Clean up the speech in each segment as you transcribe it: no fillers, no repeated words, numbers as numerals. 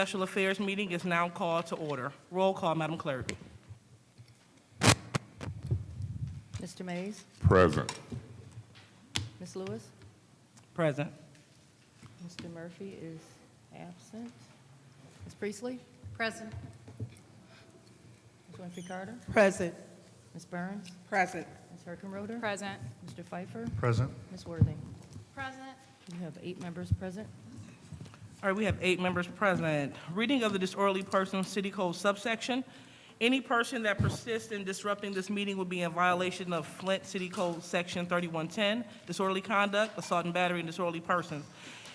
Special Affairs meeting is now called to order. Roll call, Madam Clerk. Mr. Mays? Present. Ms. Lewis? Present. Mr. Murphy is absent. Ms. Priestley? Present. Ms. Winfrey Carter? Present. Ms. Burns? Present. Ms. Herkenroder? Present. Mr. Pfeiffer? Present. Ms. Worthing? Present. You have 8 members present. All right, we have 8 members present. Reading of the disorderly person city code subsection. Any person that persists in disrupting this meeting will be in violation of Flint City Code Section 3110, disorderly conduct, assault and battery, and disorderly persons,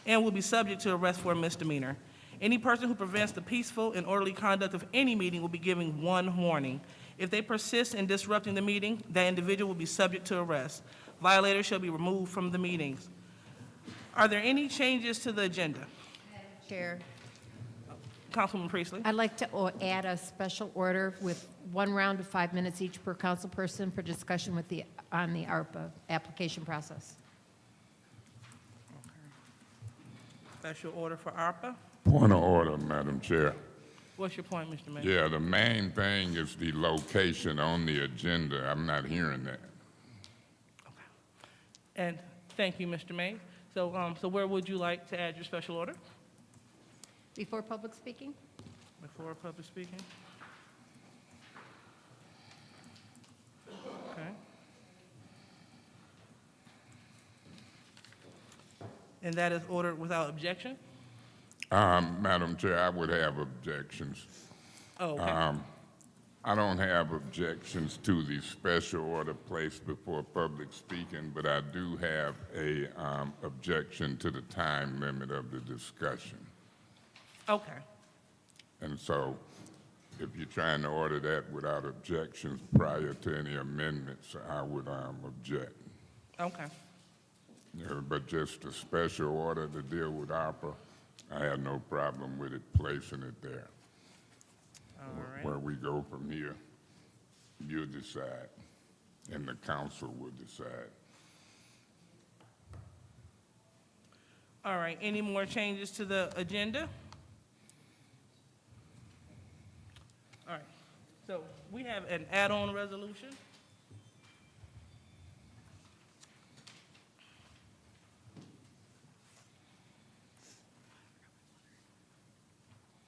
and will be subject to arrest for a misdemeanor. Any person who prevents the peaceful and orderly conduct of any meeting will be given 1 warning. If they persist in disrupting the meeting, that individual will be subject to arrest. Violators shall be removed from the meetings. Are there any changes to the agenda? Chair, Councilwoman Priestley? I'd like to add a special order with 1 round of 5 minutes each per council person for discussion with on the ARPA application process. Special order for ARPA. Point of order, Madam Chair. What's your point, Mr. Mayor? Yeah, the main thing is the location on the agenda. I'm not hearing that. And thank you, Mr. May. So where would you like to add your special order? Before public speaking? Before public speaking? Okay. And that is ordered without objection? Madam Chair, I would have objections. Oh, okay. I don't have objections to the special order placed before public speaking, but I do have a objection to the time limit of the discussion. Okay. And so if you're trying to order that without objections prior to any amendments, I would object. Okay. But just a special order to deal with ARPA, I have no problem with it placing it there. All right. Where we go from here, you decide, and the council will decide. All right. Any more changes to the agenda? All right. So we have an add-on resolution.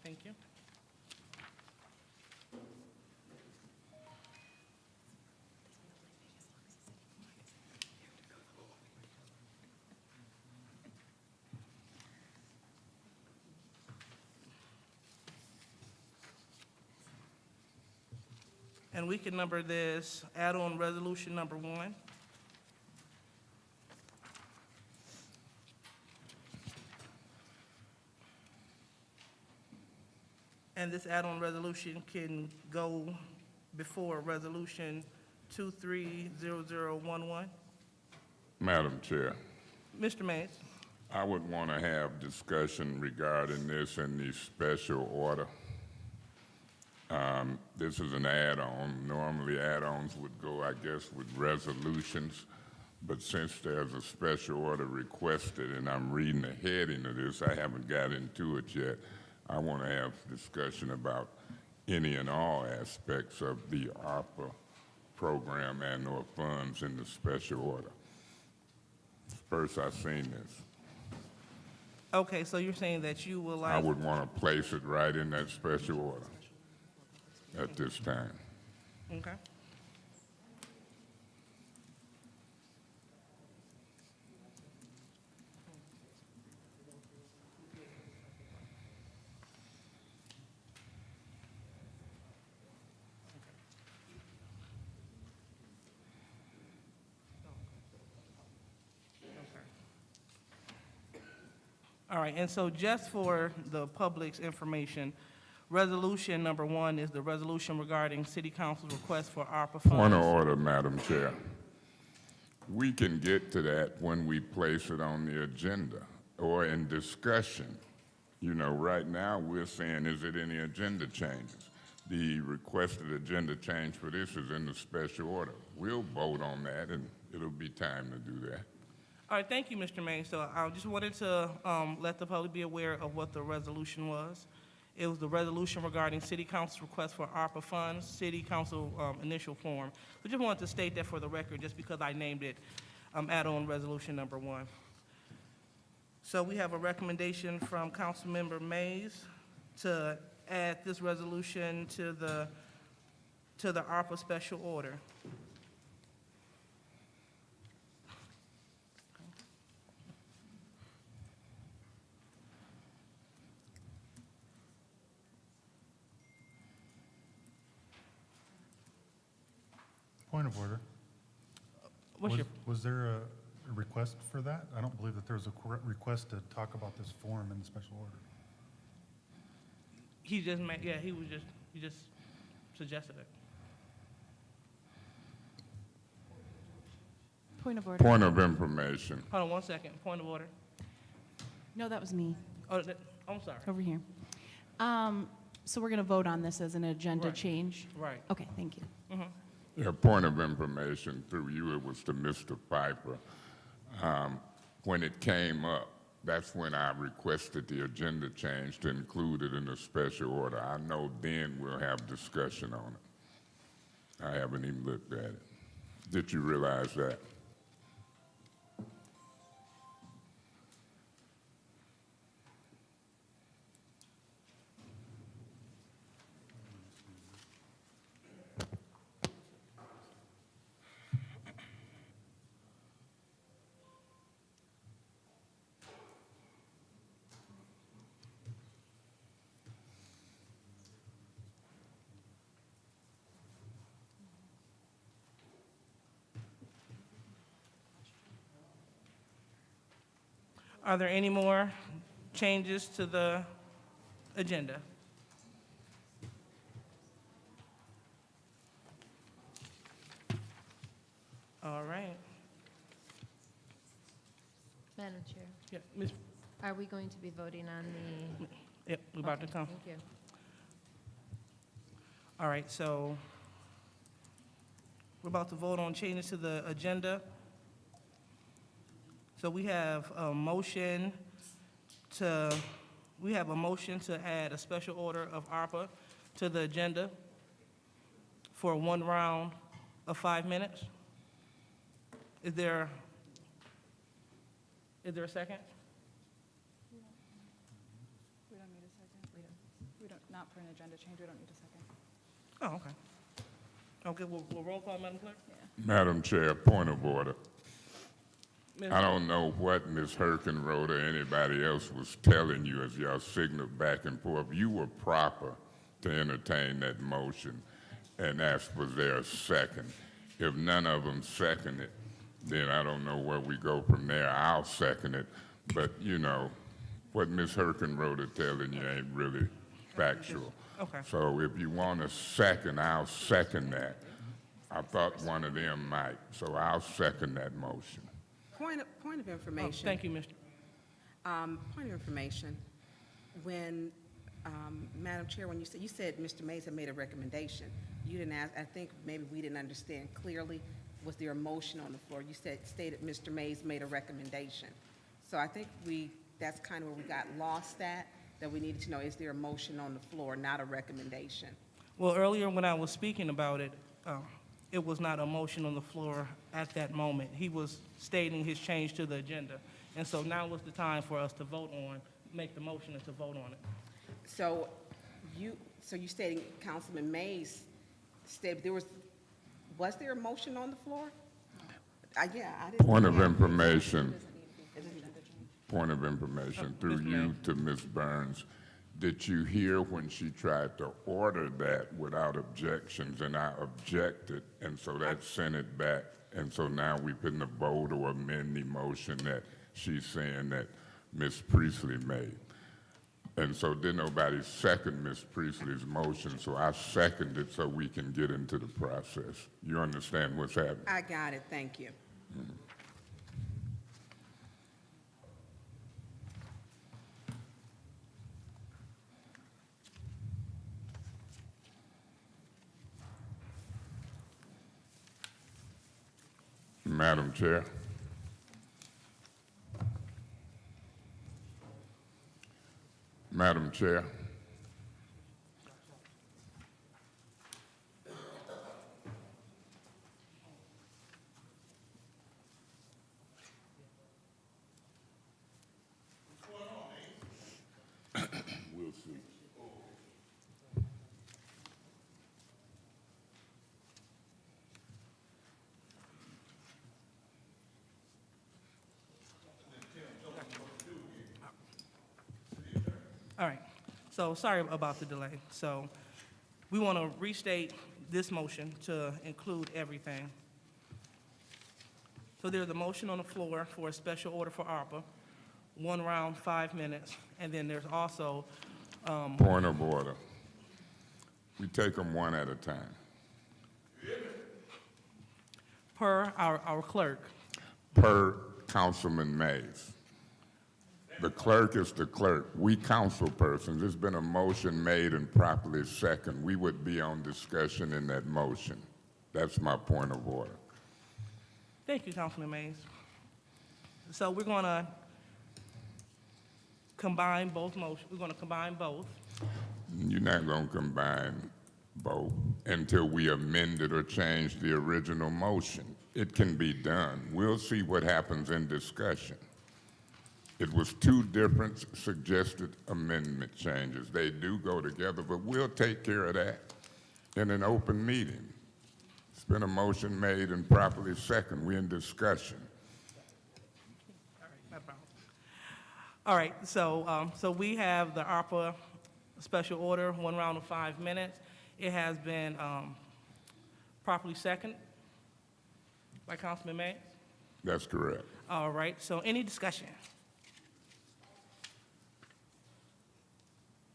Thank you. And we can number this add-on resolution number 1. And this add-on resolution can go before resolution 230011. Madam Chair, Mr. Mays? I would want to have discussion regarding this in the special order. This is an add-on. Normally add-ons would go, I guess, with resolutions, but since there's a special order requested and I'm reading the heading of this, I haven't got into it yet. I want to have discussion about any and all aspects of the ARPA program and or funds in the special order. First I've seen this. Okay, so you're saying that you will I like, would want to place it right in that special order at this time. okay. All right, and so just for the public's information, resolution number 1 is the resolution regarding City Council's request for ARPA funds. Point of order, Madam Chair. We can get to that when we place it on the agenda or in discussion. You know, right now we're saying, is it any agenda changes? The requested agenda change for this is in the special order. We'll vote on that and it'll be time to do that. All right, thank you, Mr. May. So I just wanted to let the public be aware of what the resolution was. It was the resolution regarding city council's request for ARPA funds, city council initial form. I just wanted to state that for the record, just because I named it add-on resolution number 1. So we have a recommendation from Councilmember Mays to add this resolution to the ARPA special order. Point of order. What's Was there a request for that? I don't believe that there was a request to talk about this form in the special order. He just made, yeah, he just suggested it. Point of order. Point of information. Hold on 1 second, point of order. No, that was me, Oh, I'm sorry. over here. So we're going to vote on this as an agenda Right. change? Right. Okay, thank you. Yeah, point of information through you, it was to Mr. Piper. When it came up, that's when I requested the agenda change to include it in the special order. I know then we'll have discussion on it. I haven't even looked at it. Did you realize that? Are there any more changes to the agenda? All right. Madam Chair, Yeah, Ms. are we going to be voting on the? Yep, we're about to Okay, come. Thank you. All right, so we're about to vote on changes to the agenda. So we have a motion to add a special order of ARPA to the agenda for 1 round of 5 minutes. Is there a second? We don't need a second. We don't, not for an agenda change, we don't need a second. Oh, okay. Okay, we'll roll call, Madam Clerk? Madam Chair, point of order. Ms. I don't know what Ms. Herkenroth or anybody else was telling you as y'all signaled back and forth. You were proper to entertain that motion and ask was there a second. If none of them second it, then I don't know where we go from there. I'll second it. But, you know, what Ms. Herkenroth is telling you ain't really factual. Okay. So if you want a second, I'll second that. I thought one of them might, so I'll second that motion. Point of Oh, information. thank you, Mr. Point of information. When, Madam Chair, when you said Mr. Mays had made a recommendation, you didn't ask, I think maybe we didn't understand clearly, was there a motion on the floor? You stated Mr. Mays made a recommendation. So I think that's kind of where we got lost at, that we needed to know, is there a motion on the floor, not a recommendation? Well, earlier when I was speaking about it, it was not a motion on the floor at that moment. He was stating his change to the agenda. And so now was the time for us to vote on, make the motion and to vote on it. So you stating Councilman Mays stated was there a motion on the floor? Yeah, I didn't. Point of information, It doesn't- point of information through Ms. you May. to Ms. Burns. Did you hear when she tried to order that without objections and I objected and so that sent it back? And so now we put in a vote or amend the motion that she's saying that Ms. Priestley made. And so didn't nobody second Ms. Priestley's motion, so I seconded so we can get into the process. You understand what's happening? I got it, thank you. Madam Chair. Madam Chair, All right, so sorry about the delay. So we want to restate this motion to include everything. So there's a motion on the floor for a special order for ARPA, 1 round, 5 minutes, and then there's also, Point of order. We take them one at a time. per our clerk, Per Councilman Mays. The clerk is the clerk. We council persons, there's been a motion made and properly second. We would be on discussion in that motion. That's my point of order. thank you, Councilman Mays. So we're going to combine both motions, we're going to combine both. You're not going to combine both until we amend it or change the original motion. It can be done. We'll see what happens in discussion. It was 2 different suggested amendment changes. They do go together, but we'll take care of that in an open meeting. It's been a motion made and properly second. We're in discussion. All right, no problem. All right, so we have the ARPA special order, 1 round of 5 minutes. It has been properly second by Councilman Mays. That's correct. All right, so any discussion?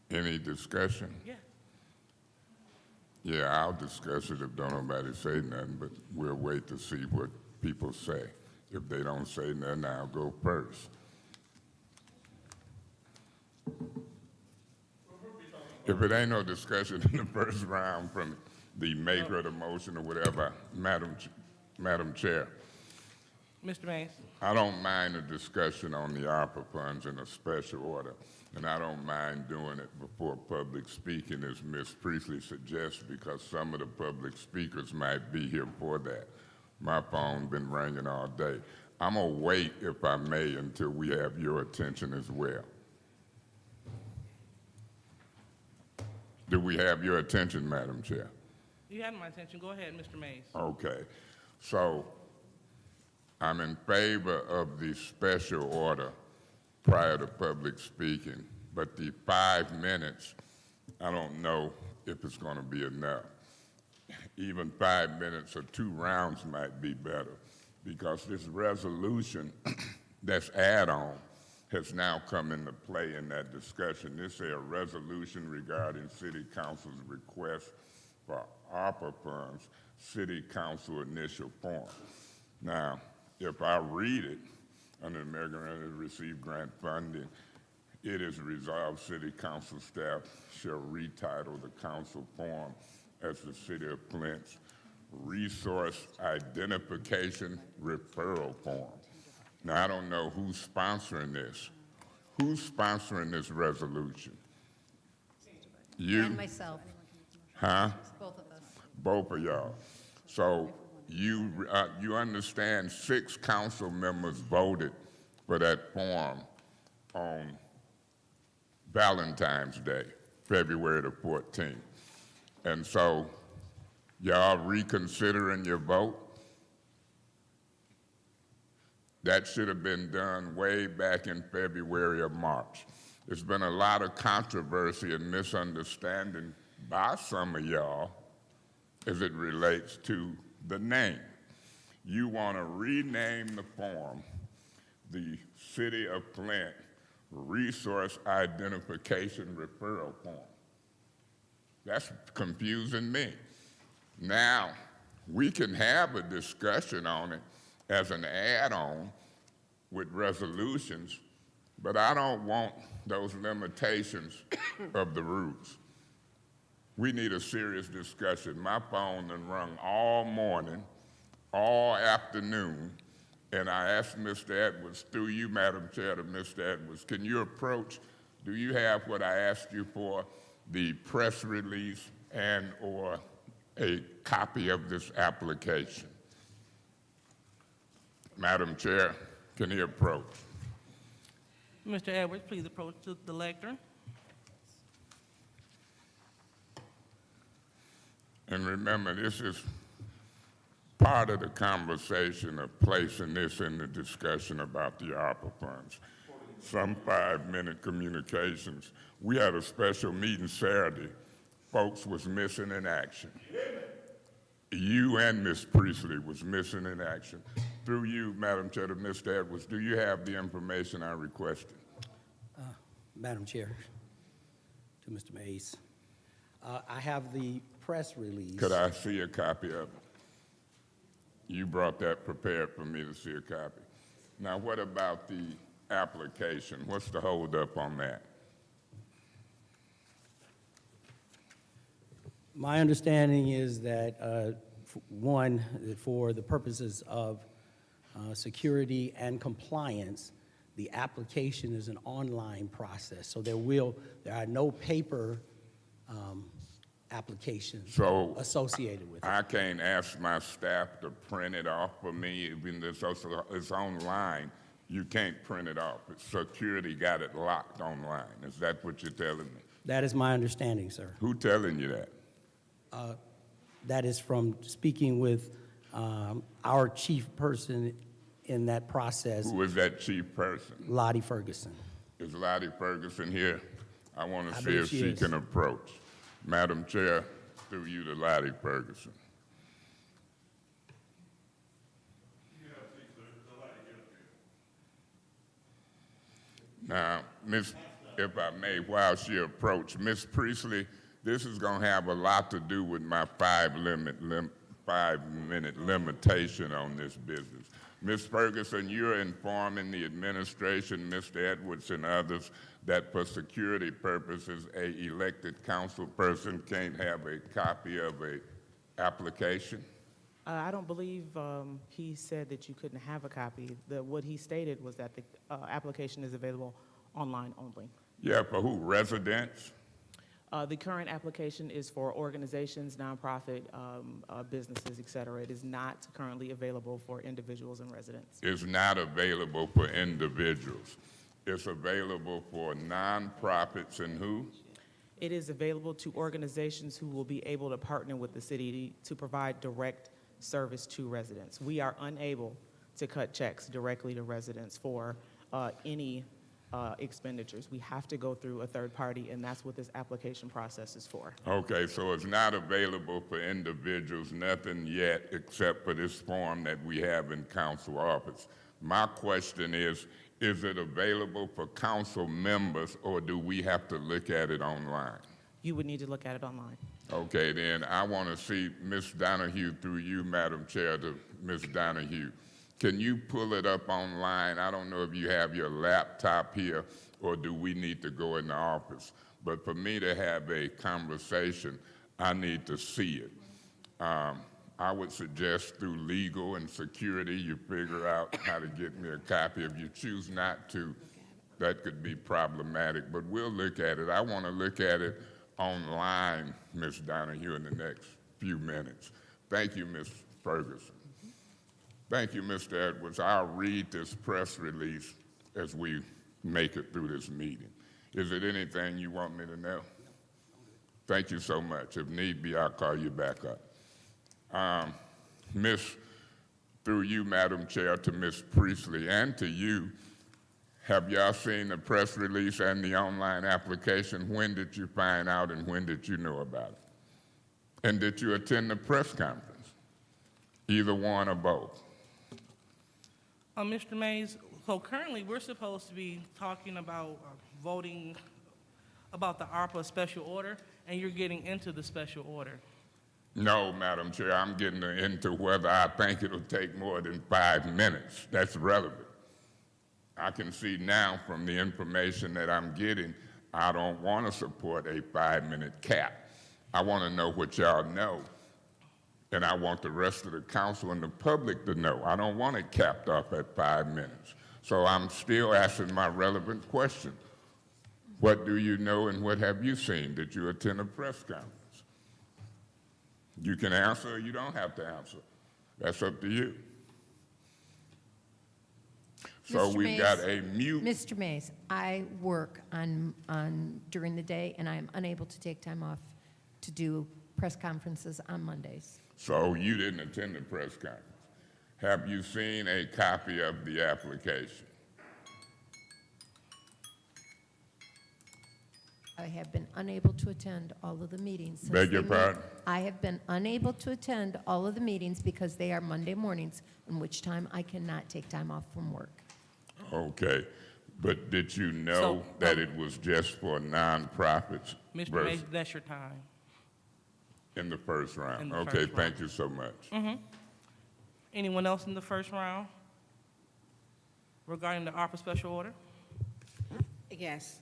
Any discussion? Yeah. Yeah, I'll discuss it if don't nobody say nothing, but we'll wait to see what people say. If they don't say nothing, I'll go first. If it ain't no discussion in the first round from the maker of the motion or whatever, Madam Chair, Mr. Mays? I don't mind a discussion on the ARPA funds in a special order, and I don't mind doing it before public speaking, as Ms. Priestley suggests, because some of the public speakers might be here for that. My phone been ringing all day. I'm gonna wait, if I may, until we have your attention as well. Do we have your attention, Madam Chair? You had my attention. Go ahead, Mr. Mays. Okay, so I'm in favor of the special order prior to public speaking, but the 5 minutes, I don't know if it's going to be enough. Even 5 minutes or 2 rounds might be better, because this resolution that's add-on has now come into play in that discussion. This is a resolution regarding City Council's request for ARPA funds, City Council initial form. Now, if I read it, under the American Right to Receive Grant Funding, it is resolved City Council staff shall retitle the council form as the City of Flint's Resource Identification Referral Form. Now, I don't know who's sponsoring this. Who's sponsoring this resolution? You? And myself, Huh? both of us. Both of y'all. So you understand 6 council members voted for that form on Valentine's Day, February the 14th. And so y'all reconsidering your vote? That should have been done way back in February or March. There's been a lot of controversy and misunderstanding by some of y'all as it relates to the name. You want to rename the form the City of Flint Resource Identification Referral Form. That's confusing me. Now, we can have a discussion on it as an add-on with resolutions, but I don't want those limitations of the rules. We need a serious discussion. My phone done rung all morning, all afternoon, and I asked Mr. Edwards, through you, Madam Chair, to Mr. Edwards, can you approach, do you have what I asked you for, the press release and or a copy of this application? Madam Chair, can he approach? Mr. Edwards, please approach the lectern. And remember, this is part of the conversation of placing this in the discussion about the ARPA funds. some 5-minute communications. We had a special meeting Saturday. Folks was missing in action. You and Ms. Priestley was missing in action. Through you, Madam Chair, to Mr. Edwards, do you have the information I requested? Madam Chair, to Mr. Mays, I have the press release. Could I see a copy of it? You brought that prepared for me to see a copy. Now, what about the application? What's the holdup on that? My understanding is that, one, for the purposes of security and compliance, the application is an online process, so there are no paper applications So associated with it. I can't ask my staff to print it off for me, even though it's online. You can't print it off. Security got it locked online. Is that what you're telling me? That is my understanding, sir. Who telling you that? That is from speaking with our chief person in that process, Who is that chief person? Lottie Ferguson. Is Lottie Ferguson here? I want to I see believe if she she is. can approach. Madam Chair, through you to Lottie Ferguson. Now, if I may, while she approached, Ms. Priestley, this is going to have a lot to do with my 5-minute limitation on this business. Ms. Ferguson, you're informing the administration, Mr. Edwards and others, that for security purposes, a elected council person can't have a copy of a application? I don't believe he said that you couldn't have a copy. What he stated was that the application is available online only. Yeah, for who, residents? The current application is for organizations, nonprofit, businesses, et cetera. It is not currently available for individuals and residents. It's not available for individuals. It's available for nonprofits and who? It is available to organizations who will be able to partner with the city to provide direct service to residents. We are unable to cut checks directly to residents for any expenditures. We have to go through a third party, and that's what this application process is for. Okay, so it's not available for individuals, nothing yet, except for this form that we have in council office. My question is it available for council members, or do we have to look at it online? You would need to look at it online. Okay, then I want to see Ms. Donahue through you, Madam Chair, to Ms. Donahue. Can you pull it up online? I don't know if you have your laptop here, or do we need to go in the office? But for me to have a conversation, I need to see it. I would suggest through legal and security, you figure out how to get me a copy. If you choose not to, that could be problematic, but we'll look at it. I want to look at it online, Ms. Donahue, in the next few minutes. Thank you, Ms. Ferguson. Thank you, Mr. Edwards. I'll read this press release as we make it through this meeting. Is it anything you want me to know? Thank you so much. If need be, I'll call you back up. Through you, Madam Chair, to Ms. Priestley and to you, have y'all seen the press release and the online application? When did you find out and when did you know about it? And did you attend the press conference? Either one or both? Mr. Mays, so currently we're supposed to be talking about voting about the ARPA special order, and you're getting into the special order. No, Madam Chair, I'm getting into whether I think it'll take more than 5 minutes. That's relevant. I can see now from the information that I'm getting, I don't want to support a 5-minute cap. I want to know what y'all know, and I want the rest of the council and the public to know. I don't want it capped off at 5 minutes. So I'm still asking my relevant question. What do you know and what have you seen? Did you attend a press conference? You can answer or you don't have to answer. That's up to you. So Mr. we've got Mays. a mute. Mr. Mays, I work during the day, and I am unable to take time off to do press conferences on Mondays. So you didn't attend the press conference. Have you seen a copy of the application? I have been unable to attend all of the meetings. since Beg your they meet- pardon? I have been unable to attend all of the meetings because they are Monday mornings, in which time I cannot take time off from work. Okay, but did you know So, that it was just for nonprofits Mr. versus Mays, that's your time. in the first round? In the Okay, first round. thank you so much. Anyone else in the first round regarding the ARPA special order? Yes,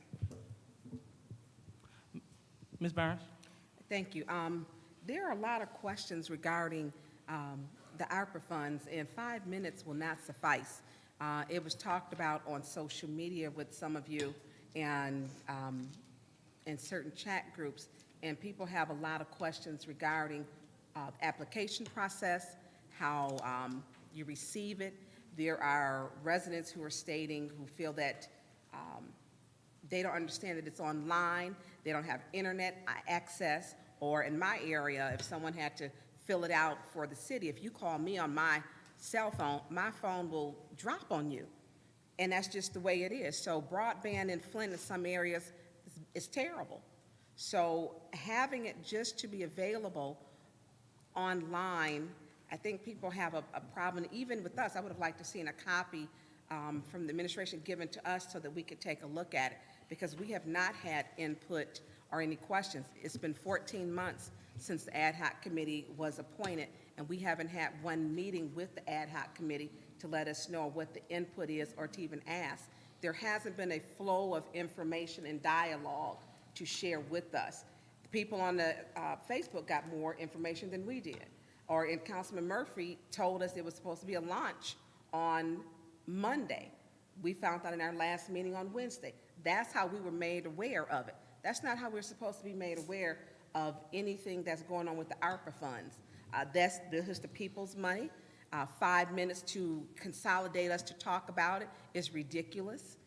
Ms. Burns? thank you. There are a lot of questions regarding the ARPA funds, and 5 minutes will not suffice. It was talked about on social media with some of you and in certain chat groups, and people have a lot of questions regarding application process, how you receive it. There are residents who are stating, who feel that they don't understand that it's online, they don't have internet access, or in my area, if someone had to fill it out for the city, if you call me on my cell phone, my phone will drop on you. And that's just the way it is. So broadband in Flint in some areas is terrible. So having it just to be available online, I think people have a problem. Even with us, I would have liked to seen a copy from the administration given to us so that we could take a look at it, because we have not had input or any questions. It's been 14 months since the ad hoc committee was appointed, and we haven't had one meeting with the ad hoc committee to let us know what the input is or to even ask. There hasn't been a flow of information and dialogue to share with us. The people on the Facebook got more information than we did. Or and Councilman Murphy told us it was supposed to be a launch on Monday. We found out in our last meeting on Wednesday. That's how we were made aware of it. That's not how we're supposed to be made aware of anything that's going on with the ARPA funds. This is the people's money. 5 minutes to consolidate us to talk about it is ridiculous.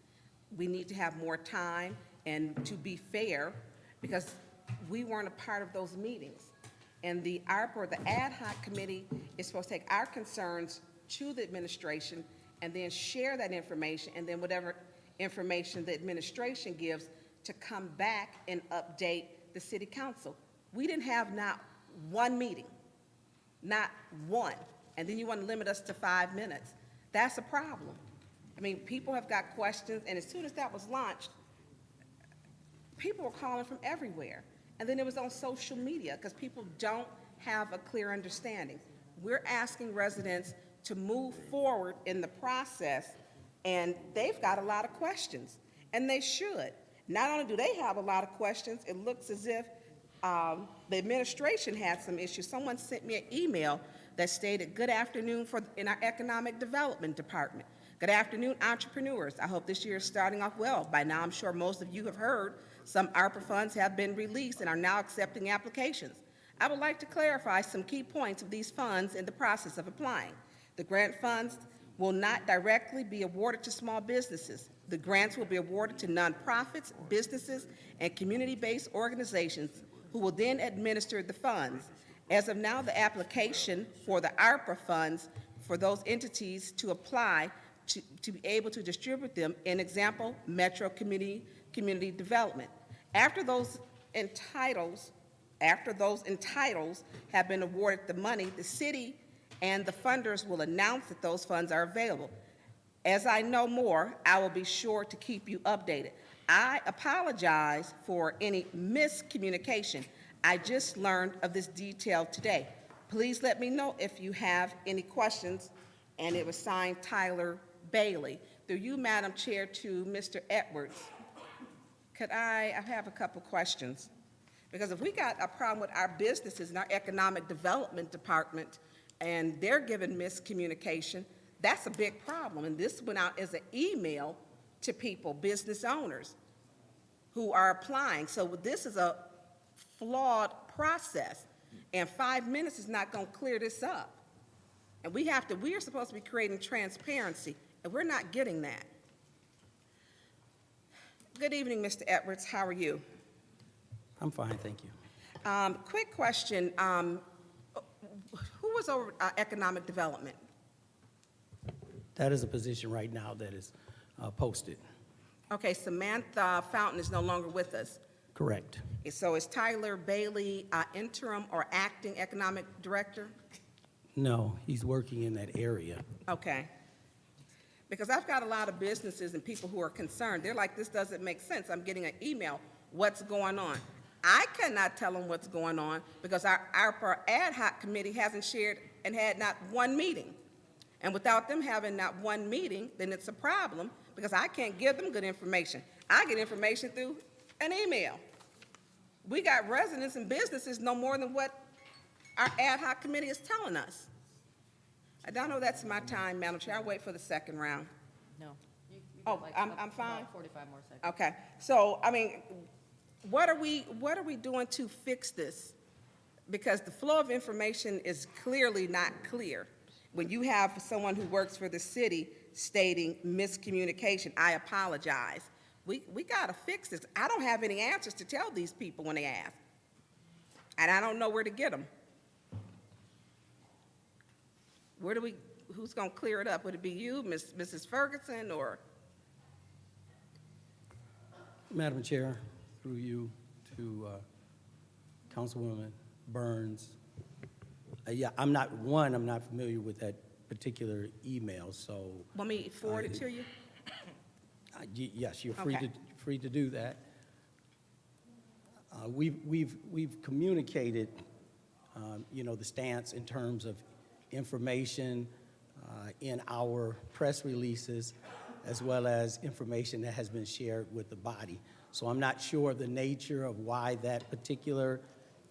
We need to have more time, and to be fair, because we weren't a part of those meetings. And the ARPA, or the ad hoc committee, is supposed to take our concerns to the administration and then share that information, and then whatever information the administration gives to come back and update the city council. We didn't have not one meeting, not one. And then you want to limit us to 5 minutes. That's a problem. I mean, people have got questions, and as soon as that was launched, people were calling from everywhere. And then it was on social media, because people don't have a clear understanding. We're asking residents to move forward in the process, and they've got a lot of questions, and they should. Not only do they have a lot of questions, it looks as if the administration had some issues. Someone sent me an email that stated, "Good afternoon in our economic development department. Good afternoon, entrepreneurs. I hope this year is starting off well. By now, I'm sure most of you have heard some ARPA funds have been released and are now accepting applications. I would like to clarify some key points of these funds in the process of applying. The grant funds will not directly be awarded to small businesses. The grants will be awarded to nonprofits, businesses, and community-based organizations who will then administer the funds. As of now, the application for the ARPA funds for those entities to apply to be able to distribute them, an example, Metro Community Development. After those entitles have been awarded the money, the city and the funders will announce that those funds are available. As I know more, I will be sure to keep you updated. I apologize for any miscommunication. I just learned of this detail today. Please let me know if you have any questions." And it was signed Tyler Bailey. Through you, Madam Chair, to Mr. Edwards. I have a couple questions. Because if we got a problem with our businesses in our economic development department and they're given miscommunication, that's a big problem. And this went out as an email to people, business owners, who are applying. So this is a flawed process, and 5 minutes is not going to clear this up. And we are supposed to be creating transparency, and we're not getting that. Good evening, Mr. Edwards. How are you? I'm fine, thank you. Quick question. Who was over economic development? That is a position right now that is posted. Okay, Samantha Fountain is no longer with us. Correct. So is Tyler Bailey interim or acting economic director? No, he's working in that area. Okay. Because I've got a lot of businesses and people who are concerned. They're like, this doesn't make sense. I'm getting an email. What's going on? I cannot tell them what's going on because our ad hoc committee hasn't shared and had not one meeting. And without them having not one meeting, then it's a problem because I can't give them good information. I get information through an email. We got residents and businesses know more than what our ad hoc committee is telling us. I don't know that's my time, Madam Chair. I'll wait for the second round. No. Oh, I'm fine? About 45 more seconds. Okay, so, I mean, what are we doing to fix this? Because the flow of information is clearly not clear. When you have someone who works for the city stating miscommunication, I apologize. We gotta fix this. I don't have any answers to tell these people when they ask. And I don't know where to get them. Who's gonna clear it up? Would it be you, Mrs. Ferguson, or? Madam Chair, through you to Councilwoman Burns. Yeah, I'm not familiar with that particular email, so. Want me to forward it to you? Yes, you're free Okay. free to do that. We've communicated, the stance in terms of information in our press releases, as well as information that has been shared with the body. So I'm not sure of the nature of why that particular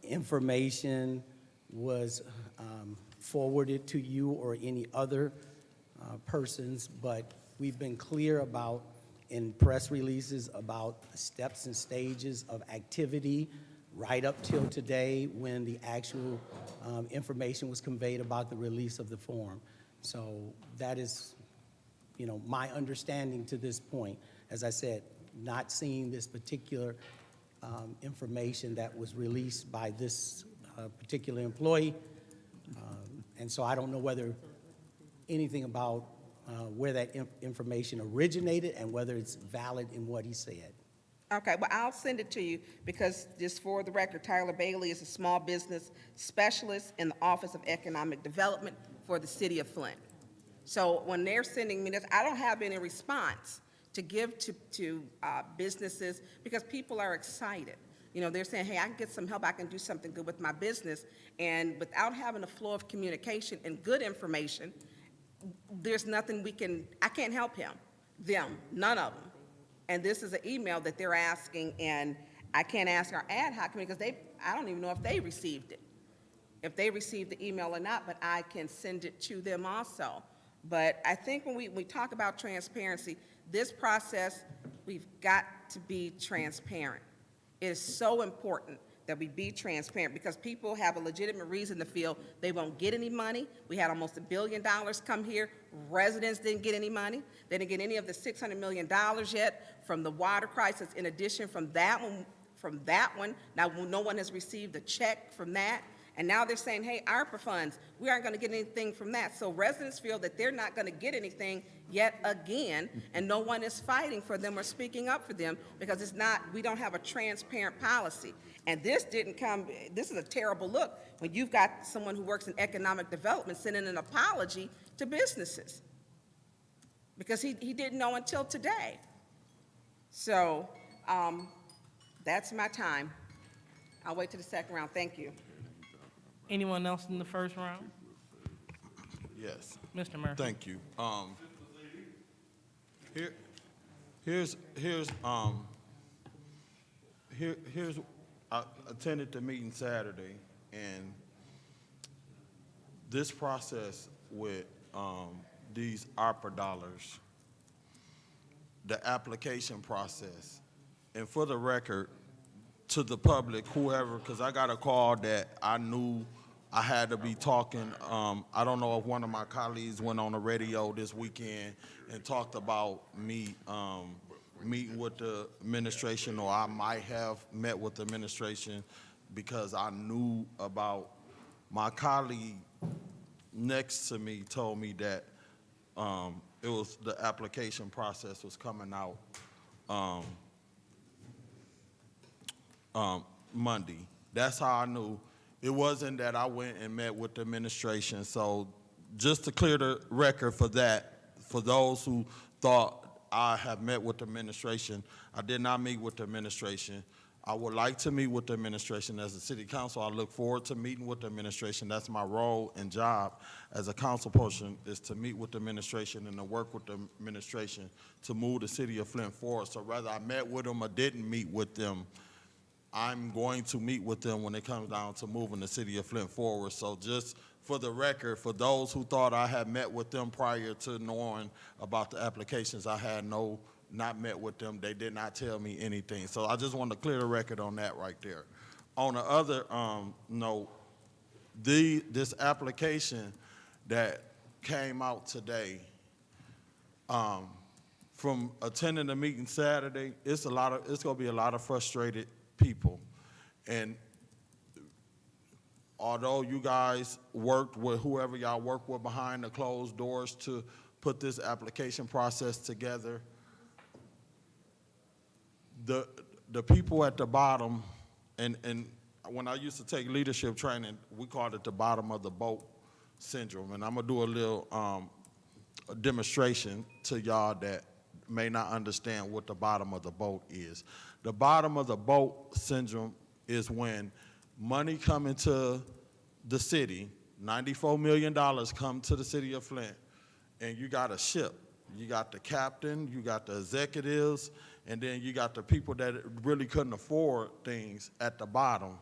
information was forwarded to you or any other persons, but we've been clear about, in press releases, about the steps and stages of activity right up till today when the actual information was conveyed about the release of the form. So that is, my understanding to this point. As I said, not seeing this particular information that was released by this particular employee. And so I don't know whether anything about where that information originated and whether it's valid in what he said. Okay, well, I'll send it to you because, just for the record, Tyler Bailey is a small business specialist in the Office of Economic Development for the city of Flint. So when they're sending me this, I don't have any response to give to businesses because people are excited. They're saying, hey, I can get some help, I can do something good with my business. And without having a flow of communication and good information, there's nothing I can't help them, none of them. And this is an email that they're asking, and I can't ask our ad hoc committee because I don't even know if they received it, if they received the email or not, but I can send it to them also. But I think when we talk about transparency, this process, we've got to be transparent. It is so important that we be transparent because people have a legitimate reason to feel they won't get any money. We had almost $1 billion come here. Residents didn't get any money. They didn't get any of the $600 million yet from the water crisis. In addition, from that one, now no one has received a check from that. And now they're saying, hey, ARPA funds, we aren't going to get anything from that. So residents feel that they're not going to get anything yet again, and no one is fighting for them or speaking up for them because we don't have a transparent policy. And this is a terrible look when you've got someone who works in economic development sending an apology to businesses because he didn't know until today. So that's my time. I'll wait till the second round. Thank you. Anyone else in the first round? Yes, Mr. Murphy. thank you. Here's I attended the meeting Saturday, and this process with these ARPA dollars, the application process, and for the record, to the public, whoever, because I got a call that I knew I had to be talking. I don't know if one of my colleagues went on the radio this weekend and talked about me meeting with the administration, or I might have met with the administration because I knew about my colleague next to me told me that it was the application process was coming out Monday. That's how I knew. It wasn't that I went and met with the administration. So just to clear the record for that, for those who thought I have met with the administration, I did not meet with the administration. I would like to meet with the administration as a city council. I look forward to meeting with the administration. That's my role and job as a council person, is to meet with the administration and to work with the administration to move the city of Flint forward. So whether I met with them or didn't meet with them, I'm going to meet with them when it comes down to moving the city of Flint forward. So just for the record, for those who thought I had met with them prior to knowing about the applications, I had not met with them. They did not tell me anything. So I just want to clear the record on that right there. On the other note, this application that came out today, from attending the meeting Saturday, it's going to be a lot of frustrated people. And although you guys worked with whoever y'all work with behind the closed doors to put this application process together, the people at the bottom, and when I used to take leadership training, we called it the bottom of the boat syndrome. And I'm gonna do a little a demonstration to y'all that may not understand what the bottom of the boat is. The bottom of the boat syndrome is when money come into the city, $94 million come to the city of Flint, and you got a ship. You got the captain, you got the executives, and then you got the people that really couldn't afford things at the bottom,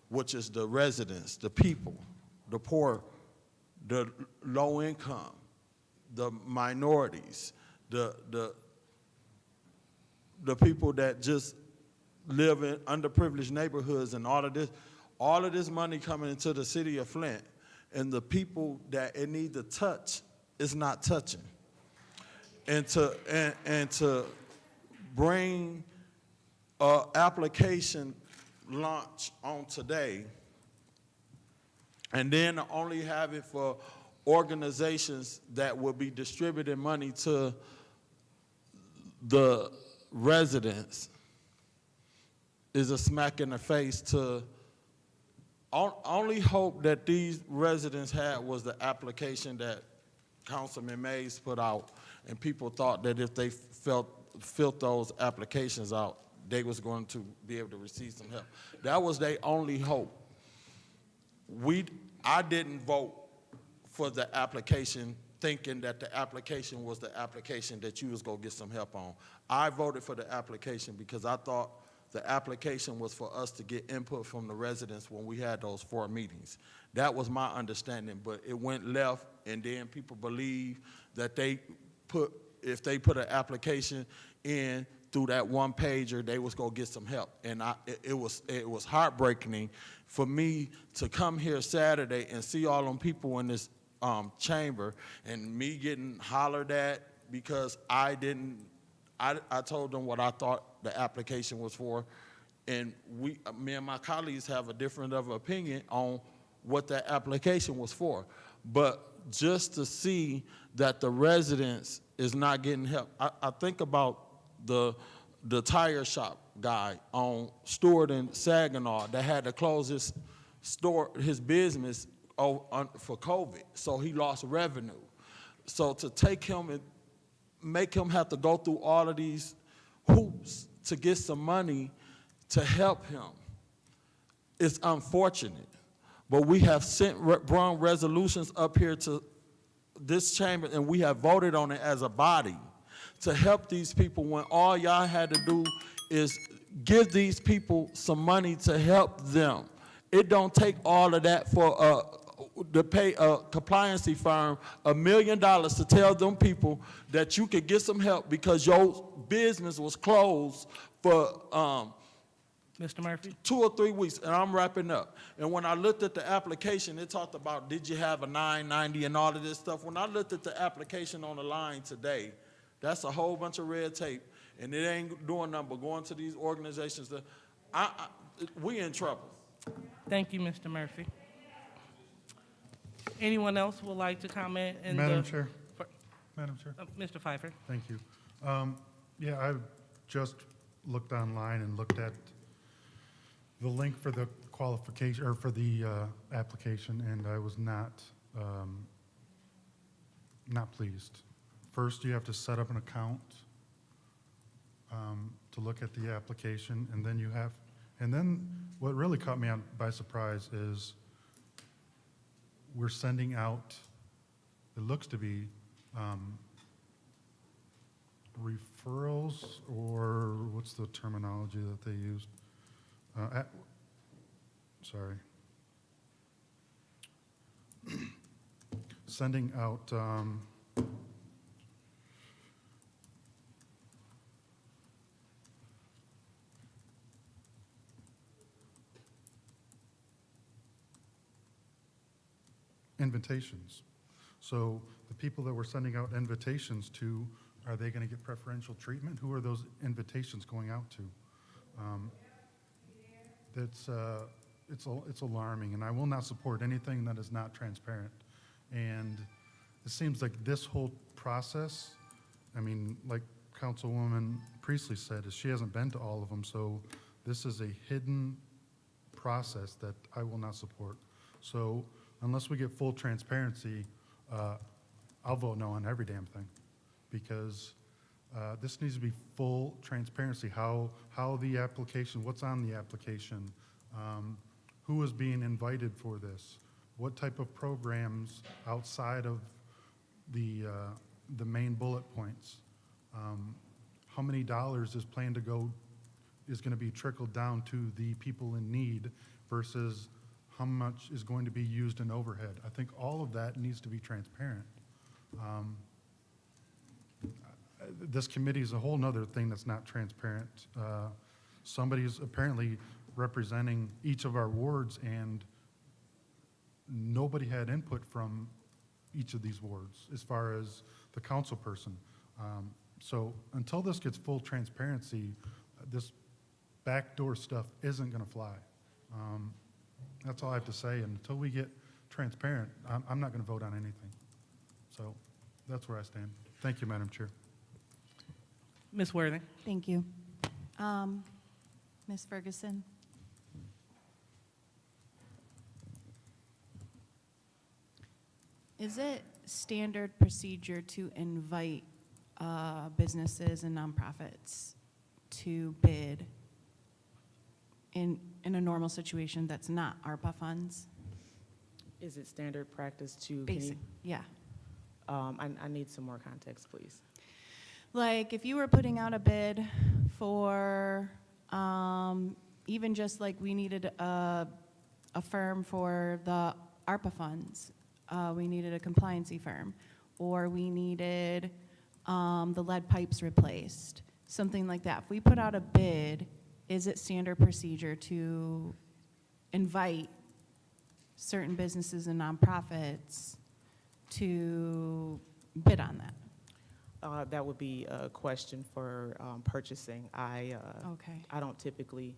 which is the residents, the people, the poor, the low income, the minorities, the people that just live in underprivileged neighborhoods, and all of this money coming into the city of Flint, and the people that it need to touch is not touching. And to bring an application launch on today, and then only have it for organizations that will be distributing money to the residents, is a smack in the face to only hope that these residents had was the application that Councilman Mays put out, and people thought that if they filled those applications out, they was going to be able to receive some help. That was their only hope. I didn't vote for the application thinking that the application was the application that you was gonna get some help on. I voted for the application because I thought the application was for us to get input from the residents when we had those 4 meetings. That was my understanding, but it went left, and then people believe that if they put an application in through that one pager, they was gonna get some help. And it was heartbreaking for me to come here Saturday and see all them people in this chamber, and me getting hollered at because I told them what I thought the application was for, and me and my colleagues have a different of opinion on what that application was for. But just to see that the residents is not getting help, I think about the tire shop guy on Stewart and Saginaw that had to close his store, his business for COVID, so he lost revenue. So to take him and make him have to go through all of these hoops to get some money to help him, it's unfortunate. But we have brought resolutions up here to this chamber, and we have voted on it as a body to help these people, when all y'all had to do is give these people some money to help them. It don't take all of that to pay a compliancy firm $1 million to tell them people that you could get some help because your business was closed for Mr. Murphy? 2 or 3 weeks, and I'm wrapping up. And when I looked at the application, it talked about, did you have a 990 and all of this stuff. When I looked at the application on the line today, that's a whole bunch of red tape, and it ain't doing nothing but going to these organizations. We in trouble. Thank you, Mr. Murphy. Anyone else would like to comment? Madam Chair. Madam Chair. Mr. Pfeiffer? Thank you. Yeah, I just looked online and looked at the link for the qualification, or for the application, and I was not pleased. First, you have to set up an account to look at the application, and then what really caught me by surprise is we're sending out, it looks to be referrals, or what's the terminology that they used? Sorry. Sending out invitations. So the people that we're sending out invitations to, are they going to get preferential treatment? Who are those invitations going out to? It's alarming, and I will not support anything that is not transparent. And it seems like this whole process, I mean, like Councilwoman Priestley said, is she hasn't been to all of them, so this is a hidden process that I will not support. So unless we get full transparency, I'll vote no on every damn thing, because this needs to be full transparency. How the application, what's on the application, who is being invited for this, what type of programs outside of the main bullet points, how many dollars is planned to go, is going to be trickled down to the people in need versus how much is going to be used in overhead. I think all of that needs to be transparent. This committee is a whole nother thing that's not transparent. Somebody's apparently representing each of our wards, and nobody had input from each of these wards as far as the council person. So until this gets full transparency, this backdoor stuff isn't going to fly. That's all I have to say. And until we get transparent, I'm not going to vote on anything. So that's where I stand. Thank you, Madam Chair. Ms. Worthing. Thank you. Ms. Ferguson? Is it standard procedure to invite businesses and nonprofits to bid in a normal situation that's not ARPA funds? Is it standard practice to? can you- Basic, yeah. I need some more context, please. Like, if you were putting out a bid for, even just like we needed a firm for the ARPA funds, we needed a compliancy firm, or we needed the lead pipes replaced, something like that. If we put out a bid, is it standard procedure to invite certain businesses and nonprofits to bid on that? That would be a question for purchasing. Okay. I don't typically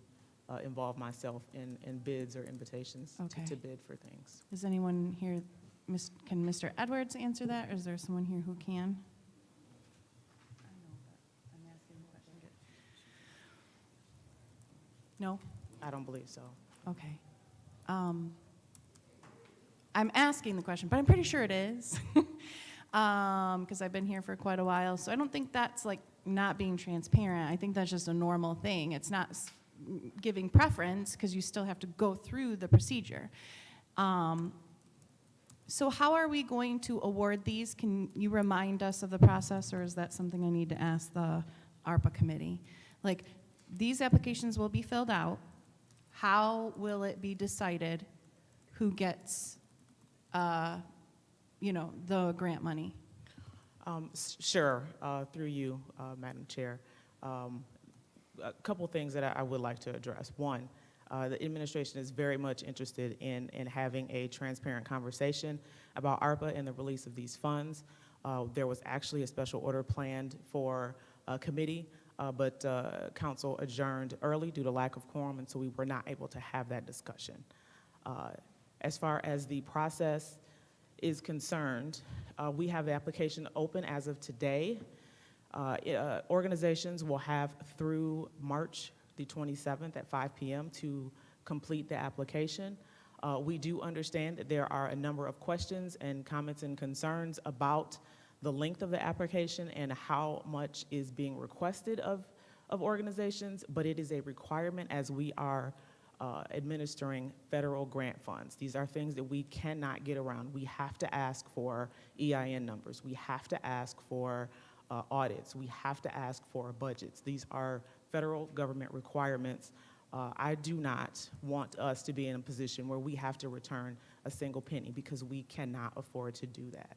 involve myself in bids or invitations Okay. to bid for things. Is anyone here, can Mr. Edwards answer that, or is there someone here who can? No? I don't believe so. Okay. I'm asking the question, but I'm pretty sure it is. Because I've been here for quite a while, so I don't think that's like not being transparent. I think that's just a normal thing. It's not giving preference, because you still have to go through the procedure. So how are we going to award these? Can you remind us of the process, or is that something I need to ask the ARPA committee? Like, these applications will be filled out. How will it be decided who gets, the grant money? Sure, through you, Madam Chair. A couple things that I would like to address. One, the administration is very much interested in having a transparent conversation about ARPA and the release of these funds. There was actually a special order planned for a committee, but council adjourned early due to lack of quorum, and so we were not able to have that discussion. As far as the process is concerned, we have the application open as of today. Organizations will have through March the 27th at 5 p.m. to complete the application. We do understand that there are a number of questions and comments and concerns about the length of the application and how much is being requested of organizations, but it is a requirement as we are administering federal grant funds. These are things that we cannot get around. We have to ask for EIN numbers. We have to ask for audits. We have to ask for budgets. These are federal government requirements. I do not want us to be in a position where we have to return a single penny because we cannot afford to do that.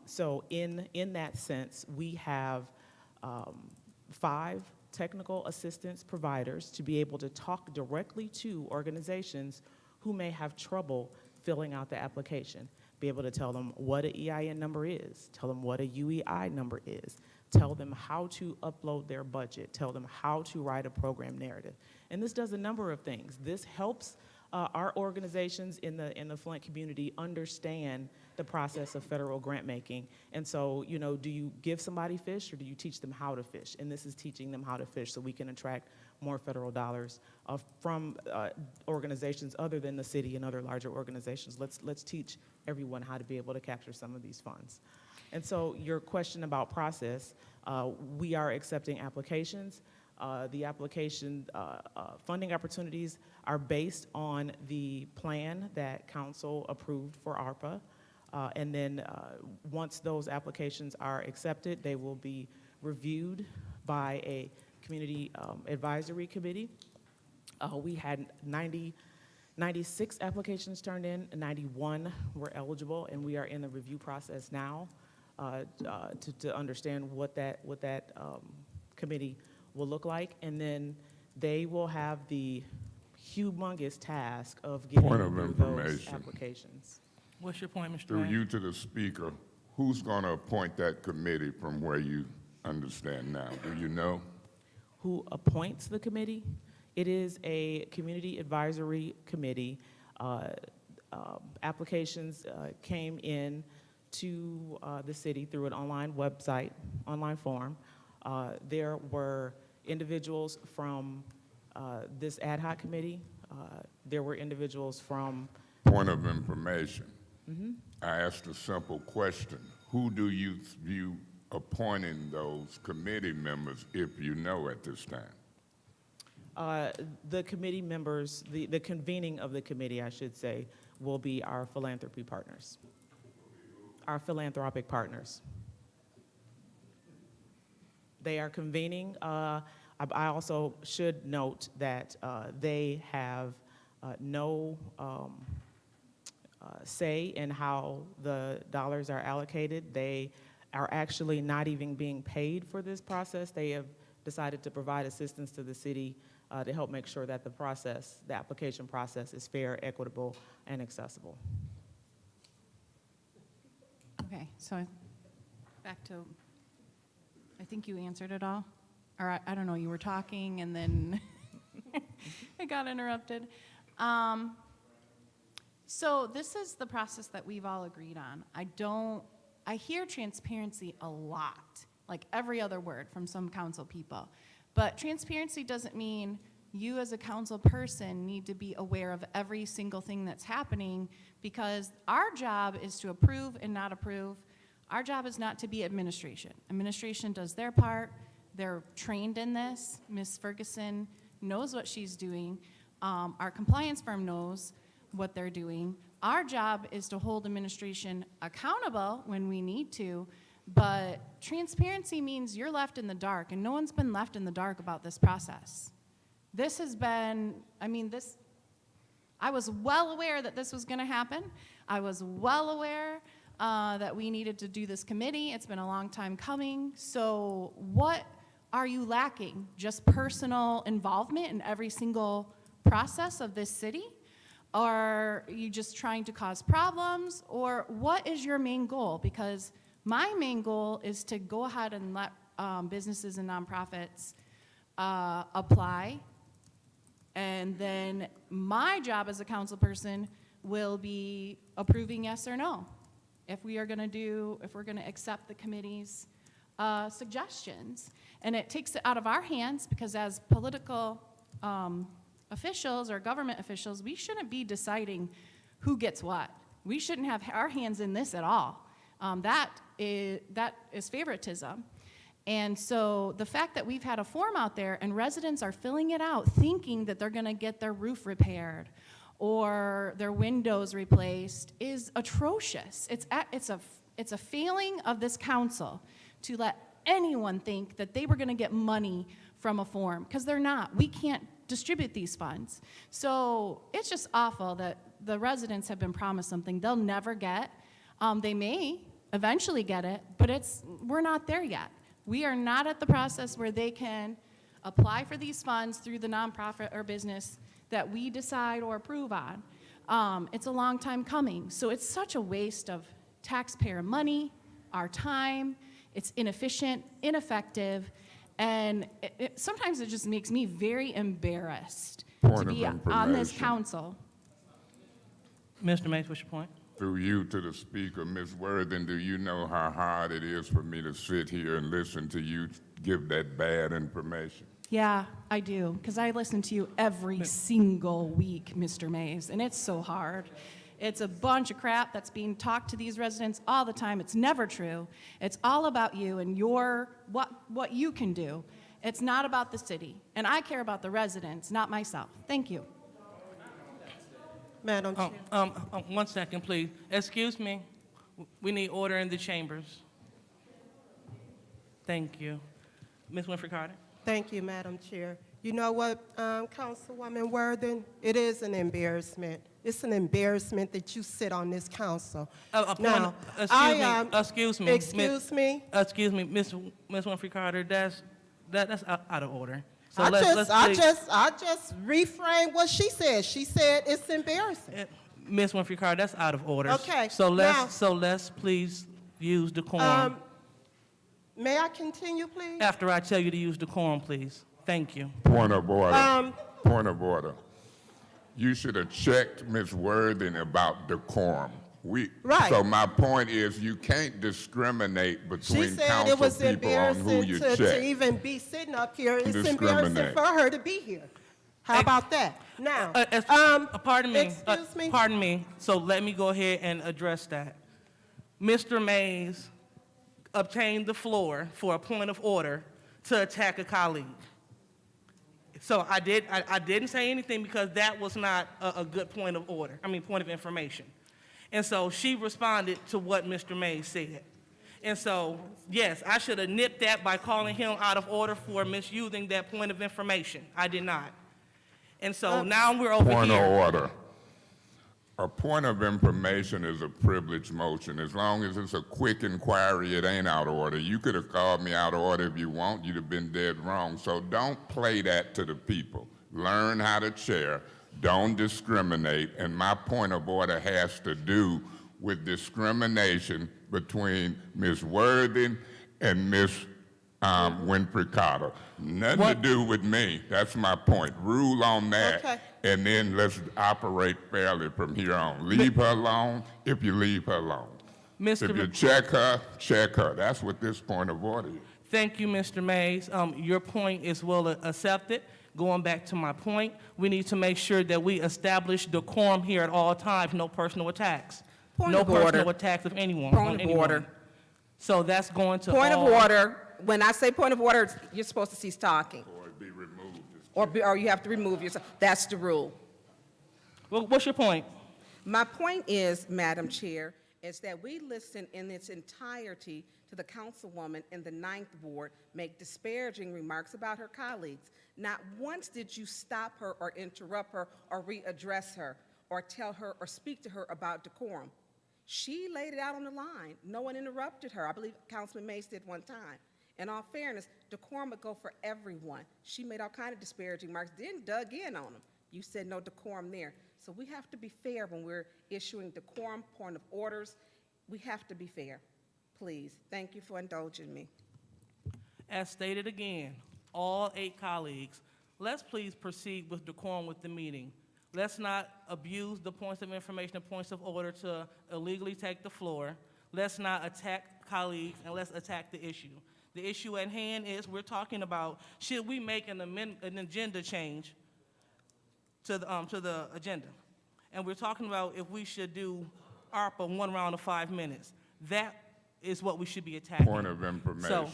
So in that sense, we have 5 technical assistance providers to be able to talk directly to organizations who may have trouble filling out the application, be able to tell them what an EIN number is, tell them what a UEI number is, tell them how to upload their budget, tell them how to write a program narrative. And this does a number of things. This helps our organizations in the Flint community understand the process of federal grant making. And so, you know, do you give somebody fish or do you teach them how to fish? And this is teaching them how to fish so we can attract more federal dollars from organizations other than the city and other larger organizations. Let's teach everyone how to be able to capture some of these funds. And so your question about process, we are accepting applications. The application funding opportunities are based on the plan that council approved for ARPA. And then once those applications are accepted, they will be reviewed by a community advisory committee. We had 96 applications turned in, and 91 were eligible, and we are in the review process now to understand what that committee will look like, and then they will have the humongous task of getting Point of through those information. applications. What's your point, Mr. Through Mayor? you to the speaker, who's going to appoint that committee from where you understand now? Do you know? Who appoints the committee? It is a community advisory committee. Applications came in to the city through an online website, online form. There were individuals from this ad hoc committee. There were individuals from... Point of information. I asked a simple question. Who do you view appointing those committee members, if you know at this time? The committee members, the convening of the committee, I should say, will be our philanthropy partners, our philanthropic partners. They are convening. I also should note that they have no say in how the dollars are allocated. They are actually not even being paid for this process. They have decided to provide assistance to the city to help make sure that the application process is fair, equitable, and accessible. Okay, so back to, I think you answered it all. Or I don't know, you were talking and then I got interrupted. So this is the process that we've all agreed on. I hear transparency a lot, like every other word from some council people. But transparency doesn't mean you as a council person need to be aware of every single thing that's happening, because our job is to approve and not approve. Our job is not to be administration. Administration does their part. They're trained in this. Ms. Ferguson knows what she's doing. Our compliance firm knows what they're doing. Our job is to hold administration accountable when we need to, but transparency means you're left in the dark, and no one's been left in the dark about this process. This has been, I was well aware that this was gonna happen. I was well aware that we needed to do this committee. It's been a long time coming. So what are you lacking? Just personal involvement in every single process of this city? Are you just trying to cause problems? Or what is your main goal? Because my main goal is to go ahead and let businesses and nonprofits apply. And then my job as a council person will be approving yes or no. If we're gonna accept the committee's suggestions. And it takes it out of our hands, because as political officials or government officials, we shouldn't be deciding who gets what. We shouldn't have our hands in this at all. That is favoritism. And so the fact that we've had a form out there and residents are filling it out thinking that they're going to get their roof repaired or their windows replaced is atrocious. It's a failing of this council to let anyone think that they were going to get money from a form, because they're not. We can't distribute these funds. So it's just awful that the residents have been promised something they'll never get. They may eventually get it, but we're not there yet. We are not at the process where they can apply for these funds through the nonprofit or business that we decide or approve on. It's a long time coming. So it's such a waste of taxpayer money, our time. It's inefficient, ineffective, and sometimes it just makes me very embarrassed to be on this council. Mr. Mays, what's your point? Through you to the speaker, Ms. Worthing, do you know how hard it is for me to sit here and listen to you give that bad information? Yeah, I do, because I listen to you every single week, Mr. Mays, and it's so hard. It's a bunch of crap that's being talked to these residents all the time. It's never true. It's all about you and what you can do. It's not about the city, and I care about the residents, not myself. Thank you. Madam Chair. 1 second, please. Excuse me. We need order in the chambers. Thank you. Ms. Winfrey Carter? Thank you, Madam Chair. You know what, Councilwoman Worthing? It is an embarrassment. It's an embarrassment that you sit on this council. Now, Excuse me. Excuse me? Excuse me, Ms. Winfrey Carter, that's out of order. So I let's just reframed what she said. She said it's embarrassing. Ms. Winfrey Carter, that's out of order. Okay, So now- let's please use decorum. May I continue, please? After I tell you to use decorum, please. Thank you. Point of order. Point of order. You should have checked Ms. Worthing about decorum. Right. So my point is, you can't discriminate She between said it council was people on who embarrassing you to check. even be sitting up here. It's Discriminate. embarrassing for her to be here. How about that? Now, Pardon me. excuse me? Pardon me. So let me go ahead and address that. Mr. Mays obtained the floor for a point of order to attack a colleague. So I didn't say anything because that was not a good point of order. Point of information. And so she responded to what Mr. Mays said. And so, yes, I should have nipped that by calling him out of order for misusing that point of information. I did not. And so now we're over Point here. of order. A point of information is a privileged motion. As long as it's a quick inquiry, it ain't out of order. You could have called me out of order if you want. You'd have been dead wrong. So don't play that to the people. Learn how to chair. Don't discriminate. And my point of order has to do with discrimination between Ms. Worthing and Ms. Winfrey Carter. Nothing to do with me. That's my point. Rule on that. Okay. And then let's operate fairly from here on. Leave her alone if you leave her alone. If you check her. That's what this point of order is. Thank you, Mr. Mays. Your point is well accepted. Going back to my point, we need to make sure that we establish decorum here at all times, no personal attacks. Point No of order. personal attacks of anyone. Point on of anyone. order. So that's going to Point of all- order. When I say point of order, you're supposed to cease talking. Or it be removed. Or you have to remove yourself. That's the rule. Well, what's your point? My point is, Madam Chair, is that we listen in its entirety to the councilwoman in the 9th Ward make disparaging remarks about her colleagues. Not once did you stop her or interrupt her or readdress her or tell her or speak to her about decorum. She laid it out on the line. No one interrupted her. I believe Councilman Mays did one time. In all fairness, decorum would go for everyone. She made all kind of disparaging remarks, then dug in on them. You said no decorum there. So we have to be fair when we're issuing decorum, point of orders. We have to be fair. Please, thank you for indulging me. As stated again, all 8 colleagues, let's please proceed with decorum with the meeting. Let's not abuse the points of information and points of order to illegally take the floor. Let's not attack colleagues, and let's attack the issue. The issue at hand is we're talking about, should we make an agenda change to the agenda. And we're talking about if we should do ARPA 1 round of 5 minutes. That is what we should be attacking. Point of information. So,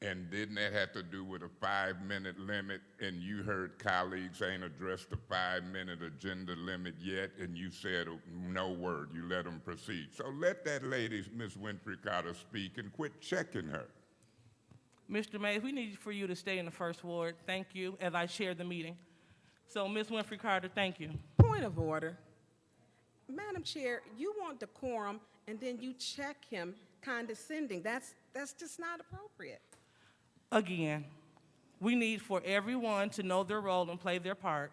And didn't that have to do with a 5-minute limit? And you heard colleagues ain't addressed the 5-minute agenda limit yet, and you said no word. You let them proceed. So let that lady, Ms. Winfrey Carter, speak and quit checking her. Mr. Mays, we need for you to stay in the first ward. Thank you, as I chair the meeting. So, Ms. Winfrey Carter, thank you. Point of order. Madam Chair, you want decorum, and then you check him condescending. That's just not appropriate. Again, we need for everyone to know their role and play their part.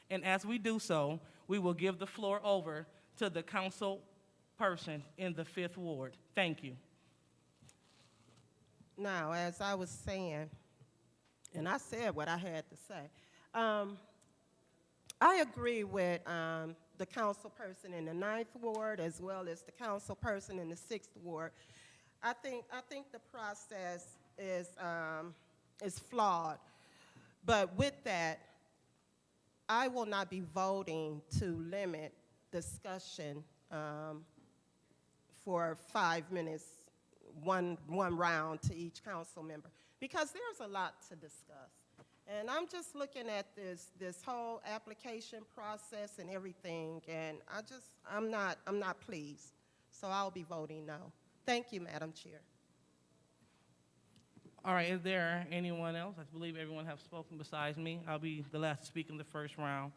And as we do so, we will give the floor over to the council person in the 5th ward. Thank you. Now, as I was saying, and I said what I had to say, I agree with the council person in the 9th ward as well as the council person in the 6th ward. I think the process is flawed. But with that, I will not be voting to limit discussion for 5 minutes, one round to each council member, because there's a lot to discuss. And I'm just looking at this whole application process and everything, and I'm not pleased. So I'll be voting no. Thank you, Madam Chair. All right, is there anyone else? I believe everyone has spoken besides me. I'll be the last to speak in the first round.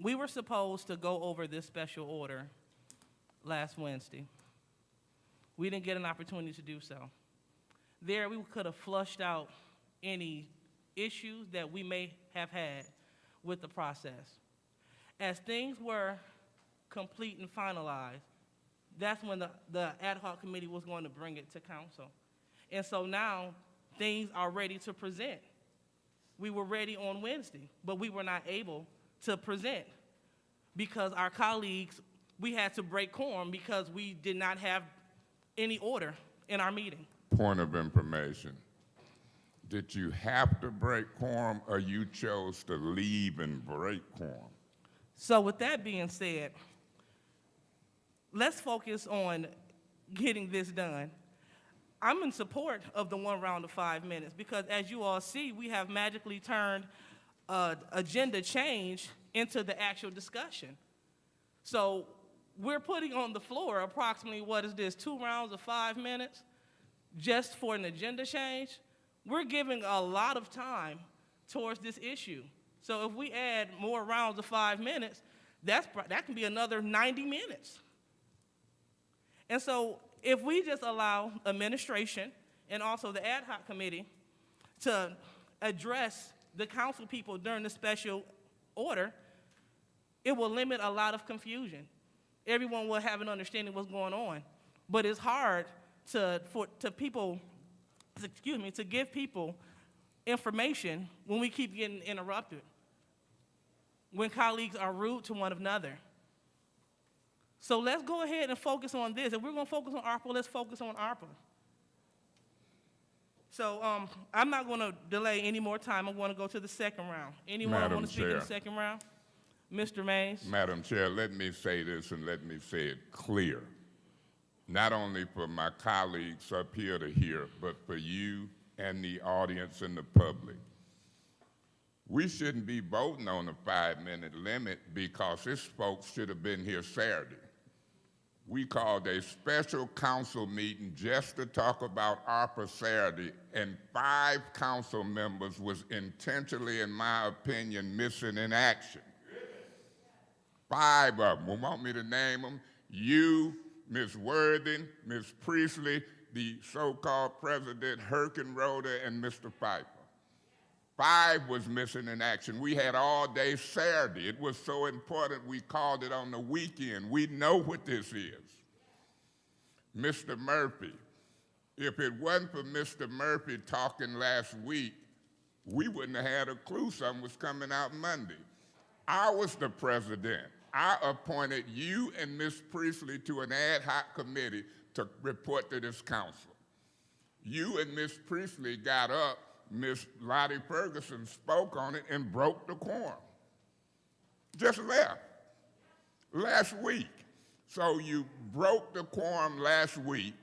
We were supposed to go over this special order last Wednesday. We didn't get an opportunity to do so. There, we could have flushed out any issues that we may have had with the process. As things were complete and finalized, that's when the ad hoc committee was going to bring it to council. And so now things are ready to present. We were ready on Wednesday, but we were not able to present because our colleagues, we had to break quorum because we did not have any order in our meeting. Point of information. Did you have to break quorum, or you chose to leave and break quorum? So with that being said, let's focus on getting this done. I'm in support of the 1 round of 5 minutes because, as you all see, we have magically turned agenda change into the actual discussion. So we're putting on the floor approximately, 2 rounds of 5 minutes just for an agenda change? We're giving a lot of time towards this issue. So if we add more rounds of 5 minutes, that can be another 90 minutes. And so if we just allow administration and also the ad hoc committee to address the council people during the special order, it will limit a lot of confusion. Everyone will have an understanding of what's going on. But it's hard to give people information when we keep getting interrupted, when colleagues are rude to one another. So let's go ahead and focus on this. If we're going to focus on ARPA, let's focus on ARPA. So I'm not going to delay any more time. I'm going to go to the second round. Anyone Madam want to speak in Chair. the second round? Mr. Mays? Madam Chair, let me say this and let me say it clear. Not only for my colleagues up here to hear, but for you and the audience and the public. We shouldn't be voting on a 5-minute limit because this folks should have been here Saturday. We called a special council meeting just to talk about ARPA Saturday, and 5 council members was intentionally, in my opinion, missing in action. 5 of them. Want me to name them? You, Ms. Worthing, Ms. Priestley, the so-called President Herkenroder, and Mr. Pfeiffer. 5 was missing in action. We had all day Saturday. It was so important we called it on the weekend. We know what this is. Mr. Murphy, if it wasn't for Mr. Murphy talking last week, we wouldn't have had a clue something was coming out Monday. I was the president. I appointed you and Ms. Priestley to an ad hoc committee to report to this council. You and Ms. Priestley got up Miss Lottie Ferguson spoke on it and broke the quorum. Just left last week. So you broke the quorum last week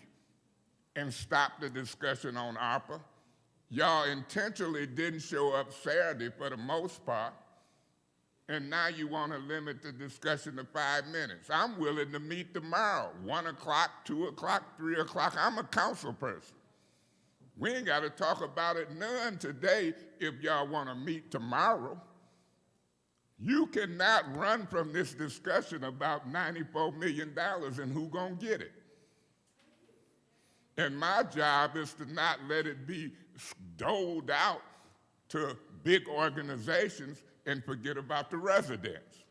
and stopped the discussion on ARPA. Y'all intentionally didn't show up Saturday for the most part, and now you want to limit the discussion to 5 minutes. I'm willing to meet tomorrow, 1 o'clock, 2 o'clock, 3 o'clock. I'm a council person. We ain't got to talk about it none today if y'all want to meet tomorrow. You cannot run from this discussion about $94 million and who gonna get it. And my job is to not let it be doled out to big organizations and forget about the residents.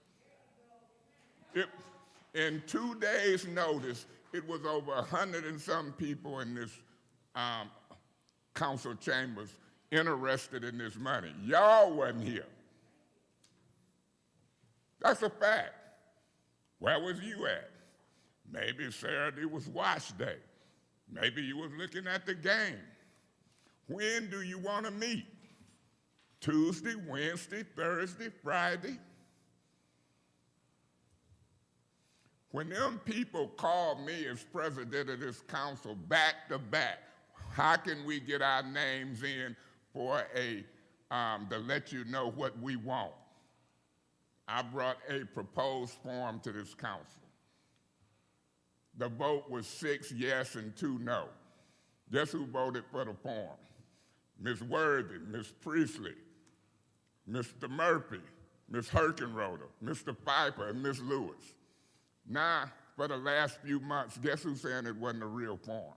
In 2 days' notice, it was over 100 and some people in this council chambers interested in this money. Y'all wasn't here. That's a fact. Where was you at? Maybe Saturday was wash day. Maybe you was looking at the game. When do you want to meet? Tuesday, Wednesday, Thursday, Friday? When them people called me as president of this council back to back, how can we get our names in for to let you know what we want? I brought a proposed form to this council. The vote was 6 yes and 2 no. Guess who voted for the form? Ms. Worthy, Ms. Priestley, Mr. Murphy, Ms. Herkenroder, Mr. Pfeiffer, and Ms. Lewis. Now, for the last few months, guess who's saying it wasn't a real form?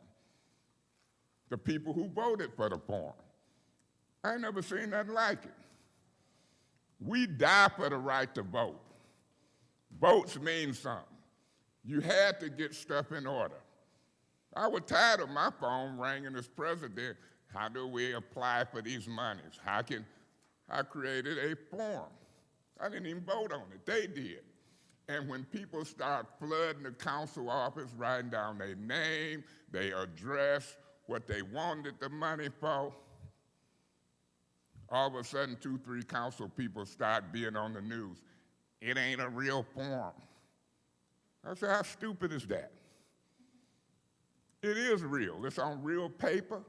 The people who voted for the form. I ain't never seen nothing like it. We die for the right to vote. Votes mean something. You had to get stuff in order. I was tired of my phone ringing as president. How do we apply for these monies? I created a form. I didn't even vote on it. They did. And when people start flooding the council office, writing down their name, their address, what they wanted the money for, all of a sudden 2, 3 council people start being on the news. It ain't a real form. I said, how stupid is that? It is real. It's on real paper.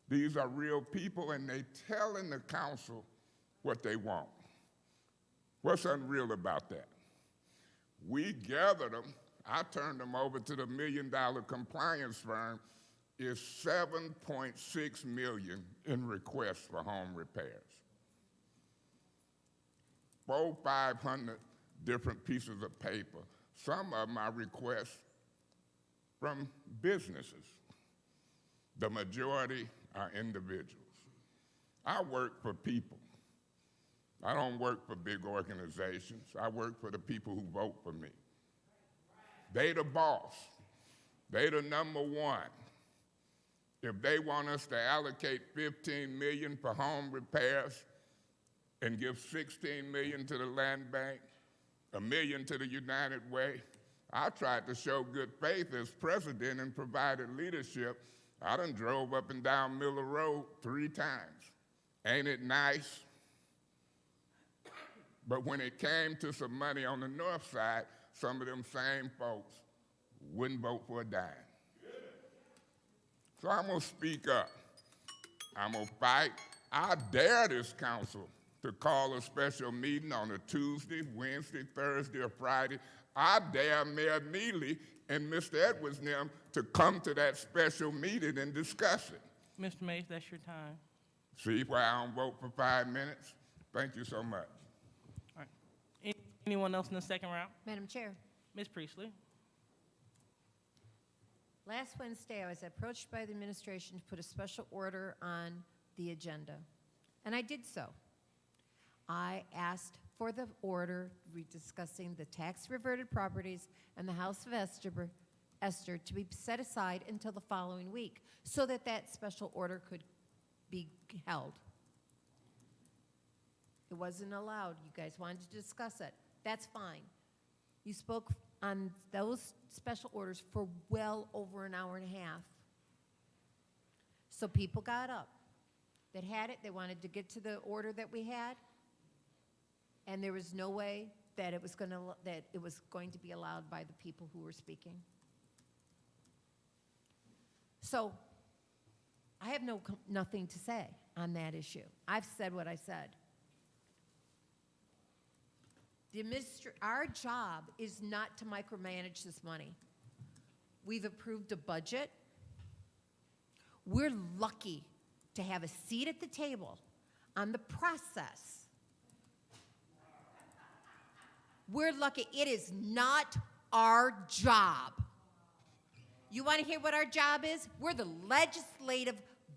These are real people, and they telling the council what they want. What's unreal about that? We gathered them. I turned them over to the $1 million compliance firm. Is $7.6 million in requests for home repairs. 400-500 different pieces of paper. Some of them are requests from businesses. The majority are individuals. I work for people. I don't work for big organizations. I work for the people who vote for me. They the boss. They the number one. If they want us to allocate $15 million for home repairs and give $16 million to the land bank, $1 million to the United Way, I tried to show good faith as president and provided leadership. I done drove up and down Miller Road 3 times. Ain't it nice? But when it came to some money on the north side, some of them same folks wouldn't vote for a dime. So I'm gonna speak up. I'm gonna fight. I dare this council to call a special meeting on a Tuesday, Wednesday, Thursday, or Friday. I dare Mayor Neely and Mr. Edwards and them to come to that special meeting and discuss it. Mr. Mays, that's your time. See why I don't vote for 5 minutes? Thank you so much. All right. Anyone else in the second round? Madam Chair, Ms. Priestley? last Wednesday, I was approached by the administration to put a special order on the agenda, and I did so. I asked for the order discussing the tax reverted properties and the House of Esther to be set aside until the following week so that that special order could be held. It wasn't allowed. You guys wanted to discuss it. That's fine. You spoke on those special orders for well over an hour and a half. So people got up. that had it. They wanted to get to the order that we had, and there was no way that it was going to be allowed by the people who were speaking. So I have nothing to say on that issue. I've said what I said. Our job is not to micromanage this money. We've approved a budget. We're lucky to have a seat at the table on the process. We're lucky. It is not our job. You want to hear what our job is? We're the legislative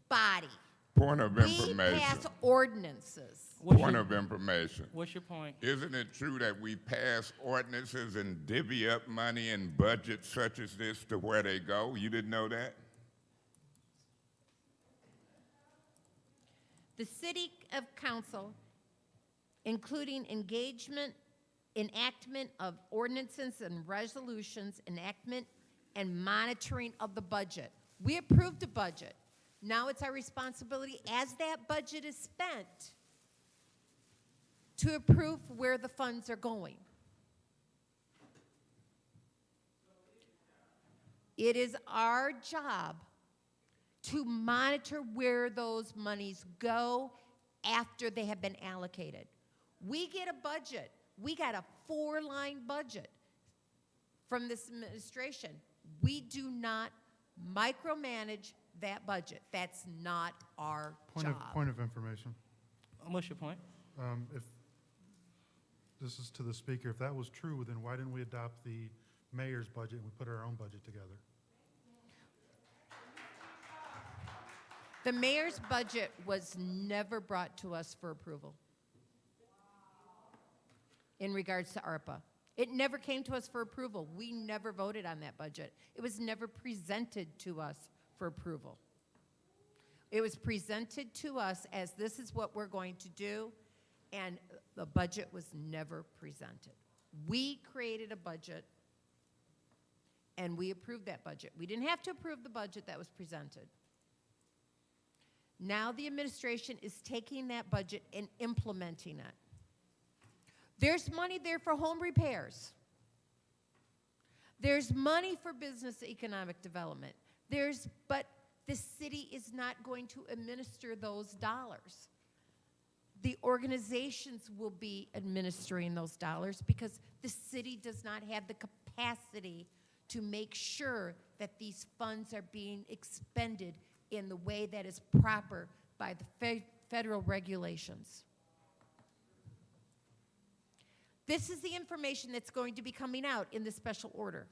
body. Point of We information. pass ordinances. Point of information. What's your point? Isn't it true that we pass ordinances and divvy up money in budgets such as this to where they go? You didn't know that? The city of council, including engagement, enactment of ordinances and resolutions, enactment and monitoring of the budget. We approved a budget. Now it's our responsibility as that budget is spent to approve where the funds are going. It is our job to monitor where those monies go after they have been allocated. We get a budget. We got a 4-line budget from this administration. We do not micromanage that budget. That's not our job. Point of information. What's your point? If this is to the speaker, if that was true, then why didn't we adopt the mayor's budget and we put our own budget together? The mayor's budget was never brought to us for approval in regards to ARPA. It never came to us for approval. We never voted on that budget. It was never presented to us for approval. It was presented to us as this is what we're going to do, and the budget was never presented. We created a budget, and we approved that budget. We didn't have to approve the budget that was presented. Now the administration is taking that budget and implementing it. There's money there for home repairs. There's money for business economic development. But the city is not going to administer those dollars. The organizations will be administering those dollars because the city does not have the capacity to make sure that these funds are being expended in the way that is proper by the federal regulations. This is the information that's going to be coming out in the special order.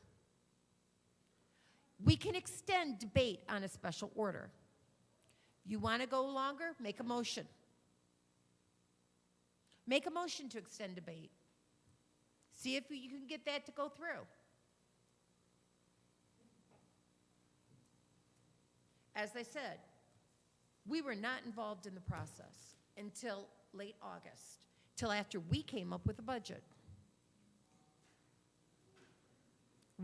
We can extend debate on a special order. You want to go longer? Make a motion. Make a motion to extend debate. See if you can get that to go through. As I said, we were not involved in the process until late August, till after we came up with a budget.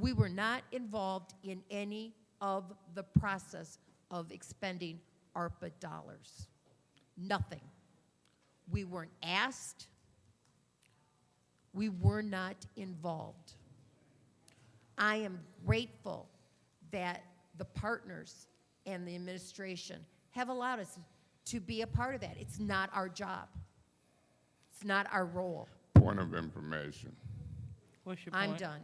We were not involved in any of the process of expending ARPA dollars. Nothing. We weren't asked. We were not involved. I am grateful that the partners and the administration have allowed us to be a part of that. It's not our job. It's not our role. Point of information. What's your point? I'm done.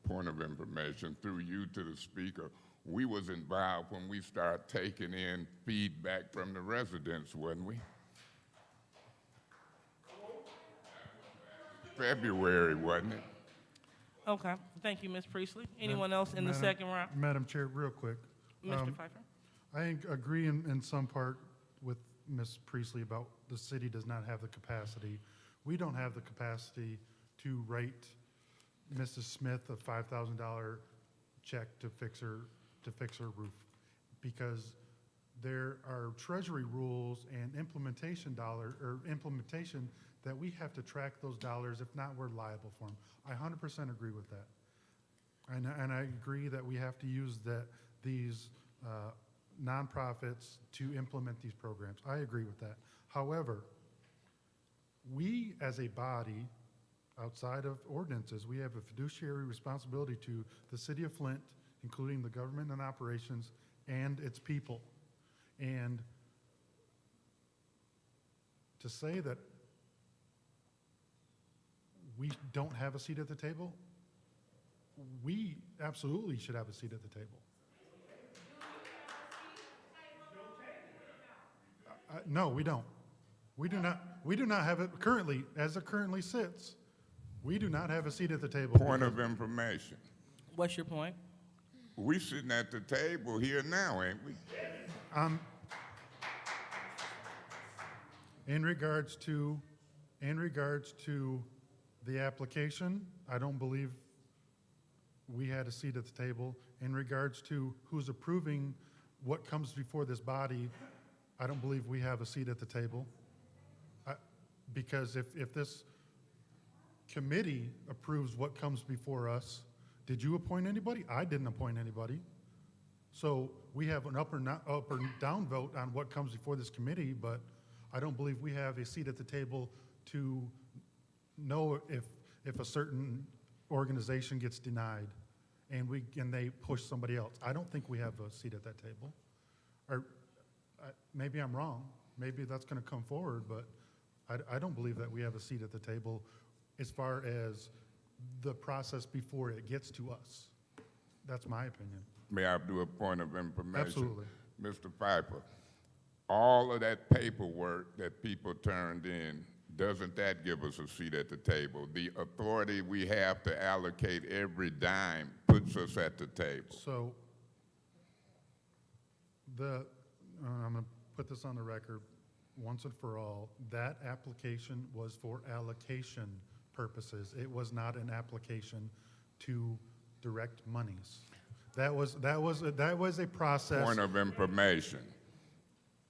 Point of information through you to the speaker. We was involved when we started taking in feedback from the residents, wasn't we? February, wasn't it? Okay, thank you, Ms. Priestley. Anyone else in the Madam- second round? Madam Chair, real quick. Mr. Pfeiffer? I agree in some part with Ms. Priestley about the city does not have the capacity. We don't have the capacity to write Mrs. Smith a $5,000 check to fix her roof because there are treasury rules and implementation that we have to track those dollars. If not, we're liable for them. I 100% agree with that. And I agree that we have to use these nonprofits to implement these programs. I agree with that. However, we as a body, outside of ordinances, we have a fiduciary responsibility to the city of Flint, including the government and operations and its people. And to say that we don't have a seat at the table, we absolutely should have a seat at the table. No, we don't. We do not have it currently, as it currently sits. We do not have a seat at the table. Point of information. What's your point? We sitting at the table here now, ain't we? In regards to the application, I don't believe we had a seat at the table. In regards to who's approving what comes before this body, I don't believe we have a seat at the table. Because if this committee approves what comes before us, did you appoint anybody? I didn't appoint anybody. So we have an up or down vote on what comes before this committee, but I don't believe we have a seat at the table to know if a certain organization gets denied and they push somebody else. I don't think we have a seat at that table. Or maybe I'm wrong. Maybe that's going to come forward, but I don't believe that we have a seat at the table as far as the process before it gets to us. That's my opinion. May I do a point of information? Absolutely. Mr. Piper, all of that paperwork that people turned in, doesn't that give us a seat at the table? The authority we have to allocate every dime puts us at the table. So I'm going to put this on the record once and for all. That application was for allocation purposes. It was not an application to direct monies. That was a process. Point of information.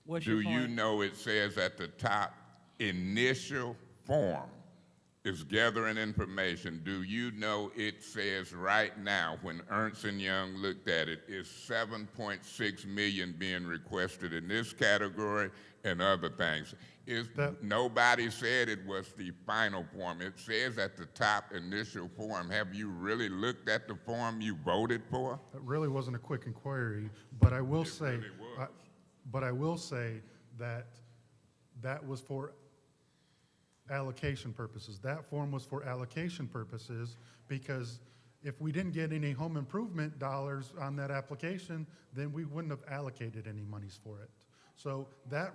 What's Do your point? you know it says at the top, initial form is gathering information. Do you know it says right now, when Ernst & Young looked at it, is 7.6 million being requested in this category and other things? Nobody said it was the final form. It says at the top, initial form. Have you really looked at the form you voted for? It really wasn't a quick inquiry, but I will say, really was. but I will say that was for allocation purposes. That form was for allocation purposes because if we didn't get any home improvement dollars on that application, then we wouldn't have allocated any monies for it. So that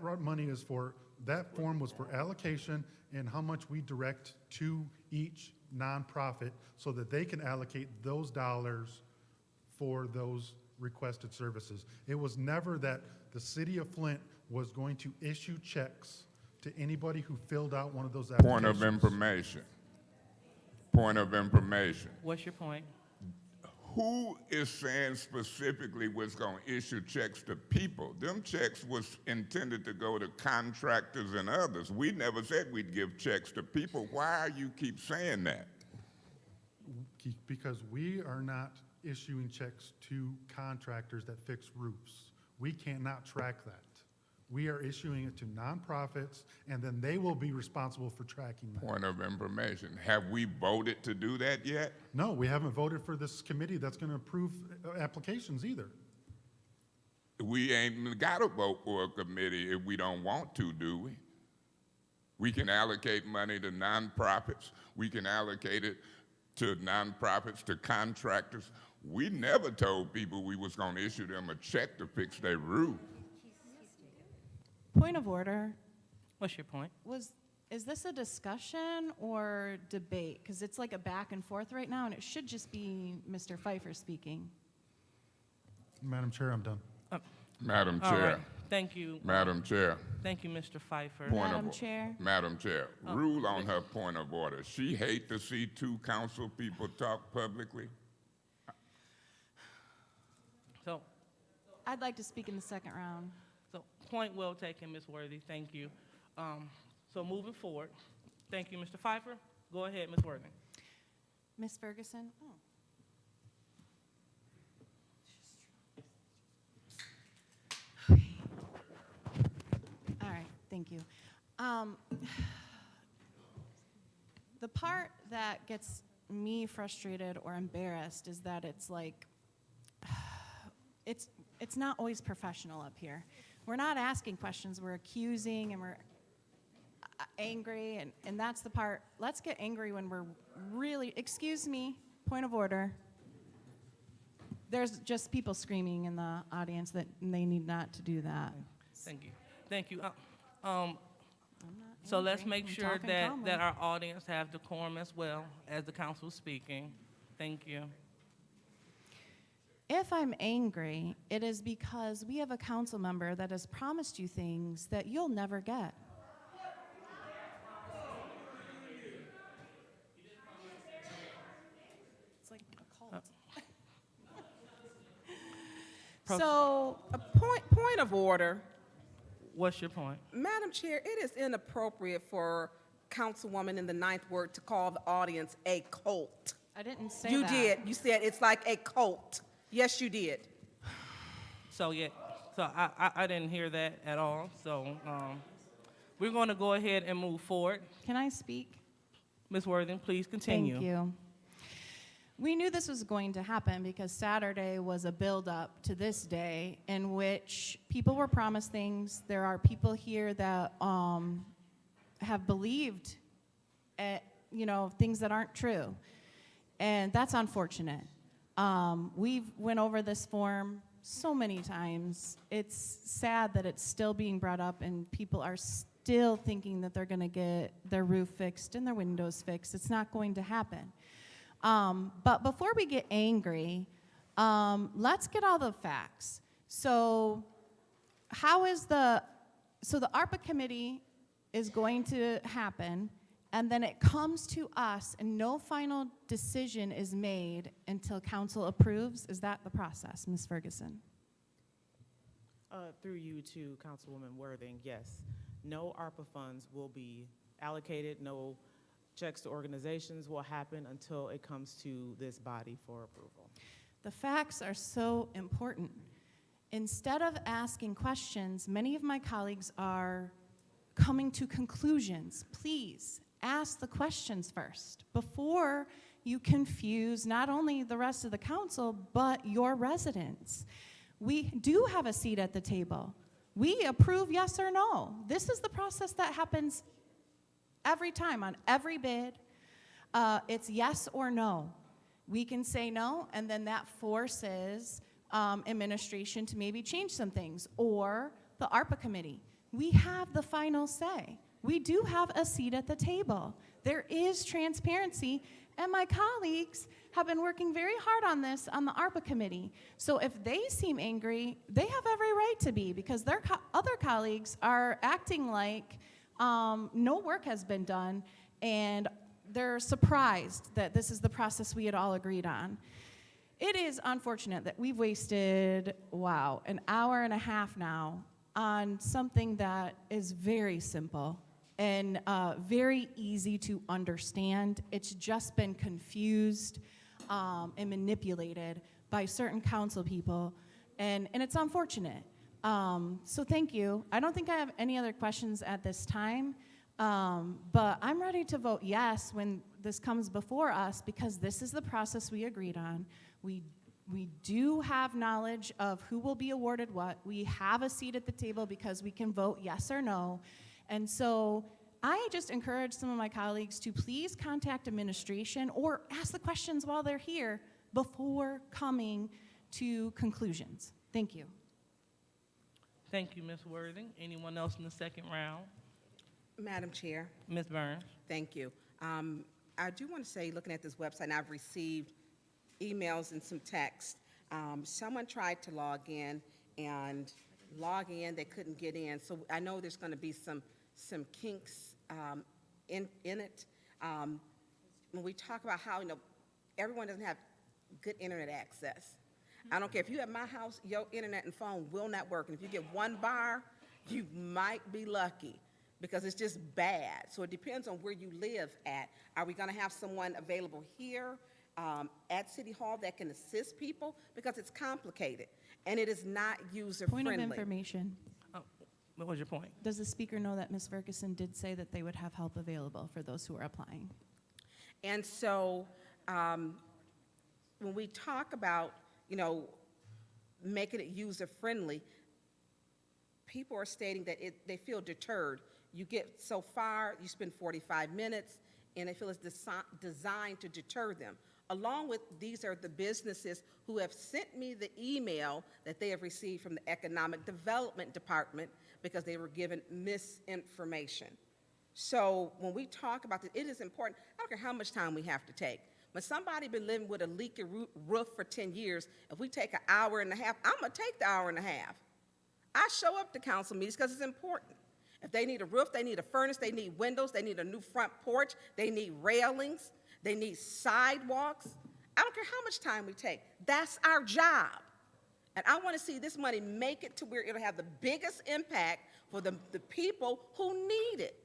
form was for allocation and how much we direct to each nonprofit so that they can allocate those dollars for those requested services. It was never that the city of Flint was going to issue checks to anybody who filled out one of those applications. Point of information. Point of information. What's your point? Who is saying specifically was going to issue checks to people? Them checks was intended to go to contractors and others. We never said we'd give checks to people. Why you keep saying that? Because we are not issuing checks to contractors that fix roofs. We cannot track that. We are issuing it to nonprofits, and then they will be responsible for tracking that. Point of information. Have we voted to do that yet? No, we haven't voted for this committee that's going to approve applications either. We ain't got to vote for a committee if we don't want to, do we? We can allocate money to nonprofits. We can allocate it to nonprofits, to contractors. We never told people we was going to issue them a check to fix their roof. Point of order. What's your point? Is this a discussion or debate? Because it's like a back and forth right now, and it should just be Mr. Pfeiffer speaking. Madam Chair, I'm done. Madam All Chair. right. Thank you. Madam Chair. Thank you, Mr. Pfeiffer. Madam Chair. Madam Chair, rule on her point of order. She hate to see two council people talk publicly. So, I'd like to speak in the second round. point well taken, Ms. Worthy. Thank you. So moving forward, thank you, Mr. Pfeiffer. Go ahead, Ms. Worthy. Ms. Ferguson? The part that gets me frustrated or embarrassed is that it's like, it's not always professional up here. We're not asking questions, we're accusing and we're angry, and that's the part. Let's get angry when we're really, excuse me, point of order. There's just people screaming in the audience that they need not to do that. Thank you. Thank you. I'm not So let's angry. make I'm sure talking that, calmly. that our audience have decorum as well as the council is speaking. Thank you. If I'm angry, it is because we have a council member that has promised you things that you'll never get. It's like a cult. So, A point of order. What's your point? Madam Chair, it is inappropriate for Councilwoman in the ninth ward to call the audience a cult. I didn't say You that. did. You said it's like a cult. Yes, you did. So, yeah, so I didn't hear that at all. So we're going to go ahead and move forward. Can I speak? Ms. Worthing, please continue. Thank you. We knew this was going to happen because Saturday was a build-up to this day in which people were promised things. There are people here that have believed, things that aren't true, and that's unfortunate. We've went over this form so many times. It's sad that it's still being brought up and people are still thinking that they're going to get their roof fixed and their windows fixed. It's not going to happen. But before we get angry, let's get all the facts. So the ARPA committee is going to happen, and then it comes to us, and no final decision is made until council approves? Is that the process, Ms. Ferguson? Through you to Councilwoman Worthing, yes. No ARPA funds will be allocated, no checks to organizations will happen until it comes to this body for approval. The facts are so important. Instead of asking questions, many of my colleagues are coming to conclusions. Please ask the questions first before you confuse not only the rest of the council, but your residents. We do have a seat at the table. We approve yes or no. This is the process that happens every time on every bid. It's yes or no. We can say no, and then that forces administration to maybe change some things, or the ARPA committee. We have the final say. We do have a seat at the table. There is transparency, and my colleagues have been working very hard on this on the ARPA committee. So if they seem angry, they have every right to be, because their other colleagues are acting like no work has been done, and they're surprised that this is the process we had all agreed on. It is unfortunate that we've wasted, an hour and a half now on something that is very simple and very easy to understand. It's just been confused and manipulated by certain council people, and it's unfortunate. So thank you. I don't think I have any other questions at this time, but I'm ready to vote yes when this comes before us, because this is the process we agreed on. We do have knowledge of who will be awarded what. We have a seat at the table because we can vote yes or no. And so I just encourage some of my colleagues to please contact administration or ask the questions while they're here before coming to conclusions. Thank you. Thank you, Ms. Worthing. Anyone else in the second round? Madam Chair, Ms. Burns? thank you. I do want to say, looking at this website, and I've received emails and some text. Someone tried to log in, they couldn't get in. So I know there's going to be some kinks in it. When we talk about how, everyone doesn't have good internet access. I don't care. If you at my house, your internet and phone will not work. And if you get one bar, you might be lucky, because it's just bad. So it depends on where you live at. Are we going to have someone available here at City Hall that can assist people? Because it's complicated, and it is not user-friendly. Point of information. What was your point? Does the speaker know that Ms. Ferguson did say that they would have help available for those who are applying? And so, when we talk about, making it user-friendly, people are stating that they feel deterred. You get so far, you spend 45 minutes, and they feel it's designed to deter them. Along with, these are the businesses who have sent me the email that they have received from the Economic Development Department because they were given misinformation. So when we talk about this, it is important. I don't care how much time we have to take. When somebody been living with a leaky roof for 10 years, if we take an hour and a half, I'm gonna take the hour and a half. I show up to council meetings because it's important. If they need a roof, they need a furnace, they need windows, they need a new front porch, they need railings, they need sidewalks. I don't care how much time we take. That's our job. And I want to see this money make it to where it'll have the biggest impact for the people who need it.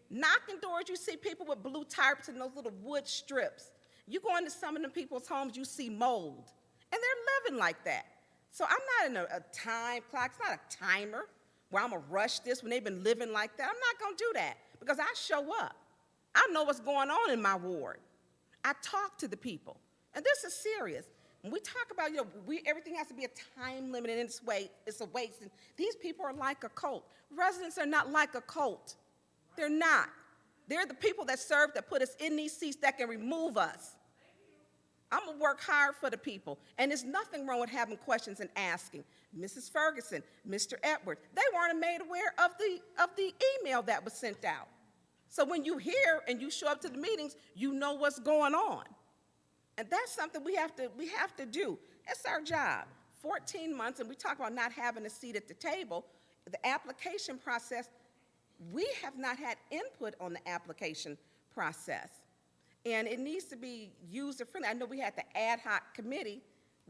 Knocking doors, you see people with blue tarps and those little wood strips. You go into some of them people's homes, you see mold. And they're living like that. So I'm not in a time clock. It's not a timer where I'm going to rush this when they've been living like that. I'm not going to do that because I show up. I know what's going on in my ward. I talk to the people. And this is serious. When we talk about, everything has to be a time limit and it's a waste. And these people are like a cult. Residents are not like a cult. They're not. They're the people that serve, that put us in these seats, that can remove us. I'm going to work hard for the people. And there's nothing wrong with having questions and asking. Mrs. Ferguson, Mr. Edwards, they weren't made aware of the email that was sent out. So when you hear and you show up to the meetings, you know what's going on. And that's something we have to do. It's our job. 14 months, and we talk about not having a seat at the table. The application process, we have not had input on the application process. And it needs to be user-friendly. I know we had the ad hoc committee.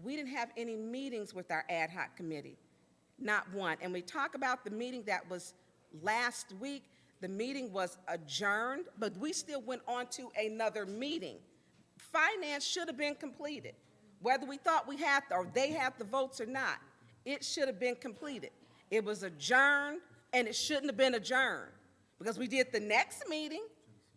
We didn't have any meetings with our ad hoc committee, not one. And we talk about the meeting that was last week. The meeting was adjourned, but we still went on to another meeting. Finance should have been completed. Whether we thought we had or they had the votes or not, it should have been completed. It was adjourned, and it shouldn't have been adjourned because we did the next meeting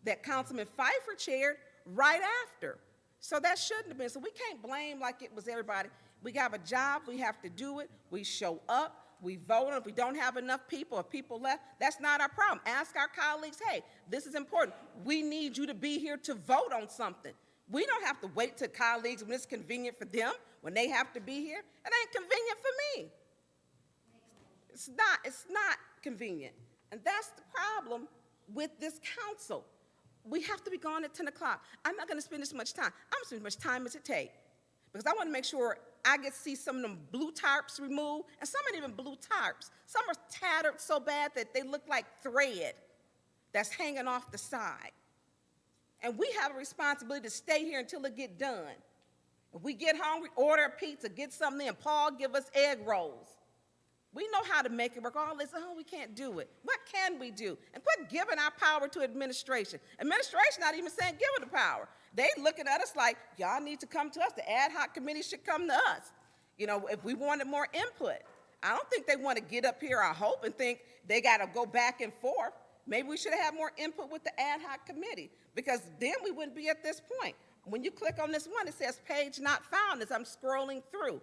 that Councilman Pfeiffer chaired right after. So that shouldn't have been. So we can't blame like it was everybody. We have a job, we have to do it, we show up, we vote, and if we don't have enough people, if people left, that's not our problem. Ask our colleagues, hey, this is important. We need you to be here to vote on something. We don't have to wait till colleagues when it's convenient for them, when they have to be here. It ain't convenient for me. It's not convenient. And that's the problem with this council. We have to be gone at 10 o'clock. I'm not gonna spend this much time. I'm gonna spend as much time as it takes. Because I wanna make sure I get to see some of them blue tarps removed, and some aren't even blue tarps. Some are tattered so bad that they look like thread that's hanging off the side. And we have a responsibility to stay here until it get done. If we get hungry, order a pizza, get something in. Paul, give us egg rolls. We know how to make it work. All this, we can't do it. What can we do? And quit giving our power to administration. Administration not even saying give it the power. They looking at us like, y'all need to come to us. The ad hoc committee should come to us. If we wanted more input. I don't think they want to get up here, I hope, and think they got to go back and forth. Maybe we should have more input with the ad hoc committee, because then we wouldn't be at this point. When you click on this one, it says page not found as I'm scrolling through.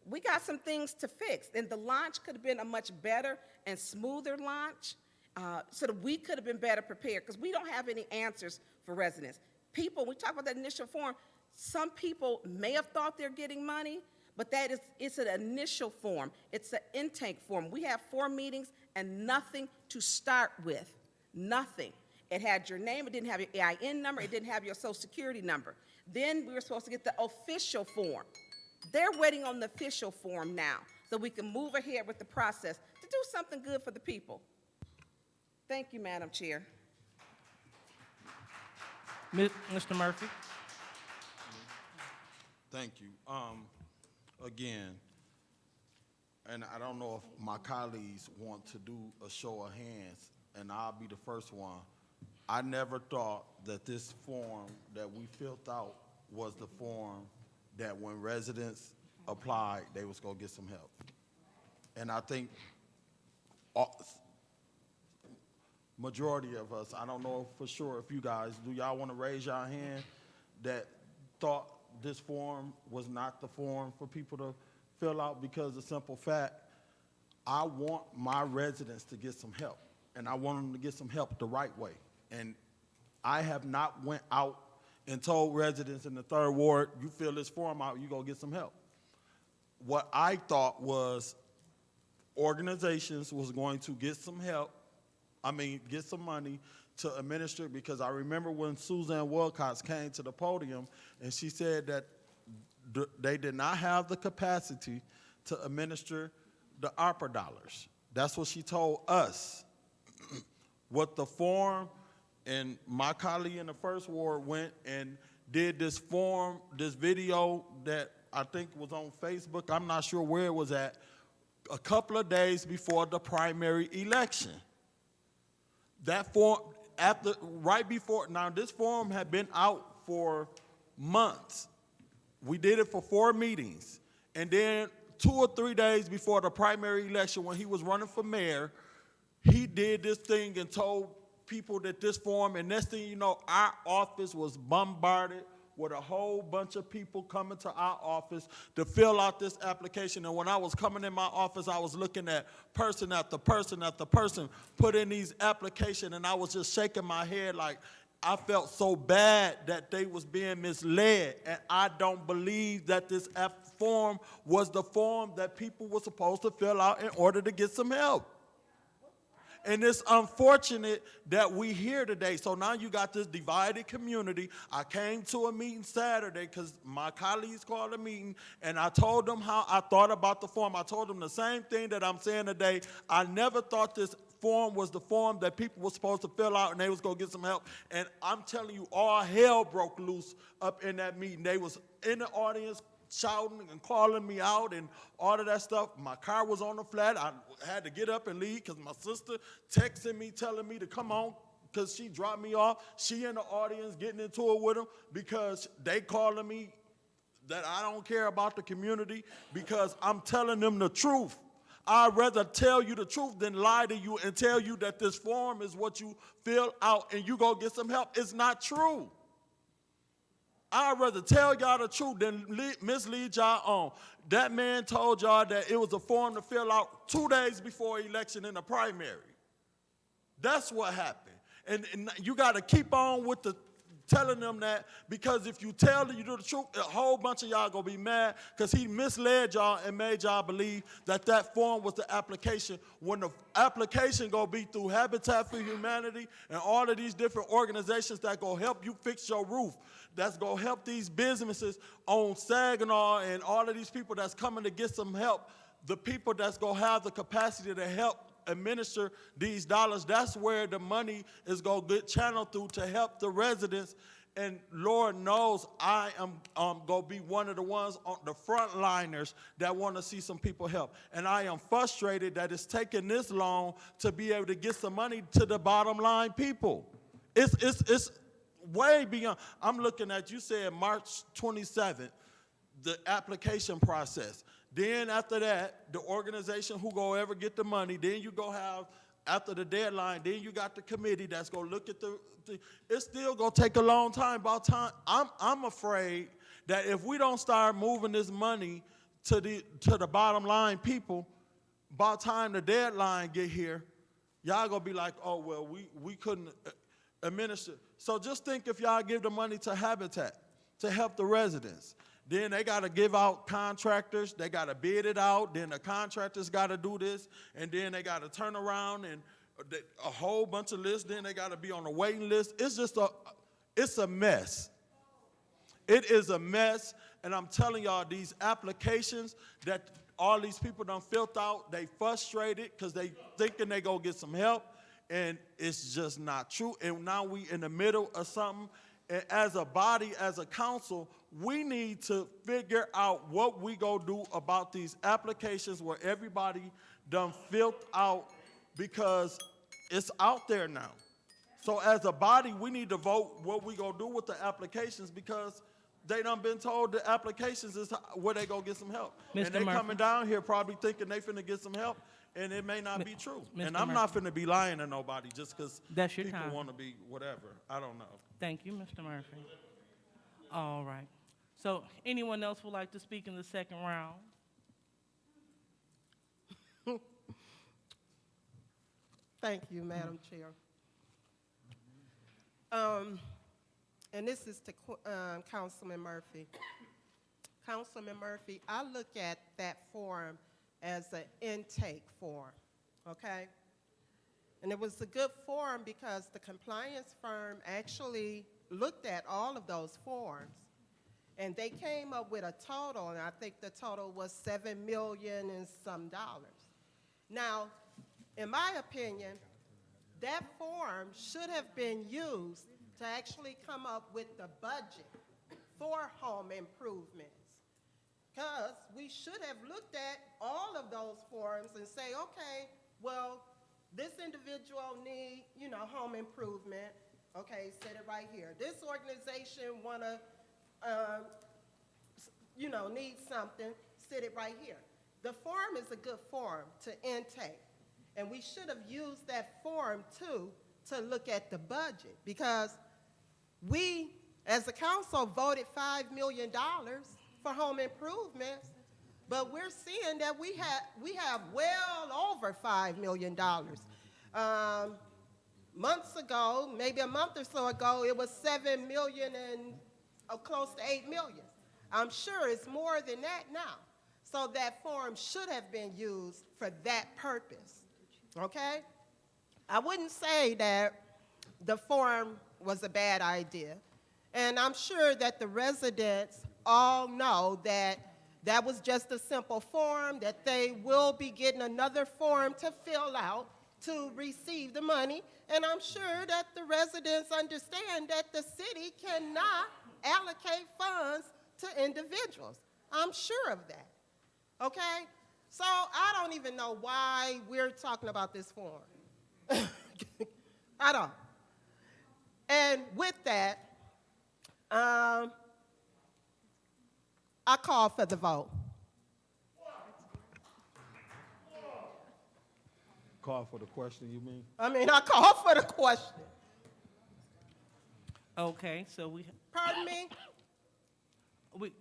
We got some things to fix, and the launch could have been a much better and smoother launch, so that we could have been better prepared, because we don't have any answers for residents. People, we talk about that initial form, some people may have thought they're getting money, but it's an initial form. It's an intake form. We have 4 meetings and nothing to start with, nothing. It had your name, it didn't have your EIN number, it didn't have your social security number. Then we were supposed to get the official form. They're waiting on the official form now so we can move ahead with the process to do something good for the people. Thank you, Madam Chair. Mr. Murphy? Thank you. Again, and I don't know if my colleagues want to do a show of hands, and I'll be the first one. I never thought that this form that we filled out was the form that when residents applied, they was gonna get some help. And I think majority of us, I don't know for sure if you guys, do y'all want to raise your hand that thought this form was not the form for people to fill out? Because the simple fact, I want my residents to get some help, and I want them to get some help the right way. And I have not went out and told residents in the 3rd Ward, you fill this form out, you go get some help. What I thought was organizations was going to get some help, get some money to administer, because I remember when Suzanne Wilcox came to the podium and she said that they did not have the capacity to administer the ARPA dollars. That's what she told us. What the form, and my colleague in the 1st Ward went and did this form, this video that I think was on Facebook, I'm not sure where it was at, a couple of days before the primary election. That form, right before, now this form had been out for months. We did it for 4 meetings. And then 2 or 3 days before the primary election, when he was running for mayor, he did this thing and told people that this form, and next thing you know, our office was bombarded with a whole bunch of people coming to our office to fill out this application. And when I was coming in my office, I was looking at person after person after person put in these applications, and I was just shaking my head like I felt so bad that they was being misled. And I don't believe that this form was the form that people were supposed to fill out in order to get some help. And it's unfortunate that we here today. So now you got this divided community. I came to a meeting Saturday because my colleagues called a meeting, and I told them how I thought about the form. I told them the same thing that I'm saying today. I never thought this form was the form that people were supposed to fill out and they was going to get some help. And I'm telling you, all hell broke loose up in that meeting. They was in the audience shouting and calling me out and all of that stuff. My car was on the flat. I had to get up and leave because my sister texted me telling me to come on because she dropped me off. She in the audience getting into it with them because they calling me that I don't care about the community because I'm telling them the truth. I'd rather tell you the truth than lie to you and tell you that this form is what you fill out and you go get some help. It's not true. I'd rather tell y'all the truth than mislead y'all on. That man told y'all that it was a form to fill out 2 days before election in the primary. That's what happened. And you got to keep on with the telling them that, because if you tell them you do the truth, a whole bunch of y'all going to be mad because he misled y'all and made y'all believe that that form was the application, when the application going to be through Habitat for Humanity and all of these different organizations that going to help you fix your roof, that's going to help these businesses on Saginaw and all of these people that's coming to get some help, the people that's going to have the capacity to help administer these dollars. That's where the money is going to get channeled through to help the residents. And Lord knows I am going to be one of the ones on the frontliners that want to see some people help. And I am frustrated that it's taken this long to be able to get some money to the bottom line people. It's way beyond. I'm looking at, you said March 27th, the application process. Then after that, the organization who go ever get the money, then you go have, after the deadline, then you got the committee that's going to look at the it's still going to take a long time. I'm afraid that if we don't start moving this money to the bottom line people, by the time the deadline get here, y'all going to be like, oh, well, we couldn't administer. So just think if y'all give the money to Habitat to help the residents. Then they got to give out contractors. They got to bid it out. Then the contractors got to do this. And then they got to turn around and a whole bunch of lists. Then they got to be on a waiting list. It's just it's a mess. It is a mess. And I'm telling y'all, these applications that all these people done filled out, they frustrated because they thinking they go get some help. And it's just not true. And now we in the middle of something. And as a body, as a council, we need to figure out what we go do about these applications where everybody done filled out, because it's out there now. So as a body, we need to vote what we gonna do with the applications, because they done been told the applications is where they gonna get some help. Mr. And they Murphy. coming down here probably thinking they finna get some help, and it may not be true. Mr. And I'm not finna be lying to nobody just because That's your people time. want to be whatever. I don't know. Thank you, Mr. Murphy. All right. So anyone else would like to speak in the second round? Thank you, Madam Chair. And this is to Councilman Murphy. Councilman Murphy, I look at that form as an intake form, okay? And it was a good form because the compliance firm actually looked at all of those forms. And they came up with a total, and I think the total was $7 million and some dollars. Now, in my opinion, that form should have been used to actually come up with the budget for home improvements. Because we should have looked at all of those forms and say, okay, well, this individual need, home improvement. Okay, set it right here. This organization wanna, need something, sit it right here. The form is a good form to intake. And we should have used that form, too, to look at the budget. Because we, as a council, voted $5 million for home improvements, but we're seeing that we have well over $5 million. Months ago, maybe a month or so ago, it was $7 million and close to $8 million. I'm sure it's more than that now. So that form should have been used for that purpose, okay? I wouldn't say that the form was a bad idea. And I'm sure that the residents all know that that was just a simple form, that they will be getting another form to fill out to receive the money. And I'm sure that the residents understand that the city cannot allocate funds to individuals. I'm sure of that, okay? So I don't even know why we're talking about this form. I don't. And with that, I call for the vote. Call for the question, you mean? I call for the question. Okay, so Pardon me? we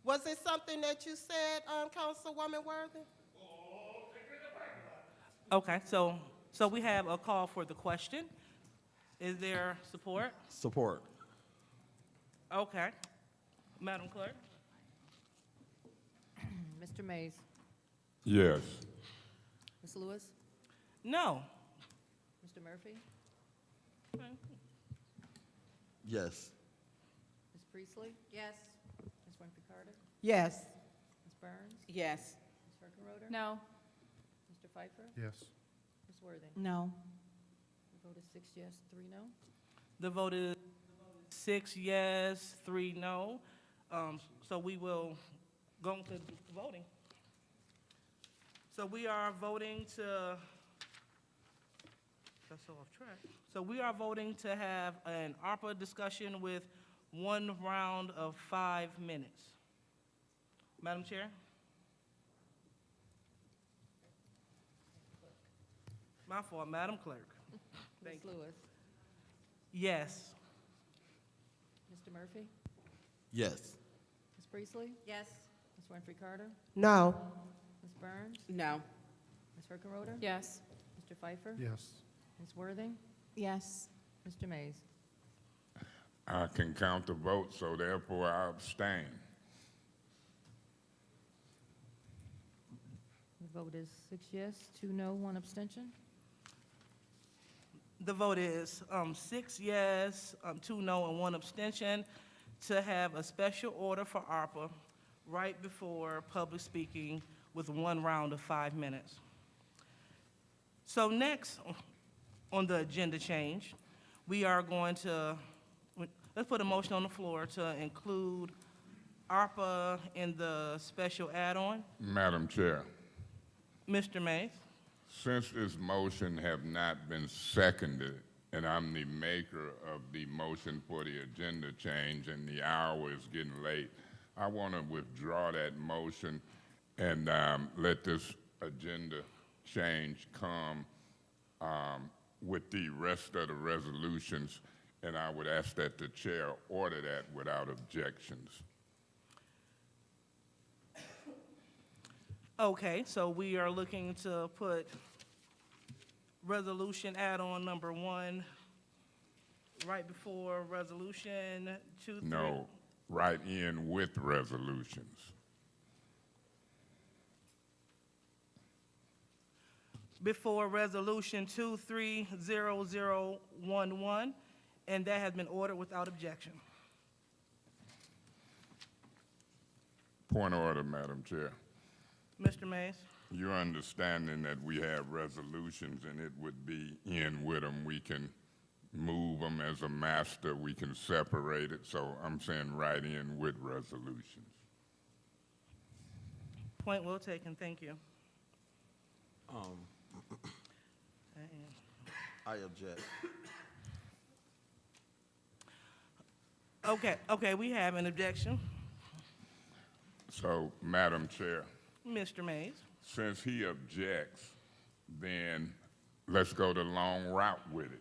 Was it something that you said, Councilwoman Worthy? okay, so we have a call for the question. Is there support? Support. Okay. Madam Clerk? Mr. Mays, Yes. Ms. Lewis, No. Mr. Murphy, Yes. Ms. Priestley, Yes. Ms. Winfrey Carter, Yes. Ms. Burns, Yes. Ms. Herkenroder, No. Mr. Pfeiffer, Yes. Ms. Worthing. No. The vote is 6 yes, 3 no. The vote is 6 yes, 3 no. So we will go into voting. So we are voting to, that's so off track. So we are voting to have an ARPA discussion with 1 round of 5 minutes. Madam Chair? My fault, Madam Clerk. Ms. Lewis, Yes. Mr. Murphy, Yes. Ms. Priestley, Yes. Ms. Winfrey Carter, No. Ms. Burns, No. Ms. Herkenroder, Yes. Mr. Pfeiffer, Yes. Ms. Worthing, Yes. Mr. Mays. I can count the votes, so therefore I abstain. The vote is 6 yes, 2 no, 1 abstention. The vote is 6 yes, 2 no, and 1 abstention to have a special order for ARPA right before public speaking with 1 round of 5 minutes. So next on the agenda change, we are going to, let's put a motion on the floor to include ARPA in the special add-on. Madam Chair, Mr. Mays? since this motion have not been seconded, and I'm the maker of the motion for the agenda change, and the hour is getting late, I want to withdraw that motion and let this agenda change come with the rest of the resolutions, and I would ask that the chair order that without objections. Okay, so we are looking to put resolution add-on number 1 right before resolution 2, 3. No, right in with resolutions. Before resolution 230011, and that has been ordered without objection. Point of order, Madam Chair. Mr. Mays? You're understanding that we have resolutions and it would be in with them. We can move them as a master. We can separate it. So I'm saying right in with resolutions. Point well taken, thank you. I object. Okay, we have an objection. So, Madam Chair, Mr. Mays? since he objects, then let's go the long route with it.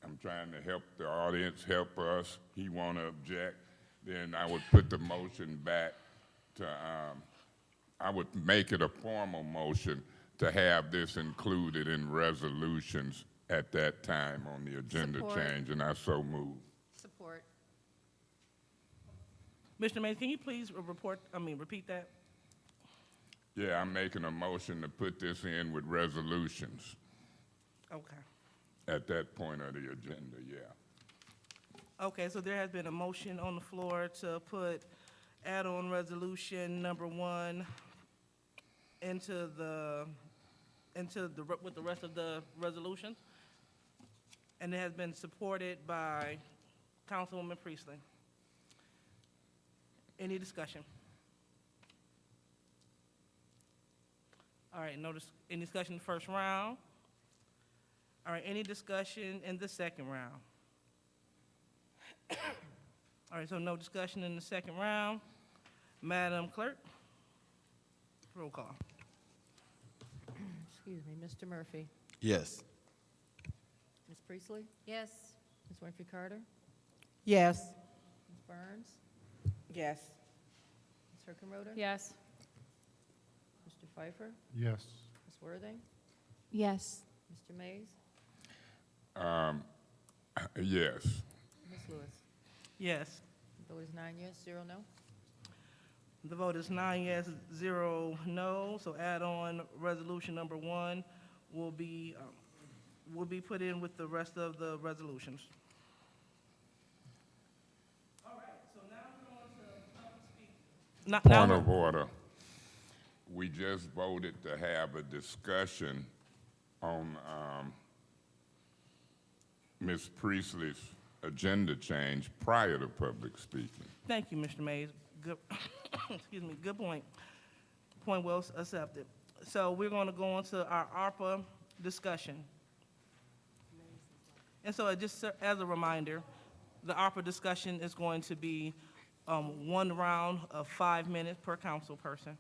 I'm trying to help the audience, help us. He want to object, then I would put the motion back to, I would make it a formal motion to have this included in resolutions at that time on the agenda Support. change, and I so move. Support. Mr. Mays, can you please repeat that? Yeah, I'm making a motion to put this in with resolutions Okay. at that point of the agenda, yeah. Okay, so there has been a motion on the floor to put add-on resolution number 1 with the rest of the resolutions. And it has been supported by Councilwoman Priestley. Any discussion? All right, any discussion in the first round? All right, any discussion in the second round? All right, so no discussion in the second round. Madam Clerk, roll call. Excuse me, Mr. Murphy? Yes. Ms. Priestley? Yes. Ms. Winfrey Carter? Yes. Ms. Burns? Yes. Ms. Herkenroder? Yes. Mr. Pfeiffer? Yes. Ms. Worthing? Yes. Mr. Mays? Yes. Ms. Lewis? Yes. The vote is 9 yes, 0 no. The vote is 9 yes, 0 no, so add-on resolution number 1 will be put in with the rest of the resolutions. All right, so now we're on to public speakers. Point of order. We just voted to have a discussion on Ms. Priestley's agenda change prior to public speaking. Thank you, Mr. Mays. Good, excuse me, good point. Point well accepted. So we're going to go on to our ARPA discussion. And so just as a reminder, the ARPA discussion is going to be 1 round of 5 minutes per council person.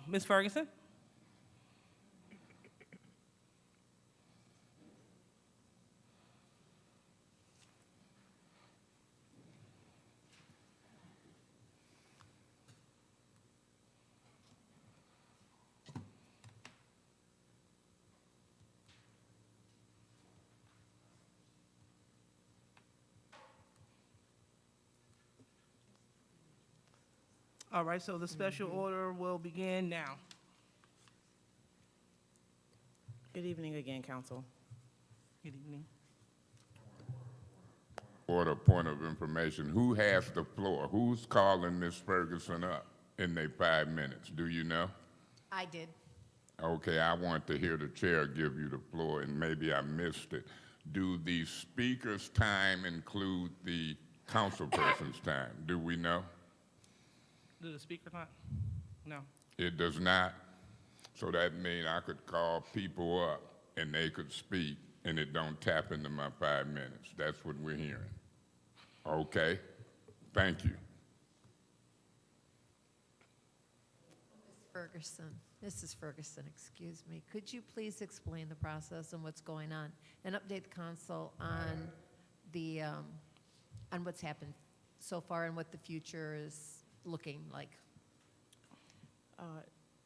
Ms. Ferguson? All right, so the special order will begin now. Good evening again, Council. Good evening. Order, point of information. Who has the floor? Who's calling Ms. Ferguson up in their 5 minutes? Do you know? I did. Okay, I want to hear the chair give you the floor, and maybe I missed it. Do the speaker's time include the councilperson's time? Do we know? Do the speaker not? No. It does not. So that means I could call people up and they could speak, and it don't tap into my 5 minutes. That's what we're hearing. Okay? Thank you. Mrs. Ferguson, excuse me, could you please explain the process and what's going on, and update the council on the, on what's happened so far and what the future is looking like?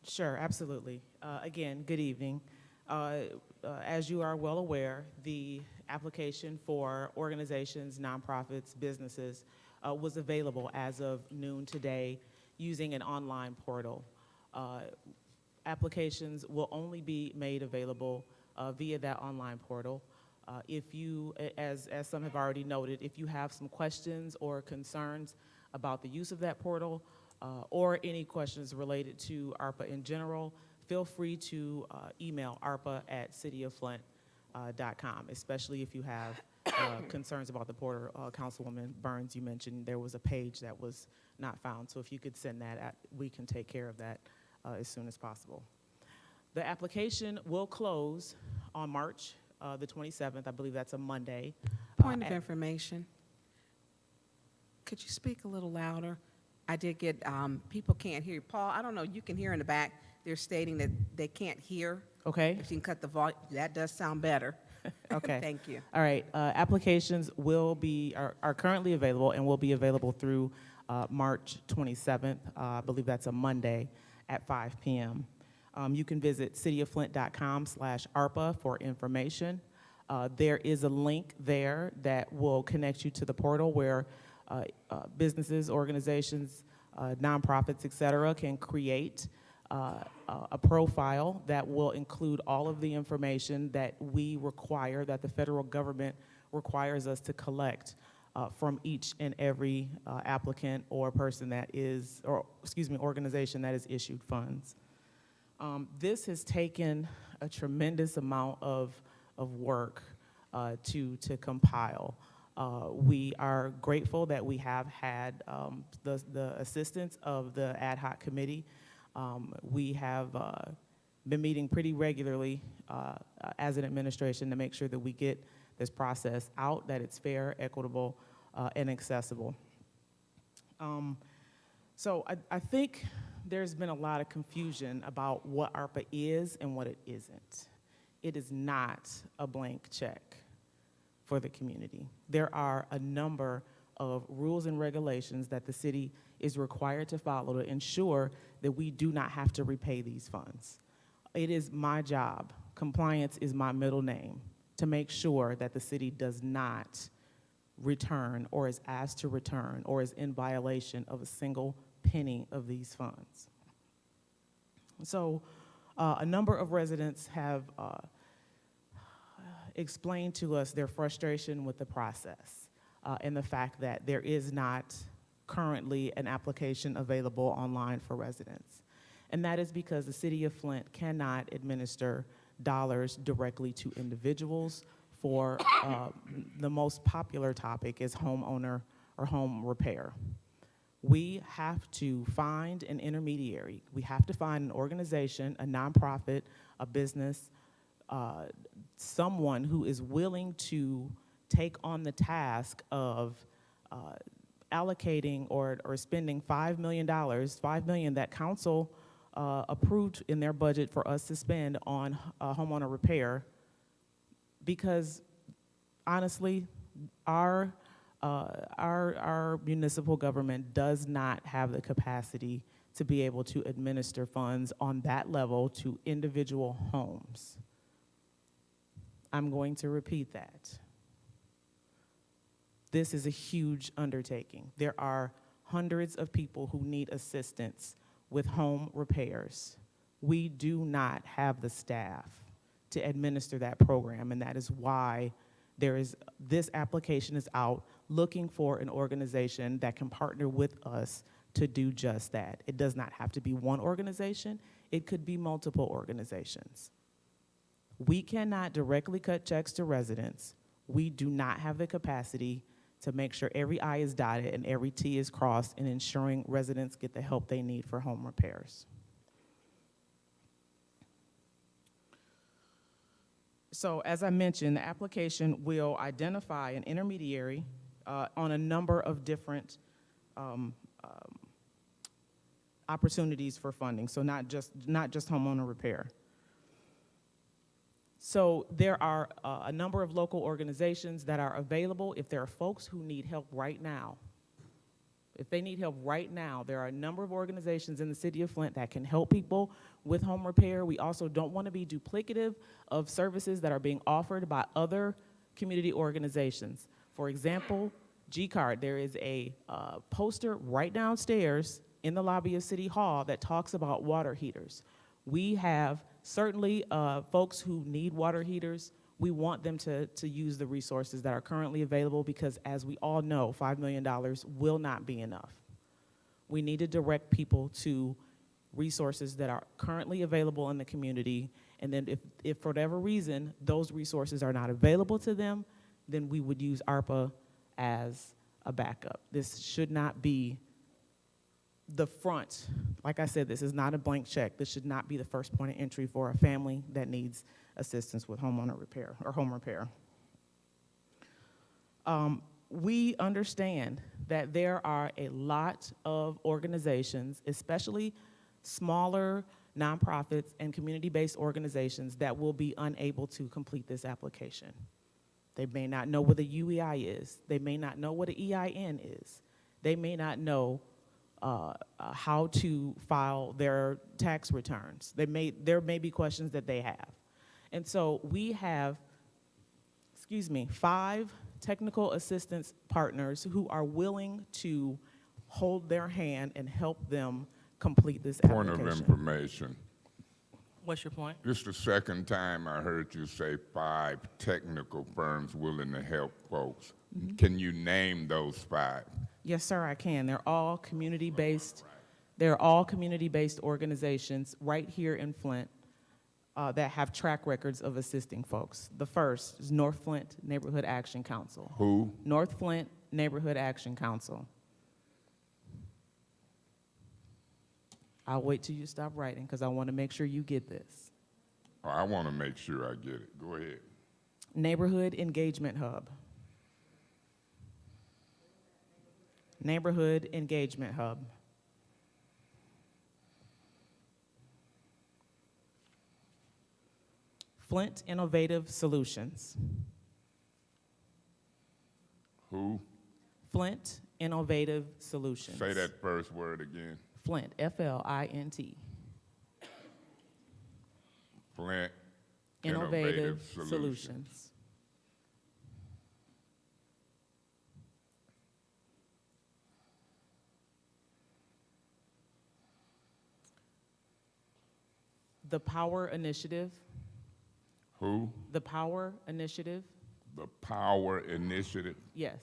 Sure, absolutely. Again, good evening. As you are well aware, the application for organizations, nonprofits, businesses was available as of noon today using an online portal. Applications will only be made available via that online portal. If you, as some have already noted, if you have some questions or concerns about the use of that portal or any questions related to ARPA in general, feel free to email arpa@cityofflint.com, especially if you have concerns about the portal. Councilwoman Burns, you mentioned there was a page that was not found, so if you could send that, we can take care of that as soon as possible. The application will close on March the 27th. I believe that's a Monday. Point of information. Could you speak a little louder? I did get, people can't hear you. Paul, I don't know, you can hear in the back, they're stating that they can't hear. Okay. If you can cut the volume, that does sound better. Okay. Thank you. All right. Applications are currently available and will be available through March 27th. I believe that's a Monday at 5 p.m. You can visit cityofflint.com/ARPA for information. There is a link there that will connect you to the portal where businesses, organizations, nonprofits, et cetera, can create a profile that will include all of the information that we require, that the federal government requires us to collect from each and every applicant or person that is, or excuse me, organization that has issued funds. This has taken a tremendous amount of work to compile. We are grateful that we have had the assistance of the ad hoc committee. We have been meeting pretty regularly as an administration to make sure that we get this process out, that it's fair, equitable, and accessible. So I think there's been a lot of confusion about what ARPA is and what it isn't. It is not a blank check for the community. There are a number of rules and regulations that the city is required to follow to ensure that we do not have to repay these funds. It is my job, compliance is my middle name, to make sure that the city does not return or is asked to return or is in violation of a single penny of these funds. So a number of residents have explained to us their frustration with the process and the fact that there is not currently an application available online for residents. And that is because the city of Flint cannot administer dollars directly to individuals for the most popular topic is homeowner or home repair. We have to find an intermediary. We have to find an organization, a nonprofit, a business, someone who is willing to take on the task of allocating or spending $5 million, $5 million that council approved in their budget for us to spend on homeowner repair, because honestly, our municipal government does not have the capacity to be able to administer funds on that level to individual homes. I'm going to repeat that. This is a huge undertaking. There are hundreds of people who need assistance with home repairs. We do not have the staff to administer that program, and that is why this application is out looking for an organization that can partner with us to do just that. It does not have to be one organization. It could be multiple organizations. We cannot directly cut checks to residents. We do not have the capacity to make sure every I is dotted and every T is crossed in ensuring residents get the help they need for home repairs. So as I mentioned, the application will identify an intermediary on a number of different opportunities for funding, so not just homeowner repair. So there are a number of local organizations that are available if there are folks who need help right now. If they need help right now, there are a number of organizations in the city of Flint that can help people with home repair. We also don't want to be duplicative of services that are being offered by other community organizations. For example, G-Card, there is a poster right downstairs in the lobby of City Hall that talks about water heaters. We have certainly folks who need water heaters. We want them to use the resources that are currently available because, as we all know, $5 million will not be enough. We need to direct people to resources that are currently available in the community, and then if for whatever reason those resources are not available to them, then we would use ARPA as a backup. This should not be the front. Like I said, this is not a blank check. This should not be the first point of entry for a family that needs assistance with homeowner repair or home repair. We understand that there are a lot of organizations, especially smaller nonprofits and community-based organizations, that will be unable to complete this application. They may not know what a UEI is. They may not know what an EIN is. They may not know how to file their tax returns. There may be questions that they have. And so we have, 5 technical assistance partners who are willing to hold their hand and help them complete this Point application. of information. What's your point? This is the second time I heard you say 5 technical firms willing to help folks. Can you name those 5? Yes, sir, I can. They're all community-based. They're all community-based organizations right here in Flint that have track records of assisting folks. The first is North Flint Neighborhood Action Council. Who? North Flint Neighborhood Action Council. I'll wait till you stop writing because I want to make sure you get this. Oh, I want to make sure I get it. Go ahead. Neighborhood Engagement Hub. Neighborhood Engagement Hub. Flint Innovative Solutions. Who? Flint Innovative Solutions. Say that first word again. Flint, F-L-I-N-T. Flint Innovative Solutions. The Power Initiative. Who? The Power Initiative. The Power Initiative. Yes.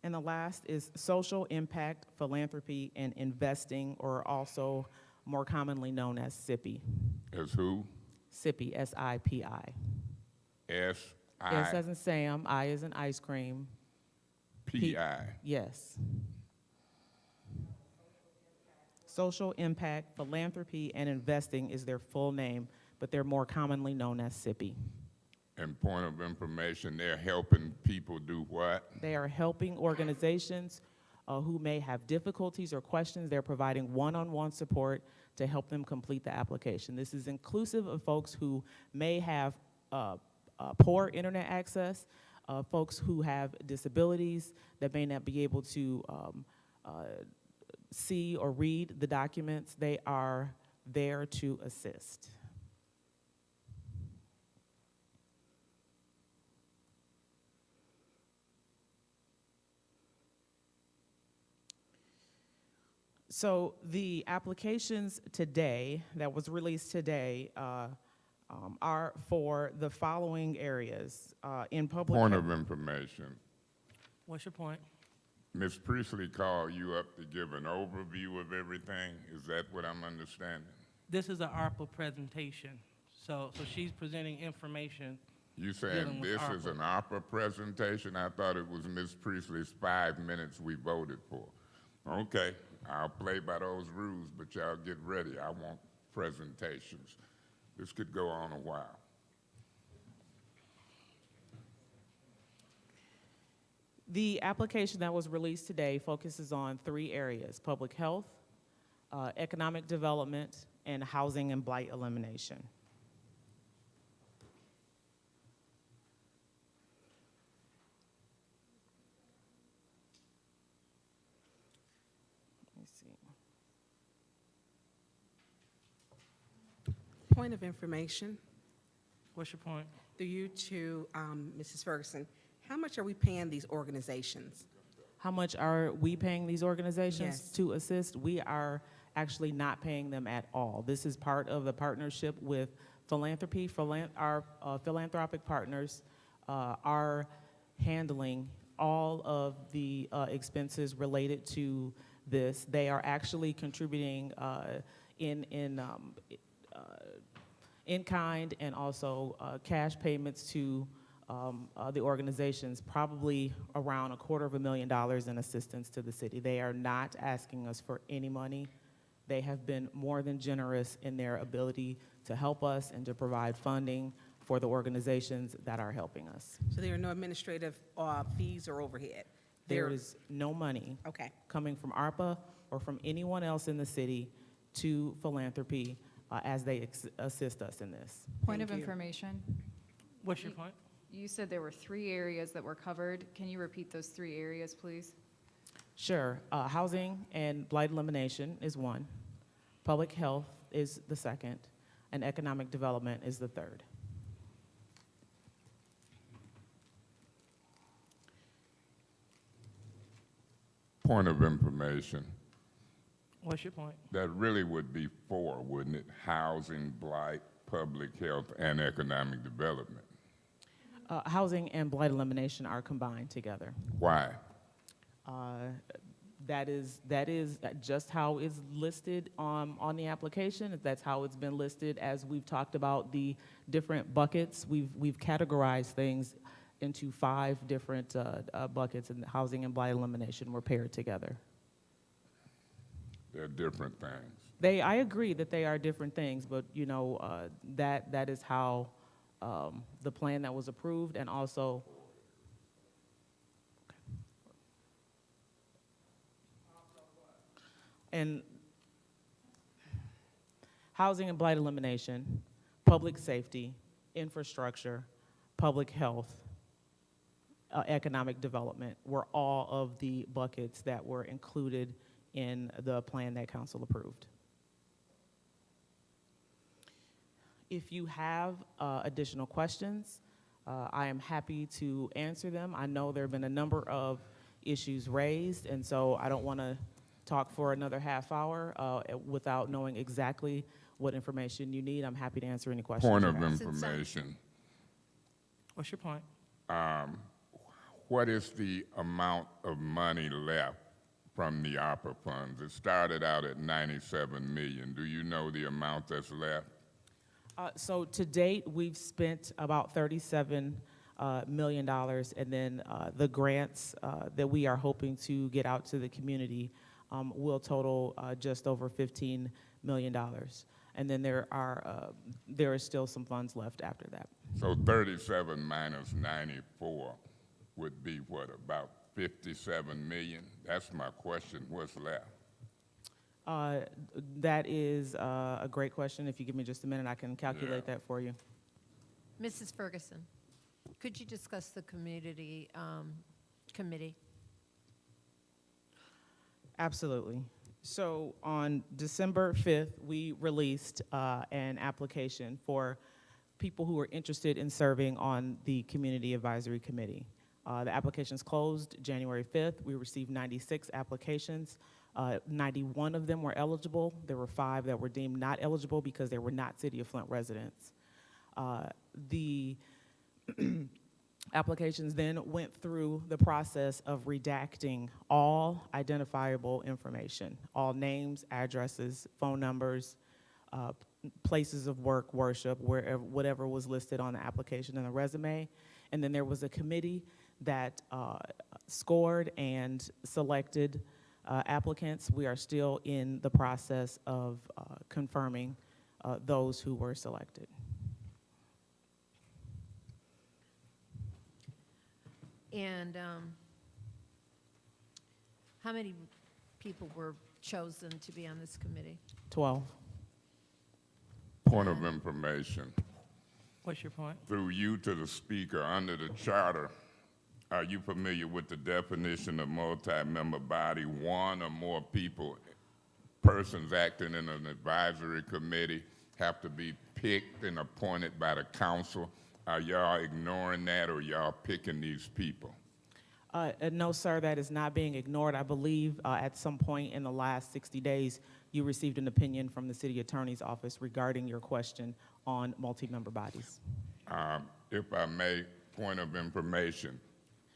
And the last is Social Impact, Philanthropy, and Investing, or also more commonly known as SIPI. As who? SIPI, S-I-P-I. S-I-P-I. S as in Sam, I as in ice cream. Yes. Social Impact, Philanthropy, and Investing is their full name, but they're more commonly known as SIPI. And point of information, they're helping people do what? They are helping organizations who may have difficulties or questions. They're providing one-on-one support to help them complete the application. This is inclusive of folks who may have poor internet access, folks who have disabilities that may not be able to see or read the documents. They are there to assist. So the applications today, that was released today, are for the following areas in public. Point of information. What's your point? Ms. Priestley called you up to give an overview of everything. Is that what I'm understanding? This is an ARPA presentation, so she's presenting information. You Dealing saying with this is ARPA. an opera presentation? I thought it was Ms. Priestley's 5 minutes we voted for. Okay, I'll play by those rules, but y'all get ready. I want presentations. This could go on a while. The application that was released today focuses on 3 areas: public health, economic development, and housing and blight elimination. Let me see. Point of information, What's your point? through you to Mrs. Ferguson, how much are we paying these organizations? How much are we paying these organizations Yes. to assist? We are actually not paying them at all. This is part of the partnership with philanthropy. Our philanthropic partners are handling all of the expenses related to this. They are actually contributing in kind and also cash payments to the organizations, probably around $250,000 in assistance to the city. They are not asking us for any money. They have been more than generous in their ability to help us and to provide funding for the organizations that are helping us. So there are no administrative fees or overhead? There is no money Okay. coming from ARPA or from anyone else in the city to philanthropy as they assist us in this. Point of Thank you. information, What's your point? you said there were 3 areas that were covered. Can you repeat those 3 areas, please? Sure. Housing and blight elimination is one. Public health is the second. And economic development is the third. Point of information, What's your point? that really would be 4, wouldn't it? Housing, blight, public health, and economic development. Housing and blight elimination are combined together. Why? That is just how it's listed on the application. That's how it's been listed as we've talked about the different buckets. We've categorized things into 5 different buckets, and housing and blight elimination were paired together. They're different things. I agree that they are different things, but you know that is how the plan that was approved, and also. And housing and blight elimination, public safety, infrastructure, public health, economic development were all of the buckets that were included in the plan that council approved. If you have additional questions, I am happy to answer them. I know there have been a number of issues raised, and so I don't want to talk for another half hour without knowing exactly what information you need. I'm happy to answer any questions. Point you of have. information, What's your point? what is the amount of money left from the ARPA funds? It started out at $97 million. Do you know the amount that's left? So to date, we've spent about $37 million, and then the grants that we are hoping to get out to the community will total just over $15 million. And then there is still some funds left after that. So 37 minus 94 would be what, about 57 million? That's my question. What's left? That is a great question. If you give me just a minute, I can calculate that for you. Mrs. Ferguson, could you discuss the community committee? Absolutely. So on December 5th, we released an application for people who are interested in serving on the Community Advisory Committee. The applications closed January 5th. We received 96 applications. 91 of them were eligible. There were 5 that were deemed not eligible because they were not City of Flint residents. The applications then went through the process of redacting all identifiable information, all names, addresses, phone numbers, places of work, worship, wherever, whatever was listed on the application and the resume. And then there was a committee that scored and selected applicants. We are still in the process of confirming those who were selected. And how many people were chosen to be on this committee? 12. Point of information. What's your point? Through you to the speaker, under the charter, are you familiar with the definition of multi-member body? One or more people, persons acting in an advisory committee have to be picked and appointed by the council. Are y'all ignoring that, or y'all picking these people? No, sir, that is not being ignored. I believe at some point in the last 60 days, you received an opinion from the city attorney's office regarding your question on multi-member bodies. If I may, point of information,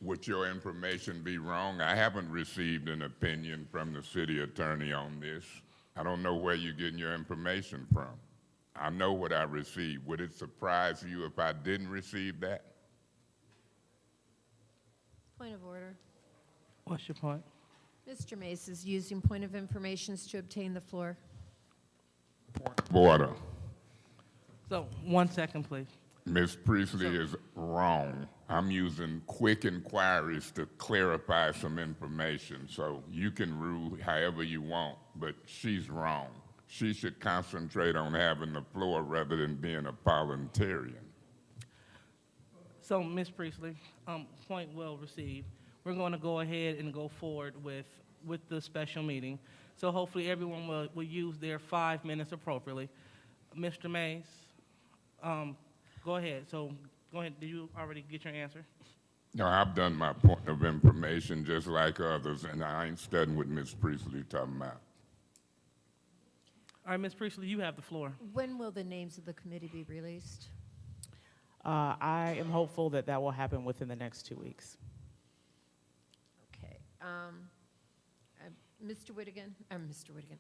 would your information be wrong? I haven't received an opinion from the city attorney on this. I don't know where you're getting your information from. I know what I received. Would it surprise you if I didn't receive that? Point of order. What's your point? Mr. Mace is using point of informations to obtain the floor. Order. So, 1 second, please. Ms. Priestley is wrong. I'm using quick inquiries to clarify some information, so you can rule however you want, but she's wrong. She should concentrate on having the floor rather than being a parliamentarian. So, Ms. Priestley, point well received. We're going to go ahead and go forward with the special meeting. So hopefully everyone will use their 5 minutes appropriately. Mr. Mays, go ahead. So go ahead. Did you already get your answer? No, I've done my point of information just like others, and I ain't studying what Ms. Priestley talking about. All right, Ms. Priestley, you have the floor. When will the names of the committee be released? I am hopeful that that will happen within the next 2 weeks. Okay. Mr. Whittigan, Mr. Whittigan.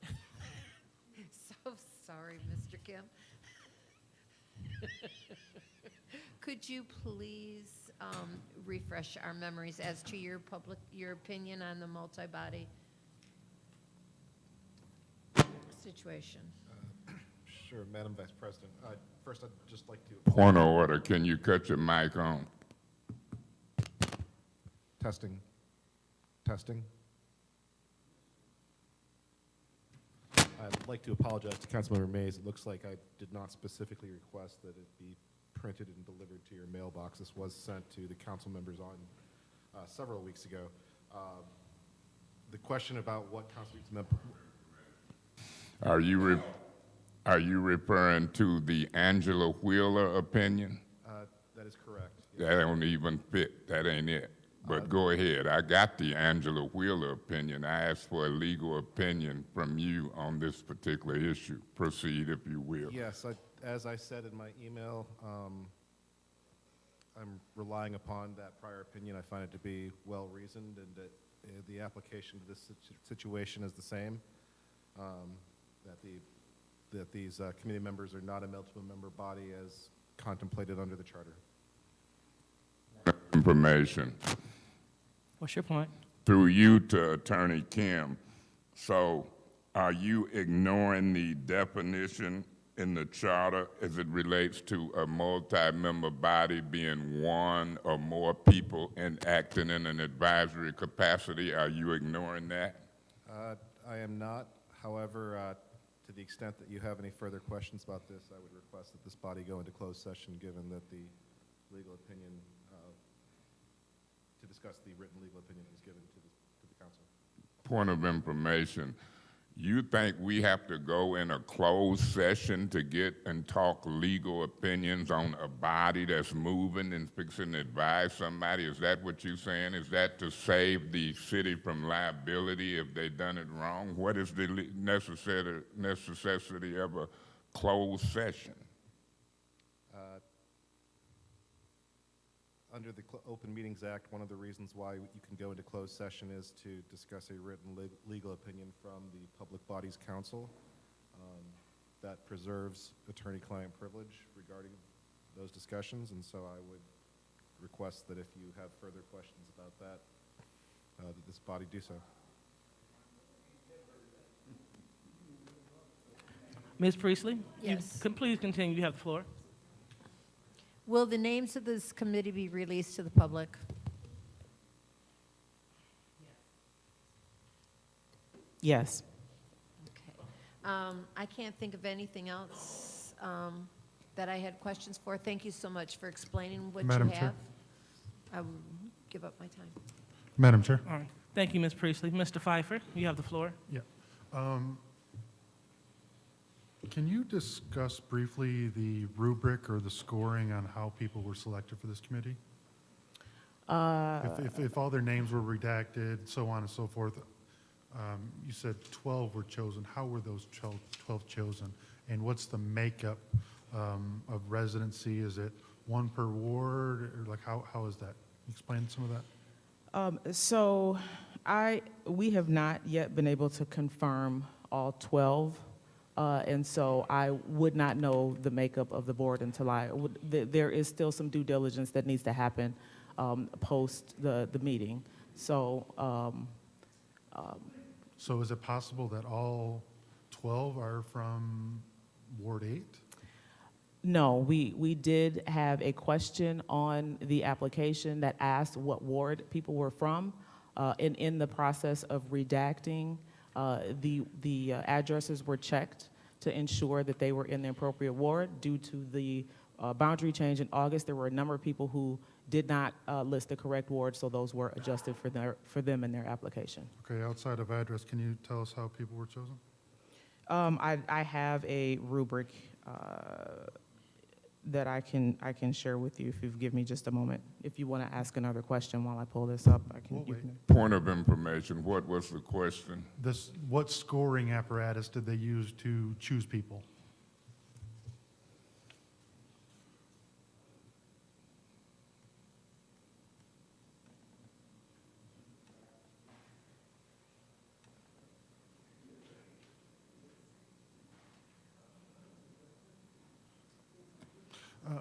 So sorry, Mr. Kim. Could you please refresh our memories as to your opinion on the multi-body situation? Sure, Madam Vice President. First, I'd just like to... Point of order. Can you cut your mic on? Testing. Testing. I'd like to apologize to Councilmember Mays. It looks like I did not specifically request that it be printed and delivered to your mailbox. This was sent to the council members on several weeks ago. The question about what constitutes member... Are you referring to the Angela Wheeler opinion? That is correct. That don't even fit. That ain't it. But go ahead. I got the Angela Wheeler opinion. I asked for a legal opinion from you on this particular issue. Proceed, if you will. Yes, as I said in my email, I'm relying upon that prior opinion. I find it to be well-reasoned, and that the application to this situation is the same, that these committee members are not a multiple-member body as contemplated under the charter. Information. What's your point? Through you to Attorney Kim. So are you ignoring the definition in the charter as it relates to a multi-member body being one or more people and acting in an advisory capacity? Are you ignoring that? I am not. However, to the extent that you have any further questions about this, I would request that this body go into closed session, given that the legal opinion, to discuss the written legal opinion that was given to the council. Point of information. You think we have to go in a closed session to get and talk legal opinions on a body that's moving and fixing to advise somebody? Is that what you're saying? Is that to save the city from liability if they done it wrong? What is the necessity of a closed session? Under the Open Meetings Act, one of the reasons why you can go into closed session is to discuss a written legal opinion from the Public Bodies Council that preserves attorney-client privilege regarding those discussions, and so I would request that if you have further questions about that, that this body do so. Ms. Priestley? Yes. Please continue, you have the floor. Will the names of this committee be released to the public? Yes. Okay. I can't think of anything else that I had questions for. Thank you so much for explaining what you Madam have. Chair. I will give up my time. Madam Chair? All right, thank you, Ms. Priestley. Mr. Pfeiffer, you have the floor. Yeah. Can you discuss briefly the rubric or the scoring on how people were selected for this committee? If all their names were redacted, so on and so forth, you said 12 were chosen. How were those 12 chosen? And what's the makeup of residency? Is it one per ward, or like how is that? Explain some of that. So we have not yet been able to confirm all 12, and so I would not know the makeup of the board until there is still some due diligence that needs to happen post the meeting. So, So is it possible that all 12 are from Ward 8? no, we did have a question on the application that asked what ward people were from. And in the process of redacting, the addresses were checked to ensure that they were in the appropriate ward. Due to the boundary change in August, there were a number of people who did not list the correct ward, so those were adjusted for them in their application. Okay, outside of address, can you tell us how people were chosen? I have a rubric that I can share with you if you give me just a moment. If you want to ask another question while I pull this up, I can. We'll you wait. can- Point of information, what was the question? What scoring apparatus did they use to choose people?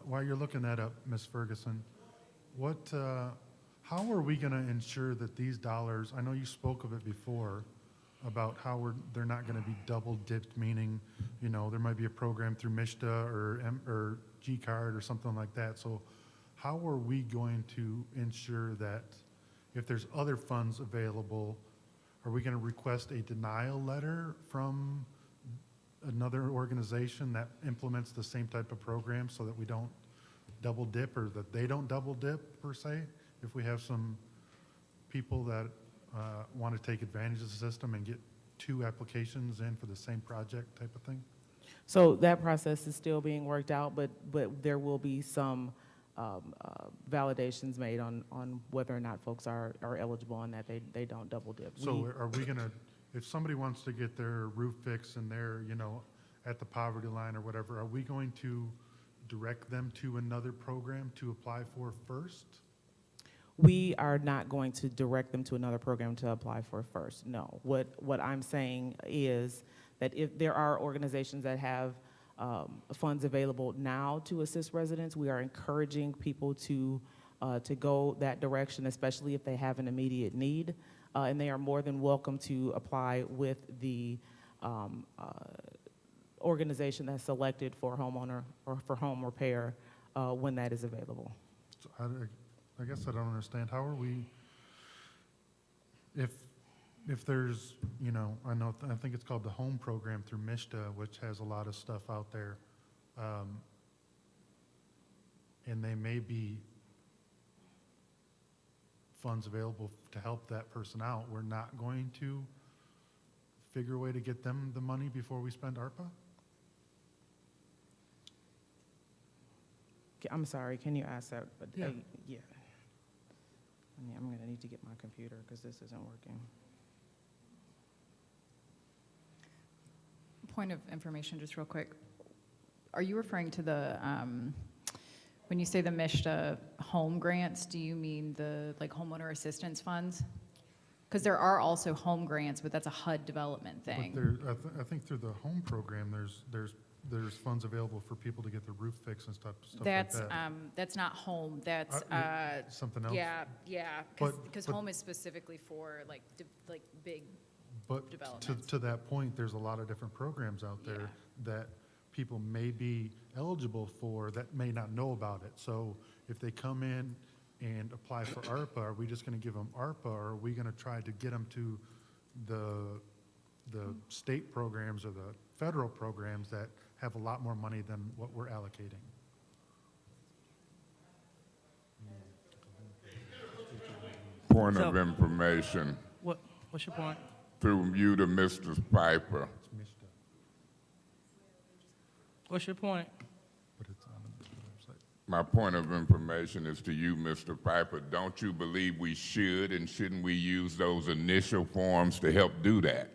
While you're looking that up, Ms. Ferguson, how are we going to ensure that these dollars, I know you spoke of it before, about how they're not going to be double dipped, meaning, there might be a program through MISTA or G-Card or something like that. So how are we going to ensure that if there's other funds available, are we going to request a denial letter from another organization that implements the same type of program so that we don't double dip, or that they don't double dip per se? If we have some people that want to take advantage of the system and get 2 applications in for the same project type of thing? So that process is still being worked out, but there will be some validations made on whether or not folks are eligible and that they don't double dip. So are we going to, if somebody wants to get their roof fixed and they're, at the poverty line or whatever, are we going to direct them to another program to apply for first? We are not going to direct them to another program to apply for first, no. What I'm saying is that if there are organizations that have funds available now to assist residents, we are encouraging people to go that direction, especially if they have an immediate need. And they are more than welcome to apply with the organization that's selected for homeowner or for home repair when that is available. So I guess I don't understand. How are we, if there's, I think it's called the Home Program through MISTA, which has a lot of stuff out there, and they may be funds available to help that person out, we're not going to figure a way to get them the money before we spend ARPA? I'm sorry, can you ask that? Yeah. Yeah. I'm going to need to get my computer because this isn't working. Point of information, just real quick. Are you referring to the, when you say the MISTA home grants, do you mean the homeowner assistance funds? Because there are also home grants, but that's a HUD development thing. But I think through the Home Program, there's funds available for people to get their roof fixed and stuff like that. That's not home, that's, Something else? yeah, But because home is specifically for big But Developments. to that point, there's a lot of different programs out there that people may be eligible for that may not know about it. So if they come in and apply for ARPA, are we just going to give them ARPA, or are we going to try to get them to the state programs or the federal programs that have a lot more money than what we're allocating? Point So- of information What's your point? through you to Mr. Piper. It's missed up, What's your point? but it's on the website. My point of information is to you, Mr. Piper. Don't you believe we should, and shouldn't we use those initial forms to help do that?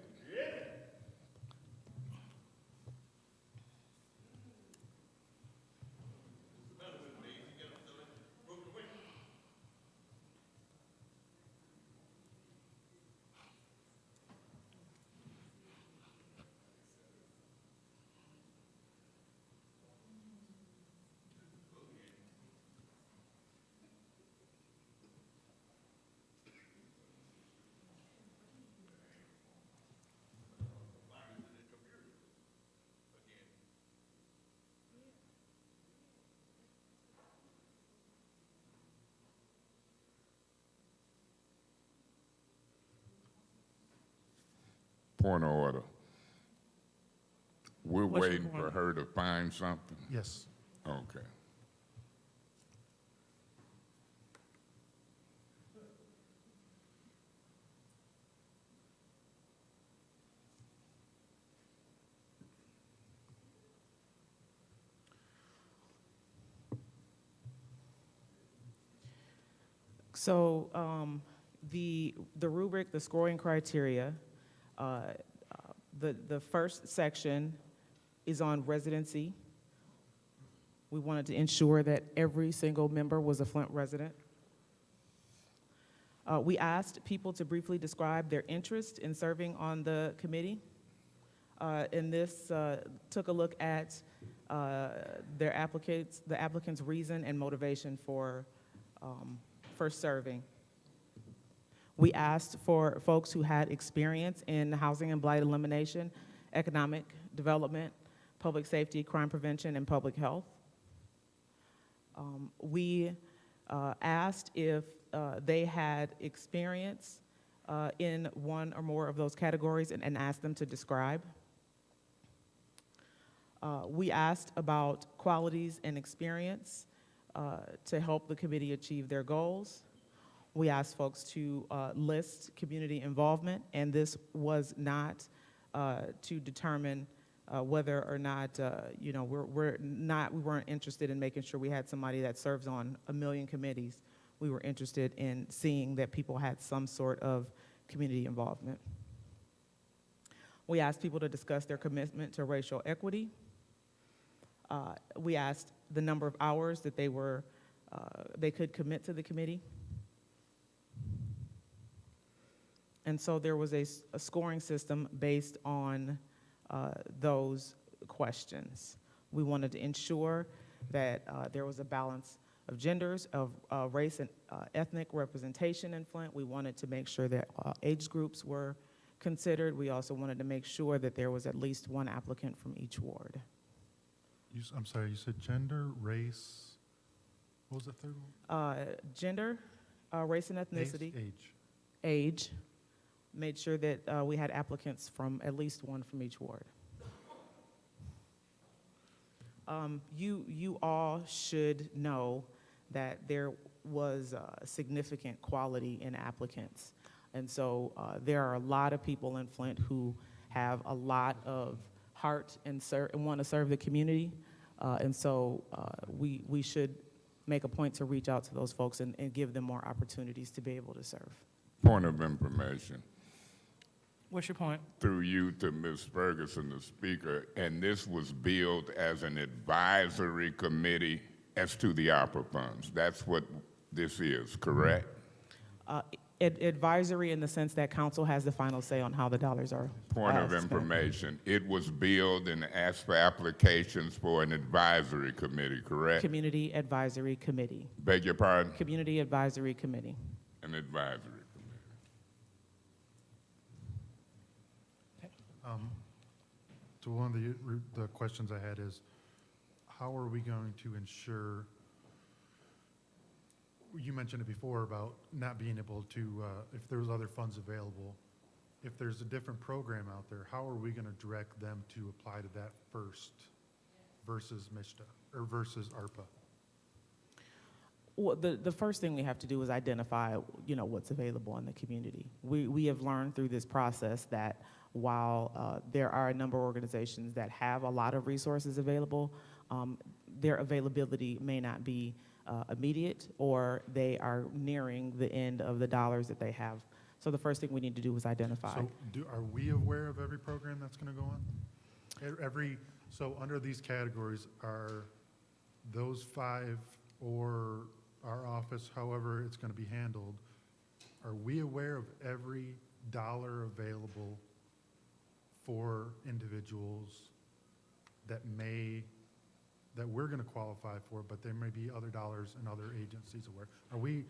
Point of order. We're What's your waiting for point? her to find something? Yes. Okay. So the rubric, the scoring criteria, the first section is on residency. We wanted to ensure that every single member was a Flint resident. We asked people to briefly describe their interest in serving on the committee. And this took a look at the applicant's reason and motivation for serving. We asked for folks who had experience in housing and blight elimination, economic development, public safety, crime prevention, and public health. We asked if they had experience in one or more of those categories and asked them to describe. We asked about qualities and experience to help the committee achieve their goals. We asked folks to list community involvement, and this was not to determine whether or not, we weren't interested in making sure we had somebody that serves on 1 million committees. We were interested in seeing that people had some sort of community involvement. We asked people to discuss their commitment to racial equity. We asked the number of hours that they could commit to the committee. And so there was a scoring system based on those questions. We wanted to ensure that there was a balance of genders, of race and ethnic representation in Flint. We wanted to make sure that age groups were considered. We also wanted to make sure that there was at least one applicant from each ward. I'm sorry, you said gender, race, what was the third one? Gender, race and ethnicity, Age. age. Made sure that we had applicants from at least one from each ward. You all should know that there was significant quality in applicants. And so there are a lot of people in Flint who have a lot of heart and want to serve the community. And so we should make a point to reach out to those folks and give them more opportunities to be able to serve. Point of information. What's your point? Through you to Ms. Ferguson, the speaker, and this was billed as an advisory committee as to the ARPA funds. That's what this is, correct? Advisory in the sense that council has the final say on how the dollars are Point of spent. information. It was billed and asked for applications for an advisory committee, correct? Community Advisory Committee. Beg your pardon? Community Advisory Committee. An advisory committee. So one of the questions I had is, how are we going to ensure, you mentioned it before about not being able to, if there's other funds available, if there's a different program out there, how are we going to direct them to apply to that first versus MISTA, or versus ARPA? Well, the first thing we have to do is identify, what's available in the community. We have learned through this process that while there are a number of organizations that have a lot of resources available, their availability may not be immediate, or they are nearing the end of the dollars that they have. So the first thing we need to do is identify. So are we aware of every program that's going to go on? So under these categories, are those 5 or our office, however it's going to be handled, are we aware of every dollar available for individuals that we're going to qualify for, but there may be other dollars and other agencies aware? Are we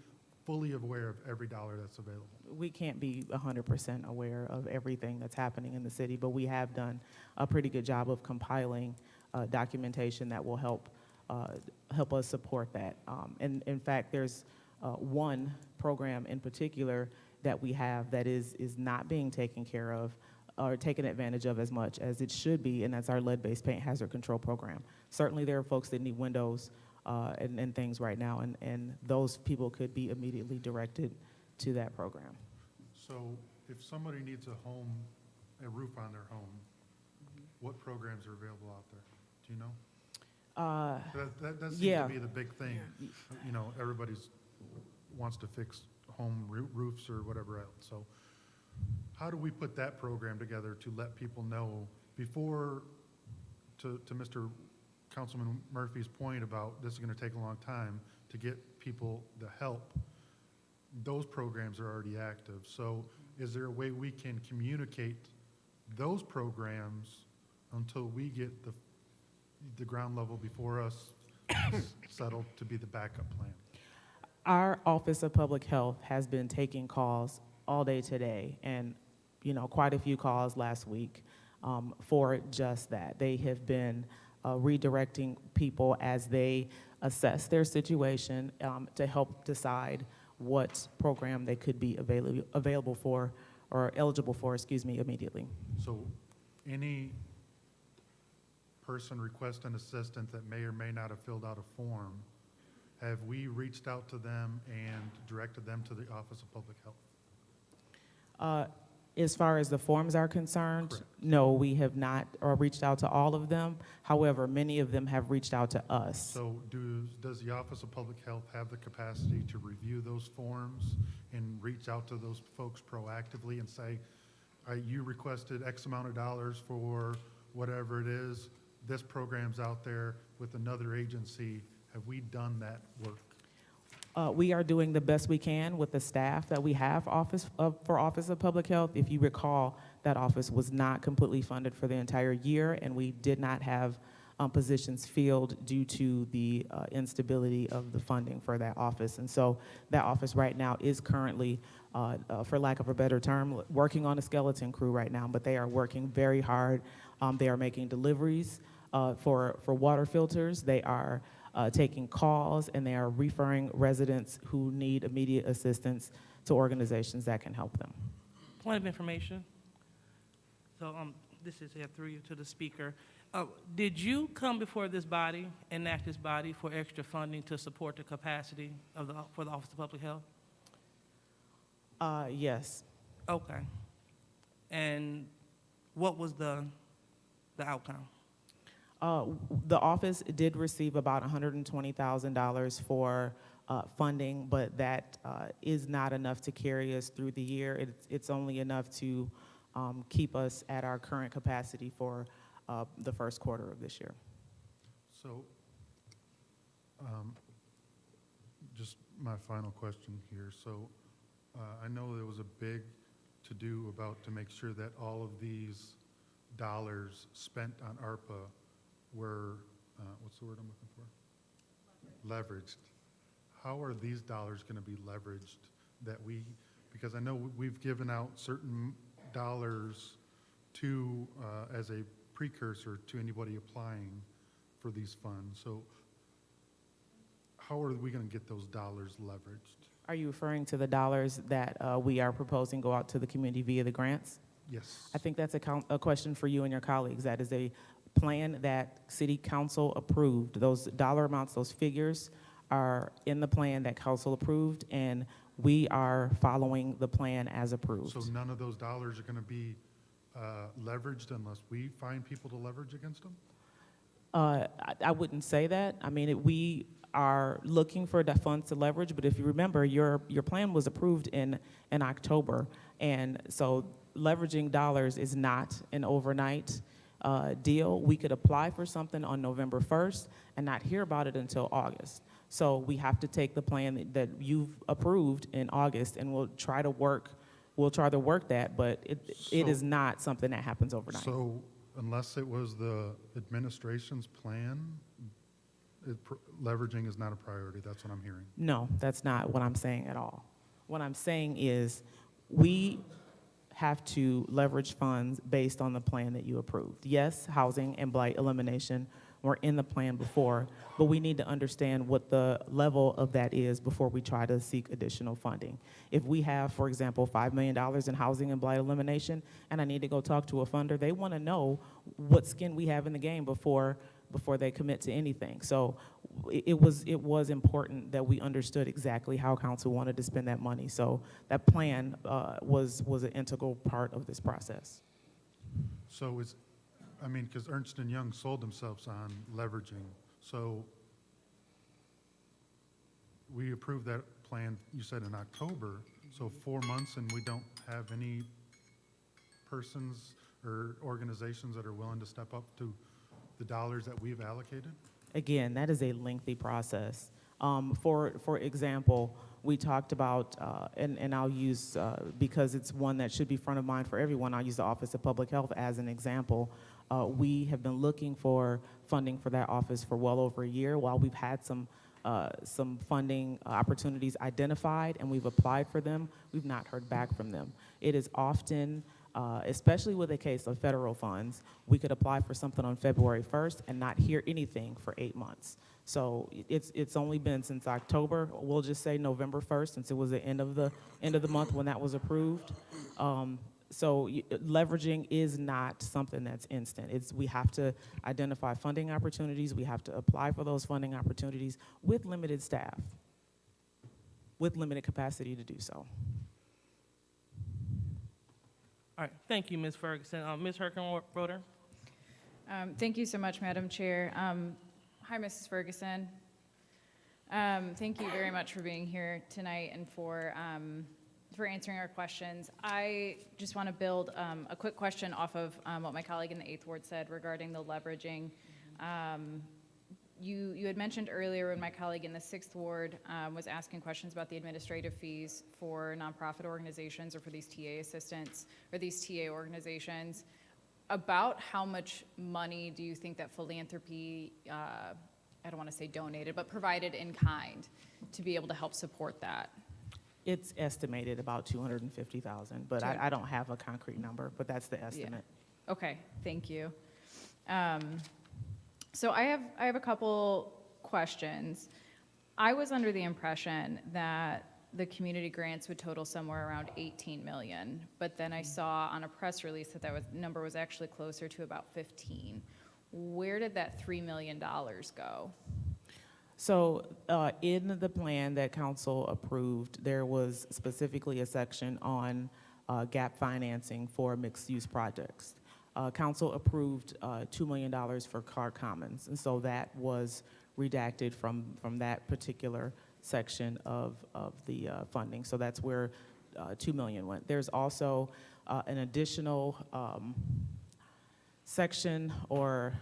fully aware of every dollar that's available? We can't be 100% aware of everything that's happening in the city, but we have done a pretty good job of compiling documentation that will help us support that. And in fact, there's one program in particular that we have that is not being taken care of or taken advantage of as much as it should be, and that's our lead-based paint hazard control program. Certainly there are folks that need windows and things right now, and those people could be immediately directed to that program. So if somebody needs a roof on their home, what programs are available out there? Do you know? That seems yeah. to be the big thing. Everybody's wants to fix home roofs or whatever else. So how do we put that program together to let people know before, to Mr. Councilman Murphy's point about this is going to take a long time to get people the help? Those programs are already active. So is there a way we can communicate those programs until we get the ground level before us settled to be the backup plan? Our Office of Public Health has been taking calls all day today, and quite a few calls last week for just that. They have been redirecting people as they assess their situation to help decide what program they could be available for or eligible for, immediately. So any person requesting assistance that may or may not have filled out a form, have we reached out to them and directed them to the Office of Public Health? As far as the forms are concerned, Correct. no, we have not reached out to all of them. However, many of them have reached out to us. So does the Office of Public Health have the capacity to review those forms and reach out to those folks proactively and say, you requested X amount of dollars for whatever it is, this program's out there with another agency, have we done that work? We are doing the best we can with the staff that we have for Office of Public Health. If you recall, that office was not completely funded for the entire year, and we did not have positions filled due to the instability of the funding for that office. And so that office right now is currently, for lack of a better term, working on a skeleton crew right now, but they are working very hard. They are making deliveries for water filters. They are taking calls, and they are referring residents who need immediate assistance to organizations that can help them. Point of information. So this is here through you to the speaker. Did you come before this body, enact this body for extra funding to support the capacity for the Office of Public Health? Yes. Okay. And what was the outcome? The office did receive about $120,000 for funding, but that is not enough to carry us through the year. It's only enough to keep us at our current capacity for the first quarter of this year. So, just my final question here. So, I know there was a big to-do to make sure that all of these dollars spent on ARPA were, what's the word I'm looking for? Leveraged. How are these dollars going to be leveraged because I know we've given out certain dollars to, as a precursor to anybody applying for these funds. So how are we going to get those dollars leveraged? Are you referring to the dollars that we are proposing go out to the community via the grants? Yes. I think that's a question for you and your colleagues. That is a plan that City Council approved. Those dollar amounts, those figures are in the plan that Council approved, and we are following the plan as approved. So none of those dollars are going to be leveraged unless we find people to leverage against them? I wouldn't say that. I mean, we are looking for the funds to leverage, but if you remember, your plan was approved in October, and so leveraging dollars is not an overnight deal. We could apply for something on November 1st and not hear about it until August. So we have to take the plan that you've approved in August, and we'll try to work that, but it is not something that happens overnight. So unless it was the administration's plan, leveraging is not a priority. That's what I'm hearing. No, that's not what I'm saying at all. What I'm saying is we have to leverage funds based on the plan that you approved. Yes, housing and blight elimination were in the plan before, but we need to understand what the level of that is before we try to seek additional funding. If we have, for example, $5 million in housing and blight elimination, and I need to go talk to a funder, they want to know what skin we have in the game before they commit to anything. So it was important that we understood exactly how council wanted to spend that money. So that plan was an integral part of this process. So because Ernst & Young sold themselves on leveraging. So we approved that plan, you said in October, so 4 months and we don't have any persons or organizations that are willing to step up to the dollars that we've allocated? Again, that is a lengthy process. For example, we talked about, and I'll use, because it's one that should be front of mind for everyone, I'll use the Office of Public Health as an example. We have been looking for funding for that office for well over a year. While we've had some funding opportunities identified and we've applied for them, we've not heard back from them. It is often, especially with a case of federal funds, we could apply for something on February 1st and not hear anything for 8 months. So it's only been since October, we'll just say November 1st, since it was the end of the month when that was approved. So leveraging is not something that's instant. We have to identify funding opportunities. We have to apply for those funding opportunities with limited staff, with limited capacity to do so. All right, thank you, Ms. Ferguson. Ms. Herkenroder? Thank you so much, Madam Chair. Hi, Mrs. Ferguson. Thank you very much for being here tonight and for answering our questions. I just want to build a quick question off of what my colleague in the 8th Ward said regarding the leveraging. You had mentioned earlier when my colleague in the 6th Ward was asking questions about the administrative fees for nonprofit organizations or for these TA assistants or these TA organizations. About how much money do you think that philanthropy, I don't want to say donated, but provided in kind to be able to help support that? It's estimated about $250,000, but I don't have a concrete number, but that's the estimate. Yeah. Okay, thank you. So I have a couple questions. I was under the impression that the community grants would total somewhere around 18 million, but then I saw on a press release that number was actually closer to about 15. Where did that $3 million go? So in the plan that council approved, there was specifically a section on gap financing for mixed-use projects. Council approved $2 million for Clark Commons, and so that was redacted from that particular section of the funding. So that's where $2 million went. There's also an additional section or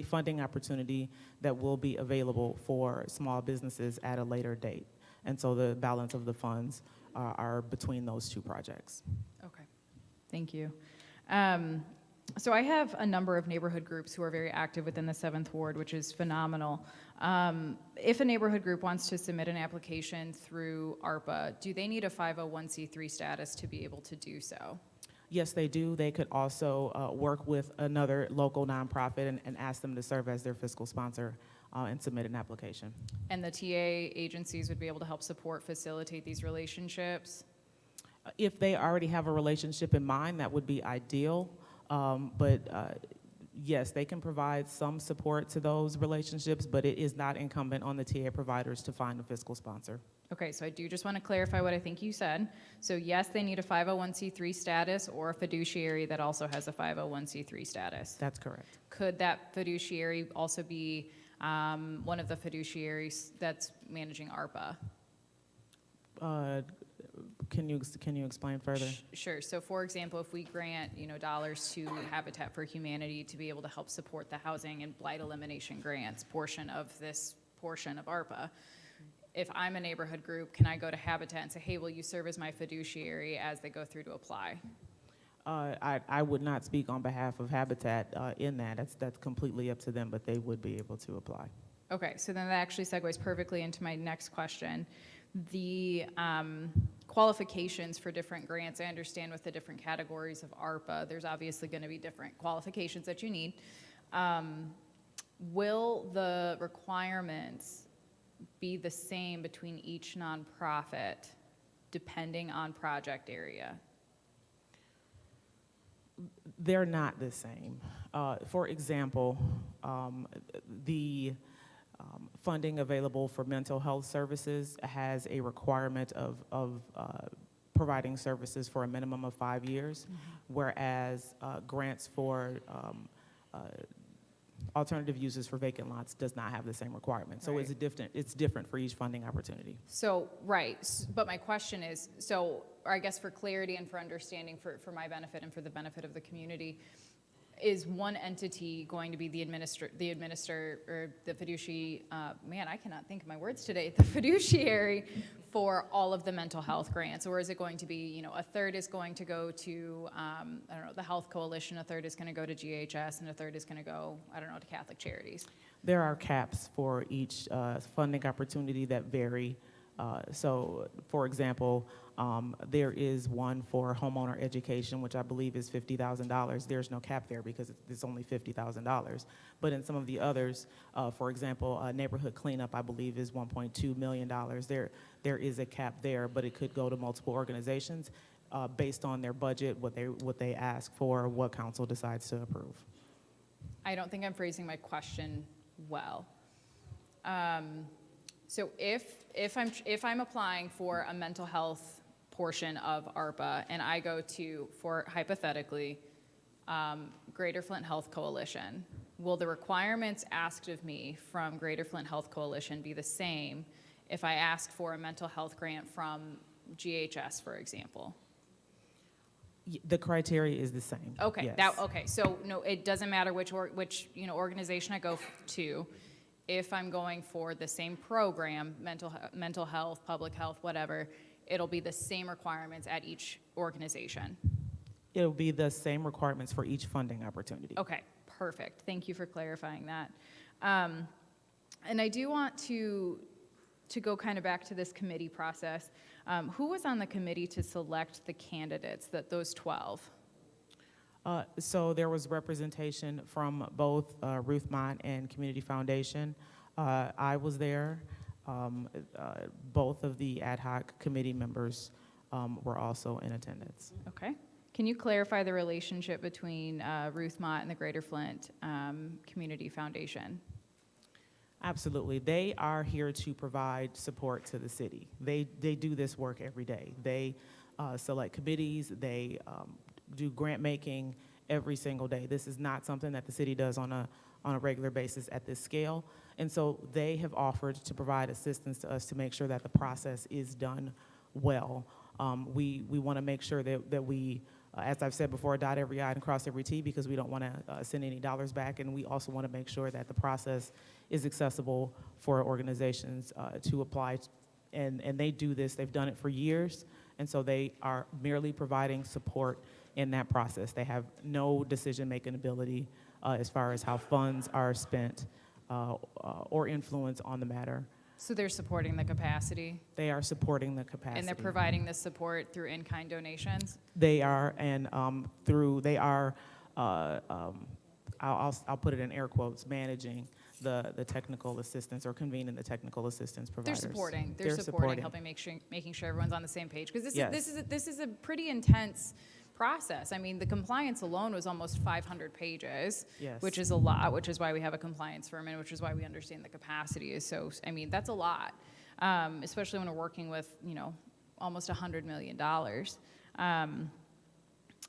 funding opportunity that will be available for small businesses at a later date. And so the balance of the funds are between those two projects. Okay, thank you. So I have a number of neighborhood groups who are very active within the 7th Ward, which is phenomenal. If a neighborhood group wants to submit an application through ARPA, do they need a 501c3 status to be able to do so? Yes, they do. They could also work with another local nonprofit and ask them to serve as their fiscal sponsor and submit an application. And the TA agencies would be able to help support, facilitate these relationships? If they already have a relationship in mind, that would be ideal. But yes, they can provide some support to those relationships, but it is not incumbent on the TA providers to find a fiscal sponsor. Okay, so I do just want to clarify what I think you said. So yes, they need a 501c3 status or a fiduciary that also has a 501c3 status. That's correct. Could that fiduciary also be one of the fiduciaries that's managing ARPA? Can you explain further? Sure. So for example, if we grant, dollars to Habitat for Humanity to be able to help support the housing and blight elimination grants portion of this portion of ARPA, if I'm a neighborhood group, can I go to Habitat and say, hey, will you serve as my fiduciary as they go through to apply? I would not speak on behalf of Habitat in that. That's completely up to them, but they would be able to apply. Okay, so then that actually segues perfectly into my next question. The qualifications for different grants, I understand with the different categories of ARPA, there's obviously going to be different qualifications that you need. Will the requirements be the same between each nonprofit depending on project area? They're not the same. For example, the funding available for mental health services has a requirement of providing services for a minimum of 5 years, whereas grants for alternative uses for vacant lots does not have the same requirement. So Right. it's different for each funding opportunity. So, right, but my question is, so I guess for clarity and for understanding for my benefit and for the benefit of the community, is one entity going to be the fiduciary, man, I cannot think of my words today, the fiduciary for all of the mental health grants? Or is it going to be, a third is going to go to, I don't know, the Health Coalition, a third is going to go to GHS, and a third is going to go, I don't know, to Catholic Charities? There are caps for each funding opportunity that vary. So, for example, there is one for homeowner education, which I believe is $50,000. There's no cap there because it's only $50,000. But in some of the others, for example, neighborhood cleanup, I believe, is $1.2 million. There is a cap there, but it could go to multiple organizations based on their budget, what they ask for, what council decides to approve. I don't think I'm phrasing my question well. So if I'm applying for a mental health portion of ARPA and I go to, for hypothetically, Greater Flint Health Coalition, will the requirements asked of me from Greater Flint Health Coalition be the same if I ask for a mental health grant from GHS, for example? The criteria is the same. Okay, yes. okay. So no, it doesn't matter which organization I go to. If I'm going for the same program, mental health, public health, whatever, it'll be the same requirements at each organization. It'll be the same requirements for each funding opportunity. Okay, perfect. Thank you for clarifying that. And I do want to go kind of back to this committee process. Who was on the committee to select the candidates, those 12? So there was representation from both Ruth Mott and Community Foundation. I was there. Both of the ad hoc committee members were also in attendance. Okay. Can you clarify the relationship between Ruth Mott and the Greater Flint Community Foundation? Absolutely. They are here to provide support to the city. They do this work every day. They select committees. They do grant making every single day. This is not something that the city does on a regular basis at this scale. And so they have offered to provide assistance to us to make sure that the process is done well. We want to make sure that we, as I've said before, dot every I and cross every T, because we don't want to send any dollars back. And we also want to make sure that the process is accessible for organizations to apply. And they do this. They've done it for years. And so they are merely providing support in that process. They have no decision-making ability as far as how funds are spent or influence on the matter. So they're supporting the capacity, They are supporting the capacity. and they're providing this support through in-kind donations? They are, and I'll put it in air quotes, managing the technical assistance or convening the technical assistance They're providers. supporting, helping making sure everyone's on the same page. Because Yes. this is a pretty intense process. I mean, the compliance alone was almost 500 pages, Yes. which is a lot, which is why we have a compliance firm, and which is why we understand the capacity is so, I mean, that's a lot, especially when we're working with, almost $100 million.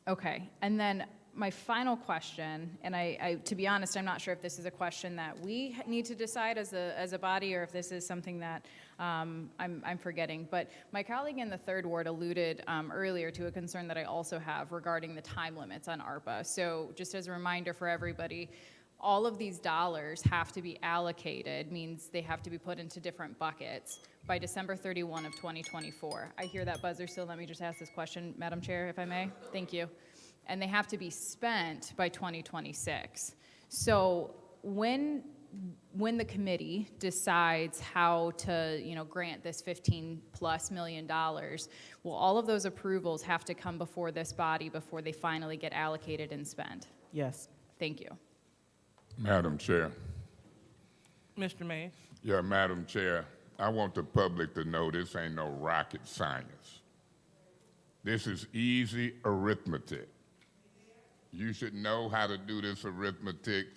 Okay, and then my final question, and I, to be honest, I'm not sure if this is a question that we need to decide as a body, or if this is something that I'm forgetting. But my colleague in the third ward alluded earlier to a concern that I also have regarding the time limits on ARPA. So just as a reminder for everybody, all of these dollars have to be allocated, means they have to be put into different buckets by December 31 of 2024. I hear that buzzer, so let me just ask this question, Madam Chair, if I may. Thank you. And they have to be spent by 2026. So when the committee decides how to, grant this $15+ million, will all of those approvals have to come before this body before they finally get allocated and spent? Yes. Thank you. Madam Chair. Mr. Mays? Yeah, Madam Chair, I want the public to know this ain't no rocket science. This is easy arithmetic. You should know how to do this arithmetic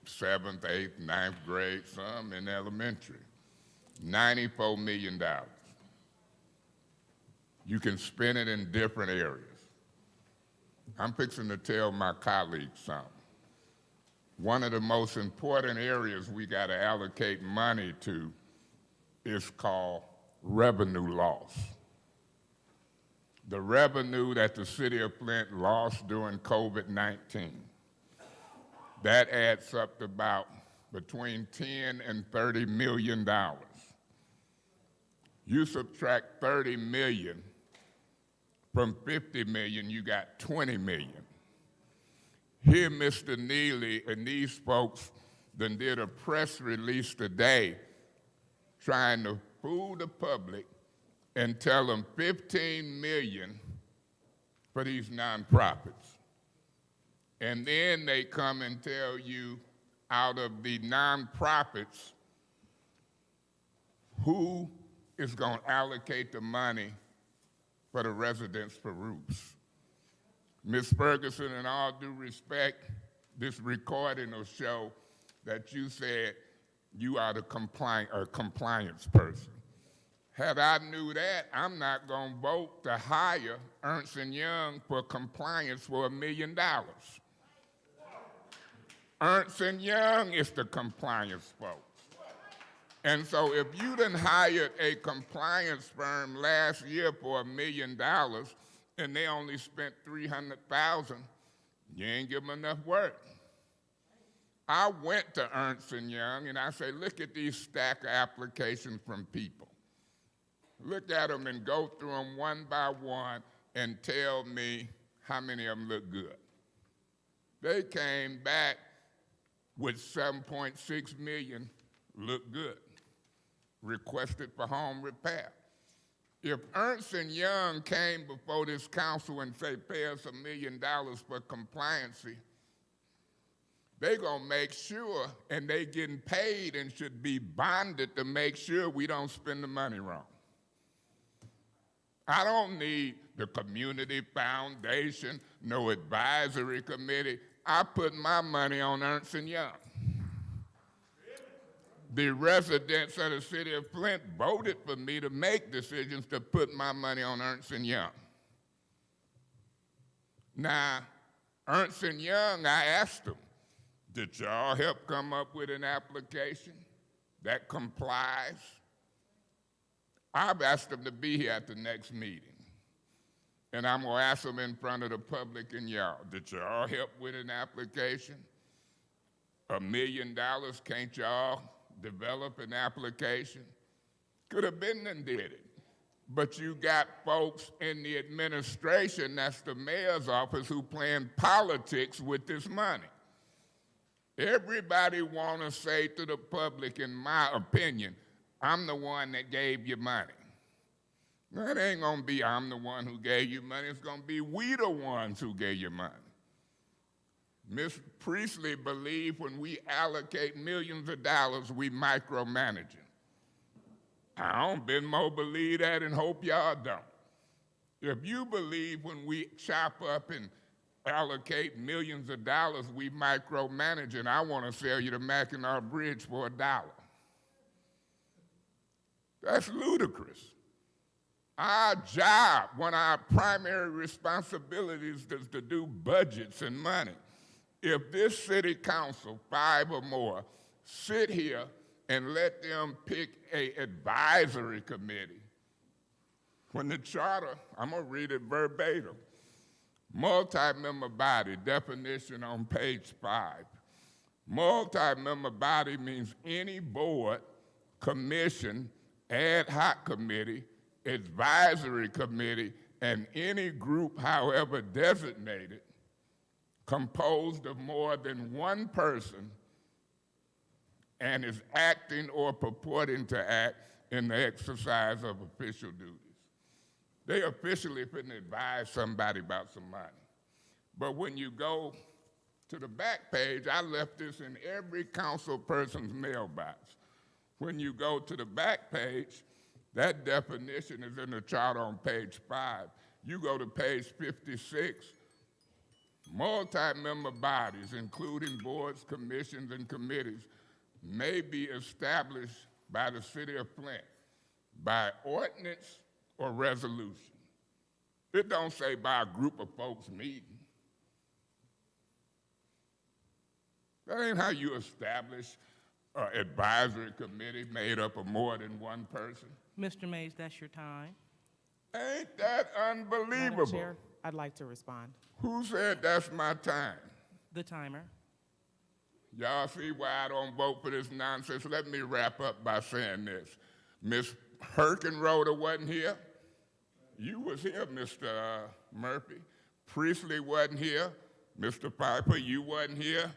7th, 8th, 9th grade, some in elementary. $94 million. You can spend it in different areas. I'm fixing to tell my colleagues something. One of the most important areas we got to allocate money to is called revenue loss. The revenue that the city of Flint lost during COVID-19, that adds up to about between $10 and $30 million. You subtract 30 million from 50 million, you got 20 million. Here, Mr. Neely and these folks then did a press release today trying to fool the public and tell them 15 million for these nonprofits. And then they come and tell you out of the nonprofits who is going to allocate the money for the residents for roofs. Ms. Ferguson, in all due respect, this recording will show that you said you are the compliance person. Had I knew that, I'm not going to vote to hire Ernst & Young for compliance for $1 million. Ernst & Young is the compliance folks. And so if you done hired a compliance firm last year for $1 million and they only spent $300,000, you ain't give them enough work. I went to Ernst & Young and I said, look at these stack of applications from people. Look at them and go through them one by one and tell me how many of them look good. They came back with 7.6 million look good, requested for home repair. If Ernst & Young came before this council and say, pay us $1 million for compliancy, they gonna make sure, and they getting paid and should be bonded to make sure we don't spend the money wrong. I don't need the community foundation, no advisory committee. I put my money on Ernst & Young. The residents of the city of Flint voted for me to make decisions to put my money on Ernst & Young. Now, Ernst & Young, I asked them, did y'all help come up with an application that complies? I've asked them to be here at the next meeting. And I'm gonna ask them in front of the public and y'all, did y'all help with an application? $1 million, can't y'all develop an application? Could have been and did it. But you got folks in the administration, that's the mayor's office, who playing politics with this money. Everybody wanna say to the public, in my opinion, I'm the one that gave you money. No, it ain't gonna be I'm the one who gave you money. It's gonna be we the ones who gave you money. Ms. Priestley believed when we allocate millions of dollars, we micromanaging. I don't believe that and hope y'all don't. If you believe when we chop up and allocate millions of dollars, we micromanaging, I want to sell you the Mackinac Bridge for $1. That's ludicrous. Our job, one of our primary responsibilities is to do budgets and money. If this city council, 5 or more, sit here and let them pick an advisory committee, when the charter, I'm gonna read it verbatim, multi-member body, definition on page 5. Multi-member body means any board, commission, ad hoc committee, advisory committee, and any group, however designated, composed of more than one person and is acting or purporting to act in the exercise of official duties. They officially couldn't advise somebody about some money. But when you go to the back page, I left this in every council person's mailbox. When you go to the back page, that definition is in the chart on page 5. You go to page 56, multi-member bodies, including boards, commissions, and committees, may be established by the city of Flint by ordinance or resolution. It don't say by a group of folks meeting. That ain't how you establish an advisory committee made up of more than one person. Mr. Mays, that's your time. Ain't that Madam unbelievable? Chair, I'd like to respond. Who said that's my time? The timer. Y'all see why I don't vote for this nonsense? Let me wrap up by saying this. Ms. Herkenroder wasn't here. You was here, Mr. Murphy. Priestley wasn't here. Mr. Piper, you wasn't here.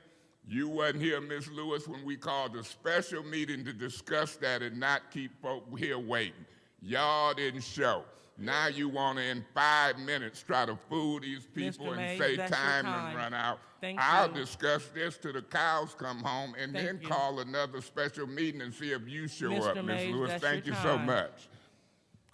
You wasn't here, Ms. Lewis, when we called a special meeting to discuss that and not keep folk here waiting. Y'all didn't show. Now you want to, in 5 minutes, try to fool these people Mr. and Mays, say that's your time time. and run out. Thank I'll you. discuss this till the cows come home and Thank then you. call another special meeting and see if you show Mr. up, Ms. Mays, Lewis. that's Thank your you so time. much.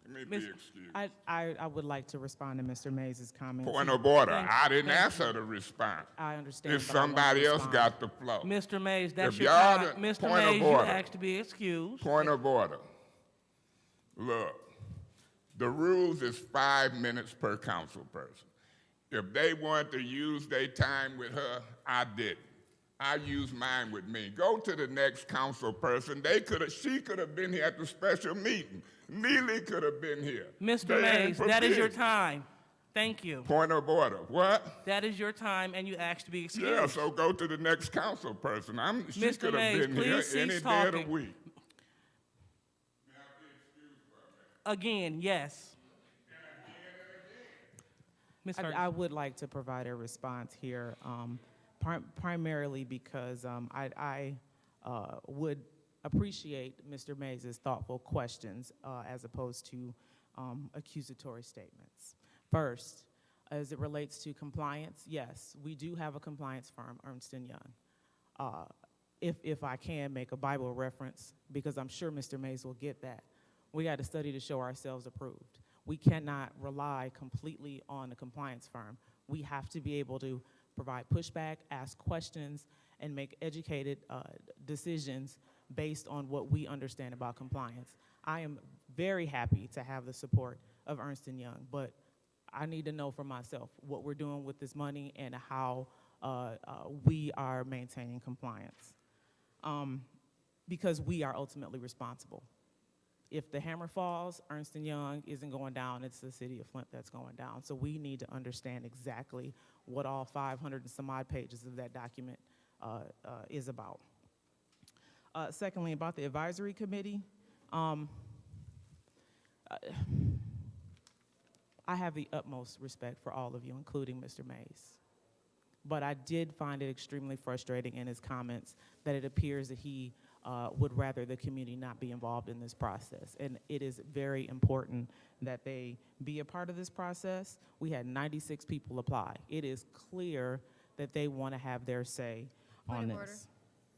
Let me Miss- be excused. I would like to respond to Mr. Mays' comments. Point of order. Thank- I didn't thank ask her to respond. I understand. If but I want to somebody else respond. got the flow. Mr. Mays, that's If your y'all time. done- Mr. point of Mays, you order. asked to be excused. Point of order. Look, the rules is 5 minutes per council person. If they want to use their time with her, I didn't. I used mine with me. Go to the next council person. She could have been here at the special meeting. Neely could have been here. Mr. They ain't Mays, that is your prepared. time. Thank you. Point of order. What? That is your time, and you asked to be excused. Yeah, so go to the next council person. She Mr. could have Mays, been here please any cease day of the talking. week. Again, yes. Ms. Ferguson. I would like to provide a response here, primarily because I would appreciate Mr. Mays' thoughtful questions as opposed to accusatory statements. First, as it relates to compliance, yes, we do have a compliance firm, Ernst & Young. If I can make a Bible reference, because I'm sure Mr. Mays will get that, we got to study to show ourselves approved. We cannot rely completely on a compliance firm. We have to be able to provide pushback, ask questions, and make educated decisions based on what we understand about compliance. I am very happy to have the support of Ernst & Young, but I need to know for myself what we're doing with this money and how we are maintaining compliance, because we are ultimately responsible. If the hammer falls, Ernst & Young isn't going down, it's the city of Flint that's going down. So we need to understand exactly what all 500 and some odd pages of that document is about. Secondly, about the advisory committee, I have the utmost respect for all of you, including Mr. Mays. But I did find it extremely frustrating in his comments that it appears that he would rather the community not be involved in this process. And it is very important that they be a part of this process. We had 96 people apply. It is clear that they want to have their say Point on of order. this.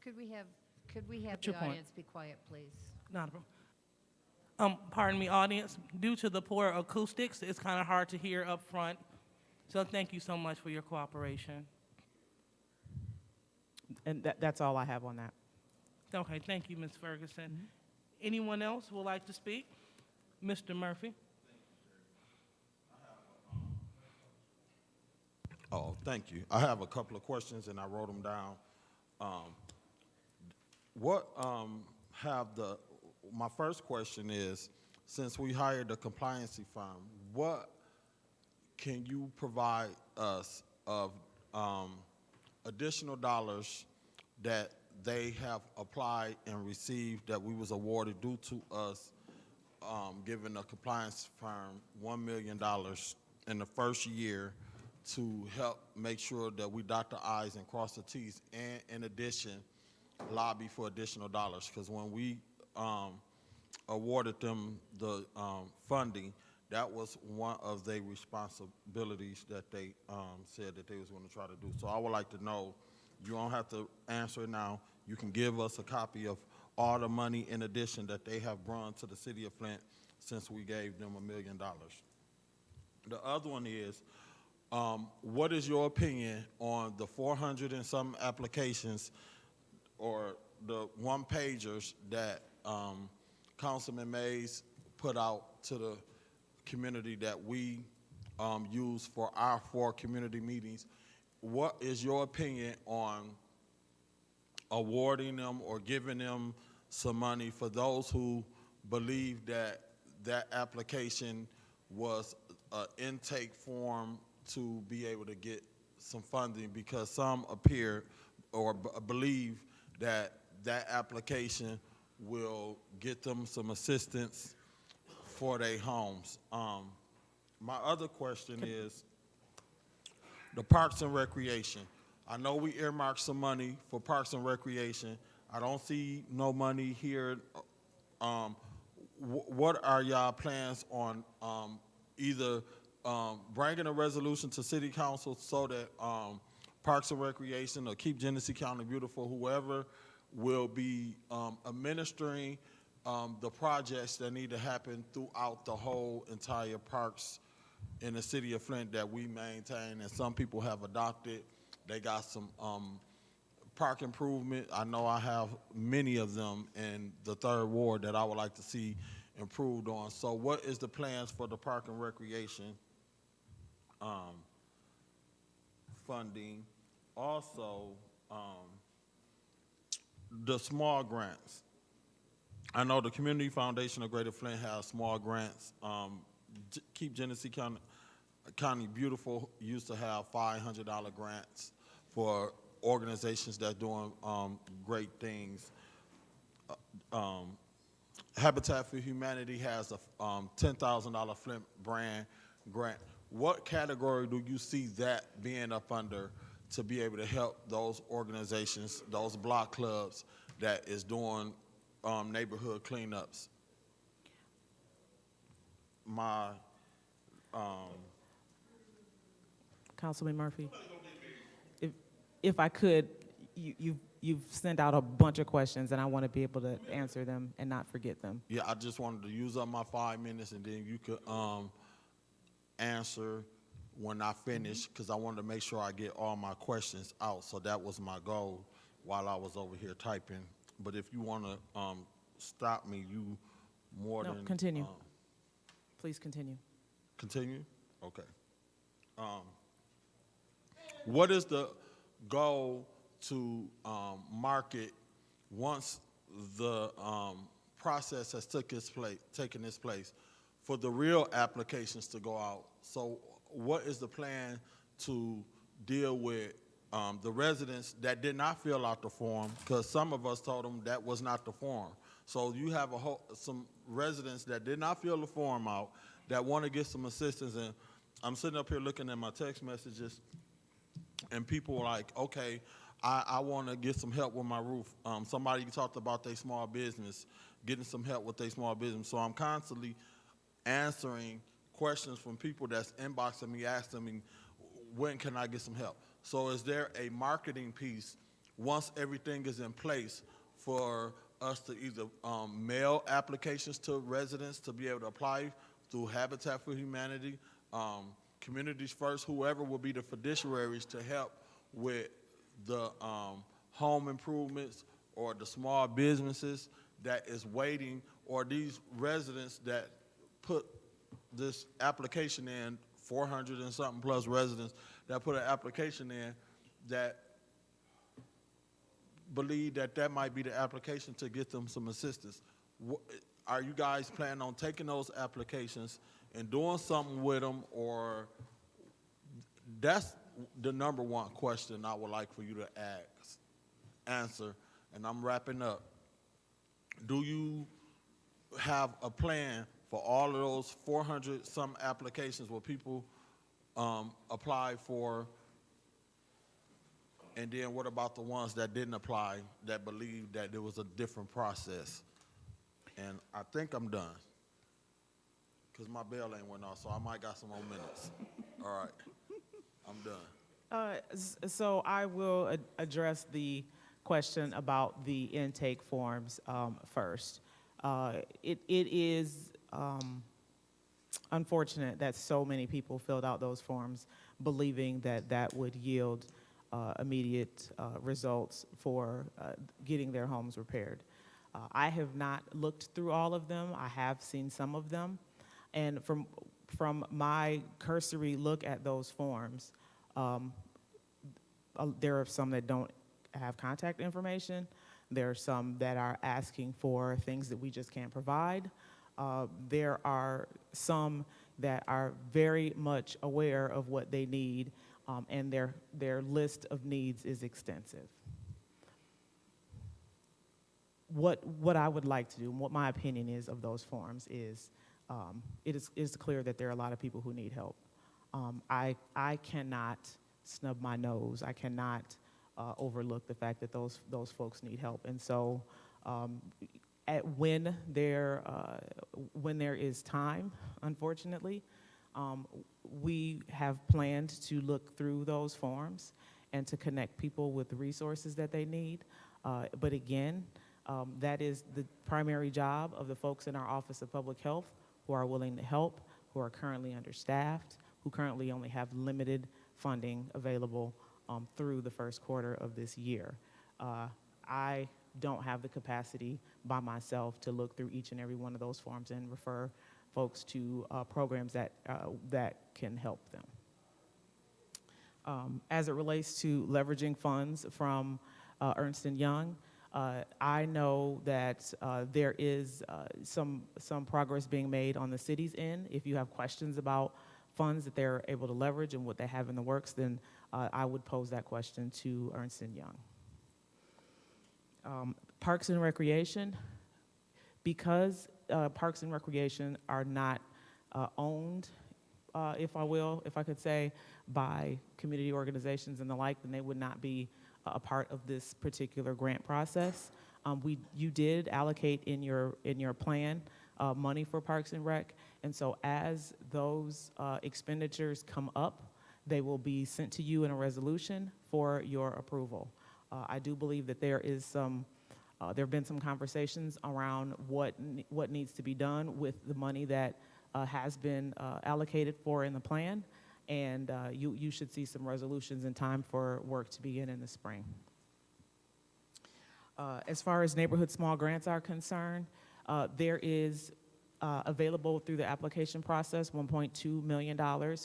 Could we have What's the your point? audience be quiet, please? Not a problem. Pardon me, audience, due to the poor acoustics, it's kind of hard to hear up front. So thank you so much for your cooperation. And that's all I have on that. Okay, thank you, Ms. Ferguson. Anyone else would like to speak? Mr. Murphy? Oh, thank you. I have a couple of questions, and I wrote them down. My first question is, since we hired a compliancy firm, what can you provide us of additional dollars that they have applied and received that we was awarded due to us giving the compliance firm $1 million in the first year to help make sure that we dot the I's and cross the T's, and in addition, lobby for additional dollars? Because when we awarded them the funding, that was one of their responsibilities that they said that they was going to try to do. So I would like to know, you don't have to answer it now, you can give us a copy of all the money in addition that they have brought to the city of Flint since we gave them $1 million. The other one is, what is your opinion on the 400 and some applications or the one-pagers that Councilman Mays put out to the community that we use for our 4 community meetings? What is your opinion on awarding them or giving them some money for those who believe that that application was an intake form to be able to get some funding, because some appear or believe that that application will get them some assistance for their homes? My other question is the Parks and Recreation. I know we earmarked some money for Parks and Recreation. I don't see no money here. What are y'all plans on either bringing a resolution to City Council so that Parks and Recreation or Keep Genesee County Beautiful, whoever will be administering the projects that need to happen throughout the whole entire parks in the city of Flint that we maintain, and some people have adopted. They got some park improvement. I know I have many of them in the 3rd Ward that I would like to see improved on. So what is the plans for the Park and Recreation funding? Also, the small grants. I know the Community Foundation of Greater Flint has small grants. Keep Genesee County Beautiful used to have $500 grants for organizations that doing great things. Habitat for Humanity has a $10,000 Flint brand grant. What category do you see that being up under to be able to help those organizations, those block clubs that is doing neighborhood cleanups? My Councilman Murphy, if I could, you've sent out a bunch of questions, and I want to be able to answer them and not forget them. Yeah, I just wanted to use up my 5 minutes, and then you could answer when I finish, because I wanted to make sure I get all my questions out. So that was my goal while I was over here typing. But if you want to stop me, you more No, than continue. Please continue. Continue? Okay. What is the goal to market once the process has taken its place for the real applications to go out? So what is the plan to deal with the residents that did not fill out the form? Because some of us told them that was not the form. So you have some residents that did not fill the form out that want to get some assistance. And I'm sitting up here looking at my text messages, and people are like, okay, I want to get some help with my roof. Somebody talked about their small business, getting some help with their small business. So I'm constantly answering questions from people that's inboxing me, asking me, when can I get some help? So is there a marketing piece once everything is in place for us to either mail applications to residents to be able to apply through Habitat for Humanity, Communities First, whoever will be the fiduciaries to help with the home improvements or the small businesses that is waiting, or these residents that put this application in, 400 and something plus residents that put an application in that believe that that might be the application to get them some assistance. Are you guys planning on taking those applications and doing something with them, or that's the number one question I would like for you to answer, and I'm wrapping up. Do you have a plan for all of those 400 some applications where people apply for, and then what about the ones that didn't apply that believed that there was a different process? And I think I'm done, because my bell ain't went off, so I might got some more minutes. All right, I'm done. So I will address the question about the intake forms first. It is unfortunate that so many people filled out those forms believing that that would yield immediate results for getting their homes repaired. I have not looked through all of them. I have seen some of them. And from my cursory look at those forms, there are some that don't have contact information. There are some that are asking for things that we just can't provide. There are some that are very much aware of what they need, and their list of needs is extensive. What I would like to do, and what my opinion is of those forms is, it is clear that there are a lot of people who need help. I cannot snub my nose. I cannot overlook the fact that those folks need help. And so when there is time, unfortunately, we have planned to look through those forms and to connect people with the resources that they need. But again, that is the primary job of the folks in our Office of Public Health who are willing to help, who are currently understaffed, who currently only have limited funding available through the first quarter of this year. I don't have the capacity by myself to look through each and every one of those forms and refer folks to programs that can help them. As it relates to leveraging funds from Ernst & Young, I know that there is some progress being made on the city's end. If you have questions about funds that they're able to leverage and what they have in the works, then I would pose that question to Ernst & Young. Parks and Recreation, because Parks and Recreation are not owned, if I could say, by community organizations and the like, then they would not be a part of this particular grant process. You did allocate in your plan money for Parks and Rec, and so as those expenditures come up, they will be sent to you in a resolution for your approval. I do believe that there have been some conversations around what needs to be done with the money that has been allocated for in the plan, and you should see some resolutions in time for work to begin in the spring. As far as neighborhood small grants are concerned, there is available through the application process $1.2 million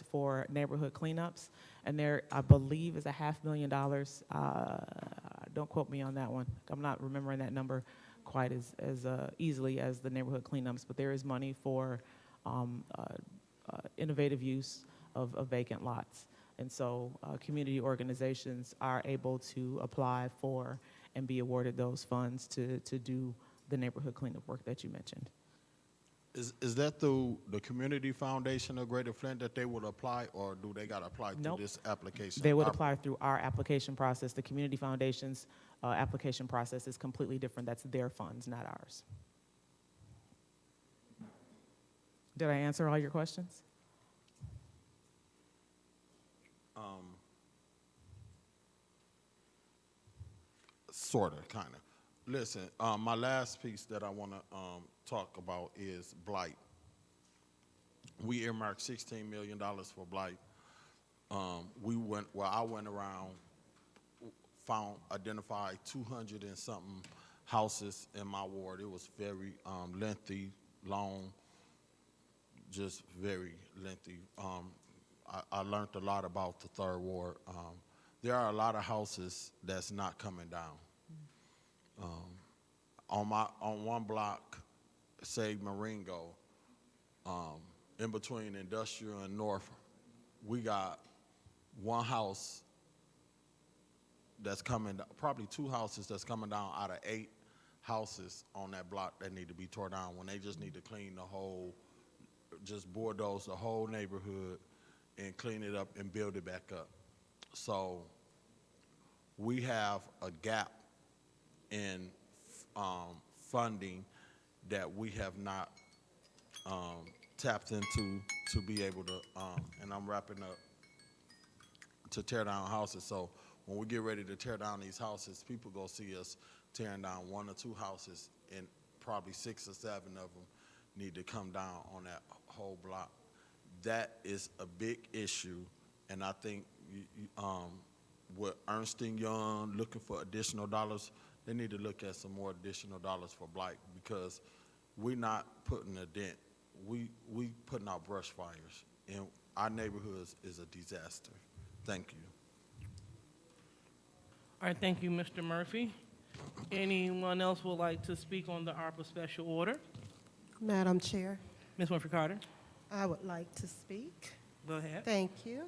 for neighborhood cleanups, and there, I believe, is $500,000. Don't quote me on that one. I'm not remembering that number quite as easily as the neighborhood cleanups, but there is money for innovative use of vacant lots. And so community organizations are able to apply for and be awarded those funds to do the neighborhood cleanup work that you mentioned. Is that through the Community Foundation of Greater Flint that they would apply, or do they got to apply through Nope. this application? They would apply through our application process. The Community Foundation's application process is completely different. That's their funds, not ours. Did I answer all your questions? Sort of, kind of. Listen, my last piece that I want to talk about is blight. We earmarked $16 million for blight. I went around, identified 200 and something houses in my ward. It was very lengthy, long, just very lengthy. I learned a lot about the third ward. There are a lot of houses that's not coming down. On one block, say Marengo, in between Industrial and North, we got one house that's coming, probably two houses that's coming down out of 8 houses on that block that need to be torn down, when they just need to clean the whole, just bulldoze the whole neighborhood and clean it up and build it back up. So we have a gap in funding that we have not tapped into to be able to, and I'm wrapping up, to tear down houses. So when we get ready to tear down these houses, people go see us tearing down 1 or 2 houses, and probably 6 or 7 of them need to come down on that whole block. That is a big issue, and I think with Ernst & Young looking for additional dollars, they need to look at some more additional dollars for blight, because we're not putting a dent. We putting out brush fires, and our neighborhoods is a disaster. Thank you. All right, thank you, Mr. Murphy. Anyone else would like to speak on the ARPA special order? Madam Chair, Ms. Winfrey Carter, I would like to speak. go ahead. Thank you.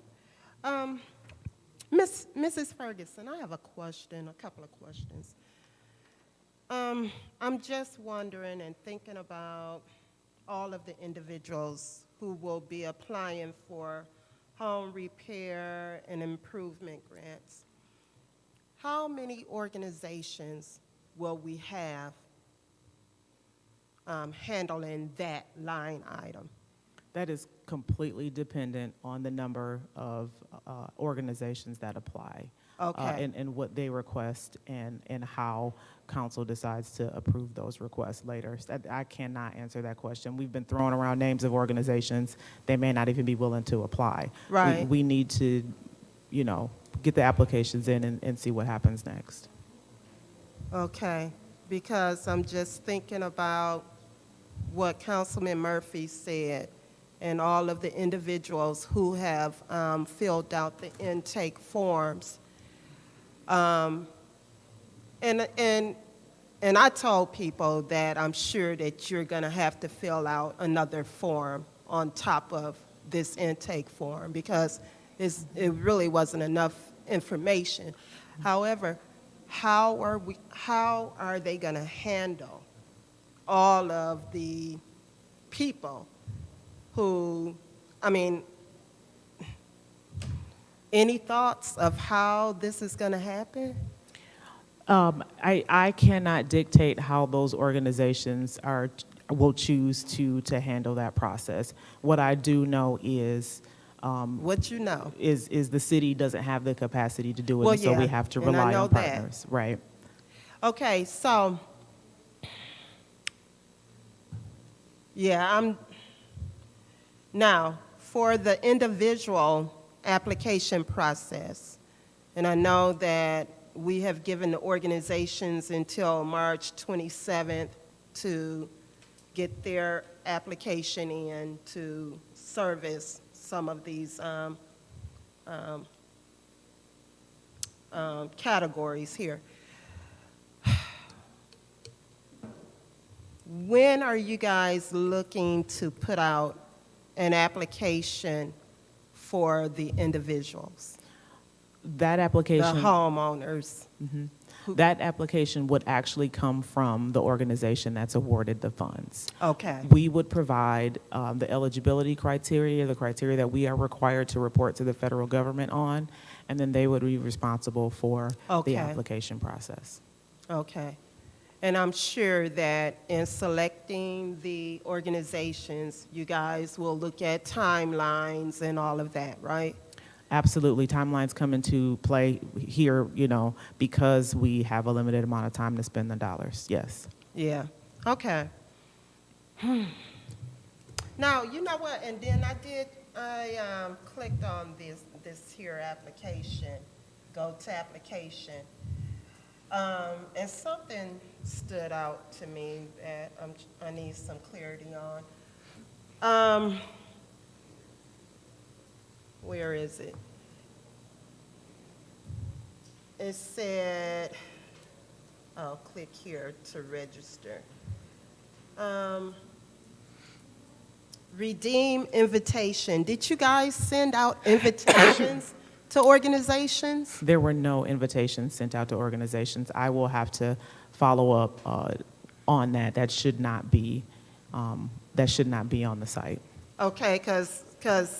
Mrs. Ferguson, I have a couple of questions. I'm just wondering and thinking about all of the individuals who will be applying for home repair and improvement grants. How many organizations will we have handling that line item? That is completely dependent on the number of organizations that apply. Okay. And what they request, and how council decides to approve those requests later. So I cannot answer that question. We've been throwing around names of organizations. They may not even be willing to apply. Right. We need to, get the applications in and see what happens next. Okay, because I'm just thinking about what Councilman Murphy said and all of the individuals who have filled out the intake forms. And I told people that I'm sure that you're going to have to fill out another form on top of this intake form, because it really wasn't enough information. However, how are they going to handle all of the people who, any thoughts of how this is going to happen? I cannot dictate how those organizations will choose to handle that process. What I do know is What you know? is the city doesn't have the capacity to do it, Well, and so we yeah, have to and I rely know on that. partners, right? Okay, so, yeah, now, for the individual application process, and I know that we have given the organizations until March 27th to get their application in to service some of these categories here. When are you guys looking to put out an application for the individuals, That the application. homeowners That application would actually come from the organization that's awarded the funds. Okay, We would provide the eligibility criteria, the criteria that we are required to report to the federal government on, and then they would be responsible for Okay. the application process. okay. And I'm sure that in selecting the organizations, you guys will look at timelines and all of that, right? Absolutely, timelines come into play here, because we have a limited amount of time to spend the dollars, yes. Yeah, okay. Now, you know what, and then I clicked on this here application, go to application. And something stood out to me that I need some clarity on. Where is it? It said, I'll click here to register. Redeem invitation. Did you guys send out invitations to organizations? There were no invitations sent out to organizations. I will have to follow up on that. That should not be on the site. Okay, because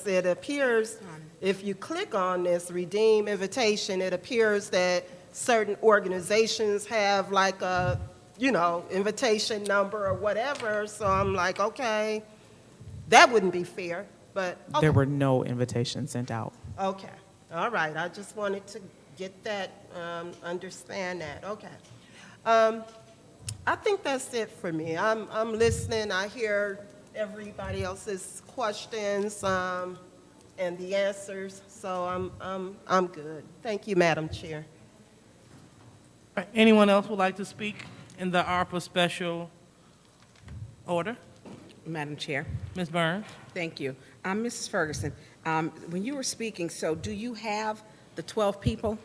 it appears, if you click on this redeem invitation, it appears that certain organizations have like a, invitation number or whatever. So I'm like, okay, that wouldn't be fair, but okay. There were no invitations sent out. Okay, all right, I just wanted to get that, understand that, okay. I think that's it for me. I'm listening, I hear everybody else's questions, and the answers, so I'm good. Thank you, Madam Chair. All right, anyone else would like to speak in the ARPA special order? Madam Chair, Ms. Burns? thank you. Mrs. Ferguson, when you were speaking, so do you have the 12 people?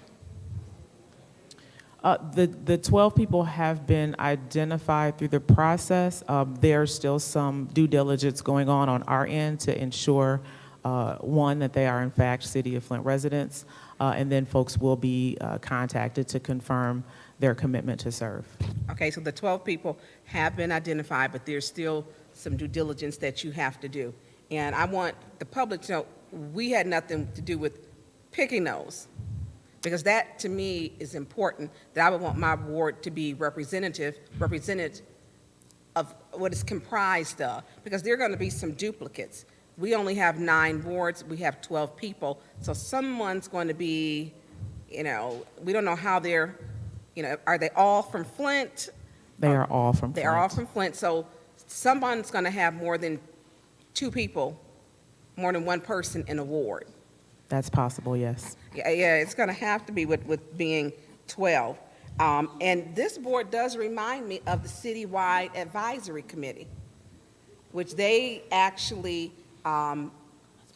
The 12 people have been identified through the process. There's still some due diligence going on our end to ensure, one, that they are in fact City of Flint residents, and then folks will be contacted to confirm their commitment to serve. Okay, so the 12 people have been identified, but there's still some due diligence that you have to do. And I want the public to know, we had nothing to do with picking those, because that, to me, is important, that I would want my ward to be represented of what it's comprised of, because there are going to be some duplicates. We only have 9 wards, we have 12 people, so someone's going to be, we don't know how they're, are they all from Flint? They are all from Flint. They are all from Flint, so someone's going to have more than 2 people, more than 1 person in a ward. That's possible, yes. Yeah, it's going to have to be with being 12. And this board does remind me of the Citywide Advisory Committee, which they actually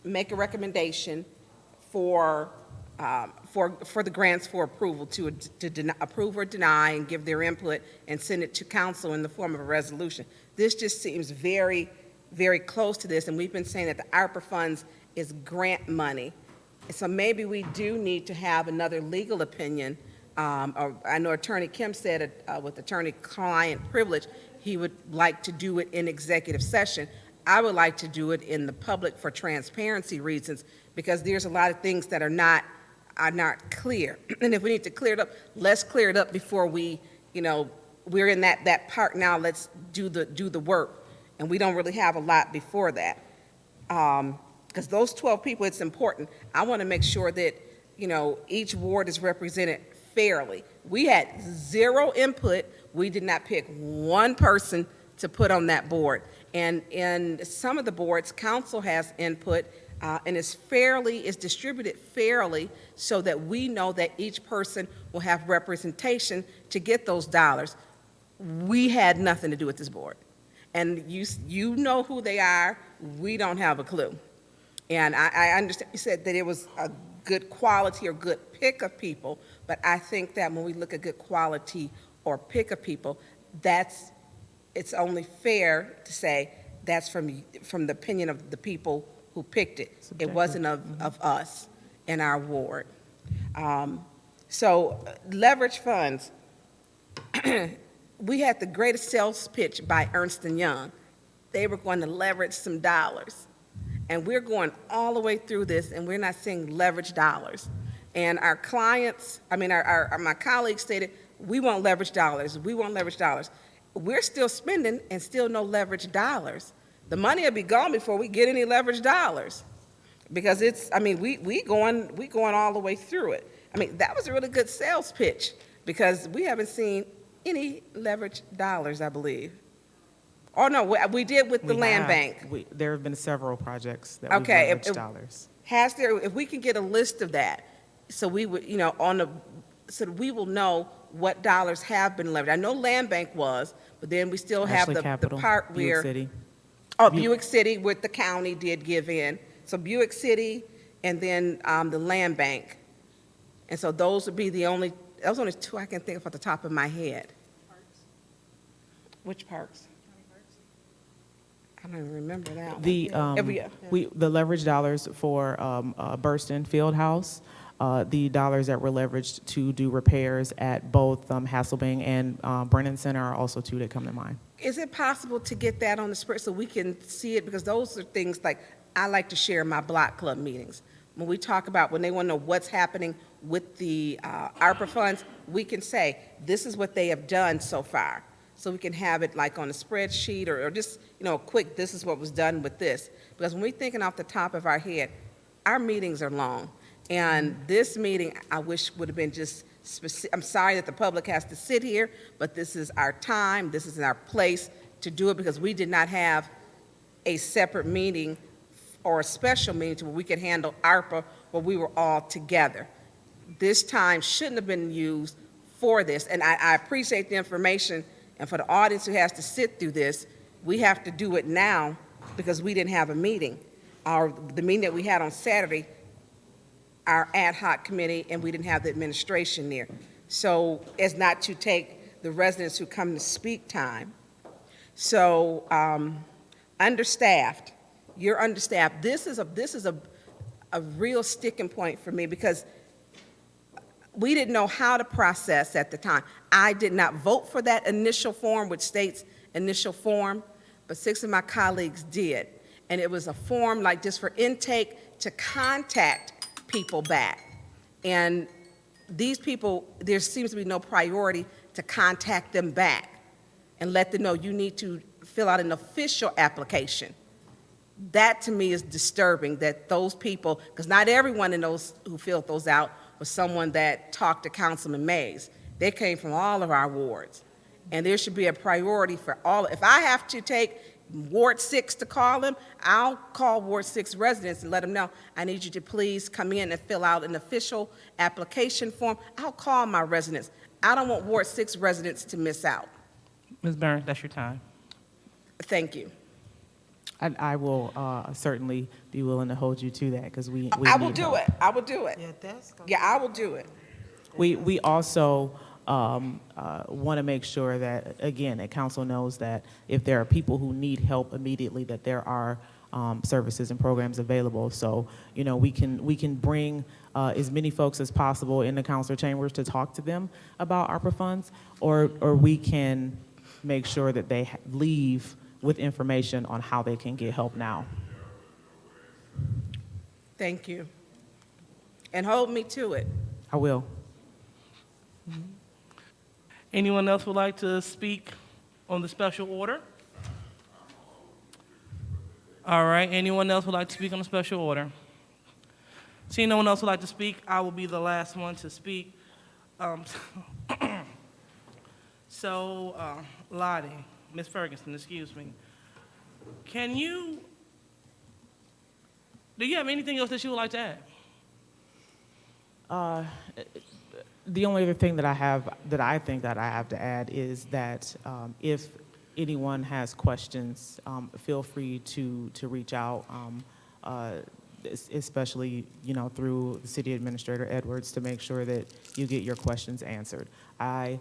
make a recommendation for the grants for approval, to approve or deny and give their input and send it to council in the form of a resolution. This just seems very, very close to this, and we've been saying that the ARPA funds is grant money. So maybe we do need to have another legal opinion. Or I know Attorney Kim said with attorney-client privilege, he would like to do it in executive session. I would like to do it in the public for transparency reasons, because there's a lot of things that are not clear. And if we need to clear it up, let's clear it up before we, we're in that part now, let's do the work. And we don't really have a lot before that. Because those 12 people, it's important. I want to make sure that, each ward is represented fairly. We had 0 input. We did not pick 1 person to put on that board. And in some of the boards, council has input, and it's distributed fairly, so that we know that each person will have representation to get those dollars. We had nothing to do with this board. And you know who they are. We don't have a clue. And I understand you said that it was a good quality or good pick of people, but I think that when we look at good quality or pick of people, it's only fair to say that's from the opinion of the people who picked it. It wasn't of us in our ward. So leverage funds, we had the greatest sales pitch by Ernst & Young. They were going to leverage some dollars. And we're going all the way through this, and we're not seeing leverage dollars. And our clients, my colleagues stated, we won't leverage dollars, we won't leverage dollars. We're still spending and still no leverage dollars. The money will be gone before we get any leverage dollars. Because we going all the way through it. That was a really good sales pitch, because we haven't seen any leverage dollars, I believe. Oh, no, we did with the land bank. There have been several projects that we've Okay, leveraged dollars. If we can get a list of that, so we would, so that we will know what dollars have been leveraged. I know land bank was, but then we still have Ashley the Capital, part Buick where. City. Oh, Buick City, with the county did give in. So Buick City, and then the land bank. And so those would be those only two I can think of off the top of my head. Which parks? I don't even remember that one. The leverage dollars for Burston Fieldhouse, the dollars that were leveraged to do repairs at both Hasselbing and Brennan Center are also two that come to mind. Is it possible to get that on the spread so we can see it? Because those are things like I like to share in my block club meetings. When we talk about, when they want to know what's happening with the ARPA funds, we can say, this is what they have done so far. So we can have it like on a spreadsheet or just, a quick, this is what was done with this. Because when we're thinking off the top of our head, our meetings are long. And this meeting, I wish would have been just specific. I'm sorry that the public has to sit here, but this is our time, this is our place to do it, because we did not have a separate meeting or a special meeting to where we could handle ARPA where we were all together. This time shouldn't have been used for this, and I appreciate the information, and for the audience who has to sit through this, we have to do it now because we didn't have a meeting. The meeting that we had on Saturday, our ad hoc committee, and we didn't have the administration there. So as not to take the residents who come to speak time. So understaffed, you're understaffed. This is a real sticking point for me, because we didn't know how to process at the time. I did not vote for that initial form, which states initial form, but 6 of my colleagues did. And it was a form like just for intake to contact people back. And these people, there seems to be no priority to contact them back and let them know you need to fill out an official application. That to me is disturbing, that those people, because not everyone in those who filled those out was someone that talked to Councilman Mays. They came from all of our wards. And there should be a priority for all. If I have to take Ward 6 to call them, I'll call Ward 6 residents and let them know, I need you to please come in and fill out an official application form. I'll call my residents. I don't want Ward 6 residents to miss out. Ms. Burns, that's your time. Thank you. I will certainly be willing to hold you to that, because we I will need do help. it. I will do it. Yeah, I will do it. We also want to make sure that, again, that council knows that if there are people who need help immediately, that there are services and programs available. So, we can bring as many folks as possible in the council chambers to talk to them about ARPA funds, or we can make sure that they leave with information on how they can get help now. Thank you. And hold me to it. I will. Anyone else would like to speak on the special order? All right, anyone else would like to speak on the special order? Seeing no one else would like to speak, I will be the last one to speak. Lottie, Ms. Ferguson, excuse me. Do you have anything else that you would like to add? The only other thing that I think that I have to add is that if anyone has questions, feel free to reach out, especially through the City Administrator Edwards, to make sure that you get your questions answered. I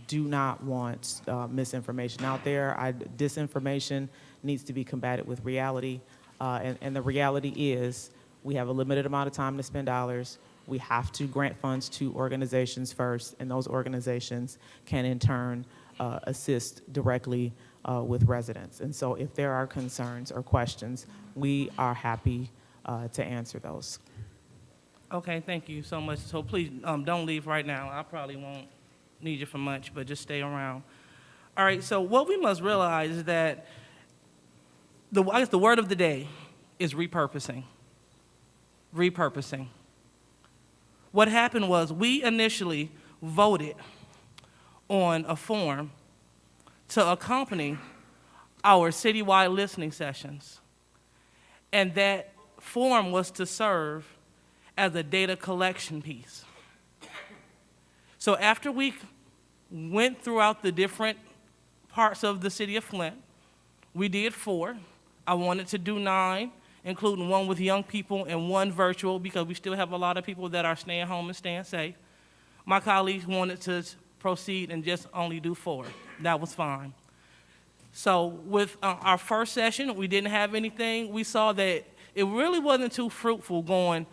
do not want misinformation out there. Disinformation needs to be combated with reality, and the reality is we have a limited amount of time to spend dollars. We have to grant funds to organizations first, and those organizations can in turn assist directly with residents. And so if there are concerns or questions, we are happy to answer those. Okay, thank you so much. So please, don't leave right now. I probably won't need you for much, but just stay around. All right, so what we must realize is that I guess the word of the day is repurposing. Repurposing. What happened was we initially voted on a form to accompany our citywide listening sessions. And that form was to serve as a data collection piece. So after we went throughout the different parts of the city of Flint, we did 4. I wanted to do 9, including 1 with young people and 1 virtual, because we still have a lot of people that are staying home and staying safe. My colleagues wanted to proceed and just only do 4. That was fine. So with our first session, we didn't have anything. We saw that it really wasn't too fruitful going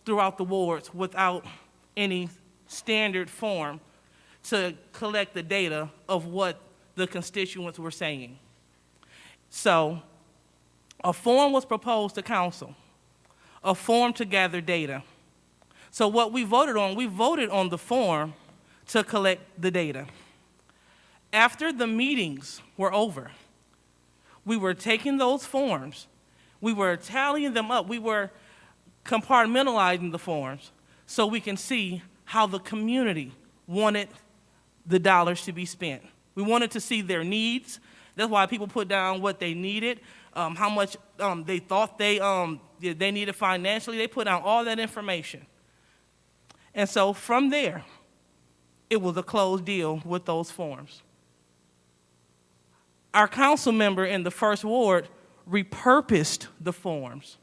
throughout the wards without any standard form to collect the data of what the constituents were saying. So a form was proposed to council, a form to gather data. So what we voted on the form to collect the data. After the meetings were over, we were taking those forms, we were tallying them up, we were compartmentalizing the forms so we can see how the community wanted the dollars to be spent. We wanted to see their needs. That's why people put down what they needed, how much they thought they needed financially. They put down all that information. And so from there, it was a closed deal with those forms. Our council member in the first ward repurposed the forms.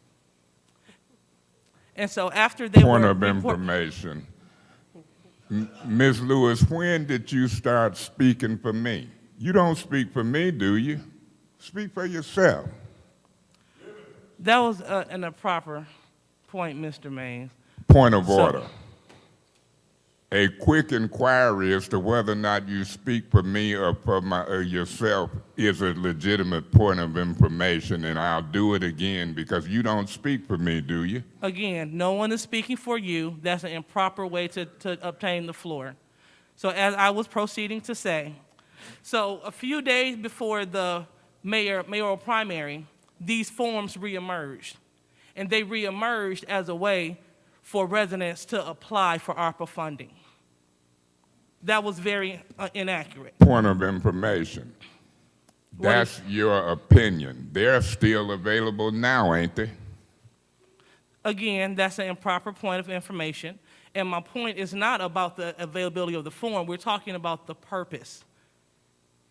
And so after they Point were of information. Ms. Lewis, when did you start speaking for me? You don't speak for me, do you? Speak for yourself. That was an improper point, Mr. Mays. Point of So- order. A quick inquiry as to whether or not you speak for me or for yourself is a legitimate point of information, and I'll do it again because you don't speak for me, do you? Again, no one is speaking for you. That's an improper way to obtain the floor. So as I was proceeding to say, so a few days before the mayoral primary, these forms reemerged. And they reemerged as a way for residents to apply for ARPA funding. That was very inaccurate. Point of information. What That's your opinion. They're still available now, ain't they? Again, that's an improper point of information. And my point is not about the availability of the form. We're talking about the purpose.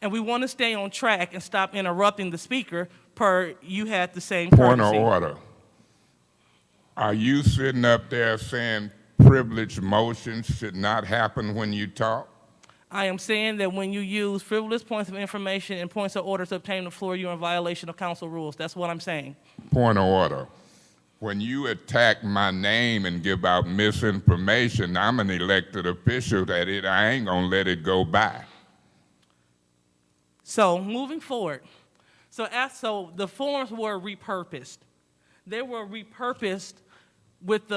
And we want to stay on track and stop interrupting the speaker per you had the same Point courtesy. of order. Are you sitting up there saying privileged motions should not happen when you talk? I am saying that when you use frivolous points of information and points of order to obtain the floor, you're in violation of council rules. That's what I'm saying. Point of order. When you attack my name and give out misinformation, I'm an elected official I ain't gonna let it go by. So moving forward, so the forms were repurposed. They were repurposed with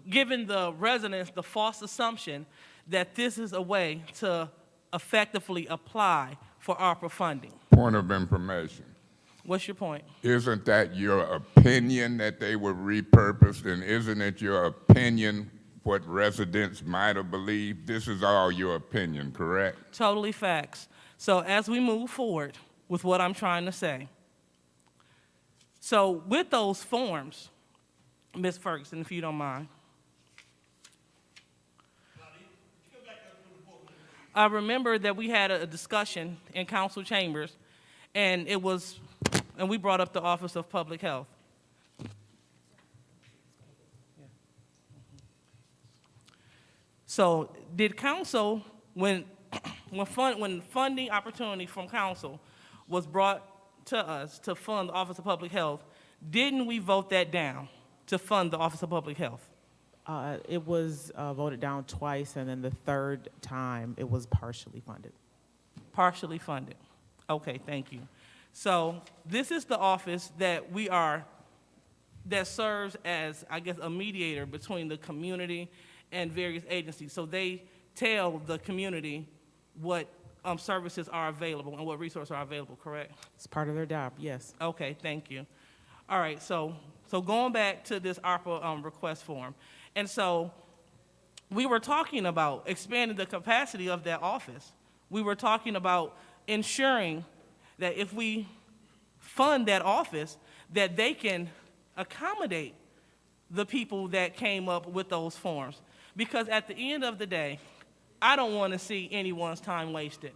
giving the residents the false assumption that this is a way to effectively apply for ARPA funding. Point of information. What's your point? Isn't that your opinion that they were repurposed, and isn't it your opinion what residents might have believed? This is all your opinion, correct? Totally facts. So as we move forward with what I'm trying to say, so with those forms, Ms. Ferguson, if you don't mind. I remember that we had a discussion in council chambers, and we brought up the Office of Public Health. So did council, when funding opportunity from council was brought to us to fund the Office of Public Health, didn't we vote that down? to fund the Office of Public Health? It was voted down twice, and then the third time, it was partially funded. Partially funded. Okay, thank you. So this is the office that that serves as, I guess, a mediator between the community and various agencies. So they tell the community what services are available and what resources are available, correct? It's part of their job, yes. Okay, thank you. All right, so going back to this ARPA request form. And so we were talking about expanding the capacity of that office. We were talking about ensuring that if we fund that office, that they can accommodate the people that came up with those forms. Because at the end of the day, I don't want to see anyone's time wasted.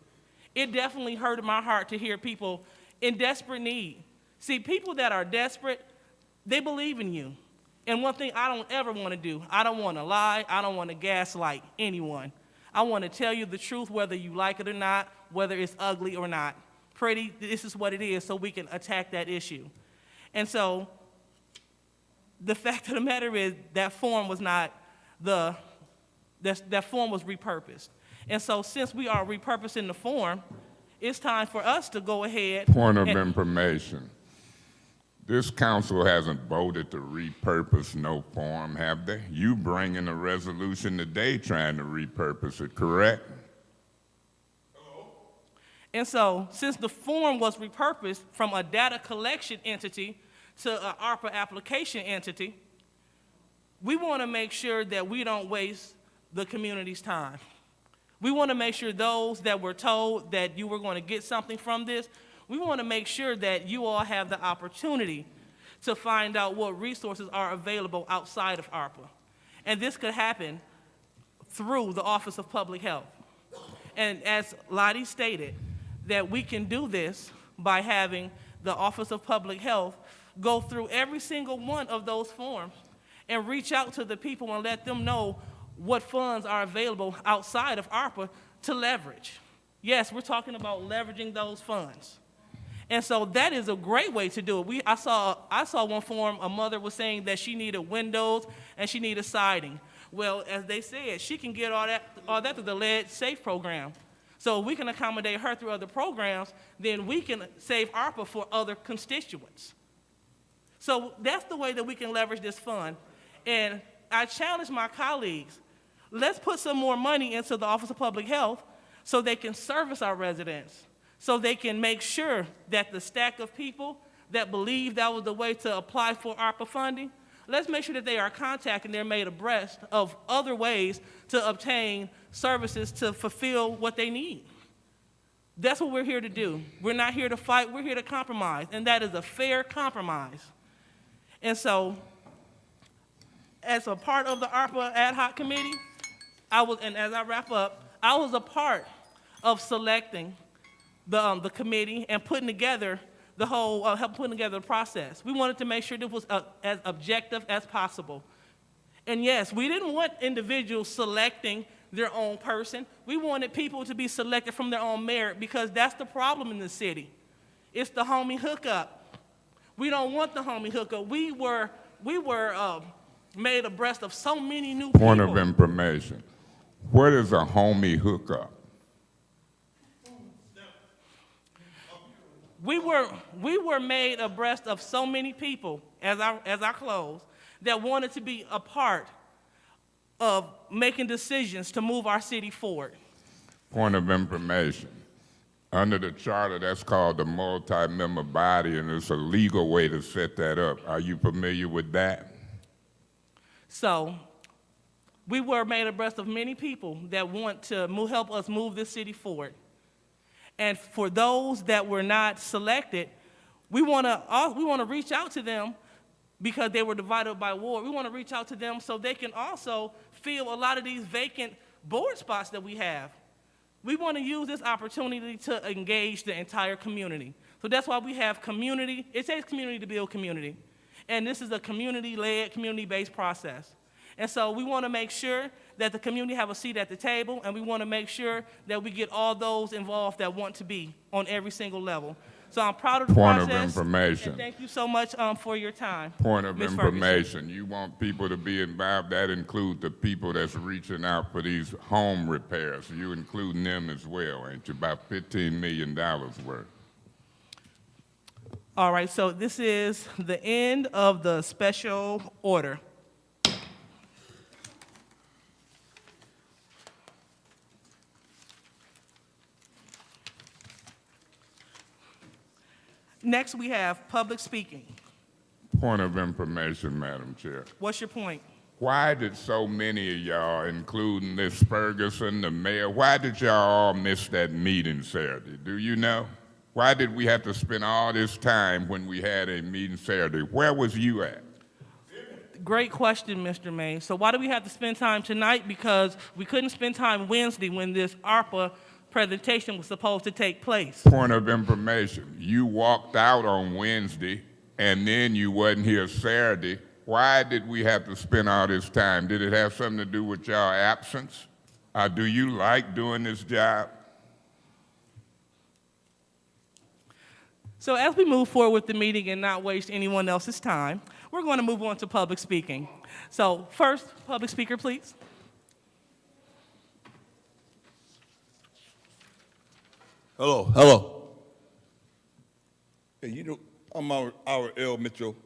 It definitely hurt my heart to hear people in desperate need. See, people that are desperate, they believe in you. And one thing I don't ever want to do, I don't want to lie, I don't want to gaslight anyone. I want to tell you the truth, whether you like it or not, whether it's ugly or not. Pretty, this is what it is, so we can attack that issue. And so the fact of the matter is that form was not that form was repurposed. And so since we are repurposing the form, it's time for us to go ahead. Point of information. This council hasn't voted to repurpose no form, have they? You bringing a resolution today trying to repurpose it, correct? And so since the form was repurposed from a data collection entity to an ARPA application entity, we want to make sure that we don't waste the community's time. We want to make sure those that were told that you were going to get something from this, we want to make sure that you all have the opportunity to find out what resources are available outside of ARPA. And this could happen through the Office of Public Health. And as Lottie stated, that we can do this by having the Office of Public Health go through every single one of those forms and reach out to the people and let them know what funds are available outside of ARPA to leverage. Yes, we're talking about leveraging those funds. And so that is a great way to do it. I saw one form, a mother was saying that she needed windows and she needed siding. Well, as they said, she can get all that through the Lead Safe program. So if we can accommodate her through other programs, then we can save ARPA for other constituents. So that's the way that we can leverage this fund. And I challenge my colleagues, let's put some more money into the Office of Public Health so they can service our residents, so they can make sure that the stack of people that believe that was the way to apply for ARPA funding, let's make sure that they are contacted and they're made abreast of other ways to obtain services to fulfill what they need. That's what we're here to do. We're not here to fight, we're here to compromise, and that is a fair compromise. And so, as a part of the ARPA ad hoc committee, and as I wrap up, I was a part of selecting the committee and putting together the whole, help putting together the process. We wanted to make sure this was as objective as possible. And yes, we didn't want individuals selecting their own person. We wanted people to be selected from their own merit because that's the problem in the city. It's the homie hookup. We don't want the homie hookup. We were made abreast of so many new people. Point of information. What is a homie hookup? We were made abreast of so many people, as I close, that wanted to be a part of making decisions to move our city forward. Point of information. Under the charter, that's called the multi-member body, and it's a legal way to set that up. Are you familiar with that? So we were made abreast of many people that want to help us move this city forward. And for those that were not selected, we want to reach out to them because they were divided by ward. We want to reach out to them so they can also fill a lot of these vacant board spots that we have. We want to use this opportunity to engage the entire community. So that's why we have community. It takes community to build community. And this is a community-led, community-based process. And so we want to make sure that the community have a seat at the table, and we want to make sure that we get all those involved that want to be on every single level. So I'm proud of the Point process. of information. And thank you so much for your time. Point of Ms. Ferguson. information, you want people to be involved, that includes the people that's reaching out for these home repairs. You including them as well, ain't you? About $15 million worth. All right, so this is the end of the special order. Next, we have public speaking. Point of information, Madam Chair. What's your point? Why did so many of y'all, including Ms. Ferguson, the mayor, why did y'all all miss that meeting Saturday? Do you know? Why did we have to spend all this time when we had a meeting Saturday? Where was you at? Great question, Mr. May. So why do we have to spend time tonight? Because we couldn't spend time Wednesday when this ARPA presentation was supposed to take place. Point of information, you walked out on Wednesday and then you wasn't here Saturday. Why did we have to spend all this time? Did it have something to do with y'all absence? Do you like doing this job? So as we move forward with the meeting and not waste anyone else's time, we're going to move on to public speaking. So first, public speaker, please. Hello. Hey, you know, I'm our L. Mitchell.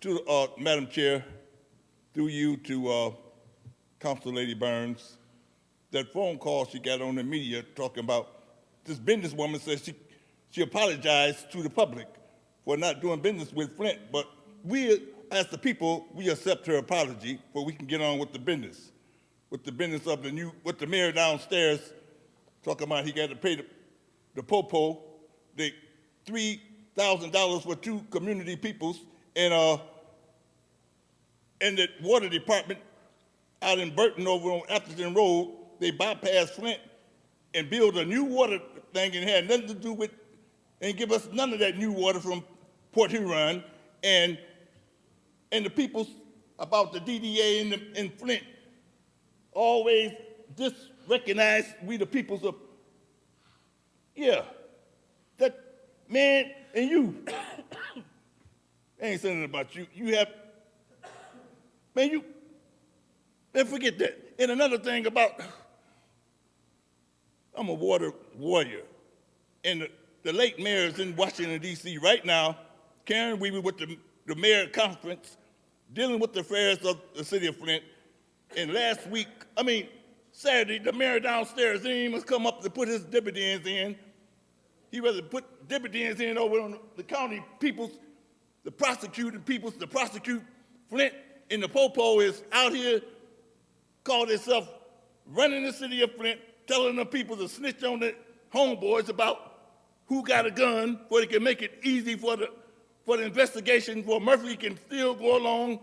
To Madam Chair, through you to Council Lady Burns, that phone call she got on the media talking about this businesswoman says she apologized to the public for not doing business with Flint, but we, as the people, we accept her apology, but we can get on with the business of with the mayor downstairs talking about he got to pay the popo, the $3,000 for 2 community peoples, and the water department out in Burton over on Atherton Road, they bypassed Flint and built a new water thing and had nothing to do with, and give us none of that new water from Port Huron, and the peoples about the DDA in Flint always recognize we the peoples of, yeah, that man and you. I ain't saying nothing about you. You have, man, forget that. And another thing about, I'm a water warrior. And the late mayor is in Washington, D.C. right now, Karen Weaver with the mayor conference, dealing with the affairs of the city of Flint. And last week, Saturday, the mayor downstairs didn't even come up to put his dividends in. He rather put dividends in over on the county peoples, the prosecuting peoples, to prosecute Flint. And the popo is out here, called himself running the city of Flint, telling the people to snitch on the homeboys about who got a gun, so they can make it easy for the investigation, for Murphy can still go along,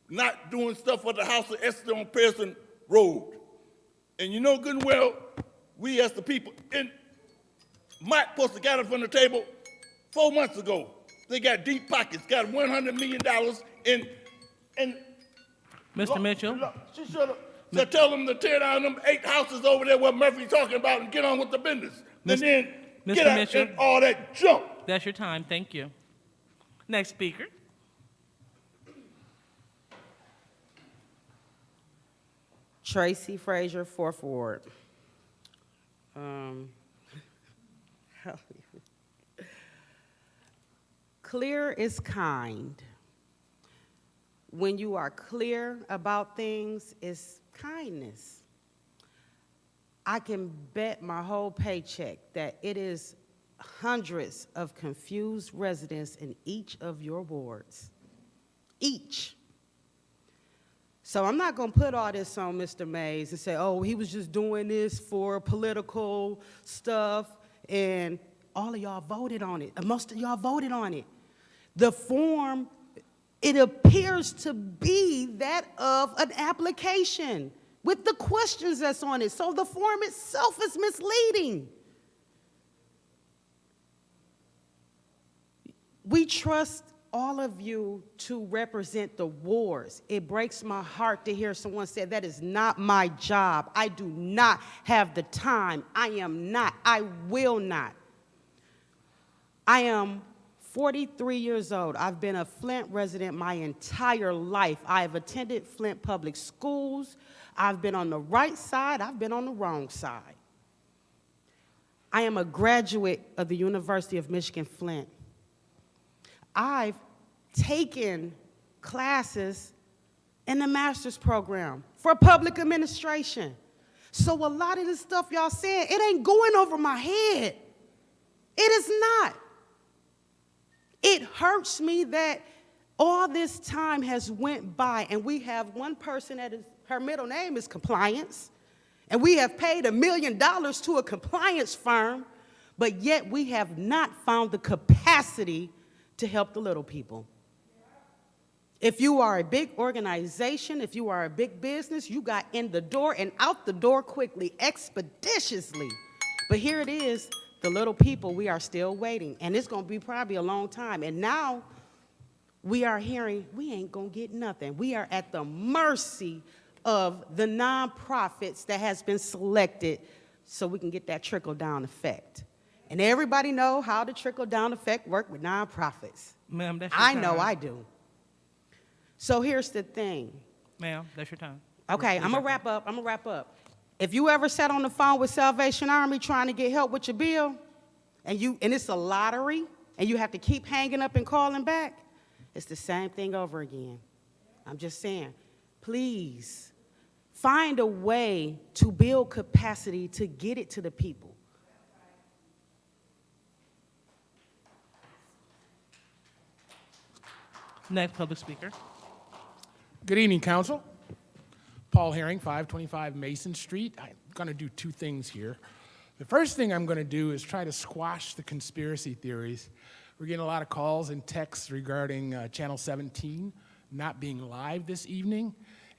not doing stuff for the house of Esther on Pearson Road. And you know good and well, we as the people, and Mike supposed to got it from the table 4 months ago. They got deep pockets, got $100 million in Mr. Mitchell? She should have tell them to tear down them 8 houses over there where Murphy's talking about and get on with the business. And then Mr. get out Mitchell? and all that junk. That's your time. Thank you. Next speaker. Tracy Frazier, 4th Ward. Clear is kind. When you are clear about things, it's kindness. I can bet my whole paycheck that it is hundreds of confused residents in each of your wards. Each. So I'm not going to put all this on Mr. Mays and say, oh, he was just doing this for political stuff, and all of y'all voted on it. Most of y'all voted on it. The form, it appears to be that of an application with the questions that's on it. So the form itself is misleading. We trust all of you to represent the wards. It breaks my heart to hear someone say that is not my job. I do not have the time. I am not. I will not. I am 43 years old. I've been a Flint resident my entire life. I have attended Flint public schools. I've been on the right side. I've been on the wrong side. I am a graduate of the University of Michigan Flint. I've taken classes in the master's program for public administration. So a lot of the stuff y'all saying, it ain't going over my head. It is not. It hurts me that all this time has went by and we have one person that is, her middle name is Compliance, and we have paid $1 million to a compliance firm, but yet we have not found the capacity to help the little people. If you are a big organization, if you are a big business, you got in the door and out the door quickly, expeditiously. But here it is, the little people, we are still waiting. And it's going to be probably a long time. And now we are hearing we ain't going to get nothing. We are at the mercy of the nonprofits that has been selected so we can get that trickle-down effect. And everybody know how the trickle-down effect work with nonprofits. Ma'am, that's your I time. know I do. So here's the thing. Ma'am, that's your time. Okay, I'm gonna wrap up. If you ever sat on the phone with Salvation Army trying to get help with your bill, and it's a lottery, and you have to keep hanging up and calling back, it's the same thing over again. I'm just saying, please, find a way to build capacity to get it to the people. Next public speaker. Good evening, Council. Paul Herring, 525 Mason Street. I'm going to do two things here. The first thing I'm going to do is try to squash the conspiracy theories. We're getting a lot of calls and texts regarding Channel 17 not being live this evening,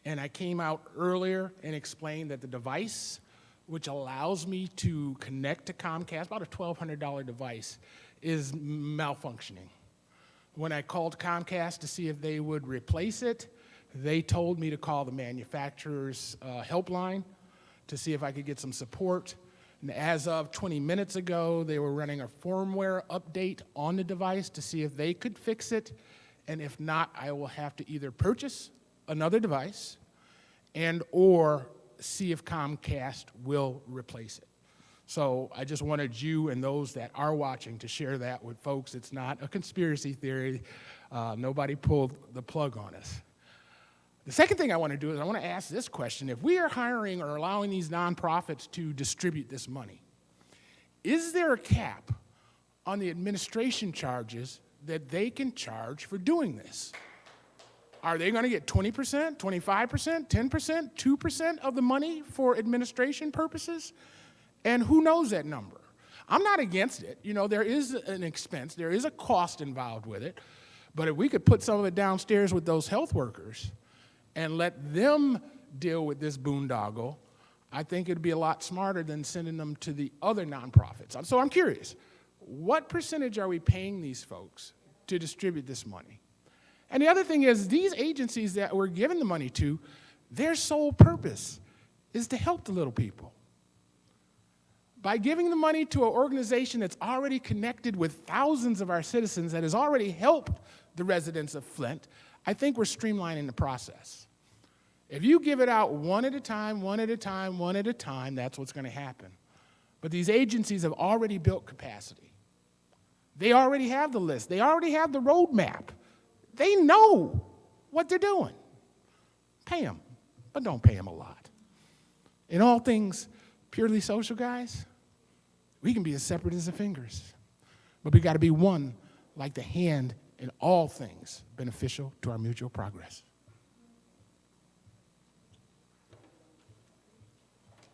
and I came out earlier and explained that the device, which allows me to connect to Comcast, about a $1,200 device, is malfunctioning. When I called Comcast to see if they would replace it, they told me to call the manufacturer's helpline to see if I could get some support. And as of 20 minutes ago, they were running a firmware update on the device to see if they could fix it. And if not, I will have to either purchase another device and or see if Comcast will replace it. So I just wanted you and those that are watching to share that with folks. It's not a conspiracy theory. Nobody pulled the plug on us. The second thing I want to do is I want to ask this question. If we are hiring or allowing these nonprofits to distribute this money, is there a cap on the administration charges that they can charge for doing this? Are they going to get 20%, 25%, 10%, 2% of the money for administration purposes? And who knows that number? I'm not against it. You know, there is an expense, there is a cost involved with it. But if we could put some of it downstairs with those health workers and let them deal with this boondoggle, I think it'd be a lot smarter than sending them to the other nonprofits. So I'm curious, what percentage are we paying these folks to distribute this money? And the other thing is, these agencies that we're giving the money to, their sole purpose is to help the little people. By giving the money to an organization that's already connected with thousands of our citizens, that has already helped the residents of Flint, I think we're streamlining the process. If you give it out one at a time, one at a time, one at a time, that's what's going to happen. But these agencies have already built capacity. They already have the list. They already have the roadmap. They know what they're doing. Pay them, but don't pay them a lot. In all things purely social, guys, we can be as separate as the fingers. But we got to be one like the hand in all things beneficial to our mutual progress.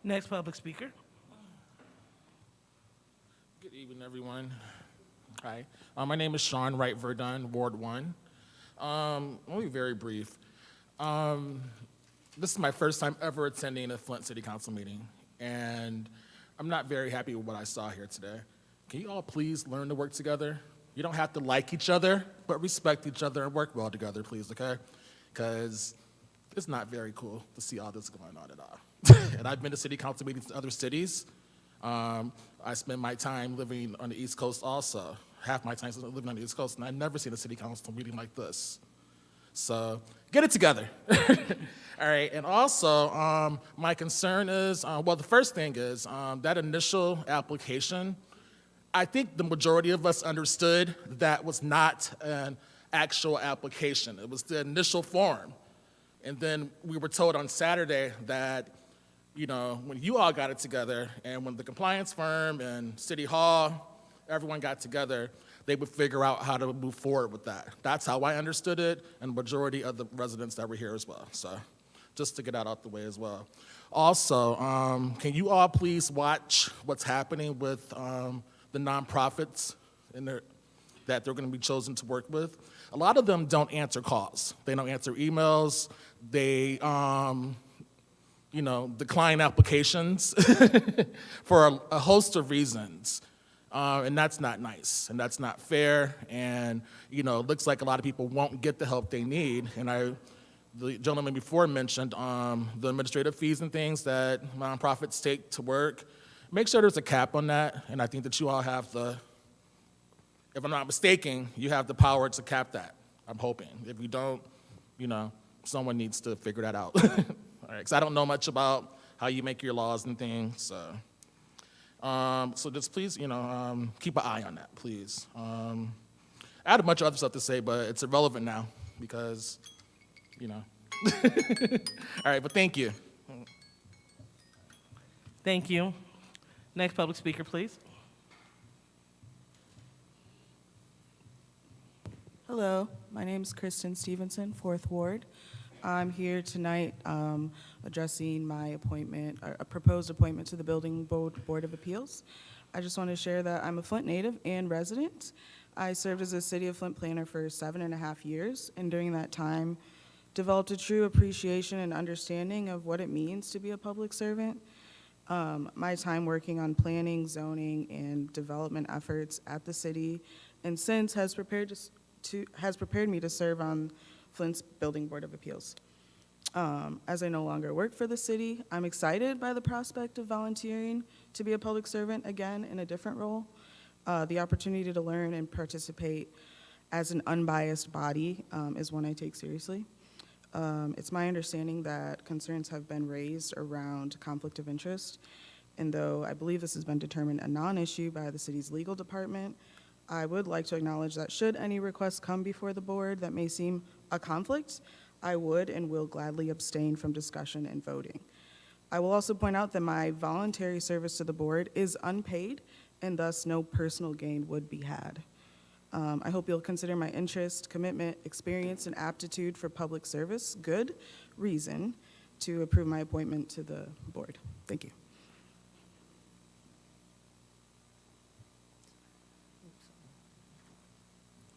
Next public speaker. Good evening, everyone. Hi. My name is Sean Wright Verdun, Ward 1. I'll be very brief. This is my first time ever attending a Flint City Council meeting, and I'm not very happy with what I saw here today. Can you all please learn to work together? You don't have to like each other, but respect each other and work well together, please, okay? Because it's not very cool to see all this going on at all. And I've been to city council meetings in other cities. I spend my time living on the East Coast also, half my time since I lived on the East Coast, and I've never seen a city council meeting like this. So get it together. All right, and also my concern is, well, the first thing is that initial application, I think the majority of us understood that was not an actual application. It was the initial form. And then we were told on Saturday that, you know, when you all got it together and when the compliance firm and City Hall, everyone got together, they would figure out how to move forward with that. That's how I understood it, and the majority of the residents that were here as well. So just to get that out the way as well. Also, can you all please watch what's happening with the nonprofits that they're going to be chosen to work with? A lot of them don't answer calls. They don't answer emails. They decline applications for a host of reasons. And that's not nice, and that's not fair, and it looks like a lot of people won't get the help they need. And the gentleman before mentioned the administrative fees and things that nonprofits take to work. Make sure there's a cap on that, and I think that you all have if I'm not mistaken, you have the power to cap that, I'm hoping. If you don't, someone needs to figure that out. All right, because I don't know much about how you make your laws and things, so. So just please, keep an eye on that, please. I had a bunch of other stuff to say, but it's irrelevant now because, All right, but thank you. Thank you. Next public speaker, please. Hello, my name is Kristen Stevenson, 4th Ward. I'm here tonight addressing my appointment, a proposed appointment to the Building Board of Appeals. I just want to share that I'm a Flint native and resident. I served as a City of Flint planner for 7.5 years, and during that time, developed a true appreciation and understanding of what it means to be a public servant. My time working on planning, zoning, and development efforts at the city, and since has prepared me to serve on Flint's Building Board of Appeals. As I no longer work for the city, I'm excited by the prospect of volunteering to be a public servant again in a different role. The opportunity to learn and participate as an unbiased body is one I take seriously. It's my understanding that concerns have been raised around conflict of interest, and though I believe this has been determined a non-issue by the city's legal department, I would like to acknowledge that should any requests come before the board that may seem a conflict, I would and will gladly abstain from discussion and voting. I will also point out that my voluntary service to the board is unpaid, and thus no personal gain would be had. I hope you'll consider my interest, commitment, experience, and aptitude for public service good reason to approve my appointment to the board. Thank you.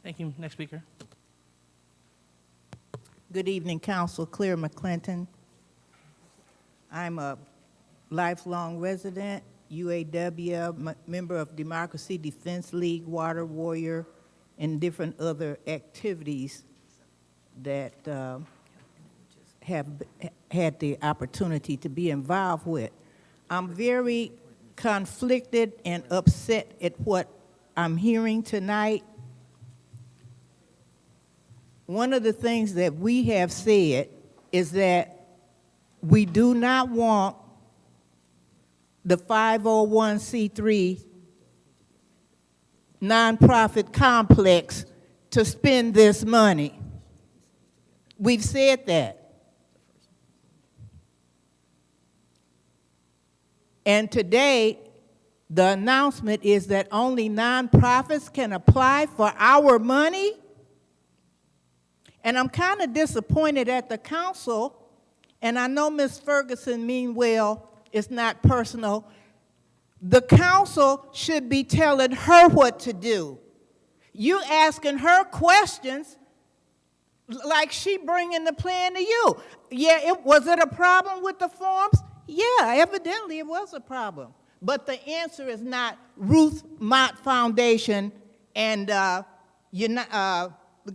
Thank you. Next speaker. Good evening, Council. Claire McClinton. I'm a lifelong resident, UAW, member of Democracy Defense League, Water Warrior, and different other activities that have had the opportunity to be involved with. I'm very conflicted and upset at what I'm hearing tonight. One of the things that we have said is that we do not want the 501c3 nonprofit complex to spend this money. We've said that. And today, the announcement is that only nonprofits can apply for our money. And I'm kind of disappointed at the council, and I know Ms. Ferguson mean well, it's not personal. The council should be telling her what to do. You asking her questions like she bringing the plan to you. Yeah, was it a problem with the forms? Yeah, evidently it was a problem. But the answer is not Ruth Mott Foundation and the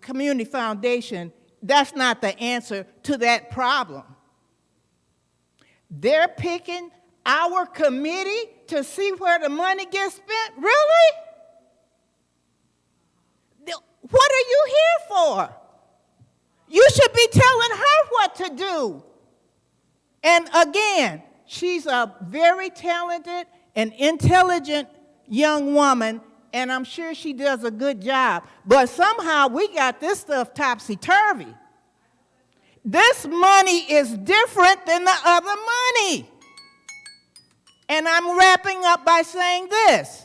Community Foundation. That's not the answer to that problem. They're picking our committee to see where the money gets spent? Really? for? You should be telling her what to do. And again, she's a very talented and intelligent young woman, and I'm sure she does a good job. But somehow we got this stuff topsy-turvy. This money is different than the other money. And I'm wrapping up by saying this.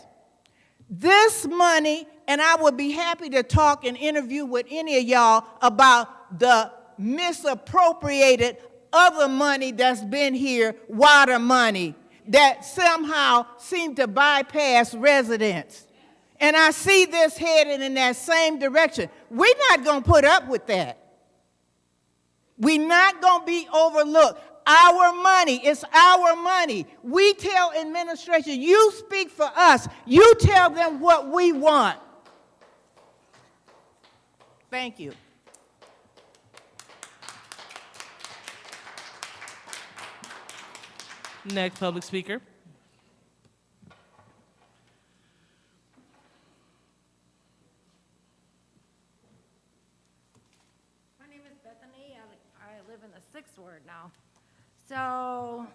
This money, and I would be happy to talk and interview with any of y'all about the misappropriated other money that's been here, water money, that somehow seem to bypass residents. And I see this headed in that same direction. We're not going to put up with that. We're not going to be overlooked. Our money, it's our money. We tell administration, you speak for us. You tell them what we want. Thank you. Next public speaker. My name is Bethany. I live in the 6th ward now. So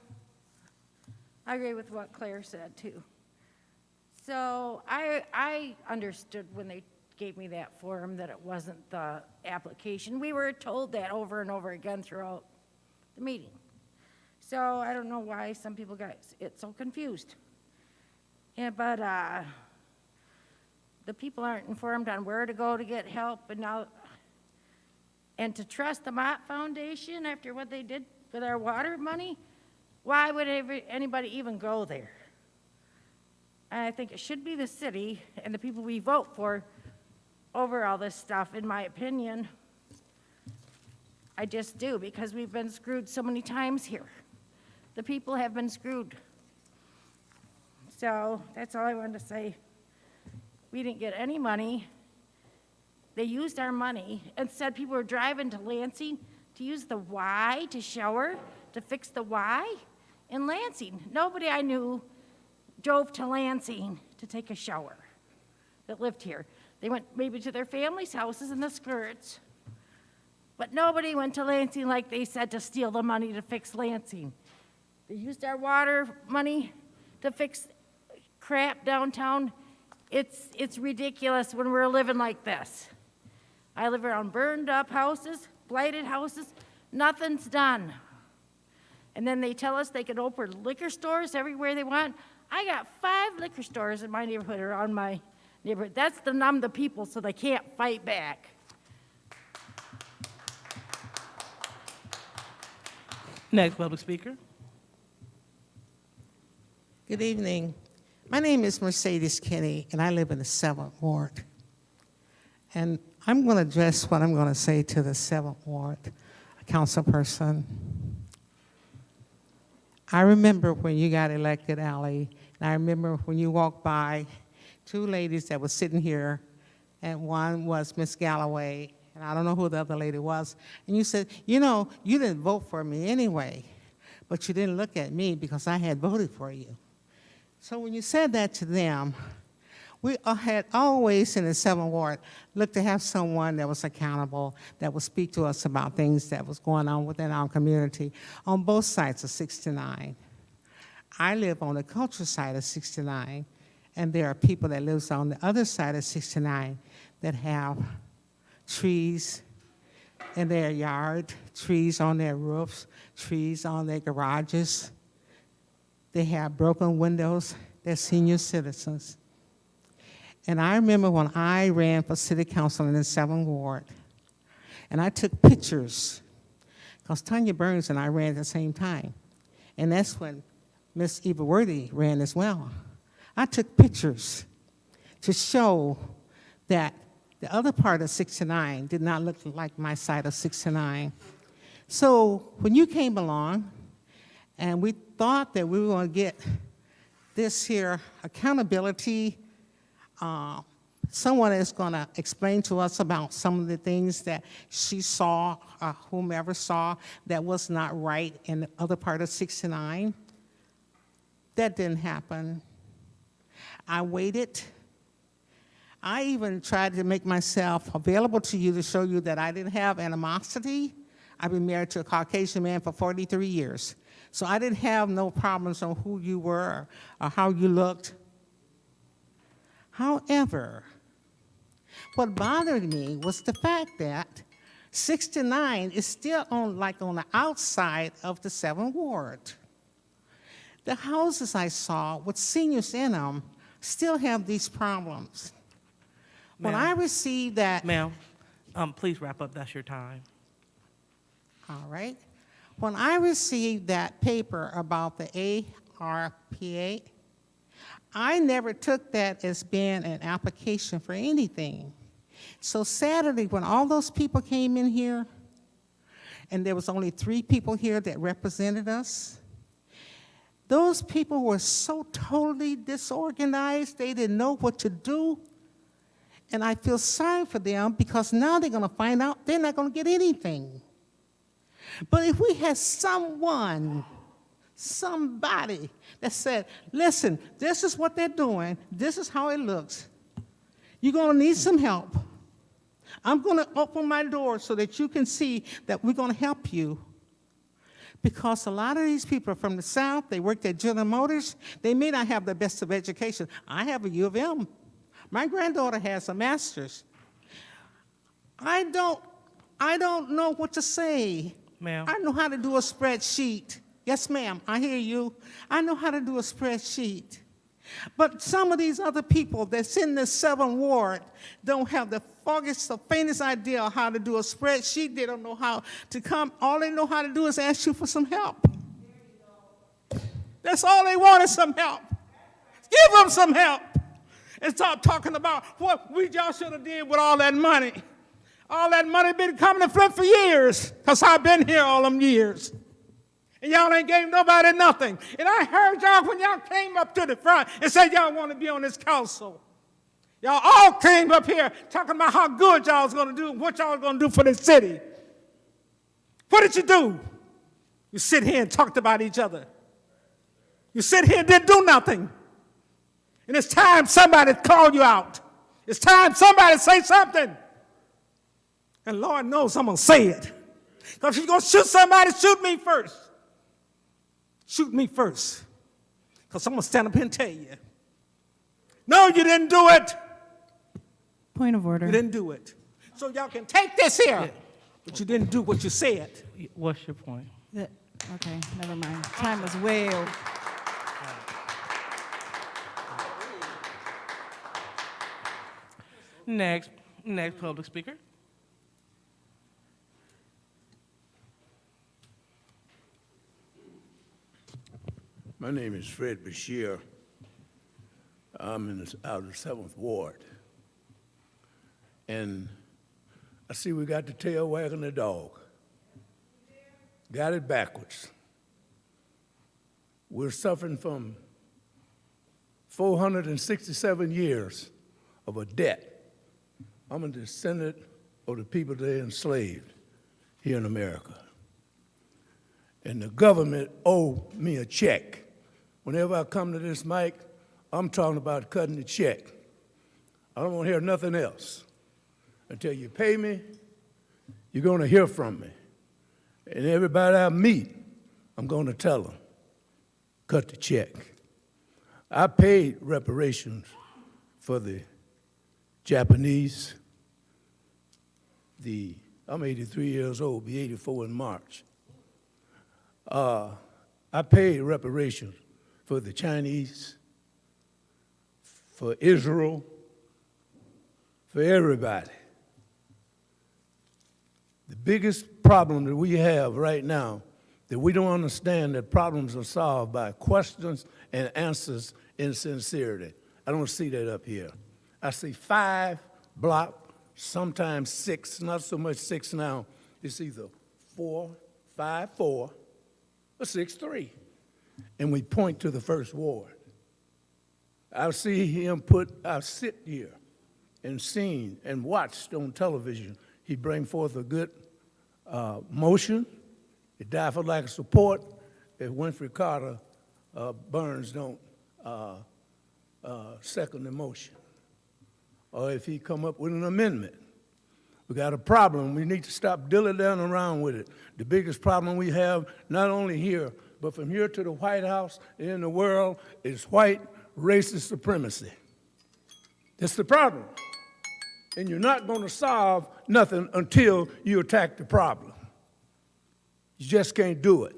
I agree with what Claire said, too. So I understood when they gave me that form that it wasn't the application. We were told that over and over again throughout the meeting. So I don't know why some people got it so confused. Yeah, but the people aren't informed on where to go to get help, and to trust the Mott Foundation after what they did with our water money, why would anybody even go there? I think it should be the city and the people we vote for over all this stuff, in my opinion. I just do, because we've been screwed so many times here. The people have been screwed. So that's all I wanted to say. We didn't get any money. They used our money and said people were driving to Lansing to use the Y to shower, to fix the Y in Lansing. Nobody I knew drove to Lansing to take a shower that lived here. They went maybe to their family's houses in the skirts, but nobody went to Lansing like they said to steal the money to fix Lansing. They used our water money to fix crap downtown. It's ridiculous when we're living like this. I live around burned up houses, blighted houses, nothing's done. And then they tell us they can open liquor stores everywhere they want. I got 5 liquor stores in my neighborhood, around my neighborhood. That's to numb the people so they can't fight back. Next public speaker. Good evening. My name is Mercedes Kenny, and I live in the 7th Ward. And I'm going to address what I'm going to say to the 7th Ward council person. I remember when you got elected, Ally, and I remember when you walked by 2 ladies that were sitting here, and one was Miss Galloway, and I don't know who the other lady was, and you said, you know, you didn't vote for me anyway, but you didn't look at me because I had voted for you. So when you said that to them, we had always in the 7th Ward looked to have someone that was accountable, that would speak to us about things that was going on within our community on both sides of 69. I live on the cultural side of 69, and there are people that live on the other side of 69 that have trees in their yard, trees on their roofs, trees on their garages. They have broken windows. They're senior citizens. And I remember when I ran for city council in the 7th Ward, and I took pictures, because Tanya Burns and I ran at the same time. And that's when Miss Eva Worthy ran as well. I took pictures to show that the other part of 69 did not look like my side of 69. So when you came along, and we thought that we were going to get this here accountability, someone is going to explain to us about some of the things that she saw, whomever saw, that was not right in the other part of 69. That didn't happen. I waited. I even tried to make myself available to you to show you that I didn't have animosity. I've been married to a Caucasian man for 43 years. So I didn't have no problems on who you were or how you looked. However, what bothered me was the fact that 69 is still on the outside of the 7th Ward. The houses I saw with seniors in them still have these problems. When I received that... Ma'am, please wrap up. That's your time. All right. When I received that paper about the ARPA, I never took that as being an application for anything. So Saturday, when all those people came in here, and there was only 3 people here that represented us, those people were so totally disorganized, they didn't know what to do. And I feel sorry for them because now they're going to find out they're not going to get anything. But if we had somebody that said, listen, this is what they're doing, this is how it looks, you're going to need some help. I'm going to open my door so that you can see that we're going to help you. Because a lot of these people are from the South, they worked at General Motors, they may not have the best of education. I have a U of M. My granddaughter has a master's. I don't know what to say. Ma'am. I know how to do a spreadsheet. Yes, ma'am, I hear you. I know how to do a spreadsheet. But some of these other people that's in the 7th Ward don't have the faintest idea of how to do a spreadsheet. They don't know how to come. All they know how to do is ask you for some help. That's all they want is some help. Give them some help. And start talking about what y'all should have did with all that money. All that money been coming to Flint for years, because I've been here all them years. And y'all ain't gave nobody nothing. And I heard y'all when y'all came up to the front and said y'all want to be on this council. Y'all all came up here talking about how good y'all was going to do and what y'all was going to do for this city. What did you do? You sit here and talked about each other. You sit here and didn't do nothing. And it's time somebody called you out. It's time somebody say something. And Lord knows I'm going to say it. Because if you're going to shoot somebody, shoot me first. Shoot me first. Because I'm going to stand up here and tell you. No, you didn't do it. Point of order. You didn't do it. So y'all can take this here. But you didn't do what you said. What's your point? Okay, never mind. Time was way over. Next public speaker. My name is Fred Bashir. I'm out of the 7th Ward. And I see we got the tail wagging the dog. Got it backwards. We're suffering from 467 years of a debt. I'm a descendant of the people they enslaved here in America. And the government owed me a check. Whenever I come to this mic, I'm talking about cutting the check. I don't want to hear nothing else. Until you pay me, you're going to hear from me. And everybody I meet, I'm going to tell them, cut the check. I paid reparations for the Japanese. I'm 83 years old, be 84 in March. I paid reparations for the Chinese, for Israel, for everybody. The biggest problem that we have right now, that we don't understand that problems are solved by questions and answers in sincerity. I don't see that up here. I see 5 block, sometimes 6, not so much 6 now. It's either 4, 5, 4, or 6, 3. And we point to the 1st Ward. I see him I sit here and seen and watched on television. He bring forth a good motion. It died for lack of support. If Winfrey Carter Burns don't second the motion. or if he come up with an amendment. We got a problem. We need to stop dilly-dallying around with it. The biggest problem we have, not only here, but from here to the White House and in the world, is white racist supremacy. That's the problem. And you're not going to solve nothing until you attack the problem. You just can't do it.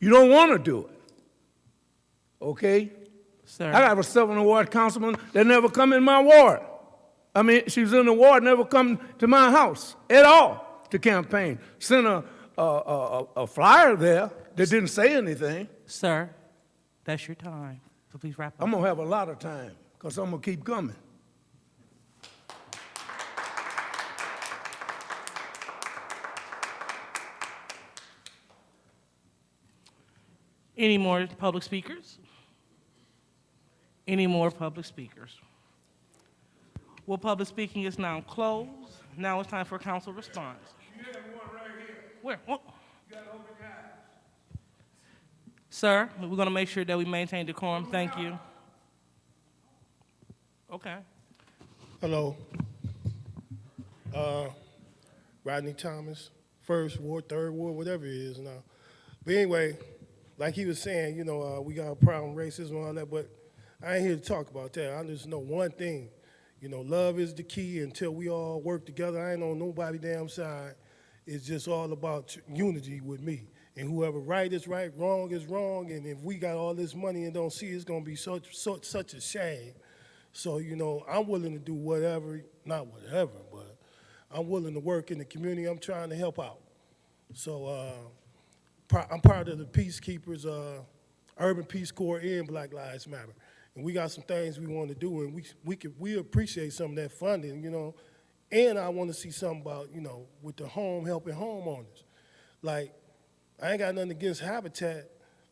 You don't want to do it. Okay? Sir. I got a 7th Ward councilman that never come in my ward. I mean, she was in the ward, never come to my house at all to campaign. Sent a flyer there that didn't say anything. Sir, that's your time, so please wrap up. I'm going to have a lot of time because I'm going to keep coming. Any more public speakers? Any more public speakers? Well, public speaking is now closed. Now it's time for council response. You have one right here. Where? What? You got to open your eyes. Sir, we're going to make sure that we maintain decorum. Thank you. Okay. Hello. Rodney Thomas, 1st Ward, 3rd Ward, whatever it is now. But anyway, like he was saying, you know, we got a problem with racism and all that, but I ain't here to talk about that. I just know one thing. You know, love is the key until we all work together. I ain't on nobody damn side. It's just all about unity with me. And whoever right is right, wrong is wrong. And if we got all this money and don't see it, it's going to be such a shame. So, you know, I'm willing to do whatever, not whatever, but I'm willing to work in the community. I'm trying to help out. So I'm part of the Peacekeepers, Urban Peace Corps and Black Lives Matter. And we got some things we want to do, and we appreciate some of that funding, you know. And I want to see something about, you know, with the home, helping homeowners. Like, I ain't got nothing against Habitat,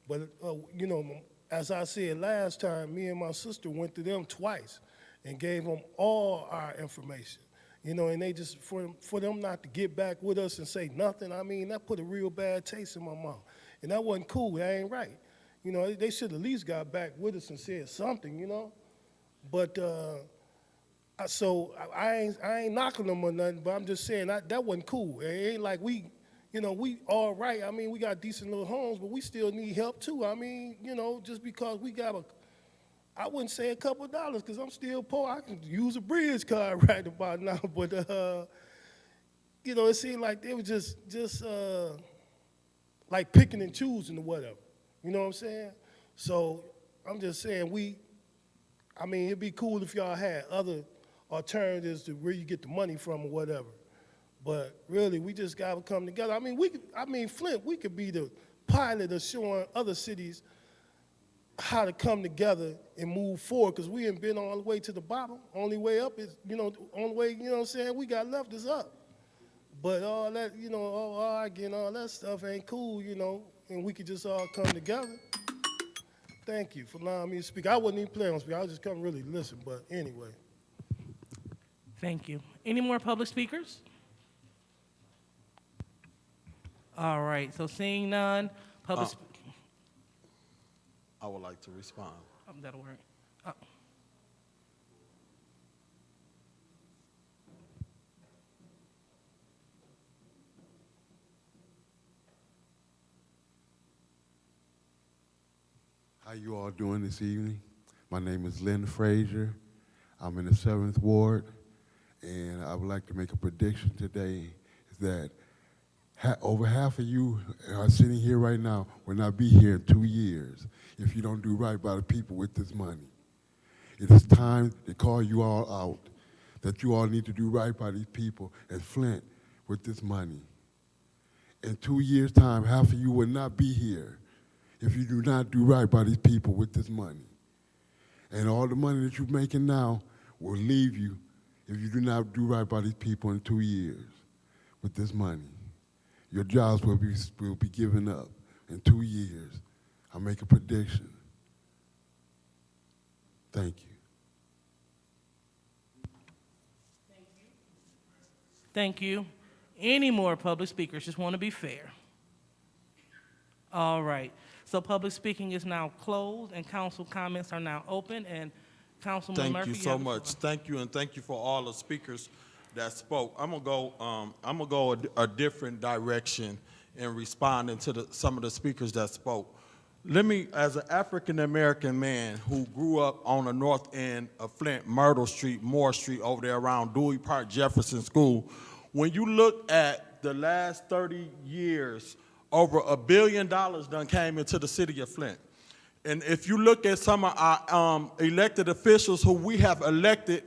but, you know, as I said last time, me and my sister went to them twice and gave them all our information. You know, and they just, for them not to get back with us and say nothing, I mean, that put a real bad taste in my mouth. And that wasn't cool, that ain't right. You know, they should at least got back with us and said something, you know? But, so I ain't knocking them or nothing, but I'm just saying that wasn't cool. It ain't like we, you know, we all right. I mean, we got decent little homes, but we still need help too. I mean, you know, just because we got I wouldn't say a couple of dollars because I'm still poor. I can use a bridge card right about now, but, you know, it seemed like they were just like picking and choosing or whatever. You know what I'm saying? So I'm just saying I mean, it'd be cool if y'all had other alternatives to where you get the money from or whatever. But really, we just got to come together. I mean, Flint, we could be the pilot of showing other cities how to come together and move forward because we ain't been all the way to the bottom. Only way up is, you know, only way, you know what I'm saying, we got left is up. But all that, you know, all arguing, all that stuff ain't cool, you know, and we could just all come together. Thank you for allowing me to speak. I wasn't even planning on speaking. I was just coming really to listen, but anyway. Thank you. Any more public speakers? All right, so seeing none, I would like to respond. That'll work. How you all doing this evening? My name is Lynn Frazier. I'm in the 7th Ward, and I would like to make a prediction today is that over half of you are sitting here right now will not be here in 2 years if you don't do right by the people with this money. It is time to call you all out, that you all need to do right by these people at Flint with this money. In 2 years' time, half of you will not be here if you do not do right by these people with this money. And all the money that you're making now will leave you if you do not do right by these people in 2 years with this money. Your jobs will be given up in 2 years. I make a prediction. Thank you. Thank you. Any more public speakers? Just want to be fair. All right. So public speaking is now closed and council comments are now open. And Councilman Thank Murphy, you you so have the much. Thank you, and thank you for all the speakers that spoke. I'm gonna go a different direction in responding to some of the speakers that spoke. Let me, as an African-American man who grew up on the north end of Flint, Myrtle Street, Moore Street, over there around Dewey Park, Jefferson School, when you look at the last 30 years, over $1 billion done came into the city of Flint. And if you look at some of our elected officials who we have elected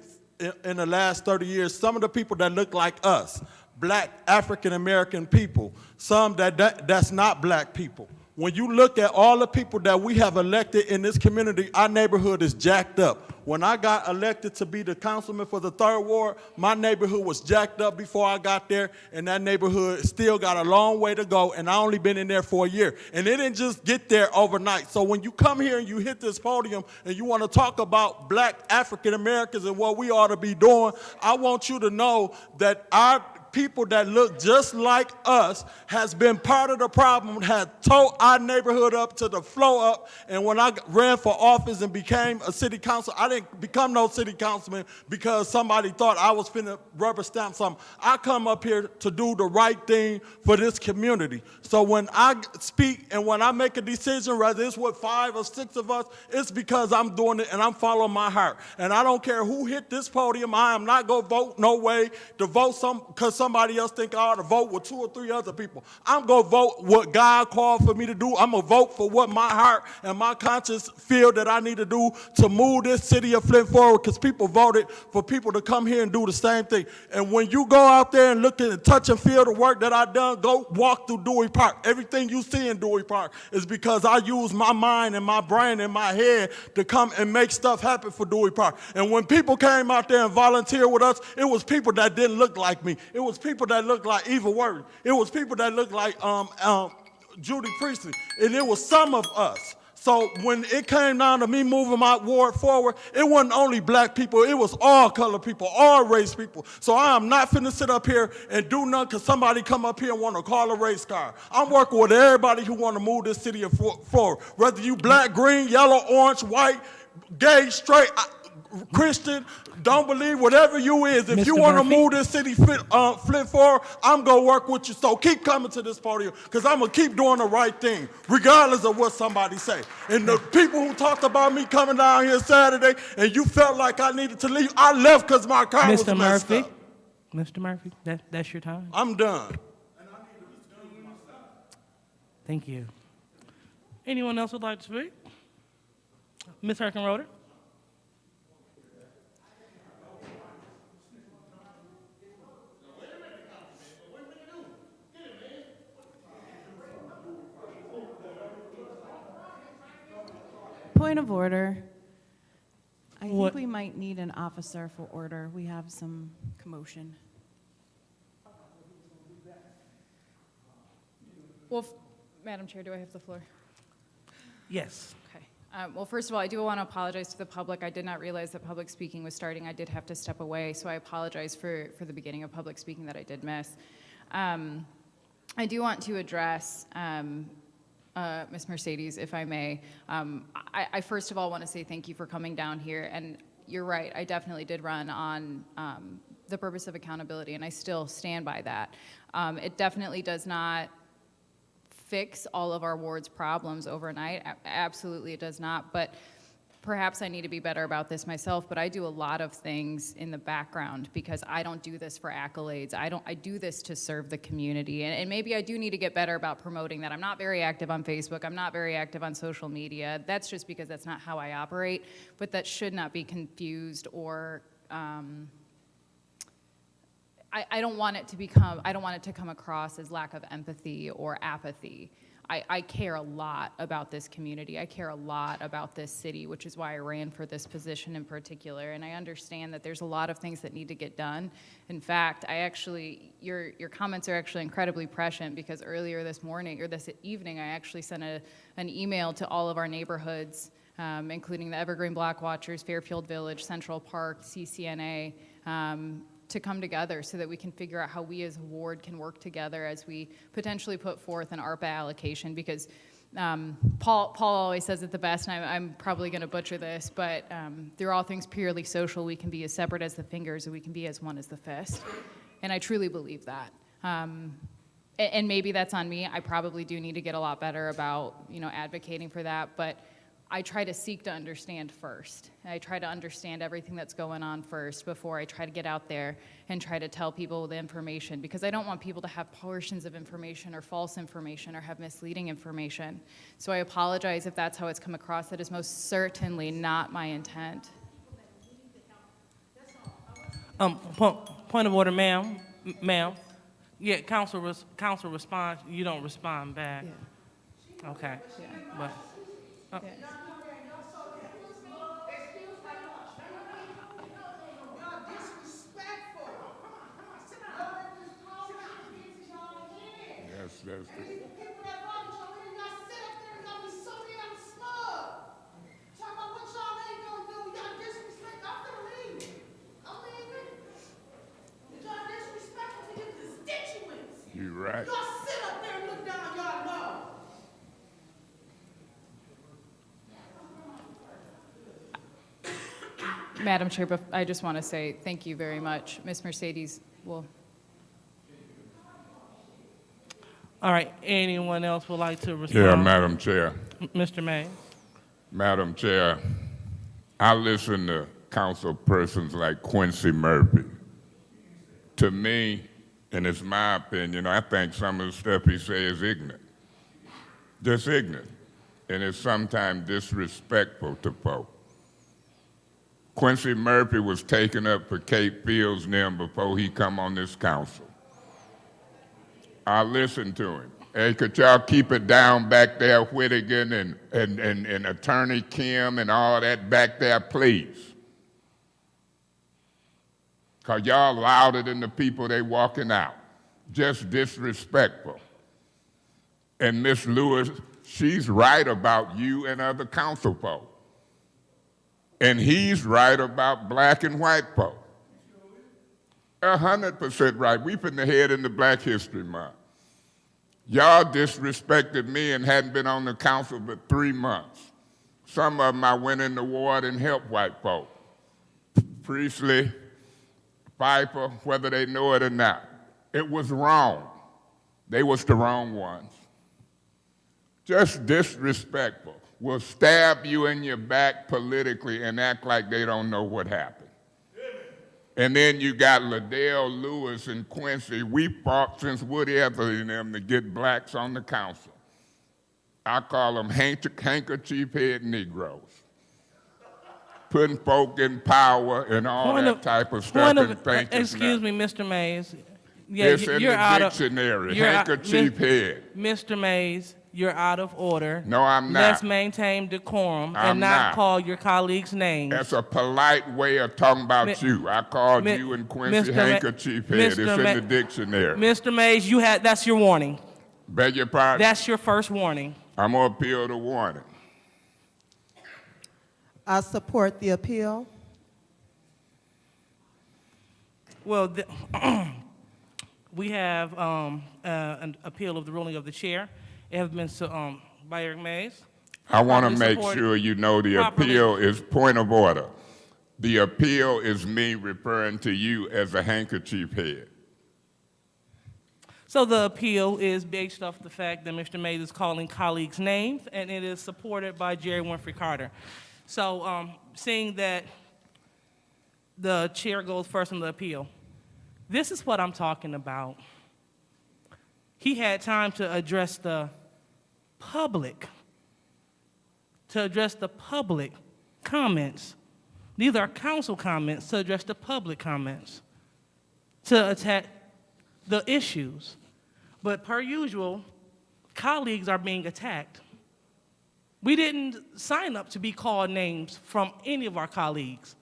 in the last 30 years, some of the people that look like us, black African-American people, some that's not black people. When you look at all the people that we have elected in this community, our neighborhood is jacked up. When I got elected to be the councilman for the 3rd Ward, my neighborhood was jacked up before I got there, and that neighborhood still got a long way to go, and I only been in there for a year. And it didn't just get there overnight. So when you come here and you hit this podium and you want to talk about black African Americans and what we ought to be doing, I want you to know that our people that look just like us has been part of the problem, had tore our neighborhood up to the floor up. And when I ran for office and became a city council, I didn't become no city councilman because somebody thought I was finna rubber stamp something. I come up here to do the right thing for this community. So when I speak and when I make a decision, whether it's with 5 or 6 of us, it's because I'm doing it and I'm following my heart. And I don't care who hit this podium, I am not gonna vote no way to vote because somebody else think I ought to vote with 2 or 3 other people. I'm going to vote what God called for me to do. I'm going to vote for what my heart and my conscience feel that I need to do to move this city of Flint forward, because people voted for people to come here and do the same thing. And when you go out there and look at and touch and feel the work that I've done, go walk through Dewey Park. Everything you see in Dewey Park is because I use my mind and my brain and my head to come and make stuff happen for Dewey Park. And when people came out there and volunteered with us, it was people that didn't look like me. It was people that looked like Eva Worthy. It was people that looked like Judy Priestley. And it was some of us. So when it came down to me moving my ward forward, it wasn't only black people, it was all color people, all race people. So I am not finna sit up here and do nothing because somebody come up here and want to call a race car. I'm working with everybody who want to move this city forward. Whether you black, green, yellow, orange, white, gay, straight, Christian, don't believe, whatever you is, if you want to move this city Flint forward, I'm going to work with you. So keep coming to this podium because I'm going to keep doing the right thing, regardless of what somebody say. And the people who talked about me coming down here Saturday and you felt like I needed to leave, I left because my car was messed up. Mr. Murphy, that's your time. I'm done. Thank you. Anyone else would like to speak? Ms. Herkenroder? Point of order. I think What? we might need an officer for order. We have some commotion. Well, Madam Chair, do I have the floor? Yes. Okay. Well, first of all, I do want to apologize to the public. I did not realize that public speaking was starting. I did have to step away, so I apologize for the beginning of public speaking that I did miss. I do want to address Ms. Mercedes, if I may. I first of all want to say thank you for coming down here, and you're right, I definitely did run on the purpose of accountability, and I still stand by that. It definitely does not fix all of our ward's problems overnight. Absolutely it does not, but perhaps I need to be better about this myself, but I do a lot of things in the background because I don't do this for accolades. I do this to serve the community, and maybe I do need to get better about promoting that. I'm not very active on Facebook. I'm not very active on social media. That's just because that's not how I operate, but that should not be confused or I don't want it to come across as lack of empathy or apathy. I care a lot about this community. I care a lot about this city, which is why I ran for this position in particular. And I understand that there's a lot of things that need to get done. In fact, your comments are actually incredibly prescient because earlier this morning or this evening, I actually sent an email to all of our neighborhoods, including the Evergreen Block Watchers, Fairfield Village, Central Park, CCNA, to come together so that we can figure out how we as a ward can work together as we potentially put forth an ARPA allocation, because Paul always says it the best, and I'm probably going to butcher this, but through all things purely social, we can be as separate as the fingers, and we can be as one as the fist. And I truly believe that. And maybe that's on me. I probably do need to get a lot better about, advocating for that, but I try to seek to understand first. I try to understand everything that's going on first before I try to get out there and try to tell people the information, because I don't want people to have portions of information or false information or have misleading information. So I apologize if that's how it's come across. That is most certainly not my intent. Point of order, ma'am. Ma'am. Yeah, council responds, you don't respond back. Yeah. Okay. Yeah. But, Yeah. That's the, you're right. Madam Chair, but I just want to say thank you very much. Ms. Mercedes will. all right, anyone else would like to respond? Yeah, Madam Chair. Mr. Mays. Madam Chair, I listen to council persons like Quincy Murphy. To me, and it's my opinion, I think some of the stuff he says is ignorant. Just ignorant. And it's sometimes disrespectful to folk. Quincy Murphy was taken up for Cape Field's name before he come on this council. I listened to him. Hey, could y'all keep it down back there, Whittigan and Attorney Kim and all that back there, please? Because y'all louder than the people they walking out. Just disrespectful. And Miss Lewis, she's right about you and other council folk. And he's right about black and white folk. 100% right. We finna head into Black History Month. Y'all disrespected me and hadn't been on the council for 3 months. Some of them I went in the ward and helped white folk. Priestley, Pfeiffer, whether they know it or not. It was wrong. They was the wrong ones. Just disrespectful. Will stab you in your back politically and act like they don't know what happened. And then you got Liddell Lewis and Quincy. We fought since Woody Etherly and them to get blacks on the council. I call them handkerchief head Negroes. Putting folk in power and all that type of stuff and thinking. Excuse me, Mr. Mays. Yeah, It's in the dictionary, handkerchief head. Mr. Mays, you're out of order. No, I'm not. Let's maintain decorum I'm and not not. call your colleagues' names. That's a polite way of talking about you. I called you and Quincy handkerchief head. It's in the dictionary. Mr. Mays, that's your warning. Beg your pardon? That's your first warning. I'm going to appeal the warning. I support the appeal. Well, we have an appeal of the ruling of the chair. It has been by Eric Mays. I want to Properly make supported. sure you know the Properly. appeal is point of order. The appeal is me referring to you as a handkerchief head. So the appeal is based off the fact that Mr. Mays is calling colleagues' names, and it is supported by Jerry Winfrey Carter. So seeing that the chair goes first on the appeal, this is what I'm talking about. He had time to address the public, comments. These are council comments to address the public comments, to attack the issues. But per usual, colleagues are being attacked. We didn't sign up to be called names from any of our colleagues.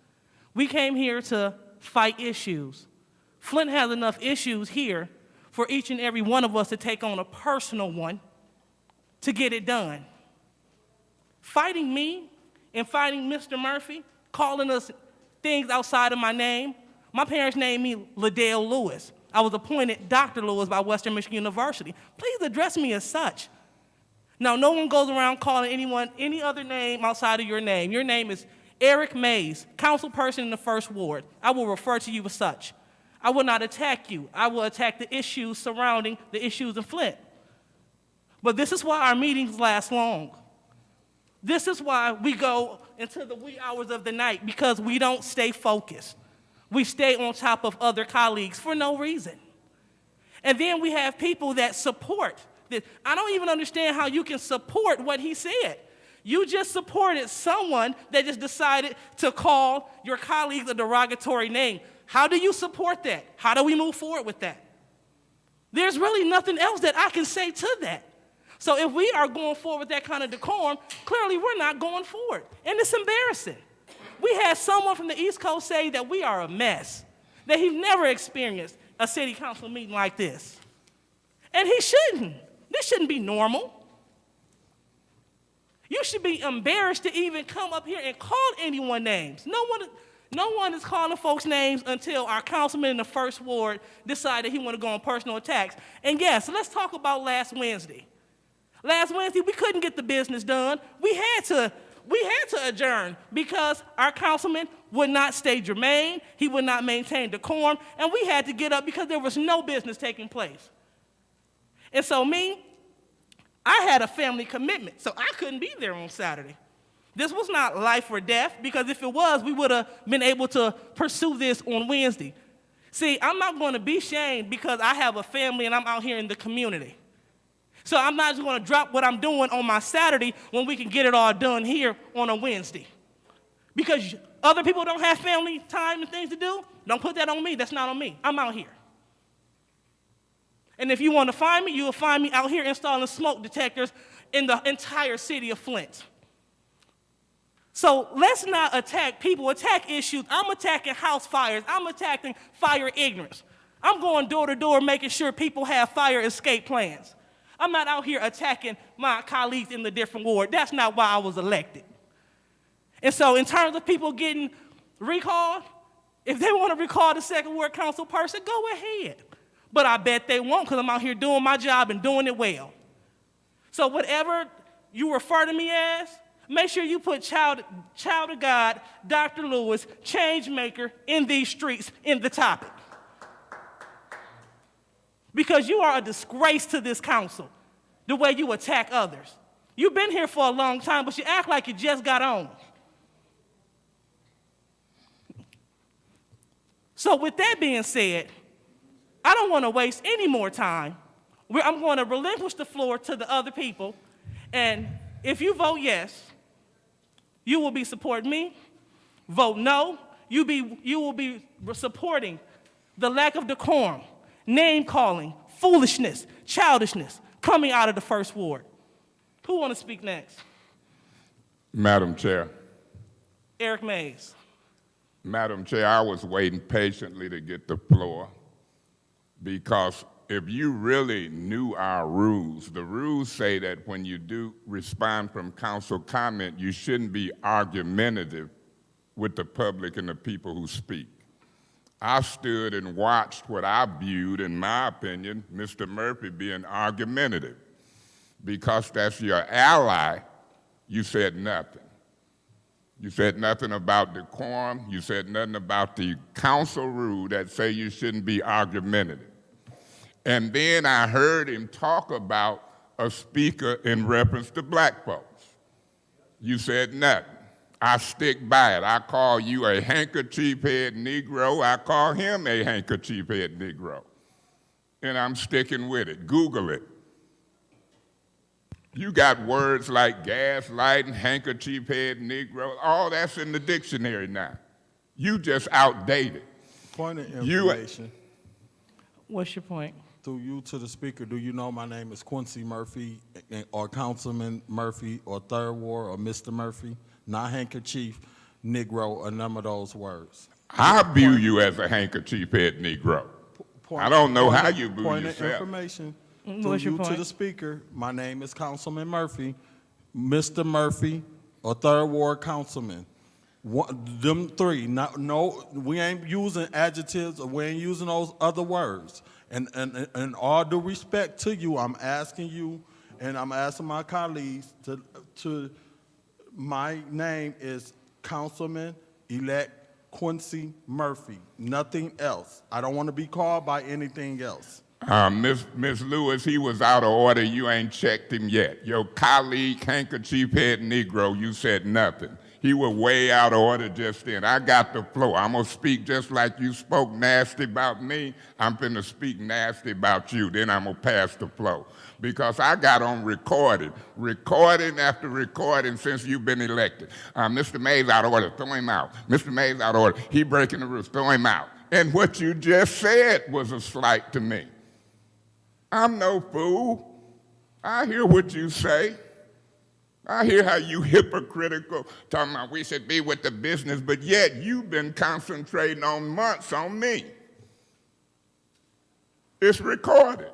We came here to fight issues. Flint has enough issues here for each and every one of us to take on a personal one to get it done. Fighting me and fighting Mr. Murphy, calling us things outside of my name. My parents named me Liddell Lewis. I was appointed Dr. Lewis by Western Michigan University. Please address me as such. Now, no one goes around calling anyone any other name outside of your name. Your name is Eric Mays, councilperson in the 1st Ward. I will refer to you as such. I will not attack you. I will attack the issues surrounding the issues in Flint. But this is why our meetings last long. This is why we go into the wee hours of the night, because we don't stay focused. We stay on top of other colleagues for no reason. And then we have people that support this. I don't even understand how you can support what he said. You just supported someone that just decided to call your colleagues a derogatory name. How do you support that? How do we move forward with that? There's really nothing else that I can say to that. So if we are going forward with that kind of decorum, clearly we're not going forward. And it's embarrassing. We had someone from the East Coast say that we are a mess, that he's never experienced a city council meeting like this. And he shouldn't. This shouldn't be normal. You should be embarrassed to even come up here and call anyone names. No one is calling folks names until our councilman in the 1st Ward decided he wanted to go on personal attacks. And yes, let's talk about last Wednesday. Last Wednesday, we couldn't get the business done. We had to adjourn because our councilman would not stay germane, he would not maintain decorum, and we had to get up because there was no business taking place. And so I had a family commitment, so I couldn't be there on Saturday. This was not life or death, because if it was, we would have been able to pursue this on Wednesday. See, I'm not going to be shamed because I have a family and I'm out here in the community. So I'm not just going to drop what I'm doing on my Saturday when we can get it all done here on a Wednesday. Because other people don't have family time and things to do, don't put that on me. That's not on me. I'm out here. And if you want to find me, you will find me out here installing smoke detectors in the entire city of Flint. So let's not attack people, attack issues. I'm attacking house fires. I'm attacking fire ignorance. I'm going door to door making sure people have fire escape plans. I'm not out here attacking my colleagues in the different ward. That's not why I was elected. And so in terms of people getting recalled, if they want to recall the 2nd Ward council person, go ahead. But I bet they won't, because I'm out here doing my job and doing it well. So whatever you refer to me as, make sure you put child of God, Dr. Lewis, change maker in these streets in the topic. Because you are a disgrace to this council, the way you attack others. You've been here for a long time, but you act like you just got on. So with that being said, I don't want to waste any more time. I'm going to relinquish the floor to the other people. And if you vote yes, you will be supporting me. Vote no, you will be supporting the lack of decorum, name-calling, foolishness, childishness coming out of the 1st Ward. Who want to speak next? Madam Chair. Eric Mays. Madam Chair, I was waiting patiently to get the floor because if you really knew our rules, the rules say that when you do respond from council comment, you shouldn't be argumentative with the public and the people who speak. I stood and watched what I viewed, in my opinion, Mr. Murphy being argumentative. Because that's your ally, you said nothing. You said nothing about decorum. You said nothing about the council rule that say you shouldn't be argumentative. And then I heard him talk about a speaker in reference to black folks. You said nothing. I stick by it. I call you a handkerchief-head Negro. I call him a handkerchief-head Negro. And I'm sticking with it. Google it. You got words like gaslighting, handkerchief-head Negro. All that's in the dictionary now. You just outdated. Point of information. What's your point? Through you to the speaker, do you know my name is Quincy Murphy or Councilman Murphy or 3rd Ward or Mr. Murphy? Not handkerchief, Negro, or none of those words. I view you as a handkerchief-head Negro. I don't know how you view Point yourself. of information. What's your you to point? the speaker, my name is Councilman Murphy, Mr. Murphy, or 3rd Ward Councilman. Them three. No, we ain't using adjectives or we ain't using those other words. And all due respect to you, I'm asking you And I'm asking my colleagues my name is Councilman-elect Quincy Murphy, nothing else. I don't want to be called by anything else. Miss Lewis, he was out of order. You ain't checked him yet. Your colleague, handkerchief head Negro, you said nothing. He was way out of order just then. I got the floor. I'm going to speak just like you spoke nasty about me. I'm finna speak nasty about you. Then I'm going to pass the floor. Because I got on recording after recording since you've been elected. Mr. Mays out of order, throw him out. Mr. Mays out of order, he breaking the rules, throw him out. And what you just said was a slight to me. I'm no fool. I hear what you say. I hear how you hypocritical, talking about we should be with the business, but yet you've been concentrating on months on me. It's recorded.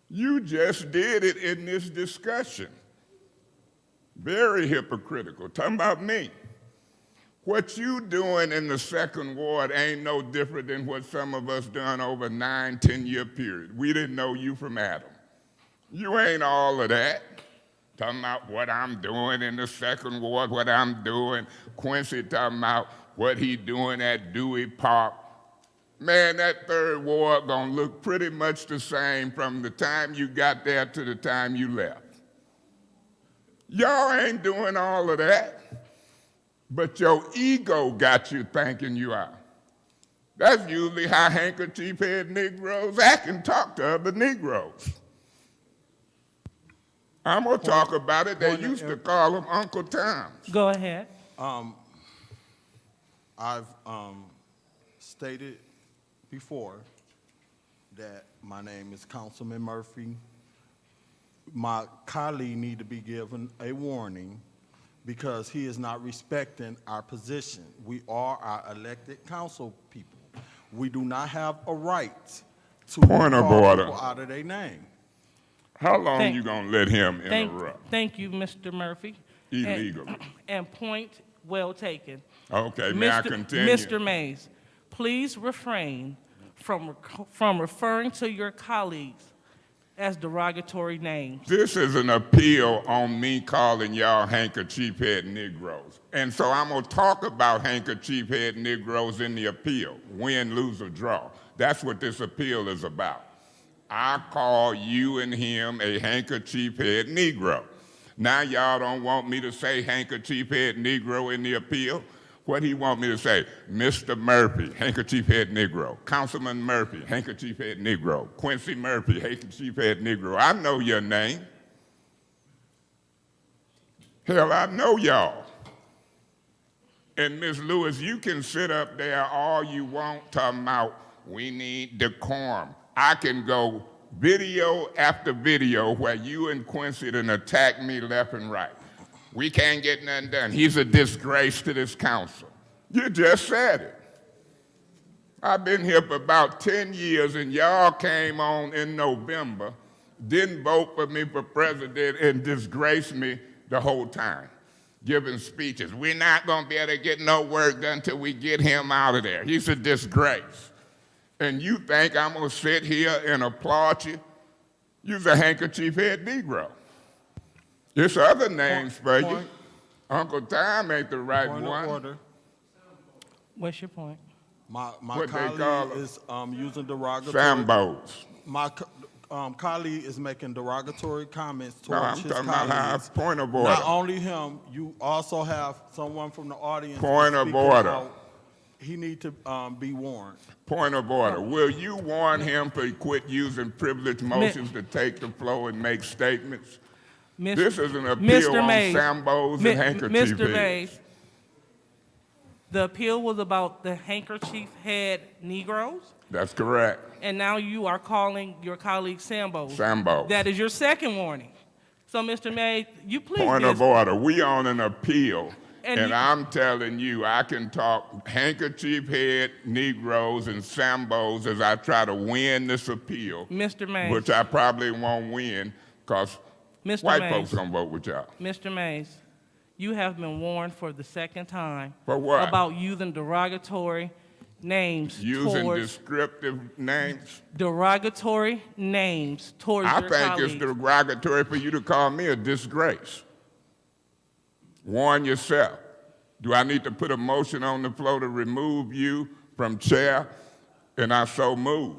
You just did it in this discussion. Very hypocritical, talking about me. What you doing in the second ward ain't no different than what some of us done over a 9-10-year period. We didn't know you from Adam. You ain't all of that. Talking about what I'm doing in the second ward, what I'm doing. Quincy talking about what he doing at Dewey Park. Man, that third ward gonna look pretty much the same from the time you got there to the time you left. Y'all ain't doing all of that. But your ego got you thinking you are. That's usually how handkerchief-head Negroes act and talk to other Negroes. I'm going to talk about it. They used to call him Uncle Tom. Go ahead. I've stated before that my name is Councilman Murphy. My colleague need to be given a warning because he is not respecting our position. We are our elected council people. We do not have a right to Point of call order. people out of their name. How long you going to let him Thank interrupt? Thank you, Mr. Murphy. Illegally. And point well taken. Okay, may I continue? Mr. Mays, please refrain from referring to your colleagues as derogatory names. This is an appeal on me calling y'all handkerchief-head Negroes. And so I'm going to talk about handkerchief-head Negroes in the appeal, win, lose, or draw. That's what this appeal is about. I call you and him a handkerchief-head Negro. Now y'all don't want me to say handkerchief-head Negro in the appeal? What he want me to say? Mr. Murphy, handkerchief-head Negro. Councilman Murphy, handkerchief-head Negro. Quincy Murphy, handkerchief-head Negro. I know your name. Hell, I know y'all. And Ms. Lewis, you can sit up there all you want talking about we need decorum. I can go video after video where you and Quincy done attack me left and right. We can't get nothing done. He's a disgrace to this council. You just said it. I've been here for about 10 years, and y'all came on in November, didn't vote for me for president, and disgraced me the whole time, giving speeches. We're not going to be able to get no work done until we get him out of there. He's a disgrace. And you think I'm going to sit here and applaud you? You're a handkerchief-head Negro. There's other names for you. Uncle Tom ain't the right Point one. of order. What's your point? My What they call colleague them? is using derogatory. Sambos. My colleague is making derogatory comments No, towards I'm his talking about how colleagues. point of order. Not only him, you also have someone from the audience. Point of speaking order. out. He need to be warned. Point of order. Will you warn him to quit using privileged motions to take the floor and make statements? This is an appeal on Sambos and handkerchief Mr. heads. Mays, the appeal was about the handkerchief head Negroes, That's correct. and now you are calling your colleague Sambos. Sambos. That is your second warning. So, Mr. Mays, you please Point of order. We on an appeal. And you- I'm telling you, I can talk handkerchief head Negroes and Sambos as I try to win this appeal. Mr. Mays. Which I probably won't win because Mr. white Mays. folks gonna vote with y'all. Mr. Mays, you have been warned for the second time For what? about using derogatory names Using towards descriptive names? derogatory names towards I your think colleagues. it's derogatory for you to call me a disgrace. Warn yourself. Do I need to put a motion on the floor to remove you from chair? And I so move.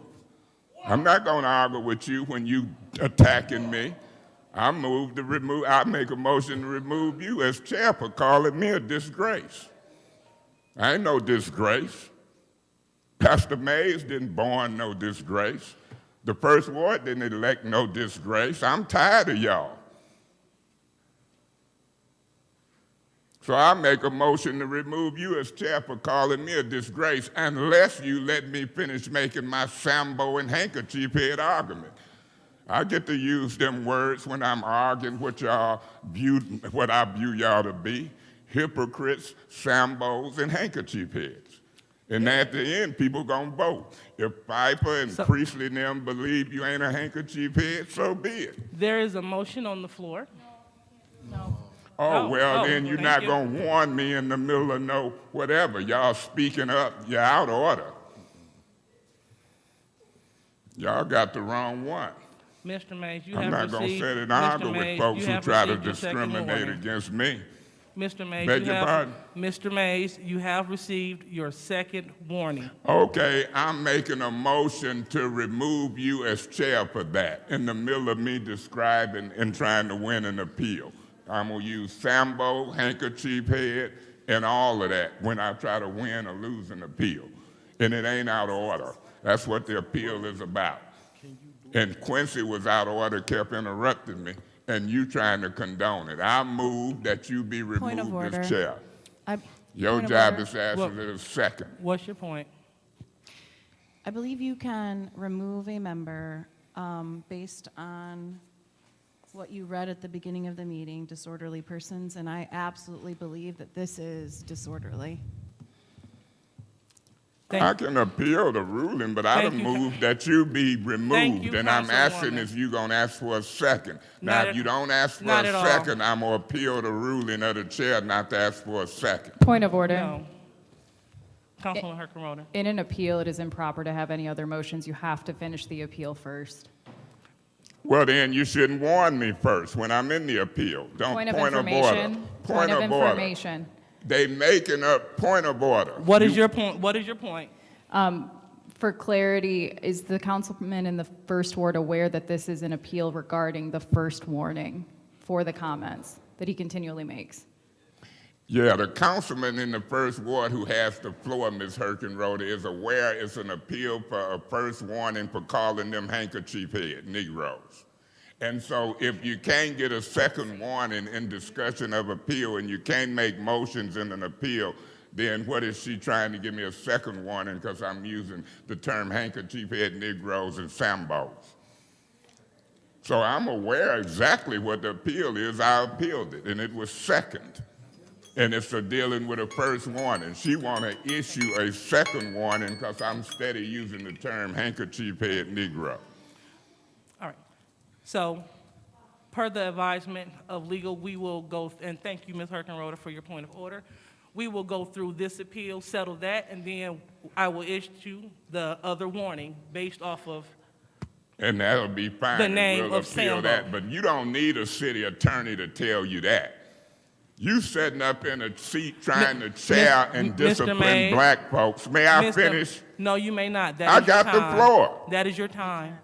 I'm not going to argue with you when you attacking me. I make a motion to remove you as chair for calling me a disgrace. I ain't no disgrace. Pastor Mays didn't born no disgrace. The first ward didn't elect no disgrace. I'm tired of y'all. So I make a motion to remove you as chair for calling me a disgrace unless you let me finish making my Sambo and handkerchief head argument. I get to use them words when I'm arguing what I view y'all to be, hypocrites, Sambos, and handkerchief heads. And at the end, people gonna vote. If Piper and Priestley and them believe you ain't a handkerchief head, so be it. There is a motion on the floor. Then you're not going to warn me in the middle of no whatever. Y'all speaking up, you're out of order. Y'all got the wrong one. Mr. Mays, you I'm have not going to received. sit and Mr. argue with Mays, folks you who have try to received your second discriminate warning. against me. Mr. Mays, Beg your pardon? Mr. Mays, you have received your second warning. Okay, I'm making a motion to remove you as chair for that in the middle of me describing and trying to win an appeal. I'm going to use Sambo, handkerchief head, and all of that when I try to win or lose an appeal. And it ain't out of order. That's what the appeal is about. And Quincy was out of order, kept interrupting me, and you trying to condone it. I move that you be Point of removed order. as chair. Your Point of job order. is to ask a second. What's your point? I believe you can remove a member based on what you read at the beginning of the meeting, disorderly persons, and I absolutely believe that this is disorderly. I can appeal the ruling, but I done moved that you be removed, and I'm asking if you gonna ask for a second. Now, if you don't ask for a second, I'm gonna appeal the ruling of the chair not to ask for a second. Point of order. No. Councilman Herkenroder. In an appeal, it is improper to have any other motions. You have to finish the appeal first. Well, then you shouldn't warn me first when I'm in the appeal. Don't Point of order. information. Point of order. information. They making up point of order. What is your point? What is your point? For clarity, is the councilman in the first ward aware that this is an appeal regarding the first warning for the comments that he continually makes? Yeah, the councilman in the first ward who has the floor, Ms. Herkenroder, is aware it's an appeal for a first warning for calling them handkerchief head Negroes. And so if you can't get a second warning in discussion of appeal and you can't make motions in an appeal, then what is she trying to give me a second warning because I'm using the term handkerchief head Negroes and Sambos? So I'm aware exactly what the appeal is. I appealed it, and it was second. And it's for dealing with a first warning. She want to issue a second warning because I'm steady using the term handkerchief head Negro. All right. So, per the advisement of legal, we will go, and thank you, Ms. Herkenroder, for your point of order. We will go through this appeal, settle that, and then I will issue the other warning based off of And that'll be fine. the and name we'll of appeal Sambo. that. But you don't need a city attorney to tell you that. You sitting up in a seat trying to chair and discipline Mays, black folks. May I finish? No, you may not. That I is your got the time. floor. That is your time.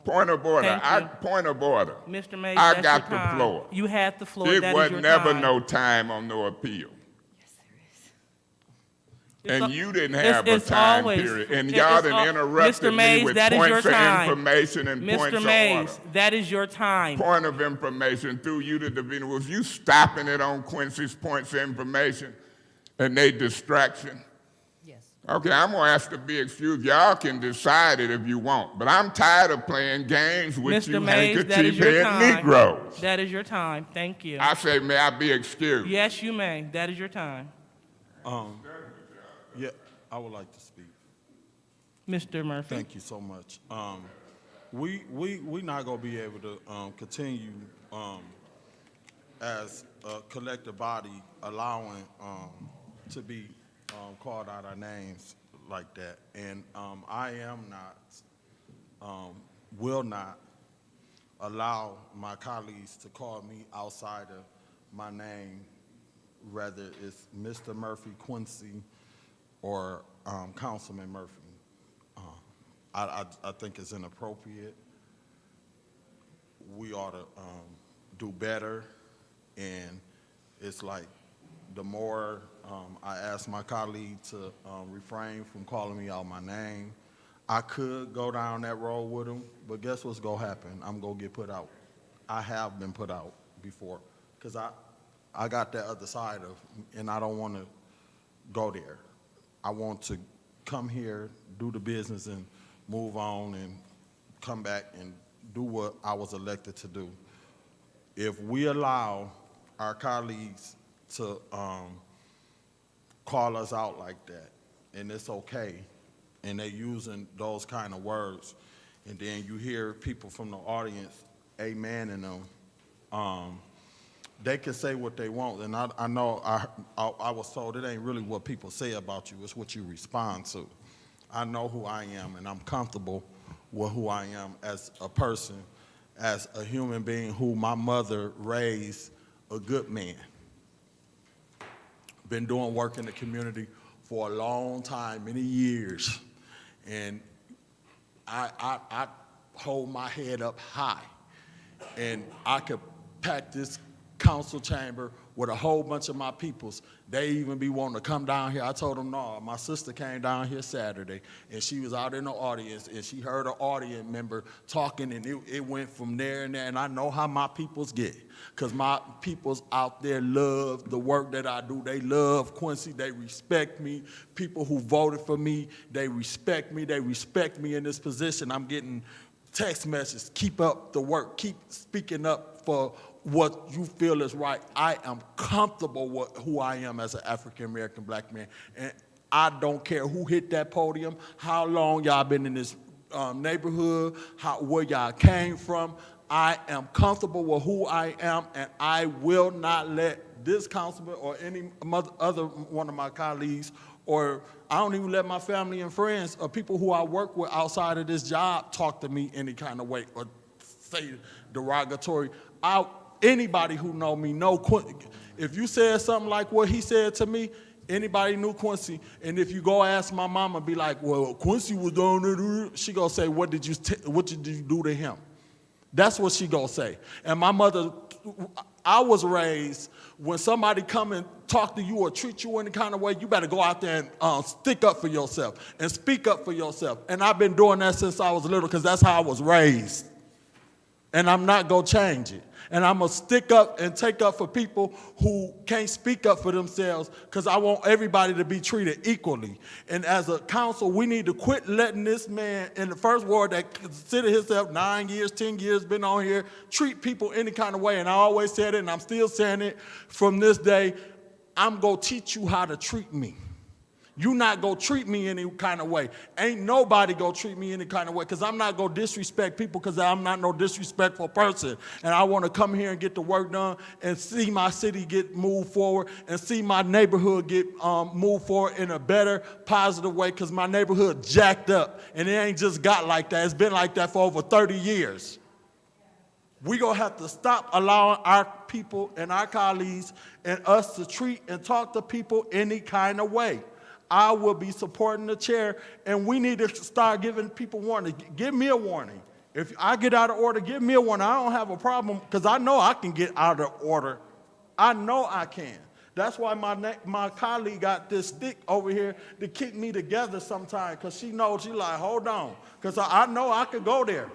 Point of order. Thank you. Point of order. Mr. Mays, I that's got your the time. floor. You had the floor. It That was is your never time. no time on no appeal. And It's you didn't have it's a time always- period. And it- y'all it's done al- interrupted Mr. Mays, me with that is your points of time. information and points Mr. of Mays, order. that is your time. Point of information through you to Davina. Was you stopping it on Quincy's points of information and they distraction? Yes. Okay, I'm going to ask to be excused. Y'all can decide it if you want. But I'm tired of playing games with you Mr. Mays, that is handkerchief your head time. Negroes. That is your time. Thank you. I say, may I be excused? Yes, you may. That is your time. Yeah, I would like to speak. Mr. Murphy. Thank you so much. We not gonna be able to continue as a collective body allowing to be called out our names like that. And I am not, will not allow my colleagues to call me outside of my name, whether it's Mr. Murphy, Quincy, or Councilman Murphy. I think it's inappropriate. We ought to do better, and it's like the more I ask my colleague to refrain from calling me out my name, I could go down that road with him, but guess what's gonna happen? I'm gonna get put out. I have been put out before, because I got that other side of, and I don't want to go there. I want to come here, do the business, and move on, and come back and do what I was elected to do. If we allow our colleagues to call us out like that, and it's okay, and they using those kind of words, and then you hear people from the audience amening them, they can say what they want, and I know I was told it ain't really what people say about you, it's what you respond to. I know who I am, and I'm comfortable with who I am as a person, as a human being who my mother raised a good man. Been doing work in the community for a long time, many years, and I hold my head up high, and I could pack this council chamber with a whole bunch of my peoples. They even be wanting to come down here. I told them, no, my sister came down here Saturday, and she was out in the audience, and she heard an audience member talking, and it went from there and there, and I know how my peoples get, because my peoples out there love the work that I do. They love Quincy. They respect me. People who voted for me, they respect me. They respect me in this position. I'm getting text messages, keep up the work, keep speaking up for what you feel is right. I am comfortable with who I am as an African-American black man, and I don't care who hit that podium, how long y'all been in this neighborhood, where y'all came from. I am comfortable with who I am, and I will not let this councilman or any other one of my colleagues, or I don't even let my family and friends or people who I work with outside of this job talk to me any kind of way or say derogatory. Anybody who know me know Quincy. If you said something like what he said to me, anybody knew Quincy. And if you go ask my mama, be like, well, Quincy was down there, she gonna say, what did you do to him? That's what she gonna say. And my mother, I was raised, when somebody come and talk to you or treat you any kind of way, you better go out there and stick up for yourself and speak up for yourself. And I've been doing that since I was little, because that's how I was raised. And I'm not gonna change it. And I'm gonna stick up and take up for people who can't speak up for themselves, because I want everybody to be treated equally. And as a council, we need to quit letting this man in the first ward that considered himself 9 years, 10 years, been on here, treat people any kind of way. And I always said it, and I'm still saying it from this day, I'm gonna teach you how to treat me. You not gonna treat me any kind of way. Ain't nobody gonna treat me any kind of way, because I'm not gonna disrespect people, because I'm not no disrespectful person. And I wanna come here and get the work done and see my city get moved forward and see my neighborhood get moved forward in a better, positive way, because my neighborhood jacked up. And it ain't just got like that. It's been like that for over 30 years. We're going to have to stop allowing our people and our colleagues and us to treat and talk to people any kind of way. I will be supporting the chair, and we need to start giving people warning. Give me a warning. If I get out of order, give me a warning. I don't have a problem, because I know I can get out of order. I know I can. That's why my colleague got this stick over here to keep me together sometimes, because she knows, she's like, hold on, because I know I could go there,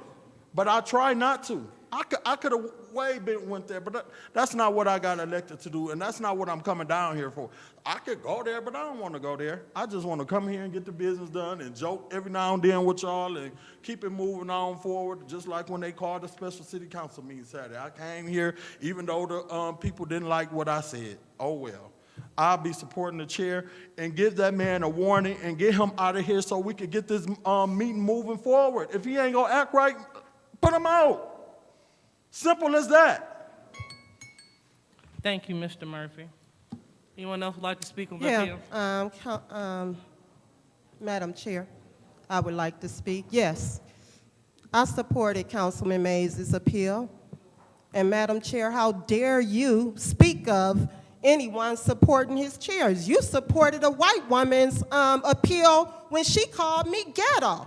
but I try not to. I could have went there, but that's not what I got elected to do, and that's not what I'm coming down here for. I could go there, but I don't want to go there. I just want to come here and get the business done and joke every now and then with y'all and keep it moving on forward, just like when they called the special city council meeting Saturday. I came here even though the people didn't like what I said. Oh, well. I'll be supporting the chair and give that man a warning and get him out of here so we can get this meeting moving forward. If he ain't going to act right, put him out. Simple as that. Thank you, Mr. Murphy. Anyone else would like to speak on the bill? Madam Chair, I would like to speak. Yes, I supported Councilman Mays' appeal. And Madam Chair, how dare you speak of anyone supporting his chairs? You supported a white woman's appeal when she called me ghetto.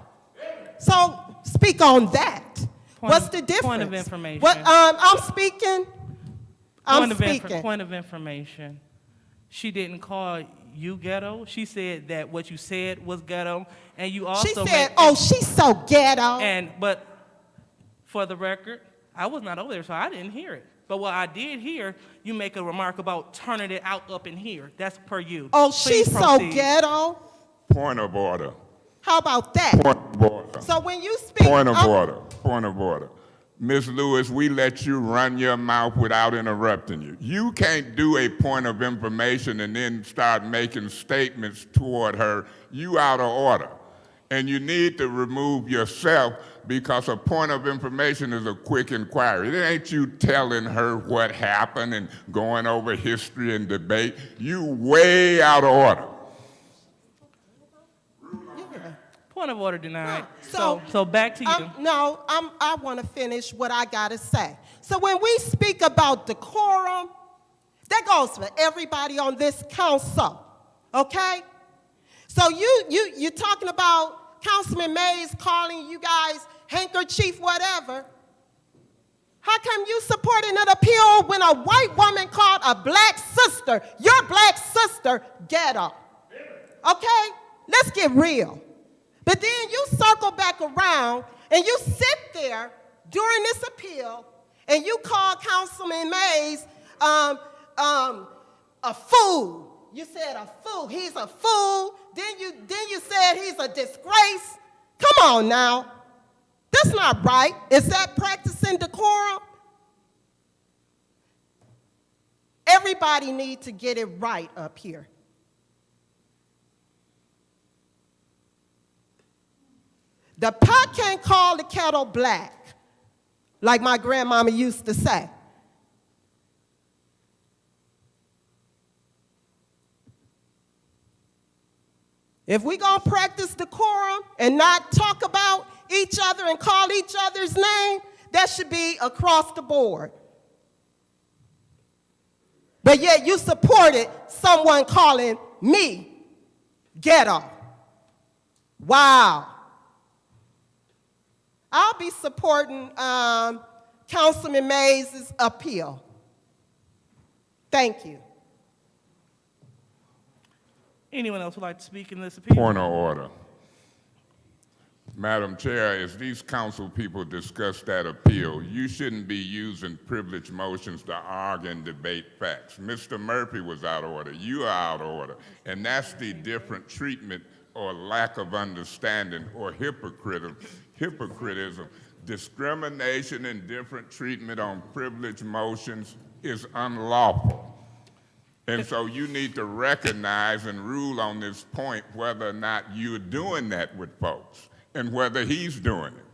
So speak on that. What's the difference? Point of information. What, I'm speaking. Point of information. She didn't call you ghetto. She said that what you said was ghetto, and you also She said, "Oh, she's so ghetto." But for the record, I was not over there, so I didn't hear it. But what I did hear, you make a remark about turning it out up in here. That's per you. Oh, Please she's proceed. so ghetto. Point of order. How about that? Point of order. So when you speak, Point of order. Point of order. Ms. Lewis, we let you run your mouth without interrupting you. You can't do a point of information and then start making statements toward her. You out of order. And you need to remove yourself because a point of information is a quick inquiry. It ain't you telling her what happened and going over history and debate. You way out of order. Point of order denied. No, So back to you. I want to finish what I got to say. So when we speak about decorum, that goes for everybody on this council, okay? So you're talking about Councilman Mays calling you guys handkerchief whatever. How come you supporting an appeal when a white woman called a black sister, your black sister, ghetto? Okay? Let's get real. But then you circle back around and you sit there during this appeal and you call Councilman Mays a fool. You said a fool. He's a fool. Then you said he's a disgrace. Come on now. That's not right. Is that practicing decorum? Everybody needs to get it right up here. The pot can't call the kettle black, like my grandmama used to say. If we're going to practice decorum and not talk about each other and call each other's name, that should be across the board. But yet you supported someone calling me ghetto. Wow. I'll be supporting Councilman Mays' appeal. Thank you. Anyone else would like to speak in this appeal? Point of order. Madam Chair, as these council people discuss that appeal, you shouldn't be using privileged motions to argue and debate facts. Mr. Murphy was out of order. You are out of order. And that's the different treatment or lack of understanding or hypocritism. Discrimination and different treatment on privileged motions is unlawful. And so you need to recognize and rule on this point whether or not you're doing that with folks and whether he's doing it.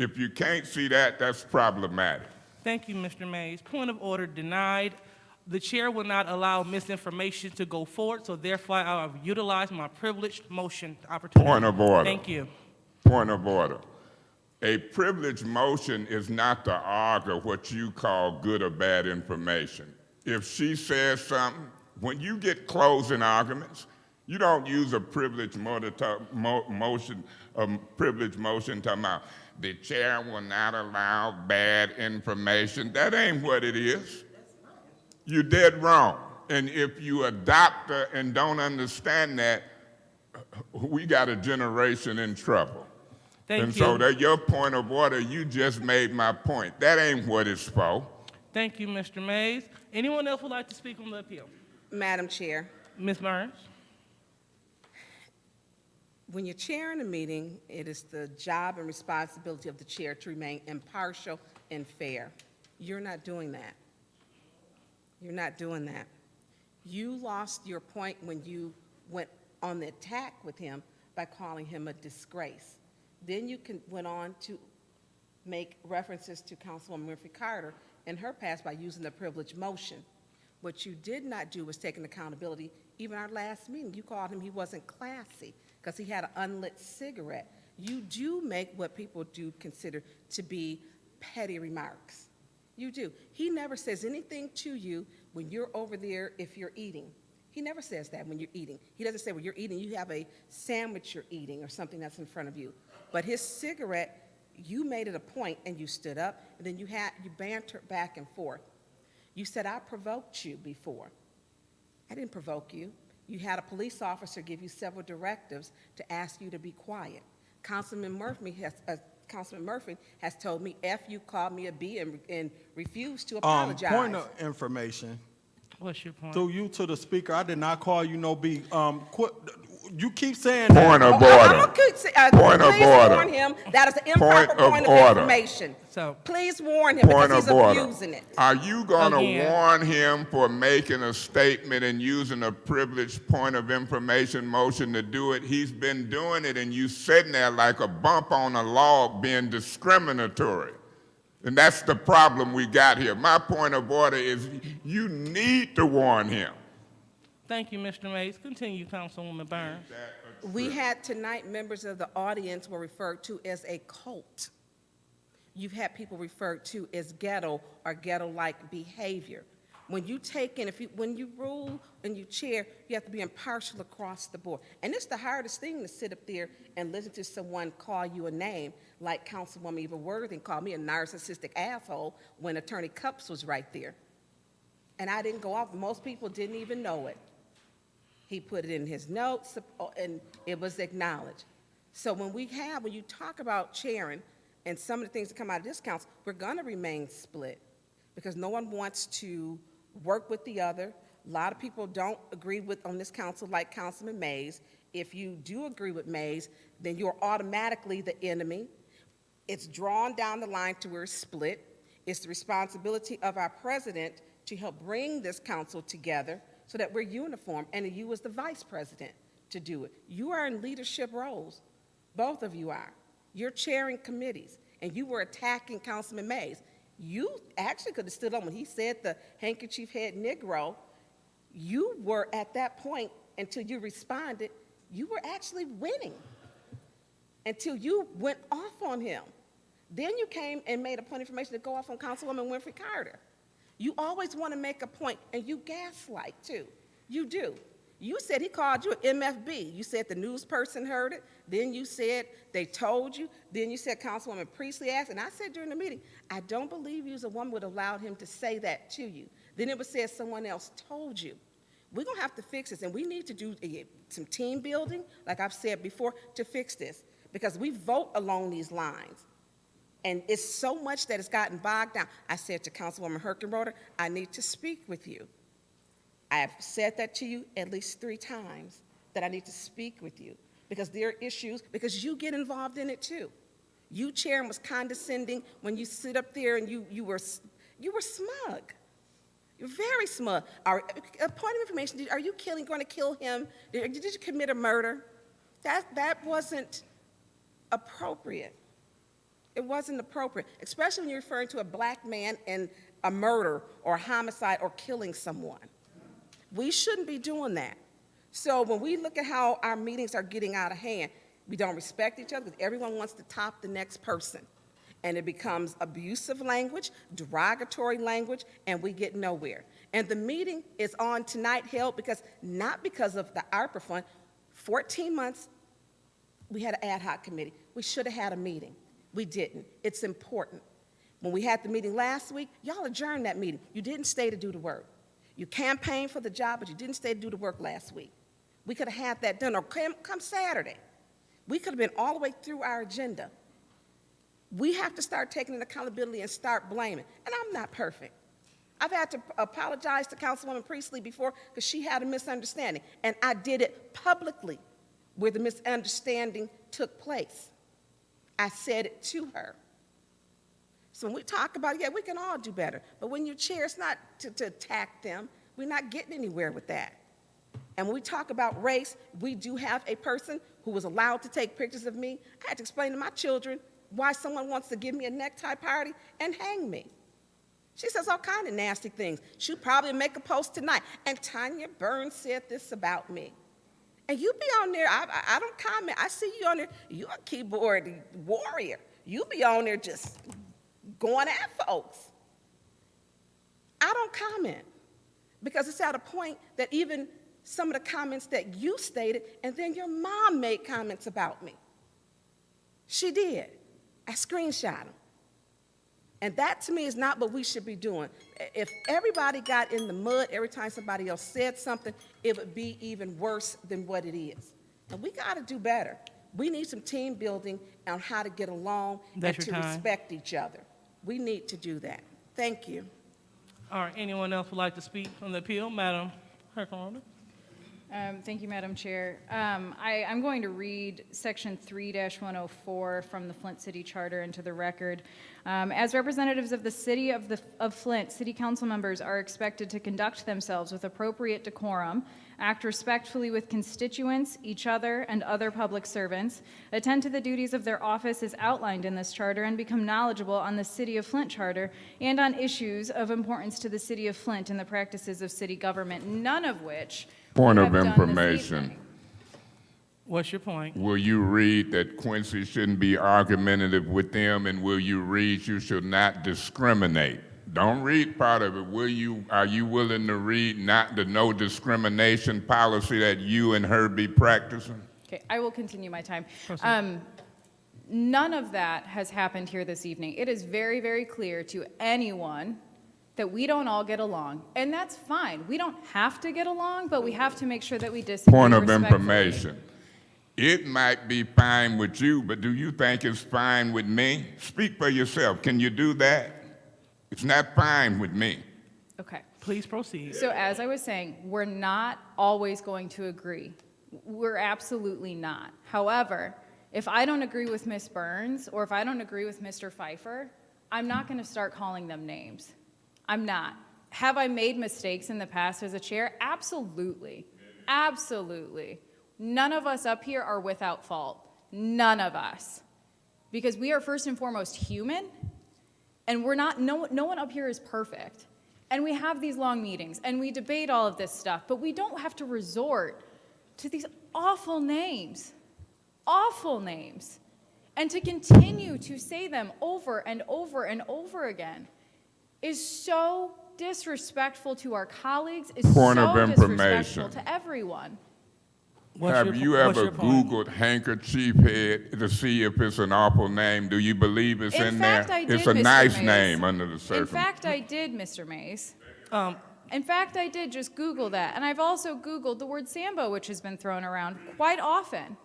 If you can't see that, that's problematic. Thank you, Mr. Mays. Point of order denied. The chair will not allow misinformation to go forward, so therefore I will utilize my privileged motion opportunity. Point of order. Thank you. Point of order. A privileged motion is not to argue what you call good or bad information. If she says something, when you get closing arguments, you don't use a privileged motion talking about the chair will not allow bad information. That ain't what it is. You're dead wrong. And if you adopt and don't understand that, we got a generation in trouble. Thank and you. so that your point of order, you just made my point. That ain't what it's for. Thank you, Mr. Mays. Anyone else would like to speak on the appeal? Madam Chair, Ms. Burns? when you're chairing a meeting, it is the job and responsibility of the chair to remain impartial and fair. You're not doing that. You're not doing that. You lost your point when you went on the attack with him by calling him a disgrace. Then you went on to make references to Councilwoman Murphy Carter and her past by using the privilege motion. What you did not do was take an accountability. Even our last meeting, you called him, he wasn't classy, because he had an unlit cigarette. You do make what people do consider to be petty remarks. You do. He never says anything to you when you're over there if you're eating. He never says that when you're eating. He doesn't say when you're eating, you have a sandwich you're eating or something that's in front of you. But his cigarette, you made it a point and you stood up, and then you bantered back and forth. You said, I provoked you before. I didn't provoke you. You had a police officer give you several directives to ask you to be quiet. Councilman Murphy has told me, F, you called me a B and refused to apologize. Point of information. What's your point? Through you to the speaker, I did not call you no B. You keep saying that. Point of I'm order. gonna Point of please order. warn him that is an improper Point of point order. of information. So, Please warn him Point because he's of order. abusing it. Are you going to Again. warn him for making a statement and using a privileged point of information motion to do it? He's been doing it, and you sitting there like a bump on a log being discriminatory. And that's the problem we got here. My point of order is you need to warn him. thank you, Mr. Mays. Continue, Councilwoman Burns. We had tonight, members of the audience were referred to as a cult. You've had people referred to as ghetto or ghetto-like behavior. When you take in, when you rule and you chair, you have to be impartial across the board. And it's the hardest thing to sit up there and listen to someone call you a name, like Councilwoman Eva Worthing called me a narcissistic asshole when Attorney Cups was right there. And I didn't go off. Most people didn't even know it. He put it in his notes, and it was acknowledged. So when you talk about chairing and some of the things that come out of this council, we're going to remain split because no one wants to work with the other. A lot of people don't agree with on this council, like Councilman Mays. If you do agree with Mays, then you're automatically the enemy. It's drawn down the line to where it's split. It's the responsibility of our president to help bring this council together so that we're uniform, and you as the vice president to do it. You are in leadership roles. Both of you are. You're chairing committees, and you were attacking Councilman Mays. You actually could have stood on when he said the handkerchief head Negro. You were at that point, until you responded, you were actually winning until you went off on him. Then you came and made a point of information to go off on Councilwoman Winfrey Carter. You always want to make a point, and you gaslight, too. You do. You said he called you an MFB. You said the news person heard it. Then you said they told you. Then you said Councilwoman Priestley asked. And I said during the meeting, I don't believe you as a woman would have allowed him to say that to you. Then it was said someone else told you. We're going to have to fix this, and we need to do some team building, like I've said before, to fix this, because we vote along these lines. And it's so much that it's gotten bogged down. I said to Councilwoman Herkenroder, I need to speak with you. I have said that to you at least 3 times, that I need to speak with you, because there are issues, because you get involved in it too. You, Chairman, was condescending when you sit up there and you were smug. You're very smug. A point of information, are you going to kill him? Did you commit a murder? That wasn't appropriate. It wasn't appropriate, especially when you're referring to a black man in a murder or a homicide or killing someone. We shouldn't be doing that. So when we look at how our meetings are getting out of hand, we don't respect each other because everyone wants to top the next person. And it becomes abusive language, derogatory language, and we get nowhere. And the meeting is on tonight held not because of the ARPA fund. 14 months, we had an ad hoc committee. We should have had a meeting. We didn't. It's important. When we had the meeting last week, y'all adjourned that meeting. You didn't stay to do the work. You campaigned for the job, but you didn't stay to do the work last week. We could have had that done, or come Saturday. We could have been all the way through our agenda. We have to start taking accountability and start blaming. And I'm not perfect. I've had to apologize to Councilwoman Priestley before because she had a misunderstanding. And I did it publicly where the misunderstanding took place. I said it to her. So when we talk about it, yeah, we can all do better. But when you chair, it's not to attack them. We're not getting anywhere with that. And when we talk about race, we do have a person who was allowed to take pictures of me. I had to explain to my children why someone wants to give me a necktie party and hang me. She says all kind of nasty things. She'll probably make a post tonight. And Tanya Burns said this about me. And you be on there, I don't comment. I see you on there, you a keyboard warrior. You be on there just going at folks. I don't comment because it's at a point that even some of the comments that you stated, and then your mom made comments about me. She did. I screenshot them. And that to me is not what we should be doing. If everybody got in the mud every time somebody else said something, it would be even worse than what it is. And we got to do better. We need some team building on how to get along and to respect each other. We need to do that. Thank you. All right, anyone else would like to speak on the appeal? Madam Hercolder. Thank you, Madam Chair. I'm going to read Section 3-104 from the Flint City Charter into the record. As representatives of the City of Flint, City Council members are expected to conduct themselves with appropriate decorum, act respectfully with constituents, each other, and other public servants, attend to the duties of their office as outlined in this charter, and become knowledgeable on the City of Flint Charter and on issues of importance to the City of Flint and the practices of city government, none of which Point of information. What's your point? Will you read that Quincy shouldn't be argumentative with them, and will you read you should not discriminate? Don't read part of it. Are you willing to read not the no discrimination policy that you and her be practicing? Okay, I will continue my time. None of that has happened here this evening. It is very, very clear to anyone that we don't all get along, and that's fine. We don't have to get along, but we have to make sure that we disagree Point of respectfully. information. It might be fine with you, but do you think it's fine with me? Speak for yourself. Can you do that? It's not fine with me. Okay. Please proceed. So as I was saying, we're not always going to agree. We're absolutely not. However, if I don't agree with Ms. Burns, or if I don't agree with Mr. Pfeiffer, I'm not going to start calling them names. I'm not. Have I made mistakes in the past as a chair? Absolutely. Absolutely. None of us up here are without fault. None of us. Because we are first and foremost human, and we're not, no one up here is perfect. And we have these long meetings, and we debate all of this stuff, but we don't have to resort to these awful names. Awful names. And to continue to say them over and over and over again is so disrespectful to our colleagues, is Point of so information. disrespectful to everyone. Have you ever Googled handkerchief head to see if it's an awful name? Do you believe it's in there? In fact, I did, It's a Mr. nice Mays. name under the In circumstances. fact, I did, Mr. Mays. In fact, I did just Google that. And I've also Googled the word Sambo, which has been thrown around quite often.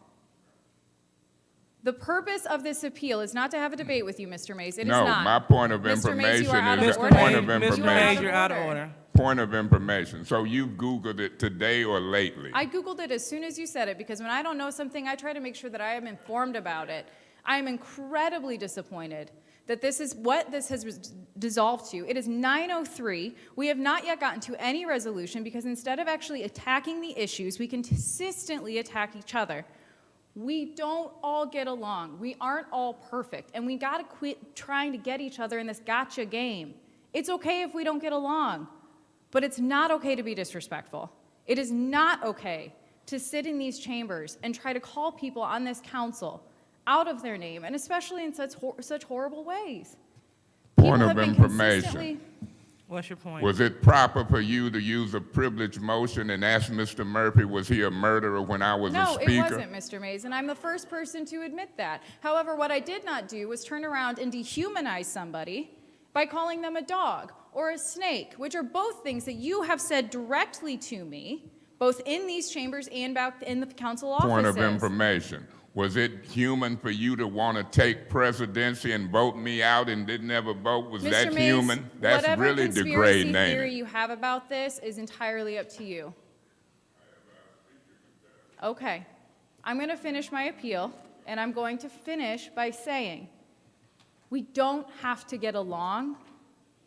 The purpose of this appeal is not to have a debate with you, Mr. Mays. It is No, not. my point of Mr. Mays, information you are out is of a order. point of Mr. Mays, information. you're out of order. Point of information. So you Googled it today or lately? I Googled it as soon as you said it, because when I don't know something, I try to make sure that I am informed about it. I am incredibly disappointed that this is what this has dissolved to. It is 9:03. We have not yet gotten to any resolution, because instead of actually attacking the issues, we consistently attack each other. We don't all get along. We aren't all perfect, and we got to quit trying to get each other in this gotcha game. It's okay if we don't get along, but it's not okay to be disrespectful. It is not okay to sit in these chambers and try to call people on this council out of their name, and especially in such horrible ways. Point of information. What's your point? Was it proper for you to use a privileged motion and ask Mr. Murphy, was he a murderer when I was a No, speaker? it wasn't, Mr. Mays, and I'm the first person to admit that. However, what I did not do was turn around and dehumanize somebody by calling them a dog or a snake, which are both things that you have said directly to me, both in these chambers and back in the council offices. Point of information. Was it human for you to want to take presidency and vote me out and didn't ever vote? Was Mr. that Mays, human? That's whatever really conspiracy degrading, ain't theory it? you have about this is entirely up to you. Okay. I'm going to finish my appeal, and I'm going to finish by saying we don't have to get along,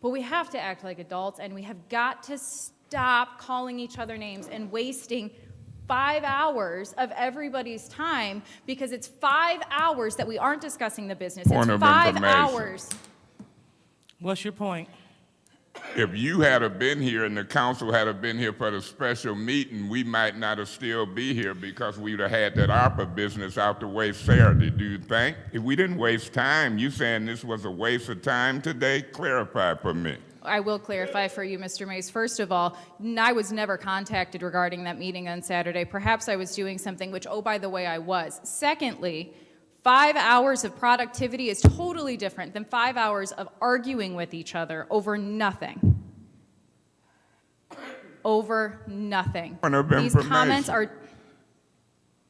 but we have to act like adults, and we have got to stop calling each other names and wasting 5 hours of everybody's time, because it's 5 hours that we aren't discussing the business. Point it's of 5 information. hours. What's your point? If you had have been here and the council had have been here for the special meeting, we might not have still be here because we'd have had that ARPA business out the way Saturday, do you think? If we didn't waste time, you saying this was a waste of time today? Clarify for me. I will clarify for you, Mr. Mays. First of all, I was never contacted regarding that meeting on Saturday. Perhaps I was doing something, which, oh, by the way, I was. Secondly, 5 hours of productivity is totally different than 5 hours of arguing with each other over nothing. Over nothing. Point of These comments information. are...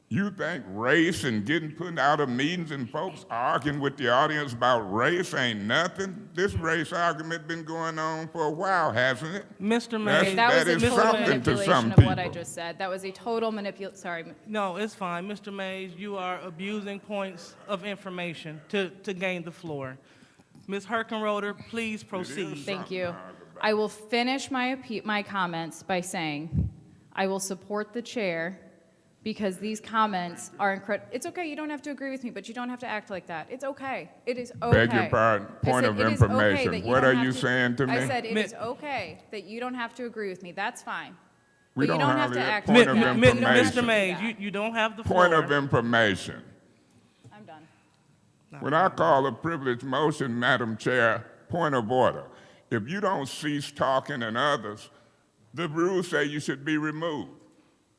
You think race and getting put out of meetings and folks arguing with the audience about race ain't nothing? This race argument been going on for a while, hasn't it? Mr. Mays. That was is a total something to manipulation some of what I people. just said. That was a total manipulation. Sorry. No, it's fine. Mr. Mays, you are abusing points of information to gain the floor. Ms. Herkenroder, please proceed. Thank you. I will finish my comments by saying I will support the chair because these comments are incredible. It's okay, you don't have to agree with me, but you don't have to act like that. It's okay. It is okay. Beg your pardon. Point of it is okay information. that you What don't are have you saying to me? I said it is okay that you don't have to agree with me. That's fine. We But you don't don't have have to that act point like of that. You don't have to information. do Mr. Mays, that. you don't have the floor. Point of information. I'm done. When I call a privileged motion, Madam Chair, point of order. If you don't cease talking and others, the rules say you should be removed.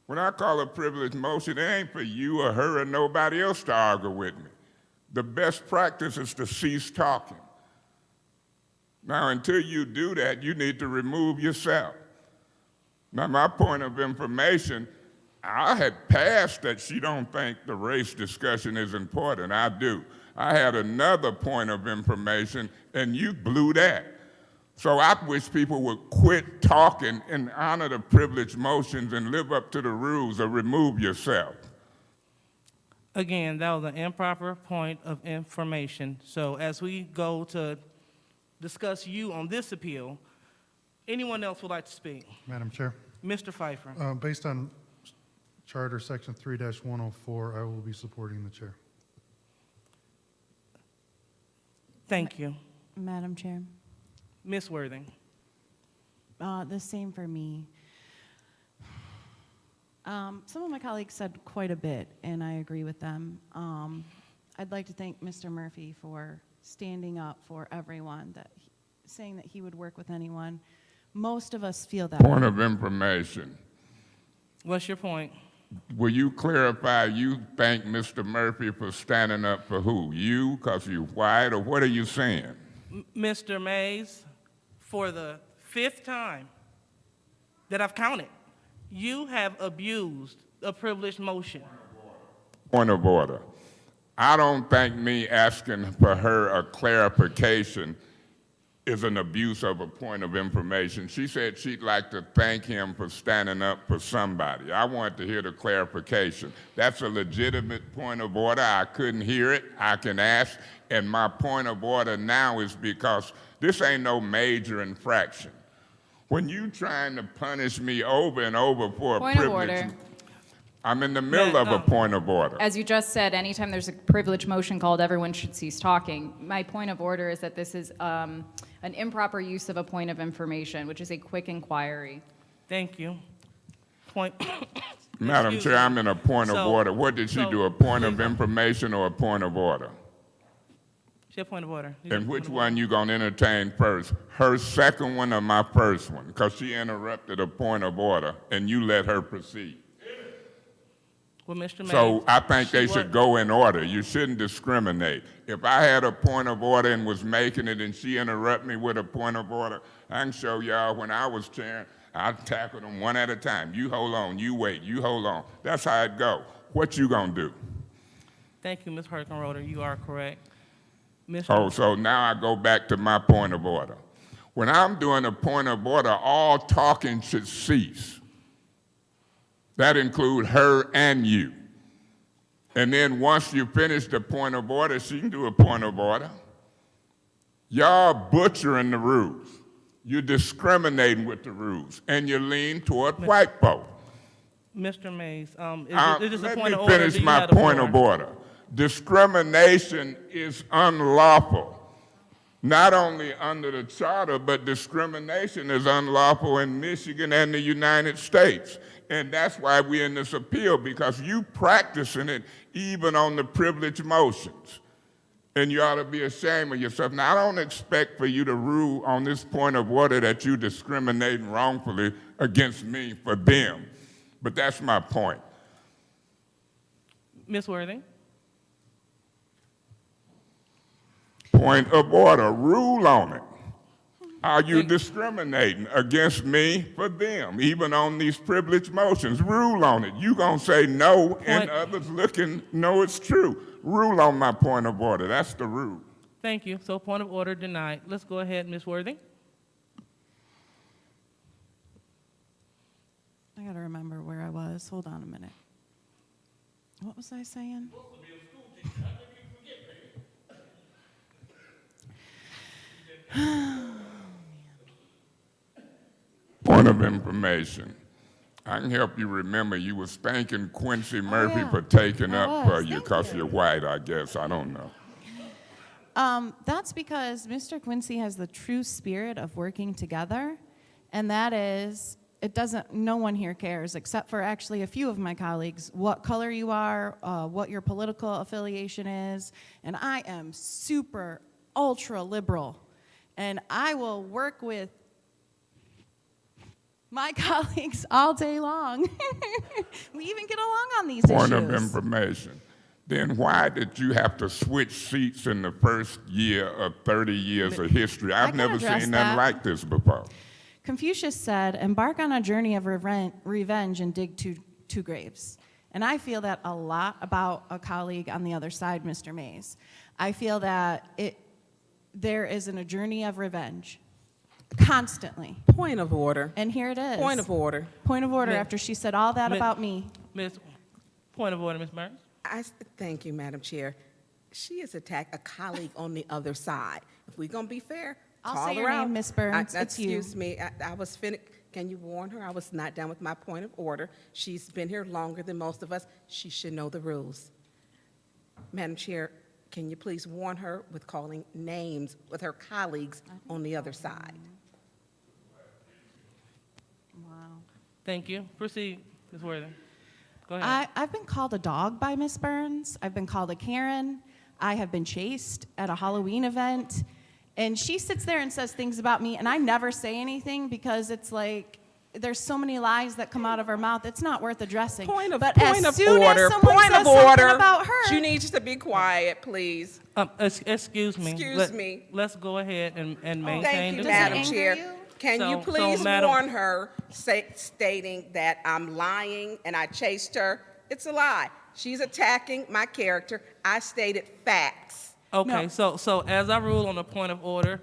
When I call a privileged motion, it ain't for you or her or nobody else to argue with me. The best practice is to cease talking. Now, until you do that, you need to remove yourself. Now, my point of information, I had passed that she don't think the race discussion is important. I do. I had another point of information, and you blew that. So I wish people would quit talking and honor the privileged motions and live up to the rules or remove yourself. Again, that was an improper point of information. So as we go to discuss you on this appeal, anyone else would like to speak? Madam Chair, Mr. Pfeiffer. based on Charter Section 3-104, I will be supporting the chair. Thank you. Madam Chair, Ms. Worthing. the same for me. Some of my colleagues said quite a bit, and I agree with them. I'd like to thank Mr. Murphy for standing up for everyone, saying that he would work with anyone. Most of us feel that Point way. of information. What's your point? Will you clarify, you thank Mr. Murphy for standing up for who? You, because you're white, or what are you saying? Mr. Mays, for the 5th time that I've counted, you have abused a privileged motion. Point of order. I don't think me asking for her a clarification is an abuse of a point of information. She said she'd like to thank him for standing up for somebody. I want to hear the clarification. That's a legitimate point of order. I couldn't hear it. I can ask. And my point of order now is because this ain't no major infraction. When you trying to punish me over and over for a Point of privilege, order. I'm in the middle of a point of order. As you just said, anytime there's a privilege motion called, everyone should cease talking. My point of order is that this is an improper use of a point of information, which is a quick inquiry. Thank you. Point. Madam Excuse Chair, me. I'm in a point of So- order. What did she so- do, a point of information or a point of order? She had point of order. And which one you gonna entertain first? Her second one or my first one? Because she interrupted a point of order and you let her proceed. Well, Mr. Mays, So I think they she should wa- go in order. You shouldn't discriminate. If I had a point of order and was making it and she interrupted me with a point of order, I can show y'all when I was chairing, I tackled them one at a time. You hold on, you wait, you hold on. That's how it go. What you gonna do? Thank you, Ms. Herkenroder. You are correct. Mr. Oh, so now I go back to my point of order. When I'm doing a point of order, all talking should cease. That includes her and you. And then once you finish the point of order, she can do a point of order. Y'all butchering the rules. You're discriminating with the rules, and you lean toward white folk. Mr. Mays, is this a Let point me of order? or finish do you my have the point floor? of order. Discrimination is unlawful. Not only under the charter, but discrimination is unlawful in Michigan and the United States. And that's why we're in this appeal, because you practicing it even on the privilege motions. And you ought to be ashamed of yourself. Now, I don't expect for you to rule on this point of order that you discriminating wrongfully against me for them. But that's my point. Ms. Worthing? Point of order, rule on it. Are you discriminating against me for them, even on these privilege motions? Rule on it. You gonna say no, and others looking, no, it's true. Rule on my point of order. That's the rule. Thank you. So point of order denied. Let's go ahead, Ms. Worthing. I gotta remember where I was. Hold on a minute. What was I saying? Point of information. I can help you remember you was thanking Quincy Murphy for taking up for you because you're white, I guess. I don't know. That's because Mr. Quincy has the true spirit of working together, and that is, no one here cares, except for actually a few of my colleagues, what color you are, what your political affiliation is, and I am super, ultra liberal, and I will work with my colleagues all day long. We even get along on these Point issues. of information. Then why did you have to switch seats in the first year of 30 years of history? I've can never address seen that. nothing like this before. Confucius said, embark on a journey of revenge and dig two graves. And I feel that a lot about a colleague on the other side, Mr. Mays. I feel that there is a journey of revenge, constantly. Point of order. And here it is. Point of order. Point of order after she said all that about me. Point of order, Ms. Burns. Thank you, Madam Chair. She has attacked a colleague on the other side. If we're going to be fair, I'll call say her your out. name, Ms. Burns. It's you. Excuse me. I was finished. Can you warn her? I was not done with my point of order. She's been here longer than most of us. She should know the rules. Madam Chair, can you please warn her with calling names with her colleagues on the other side? Wow. Thank you. Proceed, Ms. Worthing. Go ahead. I've been called a dog by Miss Burns. I've been called a Karen. I have been chased at a Halloween event. And she sits there and says things about me, and I never say anything because it's like, there's so many lies that come out of her mouth, it's not worth addressing. Point of But as soon order. as someone Point says of something order. about her, She needs to be quiet, please. Excuse me. Excuse me. Let's go ahead and maintain Thank you, the Madam floor. Chair. Can you please warn her, stating that I'm lying and I chased her? It's a lie. She's attacking my character. I stated facts. Okay, so as I rule on the point of order,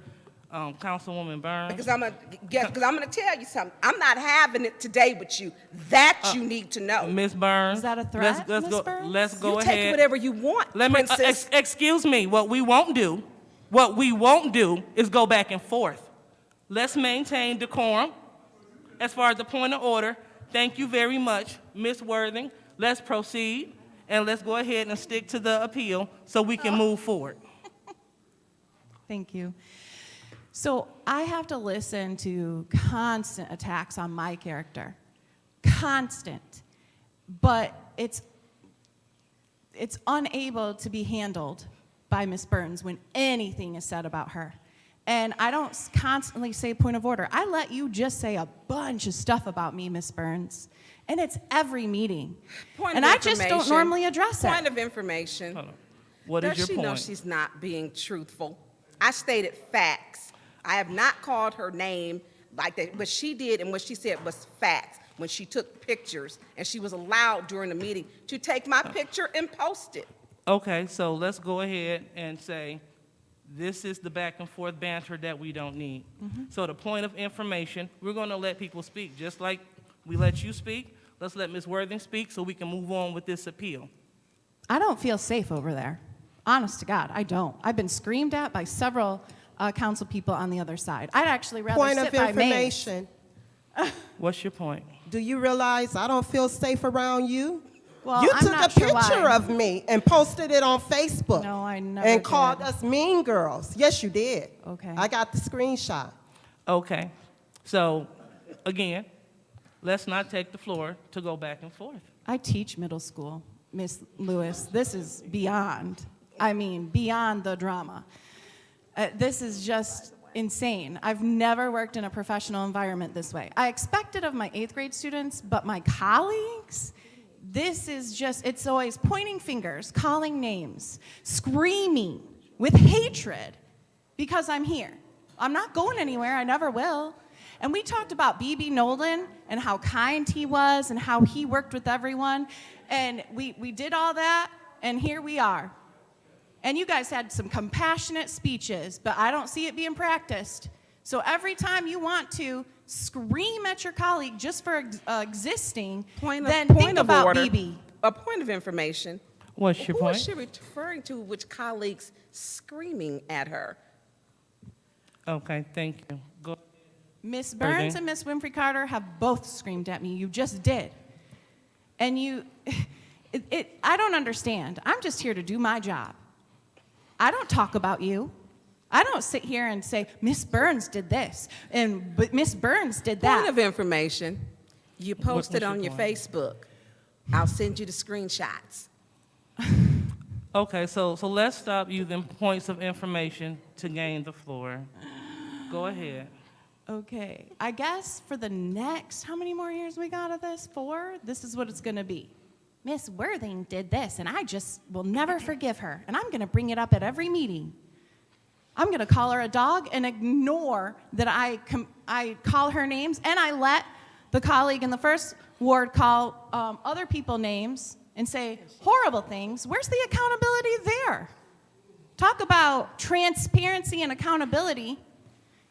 Councilwoman Burns. Because I'm gonna tell you something. I'm not having it today with you. That you need to know. Ms. Burns. Is that a threat, Let's Ms. go. Burns? Let's go You ahead. take whatever you want, princess. Excuse me. What we won't do is go back and forth. Let's maintain decorum. As far as the point of order, thank you very much, Ms. Worthing. Let's proceed, and let's go ahead and stick to the appeal so we can move forward. Thank you. So I have to listen to constant attacks on my character. Constant. But it's unable to be handled by Ms. Burns when anything is said about her. And I don't constantly say point of order. I let you just say a bunch of stuff about me, Ms. Burns. And it's every meeting. And I just don't normally address it. Point of information. What is your Does she know point? she's not being truthful? I stated facts. I have not called her name like that. What she did and what she said was facts when she took pictures, and she was allowed during the meeting to take my picture and post it. Okay, so let's go ahead and say this is the back and forth banter that we don't need. So the point of information, we're going to let people speak. Just like we let you speak, let's let Ms. Worthing speak so we can move on with this appeal. I don't feel safe over there. Honest to God, I don't. I've been screamed at by several council people on the other side. I'd actually rather Point sit of by Mays. information. What's your point? Do you realize I don't feel safe around you? Well, You I'm took not a sure picture why. of me and posted it on Facebook. No, I never And called did. us mean girls. Yes, you did. Okay. I got the screenshot. Okay. So, again, let's not take the floor to go back and forth. I teach middle school, Miss Lewis. This is beyond, I mean, beyond the drama. This is just insane. I've never worked in a professional environment this way. I expect it of my 8th grade students, but my colleagues, this is just, it's always pointing fingers, calling names, screaming with hatred because I'm here. I'm not going anywhere, I never will. And we talked about B.B. Nolan and how kind he was and how he worked with everyone. And we did all that, and here we are. And you guys had some compassionate speeches, but I don't see it being practiced. So every time you want to scream at your colleague just for existing, then think about BB. A point of information. What's your Who point? is she referring to, which colleagues screaming at her? Okay, thank you. Go. Miss Burns and Miss Winfrey Carter have both screamed at me. You just did. And I don't understand. I'm just here to do my job. I don't talk about you. I don't sit here and say, Miss Burns did this, but Miss Burns did that. Point of information. You posted what's on your your point? Facebook. I'll send you the screenshots. Okay, so let's stop using points of information to gain the floor. Go ahead. Okay, I guess for the next, how many more years we got of this? 4? This is what it's gonna be. Miss Worthing did this, and I just will never forgive her, and I'm gonna bring it up at every meeting. I'm gonna call her a dog and ignore that I call her names, and I let the colleague in the first ward call other people names and say horrible things. Where's the accountability there? Talk about transparency and accountability.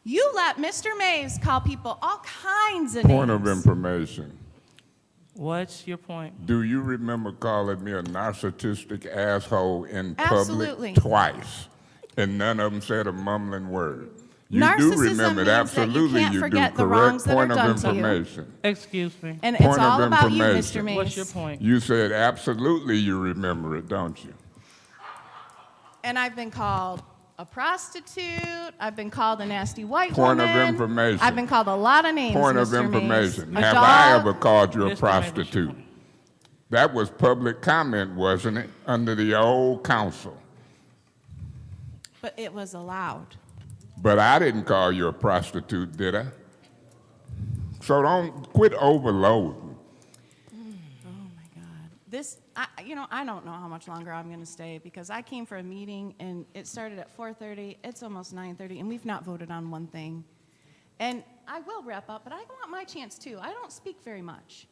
You let Mr. Mays call people all kinds of names. Point of information. What's your point? Do you remember calling me a narcissistic asshole in Absolutely. public twice? And none of them said a mumbling word. You do Narcissism remember it, means that you absolutely can't you forget do. the Correct wrongs that are point of done to you. information. Excuse me. And Point it's of all about you, information. Mr. Mays. What's your point? You said absolutely you remember it, don't you? And I've been called a prostitute. I've been called a nasty white Point woman. of information. I've been called a lot of names, Point of Mr. Mays. information. A Have dog. I ever called you a Mr. Mays, prostitute? That was public comment, wasn't it, under the old council? But it was allowed. But I didn't call you a prostitute, did I? So don't quit overloading. Oh my God. This, I don't know how much longer I'm going to stay because I came for a meeting and it started at 4:30. It's almost 9:30 and we've not voted on one thing. And I will wrap up, but I want my chance too. I don't speak very much.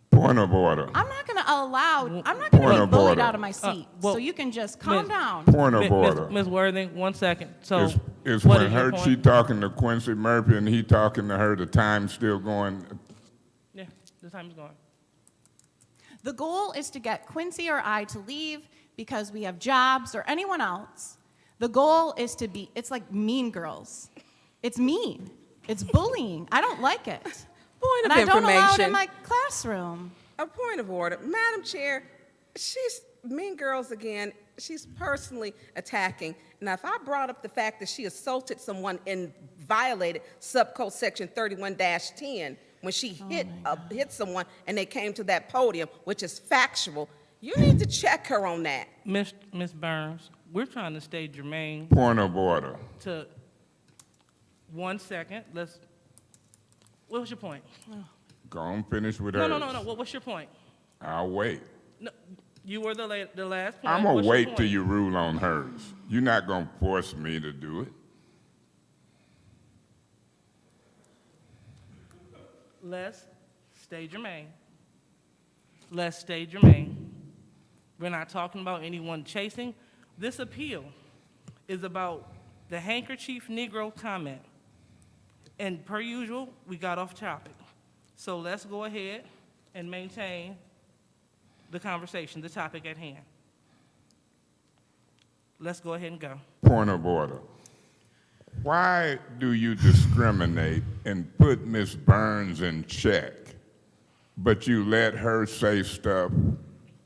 Point of order. I'm not going to Point be of bullied order. out of my seat. well, So you can just calm Miss- down. Point of order. Ms. Worthing, 1 second. So, Is what when is your her, point? she talking to Quincy Murphy and he talking to her, the time's still going. Yeah, the time is gone. The goal is to get Quincy or I to leave because we have jobs or anyone else. The goal is to be, it's like Mean Girls. It's mean. It's bullying. I don't like it. Point And of I don't allow it information. in my classroom. A point of order. Madam Chair, she's Mean Girls again. She's personally attacking. Now, if I brought up the fact that she assaulted someone and violated subcode section 31-10 when she hit someone and they came to that podium, which is factual, you need to check her on that. Ms. Burns, we're trying to stay germane Point of order. to 1 second. What was your point? Go on, finish with No, hers. no. What's your point? I'll wait. No, you were the last point. I'm gonna What's your wait point? till you rule on hers. You're not gonna force me to do it. Let's stay germane. Let's stay germane. We're not talking about anyone chasing. This appeal is about the handkerchief Negro comment. And per usual, we got off topic. So let's go ahead and maintain the conversation, the topic at hand. Let's go ahead and go. Point of order. Why do you discriminate and put Ms. Burns in check, but you let her say stuff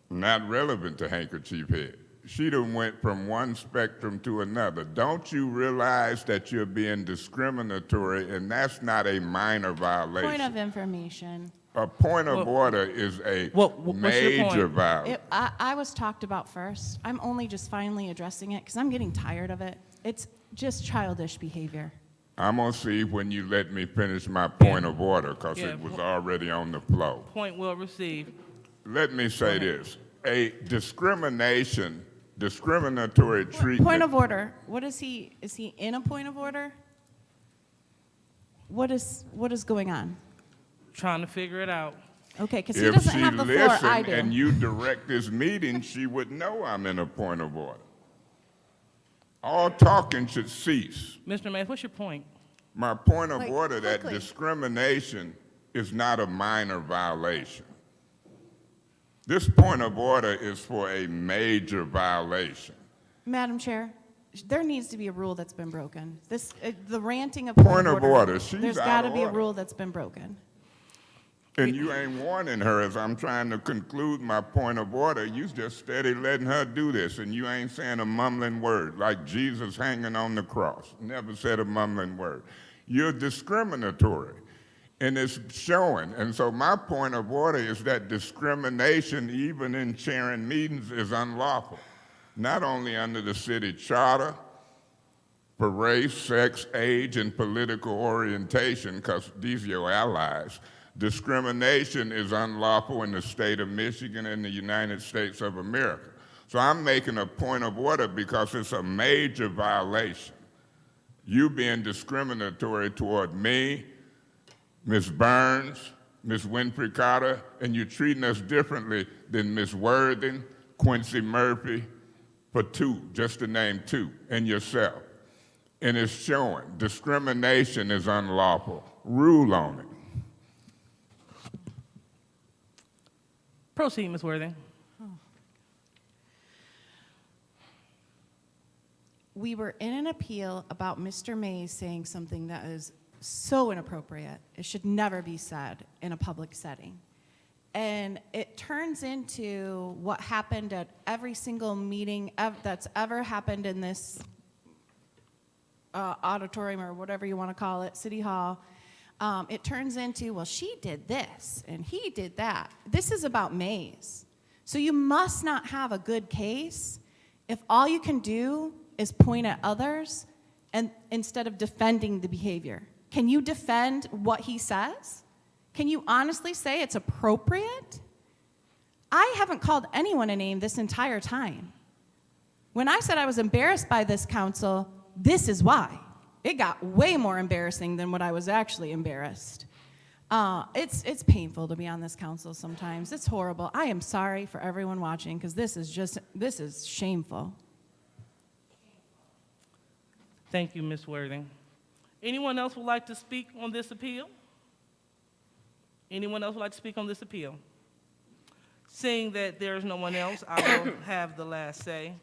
not relevant to handkerchief head. She done went from one spectrum to another. Don't you realize that you're being discriminatory, and that's not a minor violation? Point of information. A point of order is a major violation. I was talked about first. I'm only just finally addressing it because I'm getting tired of it. It's just childish behavior. I'm gonna see when you let me finish my point of order, because it was already on the floor. Point well received. Let me say this, a discriminatory treatment. Point of order. What is he in a point of order? What is going on? Trying to figure it out. Okay, because he doesn't have the floor, I do. And you direct this meeting, she would know I'm in a point of order. All talking should cease. Mr. Mays, what's your point? My point of Like, order that quickly. discrimination is not a minor violation. This point of order is for a major violation. Madam Chair, there needs to be a rule that's been broken. The ranting of Point of order. She's there's out got to of be a order. rule that's been broken. And you ain't warning her as I'm trying to conclude my point of order. You just steady letting her do this, and you ain't saying a mumbling word, like Jesus hanging on the cross. Never said a mumbling word. You're discriminatory, and it's showing. And so my point of order is that discrimination, even in chairing meetings, is unlawful. Not only under the city charter, for race, sex, age, and political orientation, because these are your allies. Discrimination is unlawful in the state of Michigan and the United States of America. So I'm making a point of order because it's a major violation. You being discriminatory toward me, Ms. Burns, Ms. Winfrey Carter, and you're treating us differently than Ms. Worthing, Quincy Murphy, for two, just to name two, and yourself. And it's showing discrimination is unlawful. Rule on it. Proceed, Ms. Worthing. We were in an appeal about Mr. Mays saying something that is so inappropriate. It should never be said in a public setting. And it turns into what happened at every single meeting that's ever happened in this auditorium, or whatever you want to call it, City Hall. It turns into, well, she did this and he did that. This is about Mays. So you must not have a good case if all you can do is point at others and instead of defending the behavior. Can you defend what he says? Can you honestly say it's appropriate? I haven't called anyone a name this entire time. When I said I was embarrassed by this council, this is why. It got way more embarrassing than what I was actually embarrassed. It's painful to be on this council sometimes. It's horrible. I am sorry for everyone watching because this is shameful. Thank you, Ms. Worthing. Anyone else would like to speak on this appeal? Anyone else would like to speak on this appeal? Seeing that there is no one else, I will have the last say.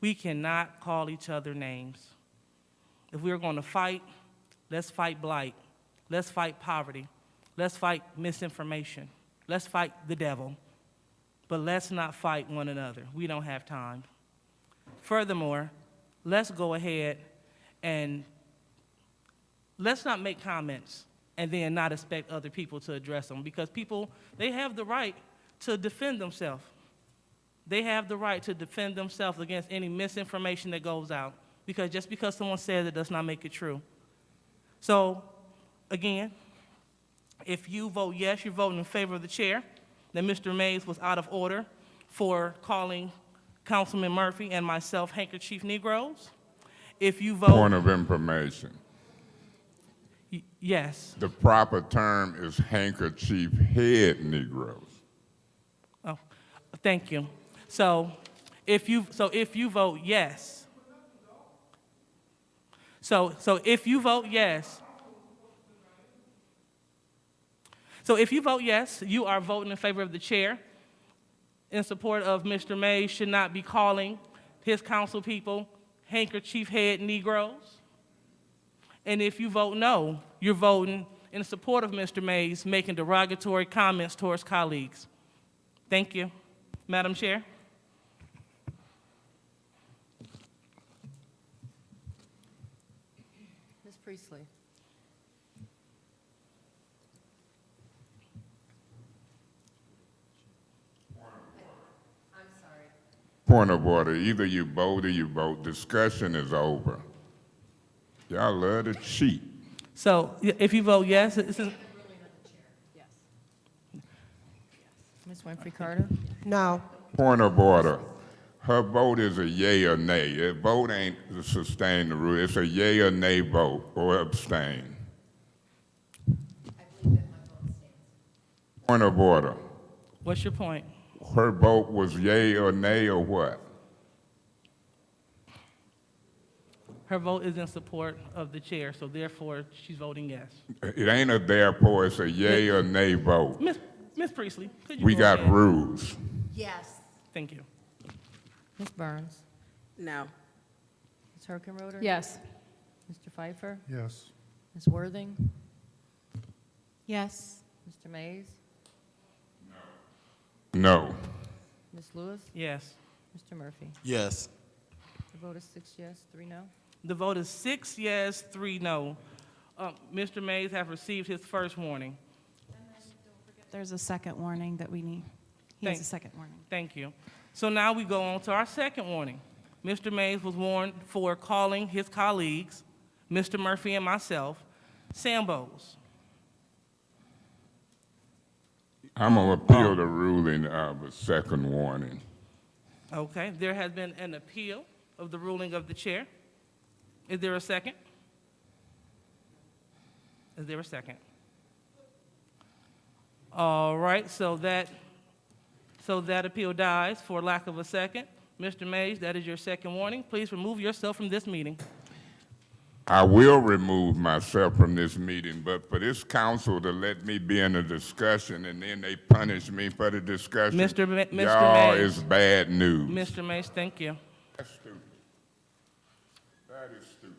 We cannot call each other names. If we're going to fight, let's fight blight. Let's fight poverty. Let's fight misinformation. Let's fight the devil. But let's not fight one another. We don't have time. Furthermore, let's go ahead and let's not make comments and then not expect other people to address them, because people, they have the right to defend themselves. They have the right to defend themselves against any misinformation that goes out, because just because someone says it does not make it true. So, again, if you vote yes, you're voting in favor of the chair, that Mr. Mays was out of order for calling Councilman Murphy and myself handkerchief Negroes. If you vote... Point of information. Yes. The proper term is handkerchief head Negroes. Oh, thank you. So if you vote yes, so if you vote yes, you are voting in favor of the chair in support of Mr. Mays should not be calling his council people handkerchief head Negroes. And if you vote no, you're voting in support of Mr. Mays making derogatory comments towards colleagues. Thank you. Madam Chair? Ms. Priestley? I'm sorry. Point of order, either you vote or you vote. Discussion is over. Y'all love to cheat. So if you vote yes, Ms. Winfrey Carter? No. Point of order. Her vote is a yay or nay. A vote ain't to sustain the rule. It's a yay or nay vote or abstain. Point of order. what's your point? Her vote was yay or nay or what? Her vote is in support of the chair, so therefore she's voting yes. It ain't a therefore, it's a yay or nay vote. Ms. Priestley, could you We go got ahead? rules. Yes. Thank you. Ms. Burns? No. Ms. Herkenroder? Yes. Mr. Pfeiffer? Yes. Ms. Worthing? Yes. Mr. Mays? No. Ms. Lewis? Yes. Mr. Murphy? Yes. The vote is 6 yes, 3 no. The vote is 6 yes, 3 no. Mr. Mays have received his first warning. There's a second warning that we need. He has a Thank- second warning. Thank you. So now we go on to our second warning. Mr. Mays was warned for calling his colleagues, Mr. Murphy and myself, Sambos. I'm gonna appeal the ruling of a second warning. Okay, there has been an appeal of the ruling of the chair. Is there a second? Is there a second? All right, so that appeal dies for lack of a second. Mr. Mays, that is your second warning. Please remove yourself from this meeting. I will remove myself from this meeting, but for this council to let me be in a discussion and then they punish me for the discussion, Mr. y'all Mays. is bad news. Mr. Mays, thank you. That's stupid. That is stupid.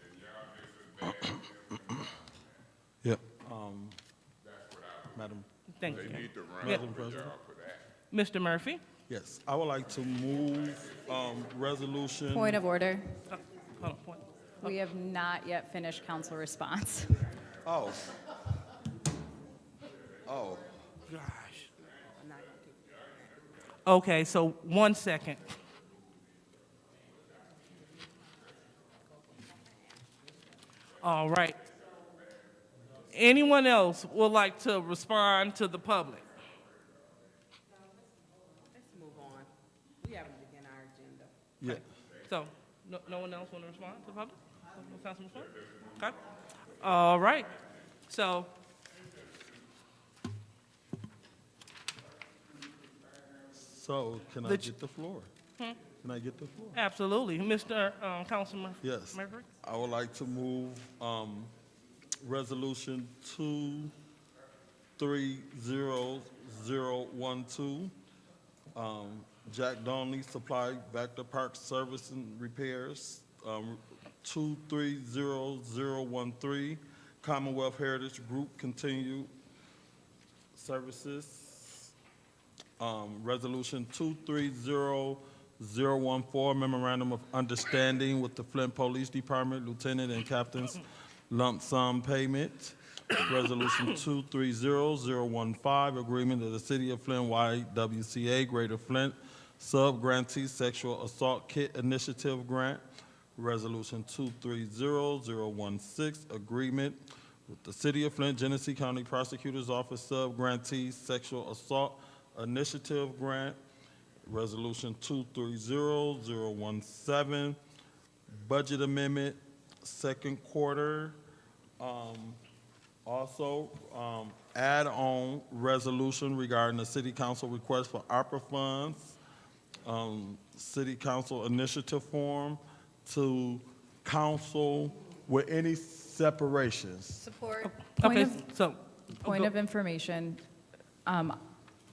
And y'all just as bad. Yep. Madam, Thank They you. need to run Yep. over y'all for that. Mr. Murphy? yes, I would like to move resolution. Point of order. Hold on, point. We have not yet finished council response. Oh. Oh. Gosh. Okay, so 1 second. All right. Anyone else would like to respond to the public? Let's move on. We haven't begun our agenda. Yeah. So, no one else want to respond to the public? No councilman respond? Okay. All right. So, So, can I The get the floor? Can I get the floor? absolutely. Mr. Councilman Yes. Murphy? I would like to move Resolution 230012, Jack Donnelly Supply Back to Park Service and Repairs, 230013, Commonwealth Heritage Group Continued Services, Resolution 230014, Memorandum of Understanding with the Flint Police Department, Lieutenant and Captain's Lump Sum Payment, Resolution 230015, Agreement of the City of Flint YWCA Greater Flint Sub-Grantee Sexual Assault Kit Initiative Grant, Resolution 230016, Agreement with the City of Flint Genesee County Prosecutor's Office Sub-Grantee Sexual Assault Initiative Grant, Resolution 230017, Budget Amendment, second quarter. Also, add-on resolution regarding the city council request for ARPA funds, city council initiative form to council with any separations. Support. Okay, so. Point of information.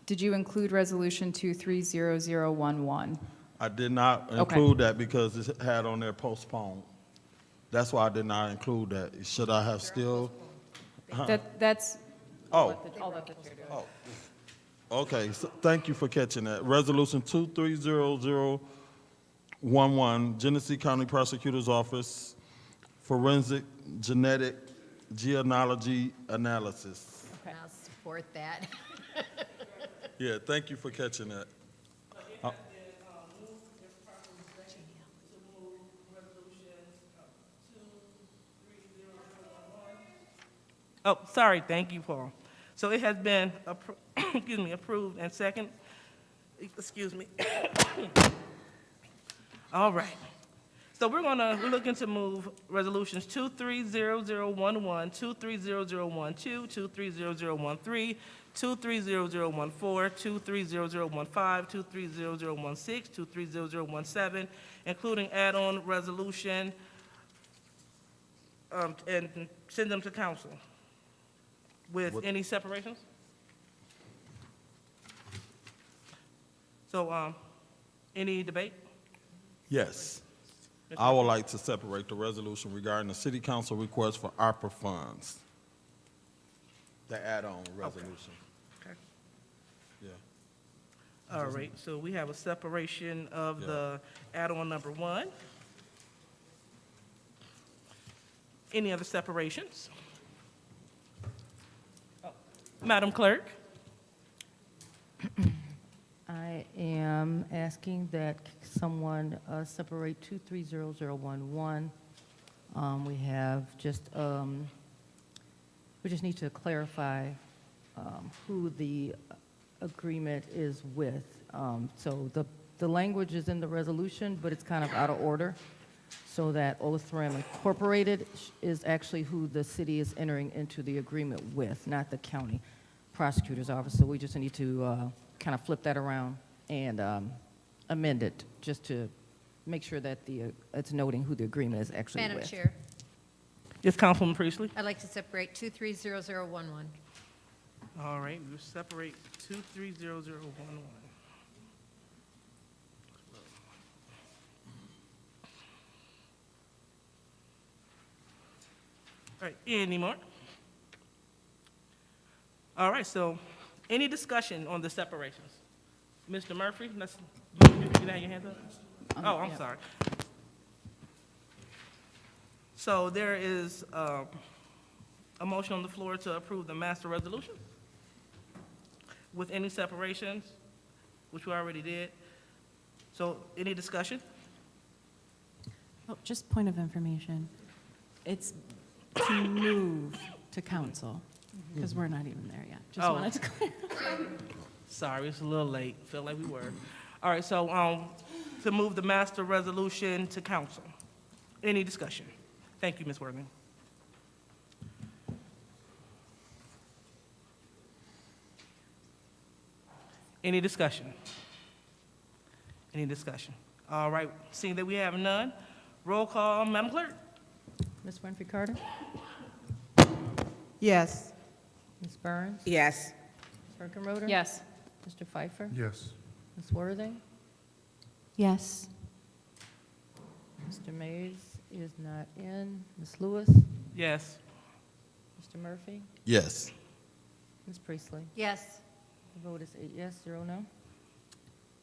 Did you include Resolution 230011? I did not Okay. include that because it had on there postponed. That's why I did not include that. Should I have still? That's Oh. all that the chair does. Oh, okay, so thank you for catching that. Resolution 230011, Genesee County Prosecutor's Office, Forensic Genetic Genealogy Analysis. I'll support that. Yeah, thank you for catching that. Oh, sorry, thank you, Paul. So it has been, excuse me, approved and second, excuse me. All right. So we're looking to move resolutions 230011, 230012, 230013, 230014, 230015, 230016, 230017, including add-on resolution, and send them to council. With any separations? So, any debate? Yes. I would like to separate the resolution regarding the city council request for ARPA funds. The add-on resolution. Okay. Yeah. All right, so we have a separation of the add-on number 1. Any other separations? Madam Clerk? I am asking that someone separate 230011. We have just, we just need to clarify who the agreement is with. So the language is in the resolution, but it's kind of out of order. So that Othram Incorporated is actually who the city is entering into the agreement with, not the county prosecutor's office. So we just need to kind of flip that around and amend it, just to make sure that it's noting who the agreement is actually Madam with. Chair, Yes, Councilwoman Priestley? I'd like to separate 230011. All right, we'll separate 230011. All right, any more? All right, so any discussion on the separations? Mr. Murphy, you can have your hand up? Oh, I'm sorry. So there is a motion on the floor to approve the master resolution with any separations, which we already did. So any discussion? Oh, just point of information. It's to move to council, because we're not even there yet. Just Oh. wanted to clear. Sorry, it's a little late. Felt like we were. All right, so to move the master resolution to council. Any discussion? Thank you, Ms. Worthing. Any discussion? Any discussion? All right, seeing that we have none, roll call, Madam Clerk? Ms. Winfrey Carter? Yes. Ms. Burns? Yes. Ms. Herkenroder? Yes. Mr. Pfeiffer? Yes. Ms. Worthing? Yes. Mr. Mays is not in. Ms. Lewis? Yes. Mr. Murphy? Yes. Ms. Priestley? Yes. The vote is 8 yes, 0 no.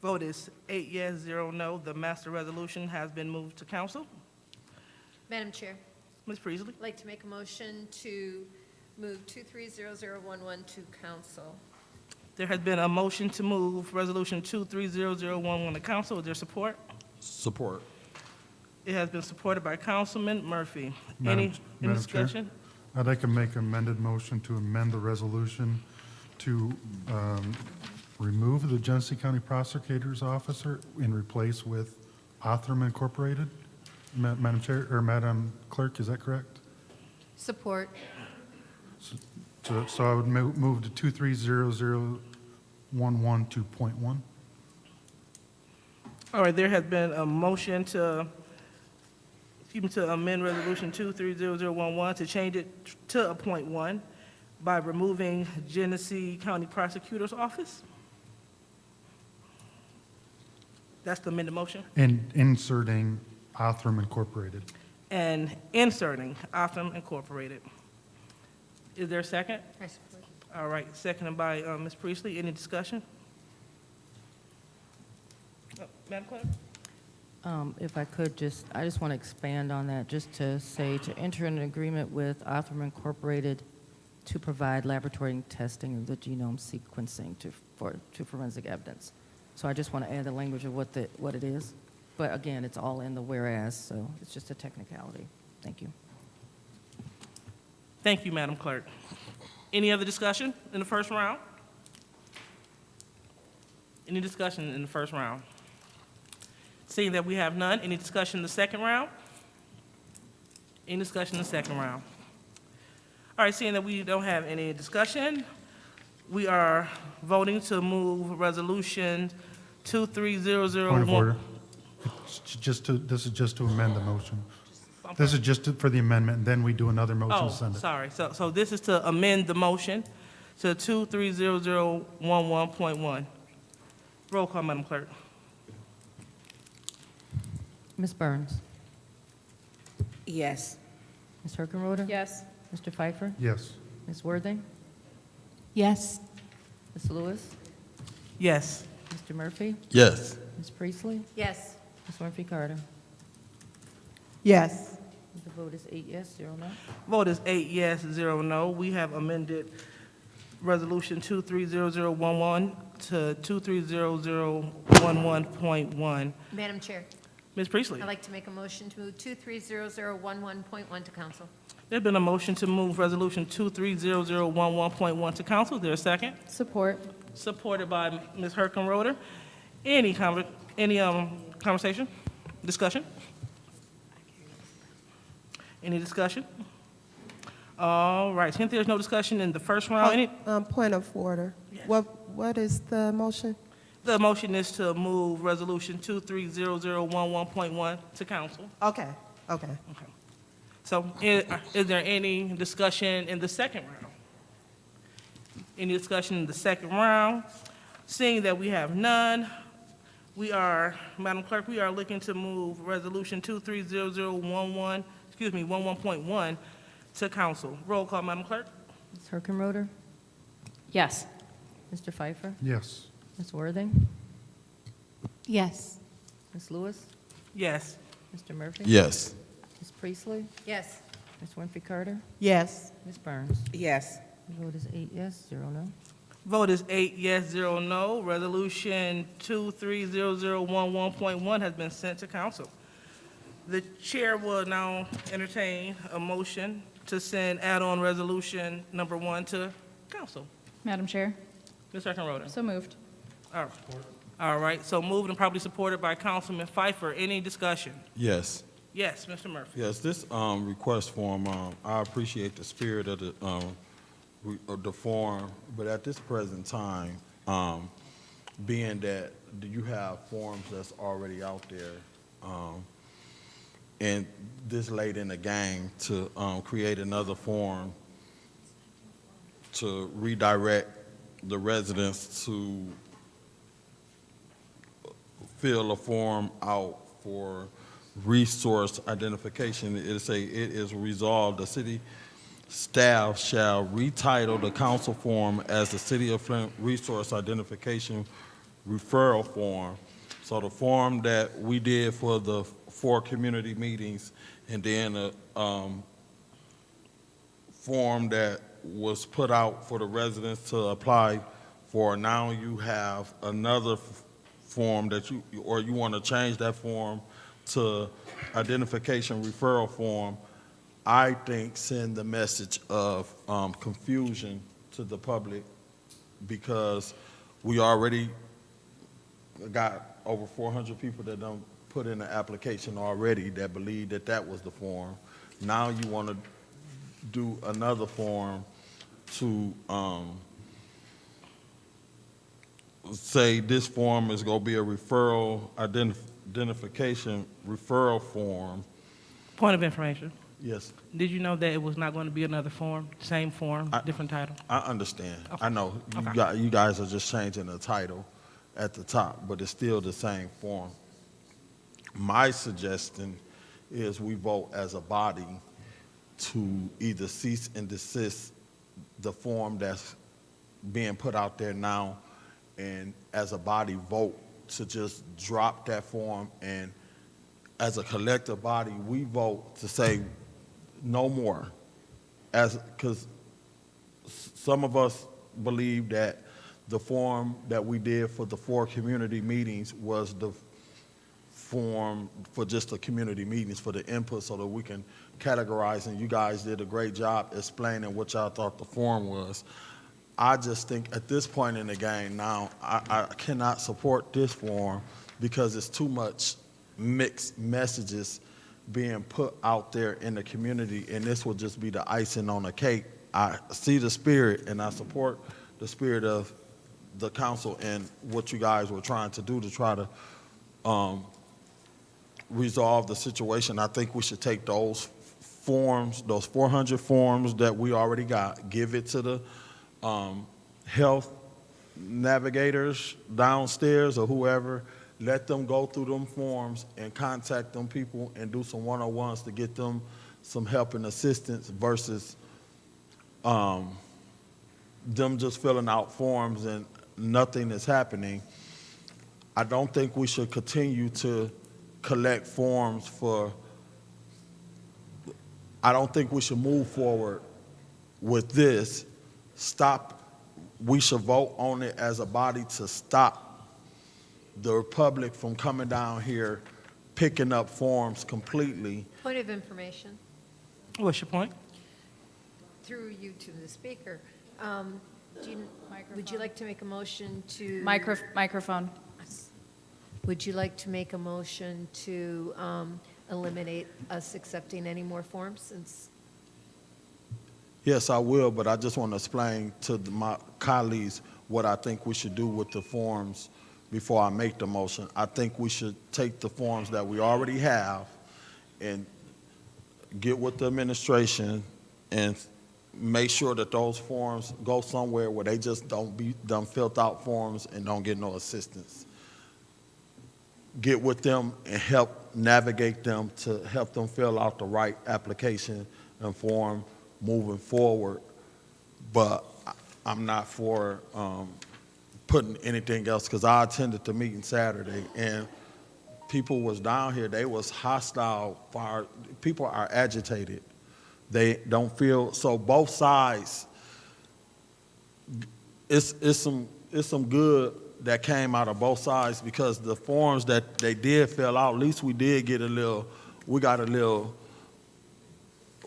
Vote is 8 yes, 0 no. The master resolution has been moved to council. Madam Chair, Ms. Priestley? I'd like to make a motion to move 230011 to council. There has been a motion to move Resolution 230011 to council. Is there support? Support. It has been supported by Councilman Murphy. Madam Any Chair, discussion? I'd like to make amended motion to amend the resolution to remove the Genesee County Prosecutor's Officer and replace with Othram Incorporated. Madam Chair, or Madam Clerk, is that correct? Support. So I would move to 230011 2.1. All right, there has been a motion to amend Resolution 230011 to change it to a .1 by removing Genesee County Prosecutor's Office. That's the amended motion. And inserting Othram Incorporated. and inserting Othram Incorporated. Is there a second? I support. All right, seconded by Ms. Priestley. Any discussion? Madam Clerk? If I could I just want to expand on that, just to say, to enter an agreement with Othram Incorporated to provide laboratory testing of the genome sequencing to forensic evidence. So I just want to add the language of what it is. But again, it's all in the whereas, so it's just a technicality. Thank you. Thank you, Madam Clerk. Any other discussion in the first round? Any discussion in the first round? Seeing that we have none, any discussion in the second round? Any discussion in the second round? All right, seeing that we don't have any discussion, we are voting to move Resolution 2300. Point of order. This is just to amend the motion. This is just for the amendment, and then we do another motion Oh, to send it. sorry. So this is to amend the motion to 230011.1. Roll call, Madam Clerk. Ms. Burns? Yes. Ms. Herkenroder? Yes. Mr. Pfeiffer? Yes. Ms. Worthing? Yes. Ms. Lewis? Yes. Mr. Murphy? Yes. Ms. Priestley? Yes. Ms. Murphy Carter? Yes. The vote is 8 yes, 0 no. Vote is 8 yes, 0 no. We have amended Resolution 230011 to 230011.1. Madam Chair, Ms. Priestley, I'd like to make a motion to move 230011.1 to council. there's been a motion to move Resolution 230011.1 to council. Is there a second? Support. Supported by Ms. Herkenroder. Any conversation? Discussion? Any discussion? All right, since there's no discussion in the first round, Point of order. What is the motion? the motion is to move Resolution 230011.1 to council. Okay. So is there any discussion in the second round? Any discussion in the second round? Seeing that we have none, Madam Clerk, we are looking to move Resolution 11.1 to council. Roll call, Madam Clerk. Ms. Herkenroder? Yes. Mr. Pfeiffer? Yes. Ms. Worthing? Yes. Ms. Lewis? Yes. Mr. Murphy? Yes. Ms. Priestley? Yes. Ms. Winfrey Carter? Yes. Ms. Burns? Yes. The vote is 8 yes, 0 no. Vote is 8 yes, 0 no. Resolution 230011.1 has been sent to council. The chair will now entertain a motion to send add-on resolution number 1 to council. Madam Chair, Ms. Herkenroder. so moved. All right, so moved and probably supported by Councilman Pfeiffer. Any discussion? Yes. Yes, Mr. Murphy. Yes, this request form, I appreciate the spirit of the form, but at this present time, being that you have forms that's already out there, and this late in the game to create another form to redirect the residents to fill a form out for resource identification. It is resolved, the city staff shall retitle the council form as the City of Flint Resource Identification Referral Form. So the form that we did for the 4 community meetings, and then a form that was put out for the residents to apply for. Now you have another form that you want to change that form to identification referral form. I think send the message of confusion to the public, because we already got over 400 people that don't put in the application already that believe that that was the form. Now you want to do another form to say this form is going to be a referral identification referral form. Point of information. Yes. Did you know that it was not going to be another form, same form, different title? I understand. Okay. I know. Okay. You guys are just changing the title at the top, but it's still the same form. My suggestion is we vote as a body to either cease and desist the form that's being put out there now, and as a body vote to just drop that form, and as a collective body, we vote to say no more. Because some of us believe that the form that we did for the 4 community meetings was the form for just the community meetings, for the input, so that we can categorize, and you guys did a great job explaining what y'all thought the form was. I just think at this point in the game now, I cannot support this form because it's too much mixed messages being put out there in the community, and this will just be the icing on the cake. I see the spirit, and I support the spirit of the council and what you guys were trying to do to try to resolve the situation. I think we should take those forms, those 400 forms that we already got, give it to the health navigators downstairs or whoever, let them go through them forms and contact them people and do some one-on-ones to get them some help and assistance versus them just filling out forms and nothing is happening. I don't think we should continue to collect forms I don't think we should move forward with this. We should vote on it as a body to stop the public from coming down here, picking up forms completely. Point of information, What's your point? through you to the speaker. Would you like to make a motion to? Microphone. Would you like to make a motion to eliminate us accepting any more forms since? Yes, I will, but I just want to explain to my colleagues what I think we should do with the forms before I make the motion. I think we should take the forms that we already have and get with the administration and make sure that those forms go somewhere where they just don't be done filled out forms and don't get no assistance. Get with them and help navigate them to help them fill out the right application and form moving forward. But I'm not for putting anything else, because I attended the meeting Saturday and people was down here, they was hostile. People are agitated. They don't feel, so both sides, it's some good that came out of both sides, because the forms that they did fill out, at least we did get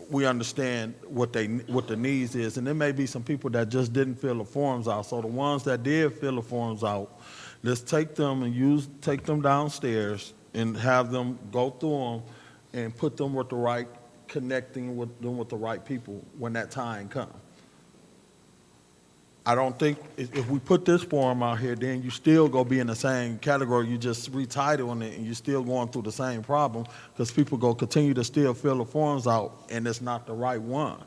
we understand what the needs is. And there may be some people that just didn't fill the forms out. So the ones that did fill the forms out, let's take them and take them downstairs and have them go through them and put them with the right, connecting with them with the right people when that time comes. I don't think if we put this form out here, then you still go be in the same category. You just retitling it and you're still going through the same problem, because people go continue to still fill the forms out and it's not the right one.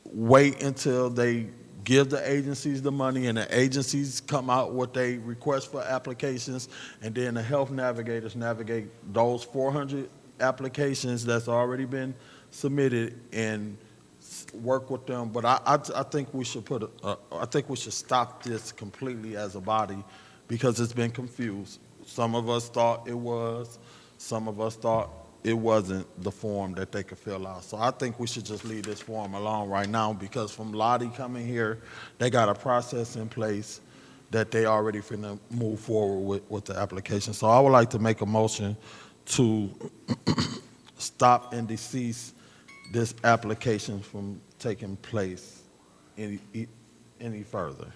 Wait until they give the agencies the money and the agencies come out with they request for applications, and then the health navigators navigate those 400 applications that's already been submitted and work with them. But I think we should I think we should stop this completely as a body, because it's been confused. Some of us thought it was, some of us thought it wasn't the form that they could fill out. So I think we should just leave this form alone right now, because from Lottie coming here, they got a process in place that they already finna move forward with the application. So I would like to make a motion to stop and decease this application from taking place any further.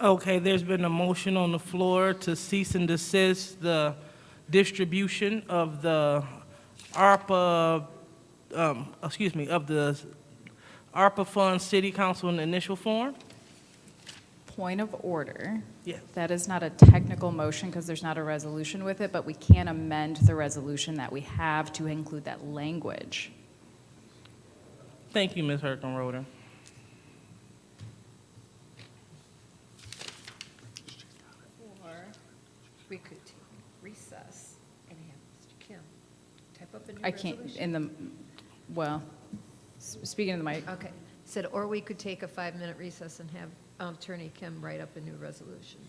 Okay, there's been a motion on the floor to cease and desist the distribution of the ARPA, of the ARPA Fund City Council in the initial form. Point of order. Yes. That is not a technical motion because there's not a resolution with it, but we can amend the resolution that we have to include that language. Thank you, Ms. Herkenroder. Or we could take recess and have Mr. Kim type I can't, well, speaking of the mic. Okay. Said, or we could take a 5-minute recess and have Attorney Kim write up a new resolution.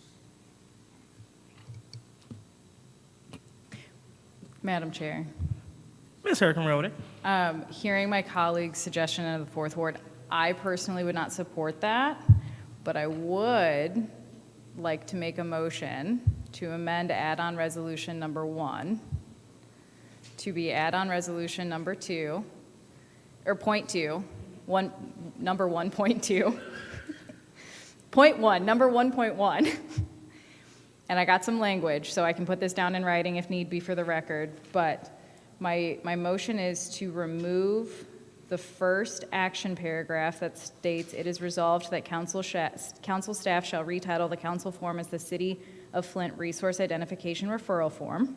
Madam Chair, Ms. Herkenrode. hearing my colleague's suggestion of the fourth ward, I personally would not support that, but I would like to make a motion to amend add-on resolution number 1 to be add-on resolution number 2, or point 2, number 1.2, point 1, number 1.1. And I got some language, so I can put this down in writing if need be for the record, but my motion is to remove the first action paragraph that states, "It is resolved that council staff shall retitle the council form as the City of Flint Resource Identification Referral Form."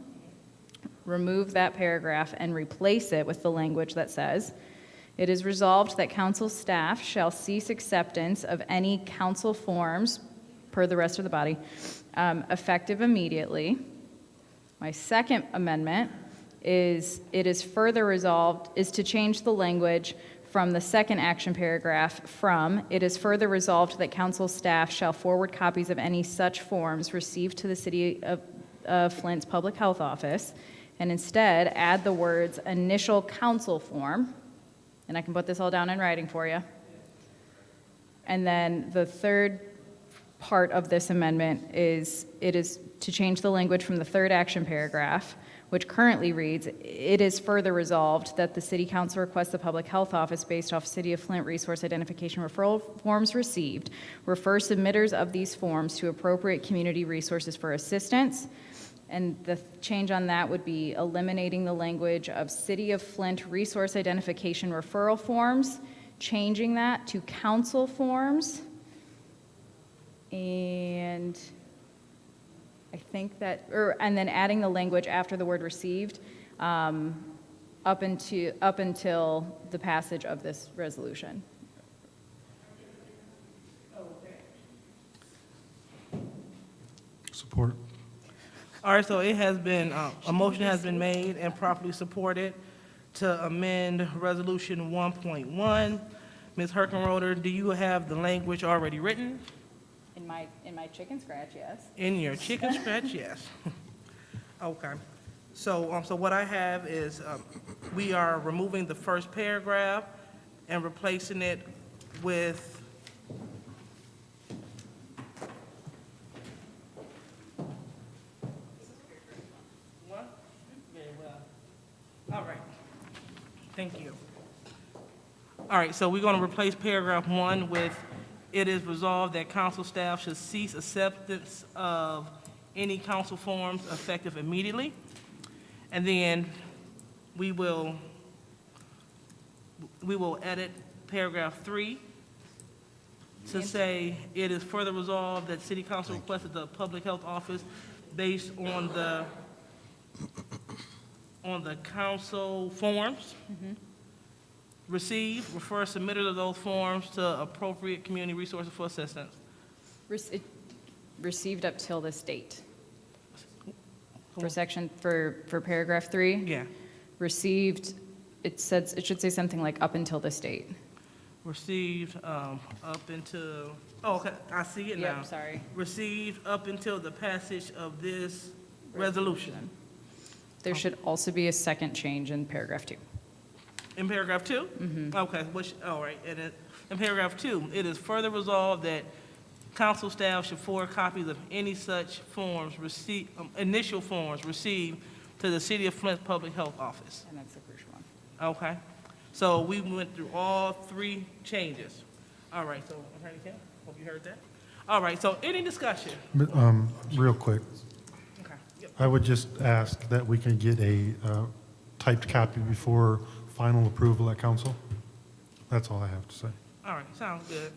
Remove that paragraph and replace it with the language that says, "It is resolved that council staff shall cease acceptance of any council forms," per the rest of the body, "effective immediately." My second amendment is, "It is further resolved," is to change the language from the second action paragraph from, "It is further resolved that council staff shall forward copies of any such forms received to the City of Flint's Public Health Office," and instead add the words "initial council form," and I can put this all down in writing for you. And then the third part of this amendment is, it is to change the language from the third action paragraph, which currently reads, "It is further resolved that the City Council requests the Public Health Office, based off City of Flint resource identification referral forms received, refer submitters of these forms to appropriate community resources for assistance." And the change on that would be eliminating the language of City of Flint resource identification referral forms, changing that to council forms. And I think that, and then adding the language after the word "received," up until the passage of this resolution. Support. All right, so it has been, a motion has been made and properly supported to amend Resolution 1.1. Ms. Herkenroder, do you have the language already written? In my chicken scratch, yes. In your chicken scratch, yes. Okay. So what I have is, we are removing the first paragraph and replacing it with what? Very well. All right. Thank you. All right, so we're going to replace paragraph 1 with, "It is resolved that council staff should cease acceptance of any council forms effective immediately." And then we will edit paragraph 3 to say, "It is further resolved that City Council requested the Public Health Office, based on the council forms received, refer submitters of those forms to appropriate community resources for assistance." Received up till this date. For paragraph 3? Yeah. Received, it should say something like "up until this date." Received up until, oh, okay, I see it now. Yep, sorry. Received up until the passage of this resolution. There should also be a second change in paragraph 2. In paragraph 2? Okay, all right, in paragraph 2, "It is further resolved that council staff should forward copies of any such forms initial forms received to the City of Flint Public Health Office." And that's the crucial one. Okay, so we went through all 3 changes. All right, so, Attorney Kim, hope you heard that. All right, so any discussion? Real quick, Okay, yep. I would just ask that we can get a typed copy before final approval at council. That's all I have to say. All right, sounds good.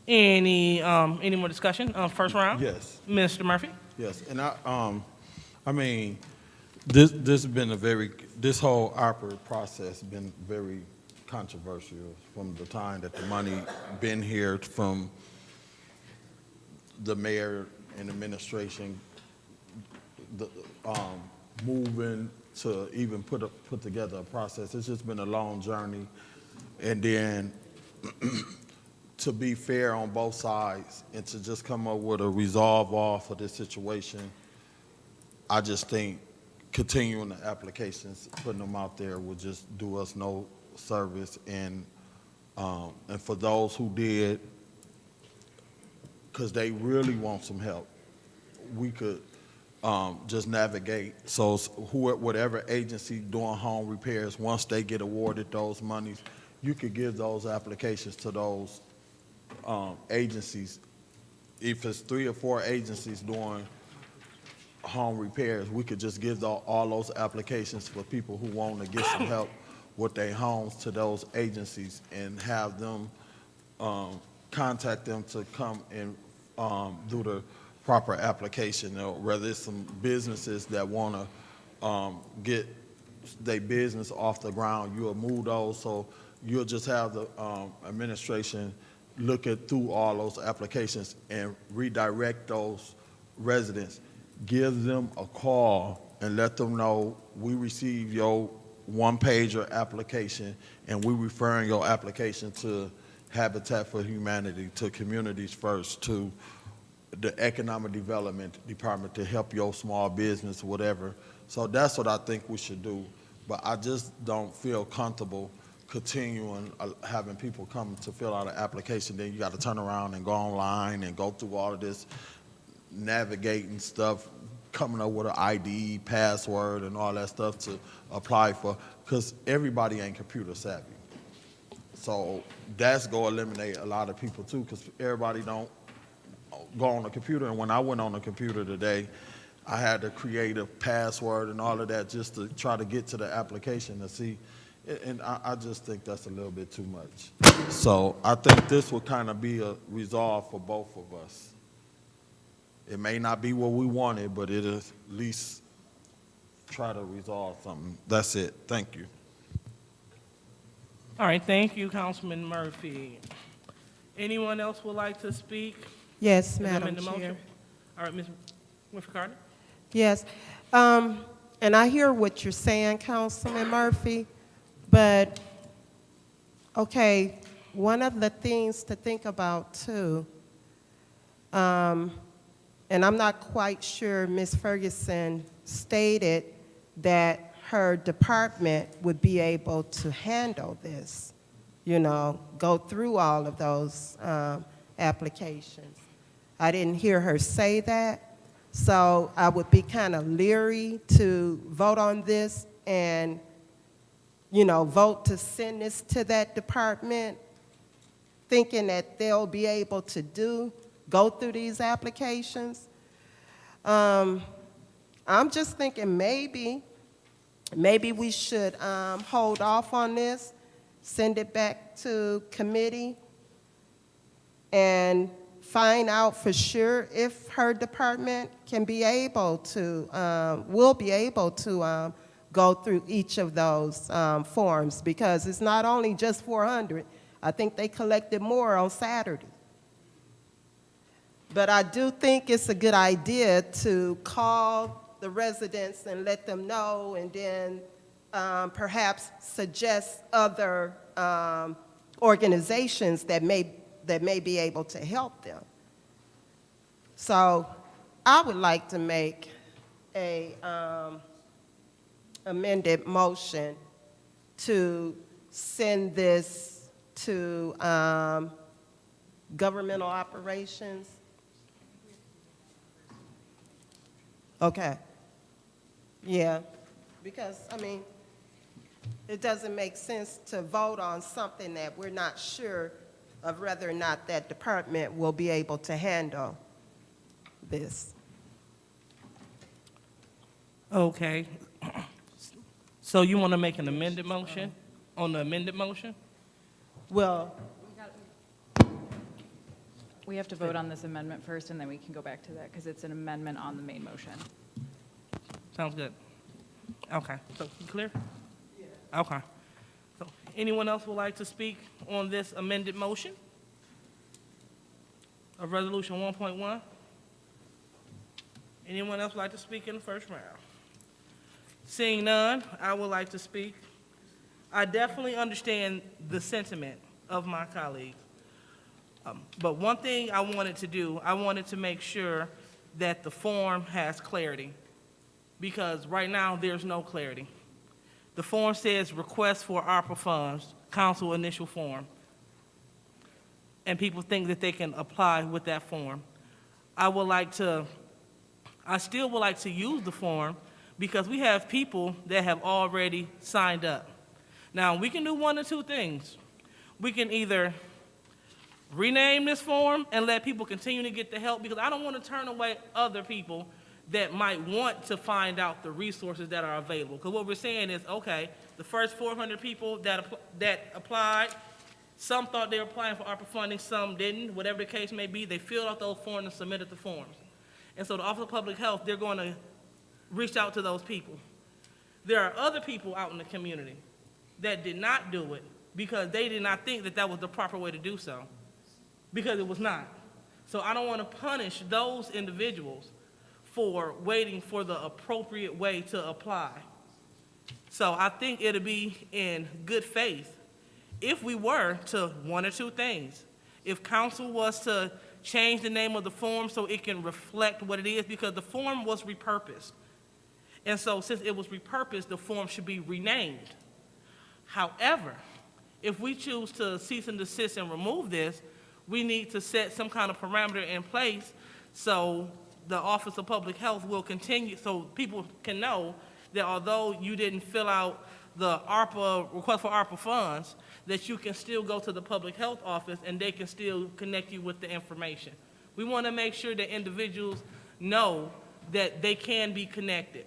Any more discussion? First round? Yes. Mr. Murphy? Yes, and I mean, this has been this whole ARPA process been very controversial from the time that the money been here, from the mayor and administration the, moving to even put together a process. It's just been a long journey. And then to be fair on both sides and to just come up with a resolve all for this situation, I just think continuing the applications, putting them out there would just do us no service. And for those who did, because they really want some help, we could just navigate. So whatever agency doing home repairs, once they get awarded those monies, you could give those applications to those agencies. If it's 3 or 4 agencies doing home repairs, we could just give all those applications for people who want to get some help with their homes to those agencies and have them contact them to come and do the proper application. Or whether it's some businesses that want to get their business off the ground, you'll move those. So you'll just have the administration look through all those applications and redirect those residents. Give them a call and let them know we received your one-pager application and we referring your application to Habitat for Humanity, to Communities First, to the Economic Development Department to help your small business, whatever. So that's what I think we should do. But I just don't feel comfortable continuing having people come to fill out an application, then you got to turn around and go online and go through all of this navigating stuff, coming up with an ID, password, and all that stuff to apply for, because everybody ain't computer savvy. So that's going to eliminate a lot of people too, because everybody don't go on the computer. And when I went on the computer today, I had to create a password and all of that just to try to get to the application to see. And I just think that's a little bit too much. So I think this will kind of be a resolve for both of us. It may not be what we wanted, but it'll at least try to resolve something. That's it. Thank you. All right, thank you, Councilman Murphy. Anyone else would like to speak? Yes, Is there Madam in the motion? Chair. All right, Ms. Carter. Yes. And I hear what you're saying, Councilman Murphy, but, okay, one of the things to think about, too, and I'm not quite sure Ms. Ferguson stated that her department would be able to handle this, you know, go through all of those applications. I didn't hear her say that, so I would be kind of leery to vote on this and, you know, vote to send this to that department, thinking that they'll be able to go through these applications. I'm just thinking maybe we should hold off on this, send it back to committee, and find out for sure if her department can be able to, will be able to go through each of those forms, because it's not only just 400. I think they collected more on Saturday. But I do think it's a good idea to call the residents and let them know, and then perhaps suggest other organizations that may be able to help them. So I would like to make a amended motion to send this to governmental operations. Okay. Yeah, because, I mean, it doesn't make sense to vote on something that we're not sure of whether or not that department will be able to handle this. Okay. So you want to make an amended motion on the amended motion? Well, We have to vote on this amendment first, and then we can go back to that, because it's an amendment on the main motion. Sounds good. Okay, so you clear? Yeah. Okay. So anyone else would like to speak on this amended motion of Resolution 1.1? Anyone else like to speak in the first round? Seeing none, I would like to speak. I definitely understand the sentiment of my colleagues. But one thing I wanted to do, I wanted to make sure that the form has clarity, because right now there's no clarity. The form says request for ARPA funds, council initial form, and people think that they can apply with that form. I still would like to use the form because we have people that have already signed up. Now, we can do one or two things. We can either rename this form and let people continue to get the help, because I don't want to turn away other people that might want to find out the resources that are available. Because what we're saying is, okay, the first 400 people that applied, some thought they were applying for ARPA funding, some didn't. Whatever the case may be, they filled out those forms and submitted the forms. And so the Office of Public Health, they're going to reach out to those people. There are other people out in the community that did not do it because they did not think that that was the proper way to do so, because it was not. So I don't want to punish those individuals for waiting for the appropriate way to apply. So I think it'll be in good faith if we were to one or two things. If council was to change the name of the form so it can reflect what it is, because the form was repurposed. And so since it was repurposed, the form should be renamed. However, if we choose to cease and desist and remove this, we need to set some kind of parameter in place so the Office of Public Health will continue, so people can know that although you didn't fill out the ARPA, request for ARPA funds, that you can still go to the Public Health Office and they can still connect you with the information. We want to make sure that individuals know that they can be connected.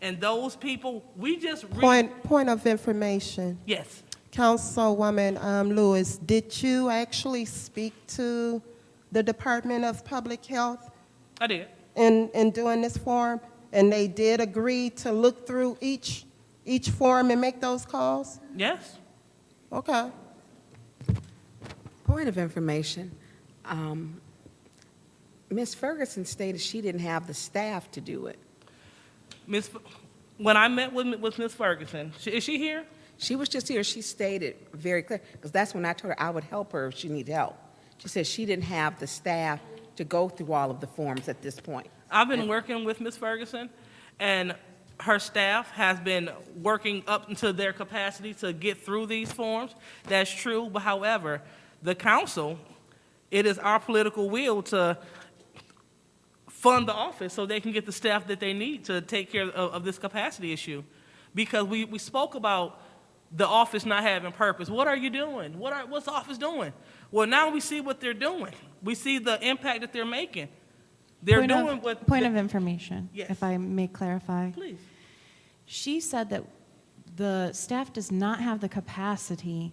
And those people, we just... Point of information. Yes. Councilwoman Lewis, did you actually speak to the Department of Public Health I did. in doing this form? And they did agree to look through each form and make those calls? Yes. Okay. Point of information. Ms. Ferguson stated she didn't have the staff to do it. When I met with Ms. Ferguson, is she here? She was just here. She stated very clear, because that's when I told her I would help her if she needed help. She said she didn't have the staff to go through all of the forms at this point. I've been working with Ms. Ferguson, and her staff has been working up into their capacity to get through these forms. That's true, but however, the council, it is our political will to fund the office so they can get the staff that they need to take care of this capacity issue. Because we spoke about the office not having purpose. What are you doing? What's the office doing? Well, now we see what they're doing. We see the impact that they're making. They're doing what... Point of information, Yes. if I may clarify. Please. She said that the staff does not have the capacity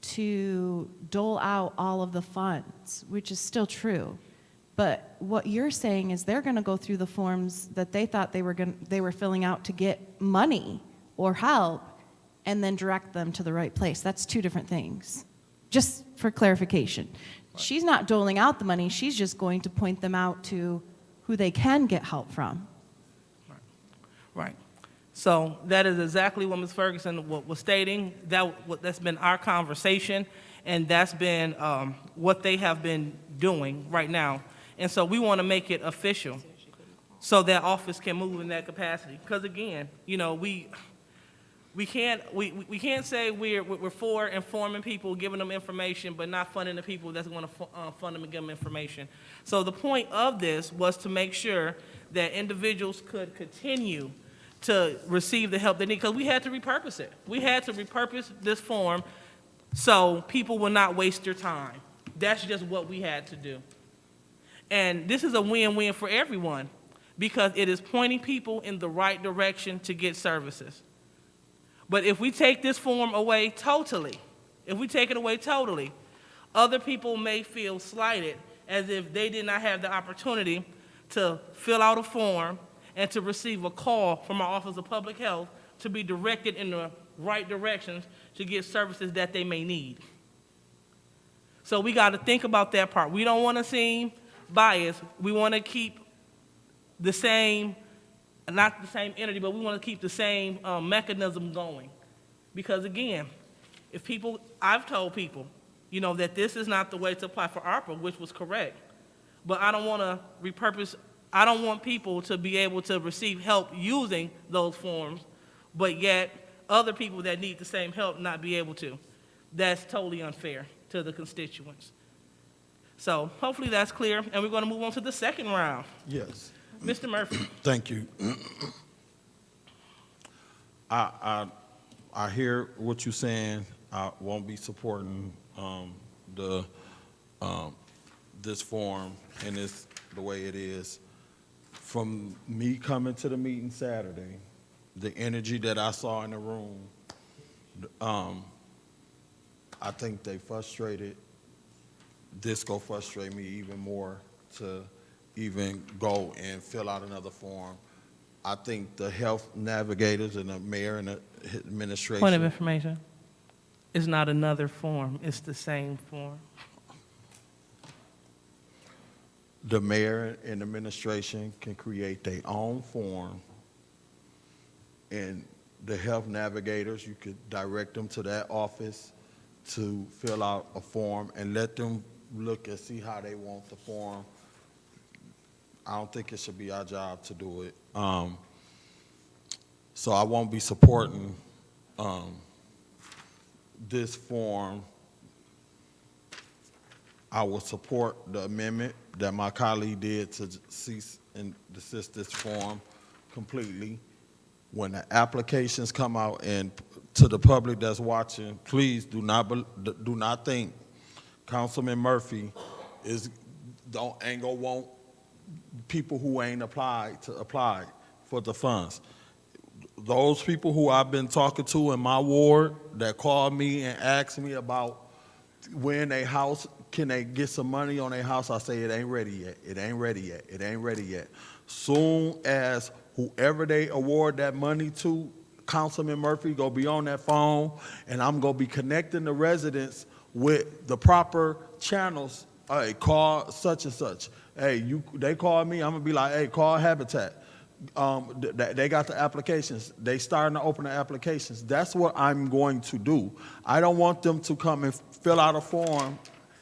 to dole out all of the funds, which is still true. But what you're saying is they're going to go through the forms that they thought they were filling out to get money or help, and then direct them to the right place. That's two different things. Just for clarification. She's not doling out the money, she's just going to point them out to who they can get help from. Right. So that is exactly what Ms. Ferguson was stating. That's been our conversation, and that's been what they have been doing right now. And so we want to make it official so that office can move in that capacity. Because again, you know, we can't say we're for informing people, giving them information, but not funding the people that's going to fund them and give them information. So the point of this was to make sure that individuals could continue to receive the help they need, because we had to repurpose it. We had to repurpose this form so people will not waste their time. That's just what we had to do. And this is a win-win for everyone, because it is pointing people in the right direction to get services. But if we take this form away totally, other people may feel slighted as if they did not have the opportunity to fill out a form and to receive a call from our Office of Public Health to be directed in the right directions to get services that they may need. So we got to think about that part. We don't want to seem biased. We want to keep the same, not the same energy, but we want to keep the same mechanism going. Because again, if people, I've told people, you know, that this is not the way to apply for ARPA, which was correct. But I don't want to repurpose, I don't want people to be able to receive help using those forms, but yet other people that need the same help not be able to. That's totally unfair to the constituents. So hopefully that's clear, and we're going to move on to the second round. Yes. Mr. Murphy. Thank you. I hear what you're saying. I won't be supporting this form and this the way it is. From me coming to the meeting Saturday, the energy that I saw in the room, I think they frustrated. This go frustrate me even more to even go and fill out another form. I think the health navigators and the mayor and the administration. Point of information. It's not another form. It's the same form. The mayor and administration can create their own form, and the health navigators, you could direct them to that office to fill out a form and let them look and see how they want the form. I don't think it should be our job to do it. So I won't be supporting this form. I will support the amendment that my colleague did to cease and desist this form completely. When the applications come out, and to the public that's watching, please do not think Councilman Murphy ain't gonna want people who ain't applied to apply for the funds. Those people who I've been talking to in my ward that called me and asked me about when a house, can they get some money on their house, I say it ain't ready yet, it ain't ready yet, it ain't ready yet. Soon as whoever they award that money to, Councilman Murphy gonna be on that phone, and I'm gonna be connecting the residents with the proper channels. Hey, call such and such. Hey, they call me, I'm gonna be like, hey, call Habitat. They got the applications. They starting to open the applications. That's what I'm going to do. I don't want them to come and fill out a form,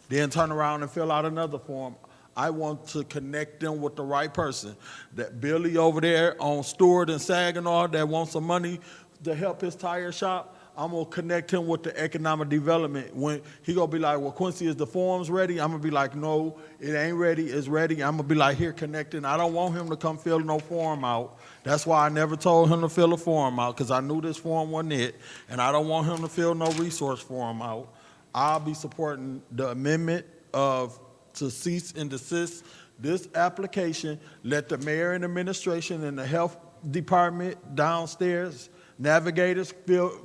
then turn around and fill out another form. I want to connect them with the right person. That Billy over there on Stewart and Saginaw that wants some money to help his tire shop, I'm gonna connect him with the economic development. When he gonna be like, well, Quincy, is the forms ready? I'm gonna be like, no, it ain't ready, it's ready. I'm gonna be like, here, connecting. I don't want him to come fill no form out. That's why I never told him to fill a form out, because I knew this form wasn't it, and I don't want him to fill no resource form out. I'll be supporting the amendment to cease and desist this application. Let the mayor and administration and the health department downstairs, navigators,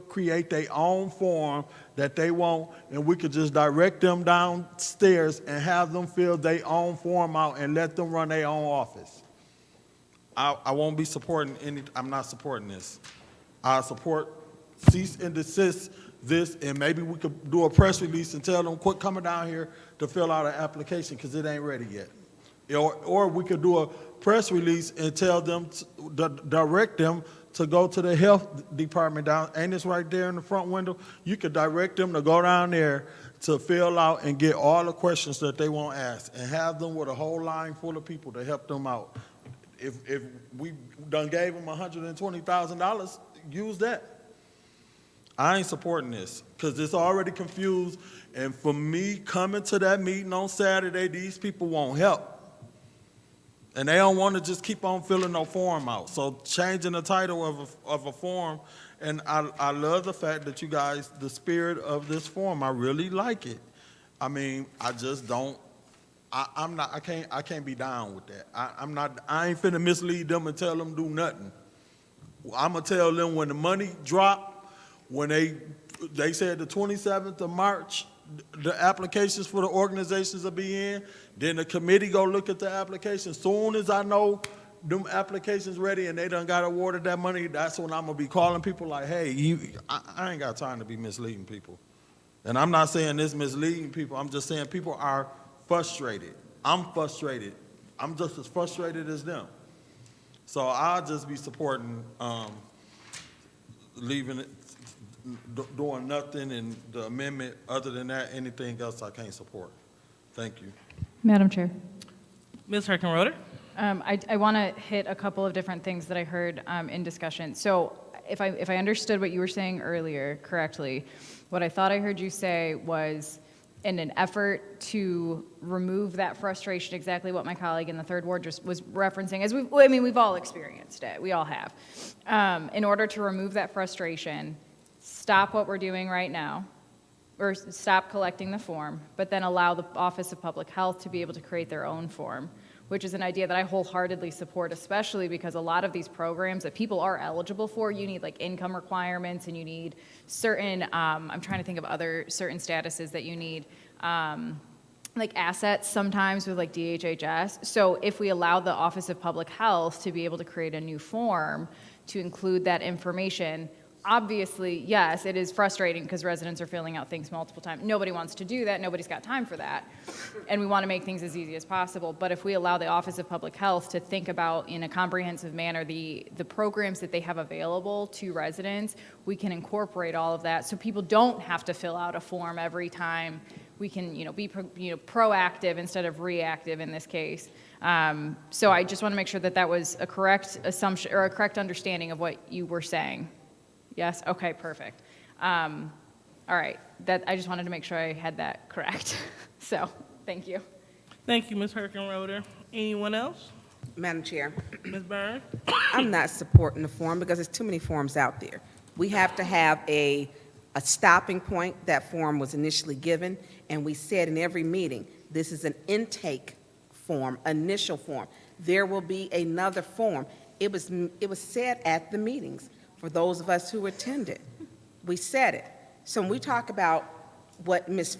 create their own form that they want, and we could just direct them downstairs and have them fill their own form out and let them run their own office. I won't be supporting I'm not supporting this. I support cease and desist this, and maybe we could do a press release and tell them, quit coming down here to fill out an application because it ain't ready yet. Or we could do a press release and tell them, direct them to go to the health department down, ain't this right there in the front window? You could direct them to go down there to fill out and get all the questions that they want asked, and have them with a whole line full of people to help them out. If we done gave them $120,000, use that. I ain't supporting this because it's already confused, and for me coming to that meeting on Saturday, these people won't help. And they don't want to just keep on filling no form out. So changing the title of a form, and I love the fact that you guys, the spirit of this form, I really like it. I mean, I just don't, I can't be down with that. I ain't finna mislead them and tell them do nothing. I'm gonna tell them when the money drop, when they said the 27th of March, the applications for the organizations will be in, then the committee go look at the applications. Soon as I know them applications ready and they done got awarded that money, that's when I'm gonna be calling people like, hey, I ain't got time to be misleading people. And I'm not saying this misleading people, I'm just saying people are frustrated. I'm frustrated. I'm just as frustrated as them. So I'll just be supporting, leaving it, doing nothing, and the amendment. Other than that, anything else I can't support. Thank you. Madam Chair. Ms. Herkenroder? I want to hit a couple of different things that I heard in discussion. So if I understood what you were saying earlier correctly, what I thought I heard you say was, in an effort to remove that frustration, exactly what my colleague in the third ward just was referencing, as we've all experienced it, we all have. In order to remove that frustration, stop what we're doing right now, or stop collecting the form, but then allow the Office of Public Health to be able to create their own form, which is an idea that I wholeheartedly support, especially because a lot of these programs that people are eligible for, you need like income requirements, and you need certain, I'm trying to think of other certain statuses that you need, like assets sometimes with like DHHS. So if we allow the Office of Public Health to be able to create a new form to include that information, obviously, yes, it is frustrating because residents are filling out things multiple times. Nobody wants to do that. Nobody's got time for that. And we want to make things as easy as possible. But if we allow the Office of Public Health to think about in a comprehensive manner the programs that they have available to residents, we can incorporate all of that so people don't have to fill out a form every time. We can, be proactive instead of reactive in this case. So I just want to make sure that that was a correct assumption or a correct understanding of what you were saying. Yes? Okay, perfect. All right, I just wanted to make sure I had that correct. So, thank you. Thank you, Ms. Herkenroder. Anyone else? Madam Chair, Ms. Burns? I'm not supporting the form because there's too many forms out there. We have to have a stopping point. That form was initially given, and we said in every meeting, this is an intake form, initial form. There will be another form. It was said at the meetings. For those of us who attended, we said it. So when we talk about what Mrs.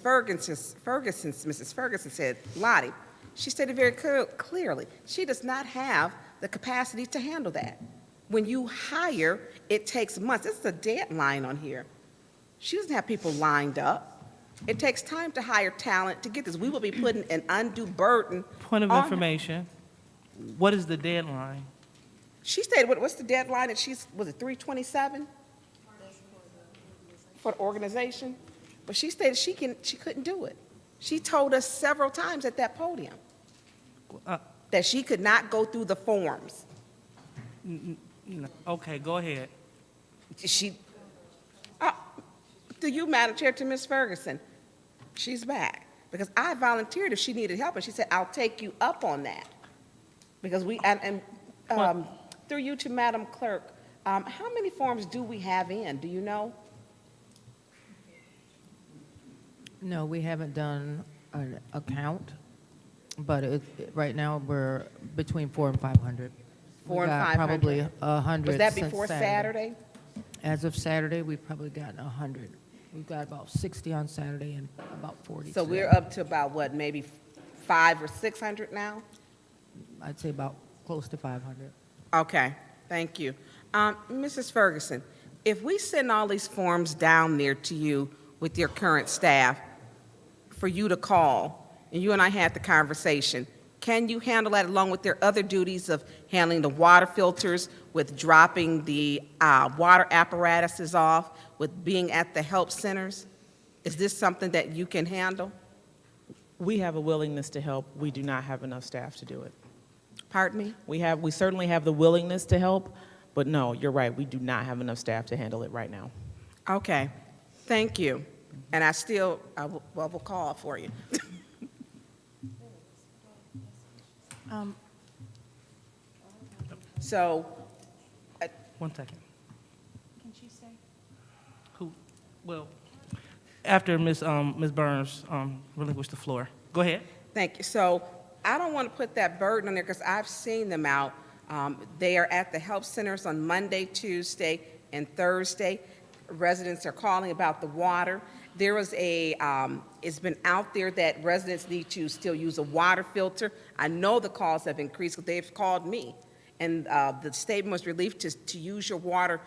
Ferguson said, Lottie, she stated very clearly, she does not have the capacity to handle that. When you hire, it takes months. This is a deadline on here. She doesn't have people lined up. It takes time to hire talent to get this. We will be putting an undue burden. Point of on her. information. What is the deadline? She stated, what's the deadline? And was it 3/27 for the organization? But she stated she couldn't do it. She told us several times at that podium that she could not go through the forms. Okay, go ahead. To you, Madam Chair, to Ms. Ferguson, she's back. Because I volunteered if she needed help, and she said, I'll take you up on that. Because through you to Madam Clerk, how many forms do we have in? Do you know? No, we haven't done an account, but right now we're between 400 and 500. 400 and 500? Probably 100. Was that since before Saturday? As of Saturday, we've probably gotten 100. We've got about 60 on Saturday and about 40 So today. we're up to about, what, maybe 500 or 600 now? I'd say about close to 500. Okay, thank you. Mrs. Ferguson, if we send all these forms down there to you with your current staff for you to call, and you and I had the conversation, can you handle that along with their other duties of handling the water filters, with dropping the water apparatuses off, with being at the help centers? Is this something that you can handle? We have a willingness to help. We do not have enough staff to do it. Pardon me? We certainly have the willingness to help, but no, you're right. We do not have enough staff to handle it right now. Okay, thank you. And I will call for you. So, One second. Can she stay? Well, after Ms. Burns relinquished the floor. Go ahead. thank you. So I don't want to put that burden on there because I've seen them out. They are at the help centers on Monday, Tuesday, and Thursday. Residents are calling about the water. There was it's been out there that residents need to still use a water filter. I know the calls have increased because they've called me. And the statement was relieved to use your water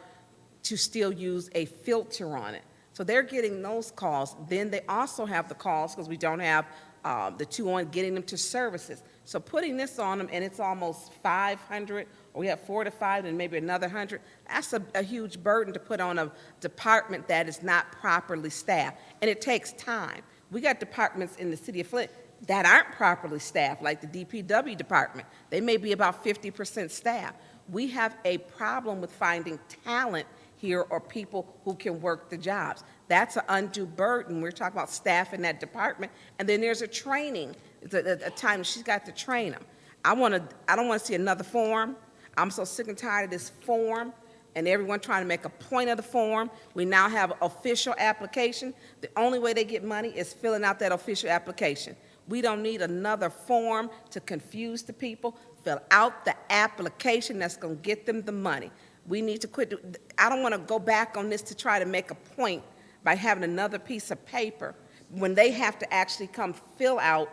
to still use a filter on it. So they're getting those calls. Then they also have the calls, because we don't have the two on getting them to services. So putting this on them, and it's almost 500, or we have 4 to 5, and maybe another 100, that's a huge burden to put on a department that is not properly staffed, and it takes time. We got departments in the city of Flint that aren't properly staffed, like the DPW department. They may be about 50% staffed. We have a problem with finding talent here or people who can work the jobs. That's an undue burden. We're talking about staff in that department, and then there's a training, a time she's got to train them. I don't want to see another form. I'm so sick and tired of this form and everyone trying to make a point of the form. We now have official application. The only way they get money is filling out that official application. We don't need another form to confuse the people. Fill out the application that's going to get them the money. We need to quit. I don't want to go back on this to try to make a point by having another piece of paper when they have to actually come fill out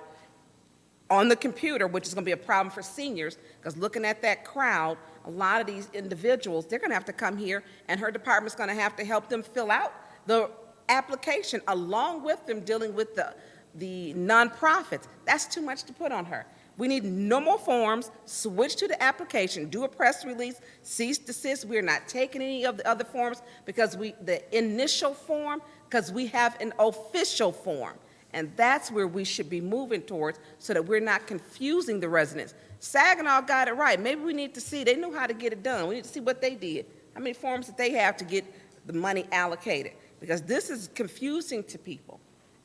on the computer, which is going to be a problem for seniors, because looking at that crowd, a lot of these individuals, they're going to have to come here, and her department's going to have to help them fill out the application along with them dealing with the nonprofits. That's too much to put on her. We need no more forms. Switch to the application. Do a press release. Cease, desist. We're not taking any of the other forms because the initial form, because we have an official form. And that's where we should be moving towards so that we're not confusing the residents. Saginaw got it right. Maybe we need to see, they knew how to get it done. We need to see what they did, how many forms that they have to get the money allocated, because this is confusing to people.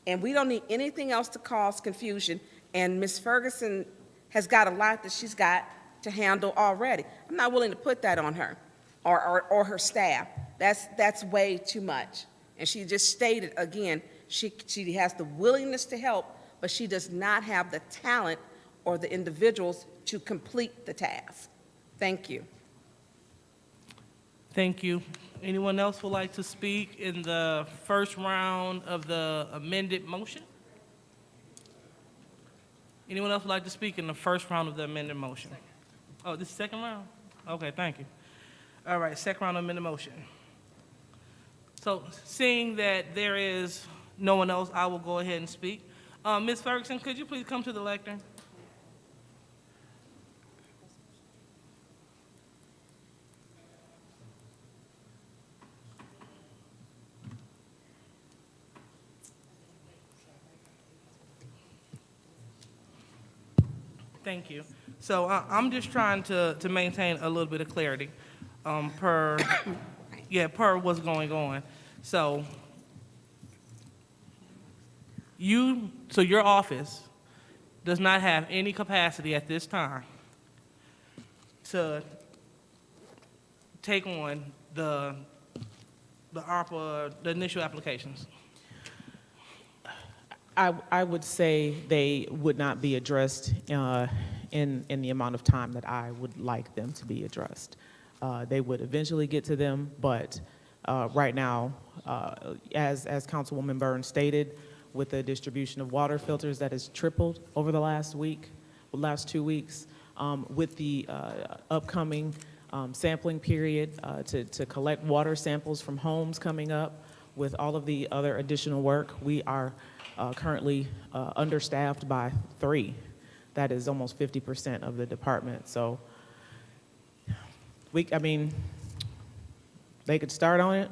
And we don't need anything else to cause confusion. And Ms. Ferguson has got a lot that she's got to handle already. I'm not willing to put that on her or her staff. That's way too much. And she just stated again, she has the willingness to help, but she does not have the talent or the individuals to complete the task. Thank you. Thank you. Anyone else would like to speak in the first round of the amended motion? Anyone else would like to speak in the first round of the amended motion? Oh, this is second round? Okay, thank you. All right, second round of amended motion. So seeing that there is no one else, I will go ahead and speak. Ms. Ferguson, could you please come to the lectern? Thank you. So I'm just trying to maintain a little bit of clarity per what's going on. So your office does not have any capacity at this time to take on the ARPA, the initial applications. I would say they would not be addressed in the amount of time that I would like them to be addressed. They would eventually get to them, but right now, as Councilwoman Burns stated, with the distribution of water filters that has tripled over the last 2 weeks, with the upcoming sampling period to collect water samples from homes coming up, with all of the other additional work, we are currently understaffed by 3. That is almost 50% of the department. So, they could start on it,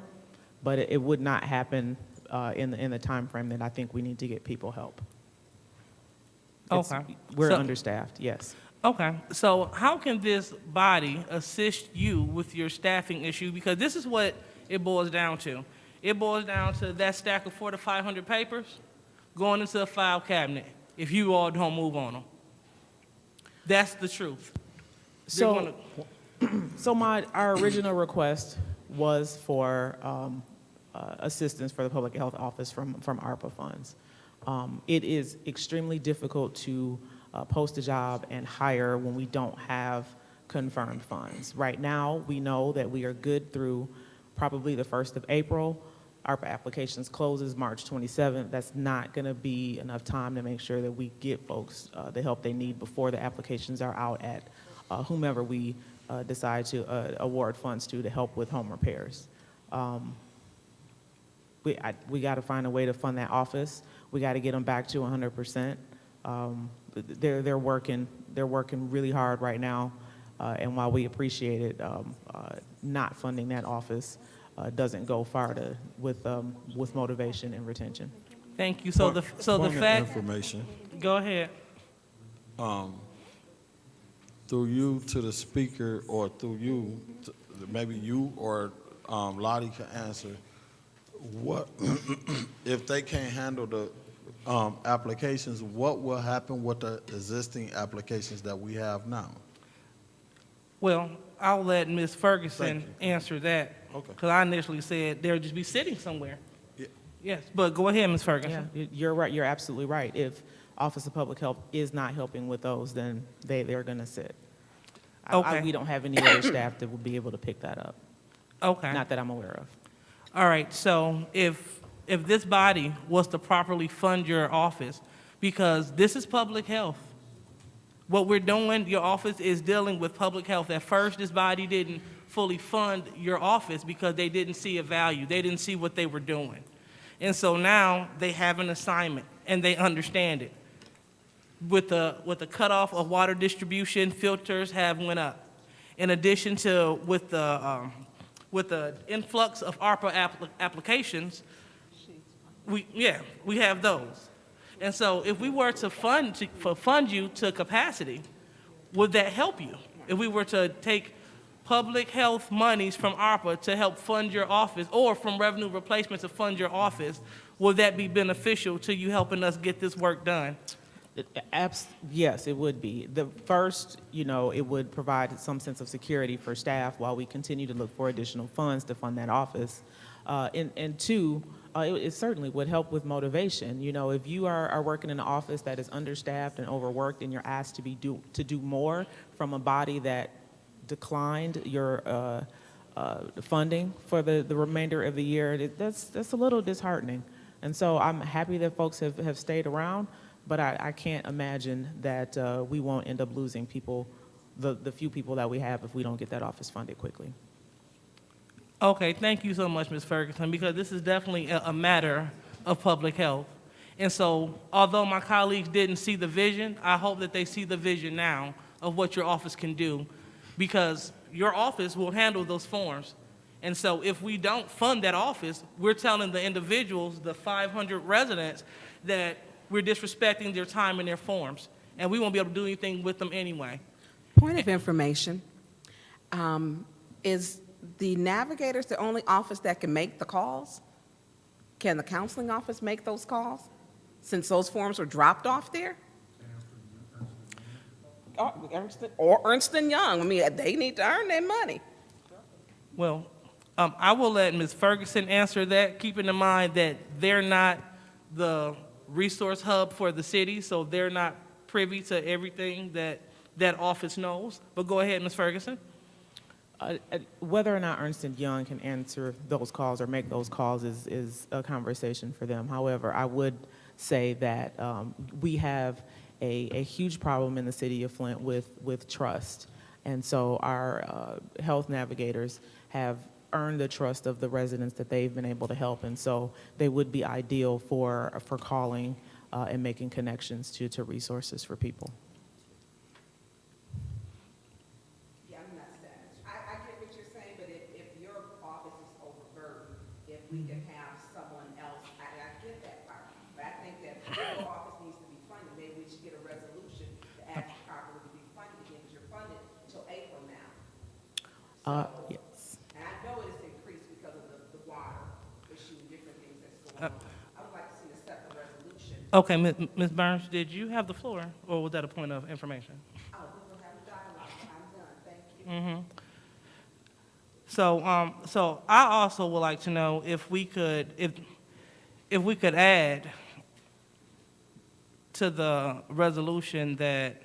but it would not happen in the time frame that I think we need to get people help. Okay. We're understaffed, yes. Okay, so how can this body assist you with your staffing issue? Because this is what it boils down to. It boils down to that stack of 400 to 500 papers going into a file cabinet if you all don't move on them. That's the truth. So our original request was for assistance for the public health office from ARPA funds. It is extremely difficult to post a job and hire when we don't have confirmed funds. Right now, we know that we are good through probably the 1st of April. ARPA applications closes March 27th. That's not going to be enough time to make sure that we get folks the help they need before the applications are out at whomever we decide to award funds to help with home repairs. We got to find a way to fund that office. We got to get them back to 100%. They're working really hard right now, and while we appreciate it, not funding that office doesn't go far with motivation and retention. Thank you. So the Point of fact, information, go ahead. through you to the speaker, or through you, maybe you or Lottie can answer, what, if they can't handle the applications, what will happen with the existing applications that we have now? Well, I'll let Ms. Thank Ferguson you. answer that. Okay. Because I initially said they'll just be sitting somewhere. Yeah. Yes, but go ahead, Ms. Yeah, Ferguson. you're right. You're absolutely right. If Office of Public Health is not helping with those, then they're going to sit. Okay. We don't have any other staff that would be able to pick that up. Okay. Not that I'm aware of. All right, so if this body was to properly fund your office, because this is public health, what we're doing, your office is dealing with public health. At first, this body didn't fully fund your office because they didn't see a value. They didn't see what they were doing. And so now they have an assignment and they understand it. With the cutoff of water distribution, filters have went up. In addition to with the influx of ARPA applications, we have those. And so if we were to fund you to capacity, would that help you? If we were to take public health monies from ARPA to help fund your office, or from revenue replacement to fund your office, would that be beneficial to you helping us get this work done? Yes, it would be. The first, it would provide some sense of security for staff while we continue to look for additional funds to fund that office. And two, it certainly would help with motivation. If you are working in an office that is understaffed and overworked, and you're asked to do more from a body that declined your funding for the remainder of the year, that's a little disheartening. And so I'm happy that folks have stayed around, but I can't imagine that we won't end up losing people, the few people that we have, if we don't get that office funded quickly. Okay, thank you so much, Ms. Ferguson, because this is definitely a matter of public health. And so, although my colleagues didn't see the vision, I hope that they see the vision now of what your office can do, because your office will handle those forms. And so if we don't fund that office, we're telling the individuals, the 500 residents, that we're disrespecting their time and their forms, and we won't be able to do anything with them anyway. Point of information, is the navigators the only office that can make the calls? Can the counseling office make those calls, since those forms were dropped off there? Or Ernst & Young, I mean, they need to earn their money. Well, I will let Ms. Ferguson answer that, keeping in mind that they're not the resource hub for the city, so they're not privy to everything that that office knows. But go ahead, Ms. Ferguson. Whether or not Ernst & Young can answer those calls or make those calls is a conversation for them. However, I would say that we have a huge problem in the city of Flint with trust. And so our health navigators have earned the trust of the residents that they've been able to help. And so they would be ideal for calling and making connections to resources for people. Yeah, I'm not satisfied. I get what you're saying, but if your office is overburdened, if we can have someone else, I get that part. But I think that your office needs to be funded. Maybe we should get a resolution to ask properly to be funded again, because you're funded until April now. Yes. And I know it's increased because of the water issue and different things that's going on. I would like to see a separate resolution. Okay, Ms. Burns, did you have the floor, or was that a point of information? Oh, we will have a dialogue. I'm done. Thank you. So I also would like to know if we could add to the resolution that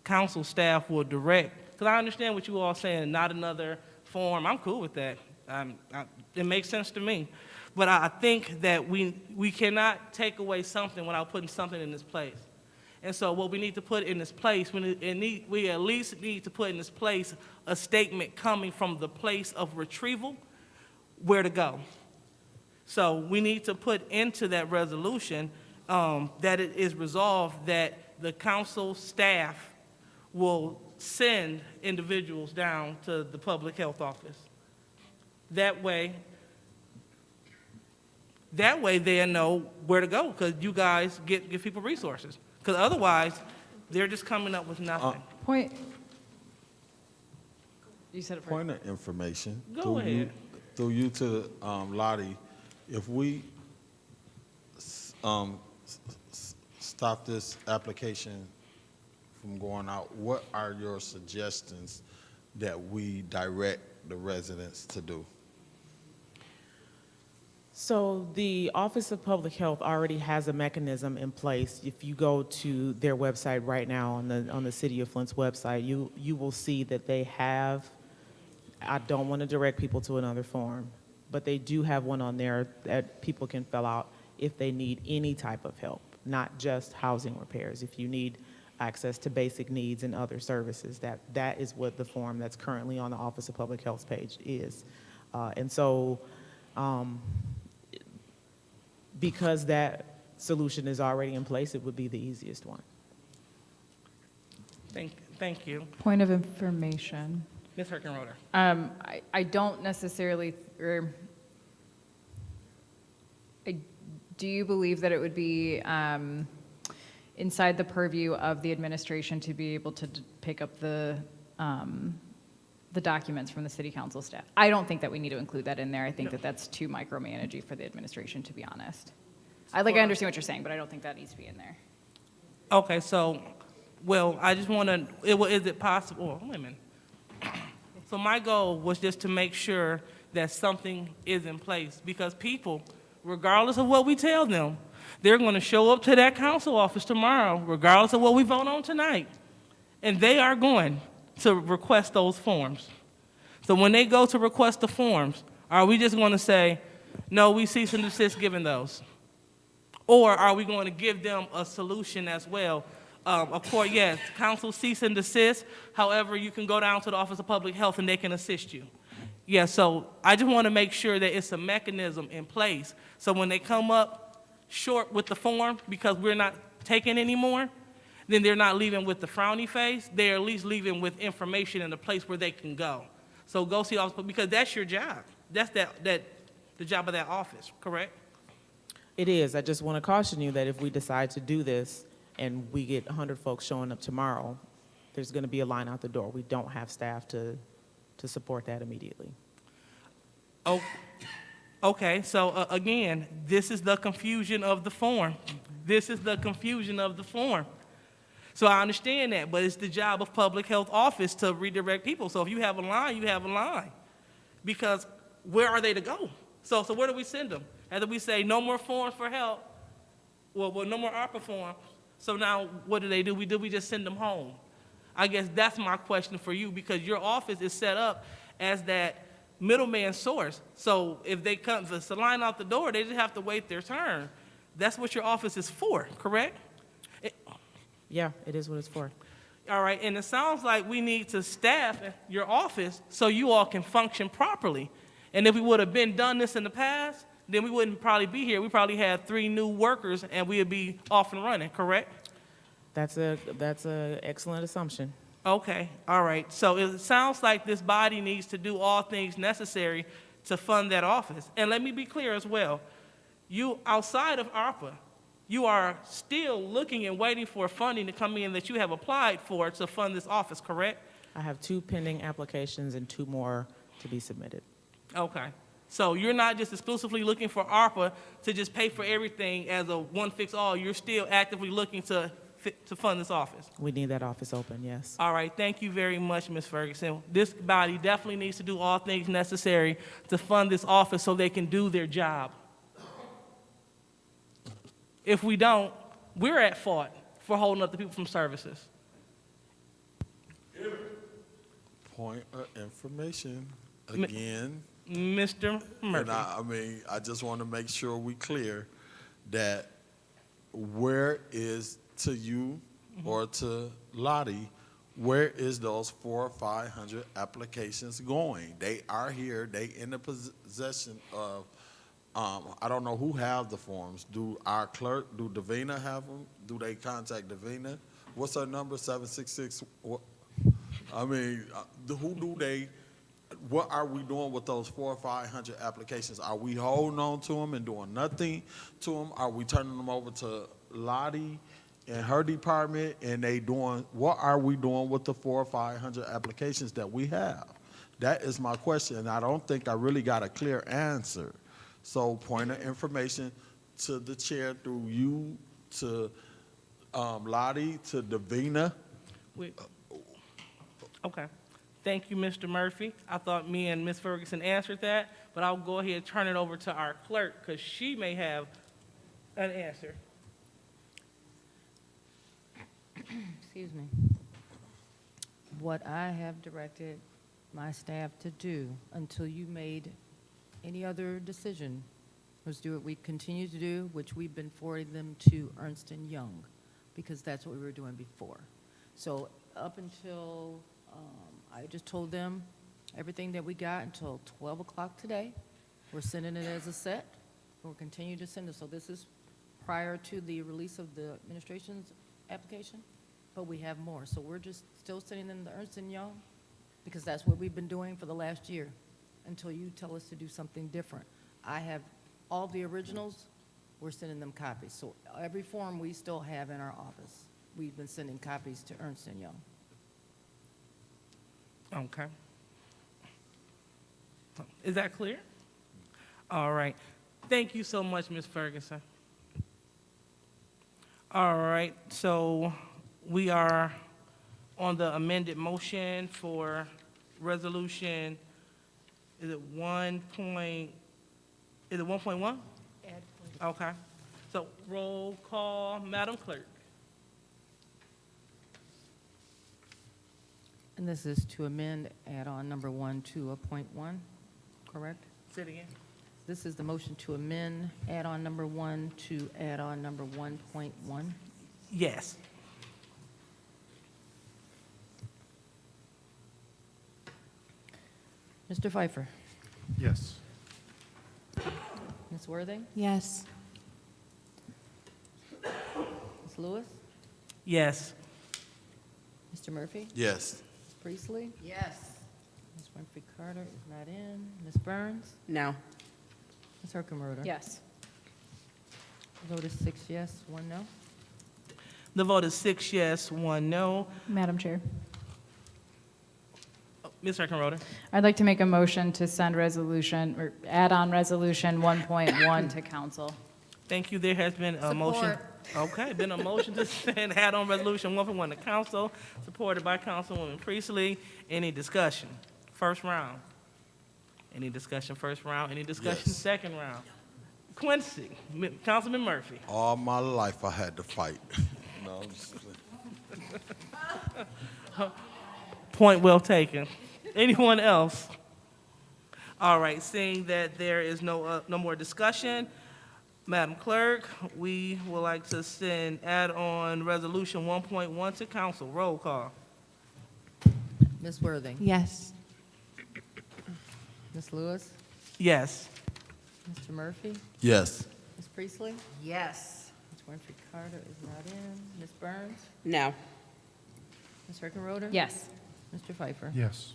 council staff will direct, because I understand what you all saying, not another form. I'm cool with that. It makes sense to me. But I think that we cannot take away something without putting something in its place. And so what we need to put in this place, we at least need to put in this place a statement coming from the place of retrieval, where to go. So we need to put into that resolution that it is resolved that the council staff will send individuals down to the public health office. That way they'll know where to go, because you guys give people resources. Because otherwise, they're just coming up with nothing. Point. You said it first. Point of information. Go ahead. Through you to Lottie, if we stop this application from going out, what are your suggestions that we direct the residents to do? So the Office of Public Health already has a mechanism in place. If you go to their website right now, on the City of Flint's website, you will see that they have, I don't want to direct people to another form, but they do have one on there that people can fill out if they need any type of help, not just housing repairs. If you need access to basic needs and other services, that is what the form that's currently on the Office of Public Health page is. And so, because that solution is already in place, it would be the easiest one. Thank you. Point of information. Ms. Herkenroder. I don't necessarily, do you believe that it would be inside the purview of the administration to be able to pick up the documents from the city council staff? I don't think that we need to include that in there. I think that that's too micromanaging for the administration, to be honest. I understand what you're saying, but I don't think that needs to be in there. Okay, so, well, I just want to, is it possible, wait a minute. So my goal was just to make sure that something is in place, because people, regardless of what we tell them, they're going to show up to that council office tomorrow, regardless of what we vote on tonight, and they are going to request those forms. So when they go to request the forms, are we just going to say, no, we cease and desist giving those? Or are we going to give them a solution as well? Of course, yes, council cease and desist. However, you can go down to the Office of Public Health and they can assist you. Yeah, so I just want to make sure that it's a mechanism in place. So when they come up short with the form, because we're not taking anymore, then they're not leaving with the frowny face. They're at least leaving with information in a place where they can go. So go see the office, because that's your job. That's the job of that office, correct? It is. I just want to caution you that if we decide to do this and we get 100 folks showing up tomorrow, there's going to be a line out the door. We don't have staff to support that immediately. Oh, okay, so again, this is the confusion of the form. This is the confusion of the form. So I understand that, but it's the job of public health office to redirect people. So if you have a line, you have a line. Because where are they to go? So where do we send them? After we say no more forms for help, well, no more ARPA forms, so now what do? We just send them home? I guess that's my question for you, because your office is set up as that middleman source. So if they come, if it's a line out the door, they just have to wait their turn. That's what your office is for, correct? Yeah, it is what it's for. All right, and it sounds like we need to staff your office so you all can function properly. And if we would have done this in the past, then we wouldn't probably be here. We probably had 3 new workers and we'd be off and running, correct? That's a excellent assumption. Okay, all right. So it sounds like this body needs to do all things necessary to fund that office. And let me be clear as well. You, outside of ARPA, you are still looking and waiting for funding to come in that you have applied for to fund this office, correct? I have 2 pending applications and 2 more to be submitted. Okay. So you're not just exclusively looking for ARPA to just pay for everything as a one-fix-all. You're still actively looking to fund this office. We need that office open, yes. All right. Thank you very much, Ms. Ferguson. This body definitely needs to do all things necessary to fund this office so they can do their job. If we don't, we're at fault for holding up the people from services. Point of information, again. Mr. Murphy. And I just want to make sure we clear that where is, to you or to Lottie, where is those 400 or 500 applications going? They are here, they in the possession of I don't know who has the forms. Do our clerk, do Davina have them? Do they contact Davina? What's her number, 766? I mean, who do they, what are we doing with those 400 or 500 applications? Are we holding on to them and doing nothing to them? Are we turning them over to Lottie and her department and they doing, what are we doing with the 400 or 500 applications that we have? That is my question, and I don't think I really got a clear answer. So point of information to the chair through you, to Lottie, to Davina. Okay. Thank you, Mr. Murphy. I thought me and Ms. Ferguson answered that, but I'll go ahead and turn it over to our clerk because she may have an answer. Excuse me. What I have directed my staff to do until you made any other decision was do what we continue to do, which we've been forwarding them to Ernst & Young, because that's what we were doing before. So up until, I just told them everything that we got until 12 o'clock today. We're sending it as a set. We'll continue to send it. So this is prior to the release of the administration's application, but we have more. So we're just still sending them to Ernst & Young because that's what we've been doing for the last year until you tell us to do something different. I have all the originals. We're sending them copies. So every form we still have in our office, we've been sending copies to Ernst & Young. Okay. Is that clear? All right. Thank you so much, Ms. Ferguson. All right, so we are on the amended motion for resolution, is it 1.1? Okay. So roll call, Madam Clerk. And this is to amend add-on number 1 to appoint 1, correct? Say it again. This is the motion to amend add-on number 1 to add-on number 1.1. Yes. Mr. Pfeiffer? Yes. Ms. Worthing? Yes. Ms. Lewis? Yes. Mr. Murphy? Yes. Ms. Priestley? Yes. Ms. Winfrey Carter is not in. Ms. Burns? No. Ms. Herkenroder? Yes. The vote is 6 yes, 1 no. The vote is 6 yes, 1 no. Madam Chair, Ms. Herkenroder. I'd like to make a motion to send resolution, or add-on resolution 1.1 to council. Thank you. There has been a motion. Support. Okay, been a motion to send add-on resolution 1.1 to council, supported by Councilwoman Priestley. Any discussion? First round. Any discussion first round? Any discussion Yes. second round? Quincy, Councilman Murphy. All my life I had to fight. No, I'm just kidding. Point well taken. Anyone else? All right, seeing that there is no more discussion, Madam Clerk, we would like to send add-on resolution 1.1 to council. Roll call. Ms. Worthing? Yes. Ms. Lewis? Yes. Mr. Murphy? Yes. Ms. Priestley? Yes. Ms. Winfrey Carter is not in. Ms. Burns? No. Ms. Herkenroder? Yes. Mr. Pfeiffer? Yes.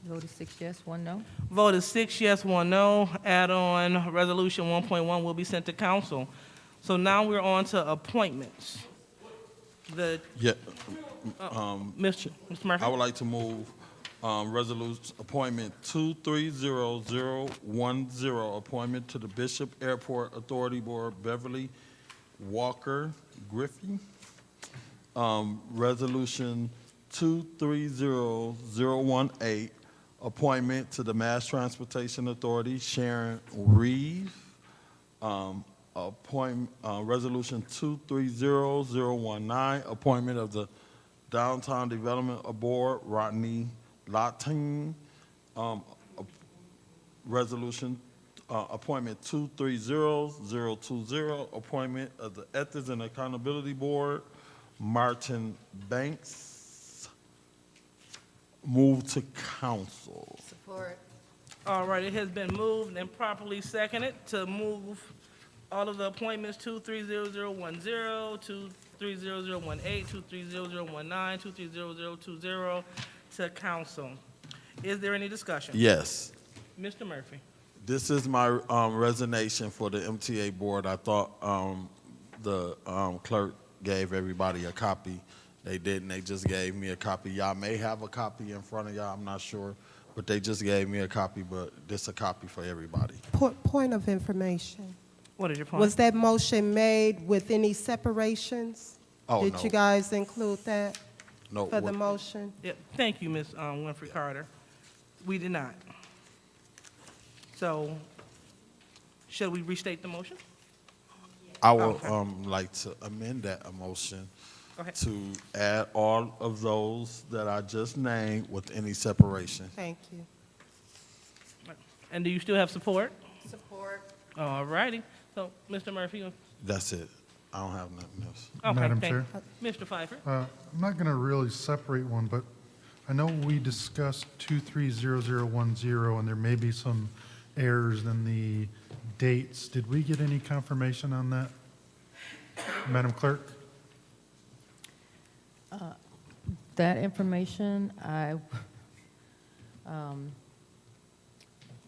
The vote is 6 yes, 1 no. Vote is 6 yes, 1 no. Add-on resolution 1.1 will be sent to council. So now we're on to appointments. The, Yeah. Mr. Murphy? I would like to move resolution appointment 230010, appointment to the Bishop Airport Authority Board, Beverly Walker Griffey. Resolution 230018, appointment to the Mass Transportation Authority, Sharon Reeve. Resolution 230019, appointment of the Downtown Development Board, Rodney Lottin. Resolution appointment 230020, appointment of the Ethics and Accountability Board, Martin Banks. Move to council. Support. All right, it has been moved and properly seconded to move all of the appointments 230010, 230018, 230019, 230020 to council. Is there any discussion? Yes. Mr. Murphy? This is my resignation for the MTA board. I thought the clerk gave everybody a copy. They didn't. They just gave me a copy. Y'all may have a copy in front of y'all. I'm not sure. But they just gave me a copy, but this is a copy for everybody. Point of information. What is your point? Was that motion made with any separations? Oh, Did no. you guys include that No. for the what- motion? Yeah, thank you, Ms. Winfrey Carter. We did not. So, shall we restate the motion? I would Okay. like to amend that motion Go ahead. to add all of those that I just named with any separation. Thank you. And do you still have support? Support. All righty. So, Mr. Murphy? That's it. I don't have nothing else. Okay, Madam thank- Chair? Mr. Pfeiffer? I'm not going to really separate one, but I know we discussed 230010, and there may be some errors in the dates. Did we get any confirmation on that? Madam Clerk? That information, I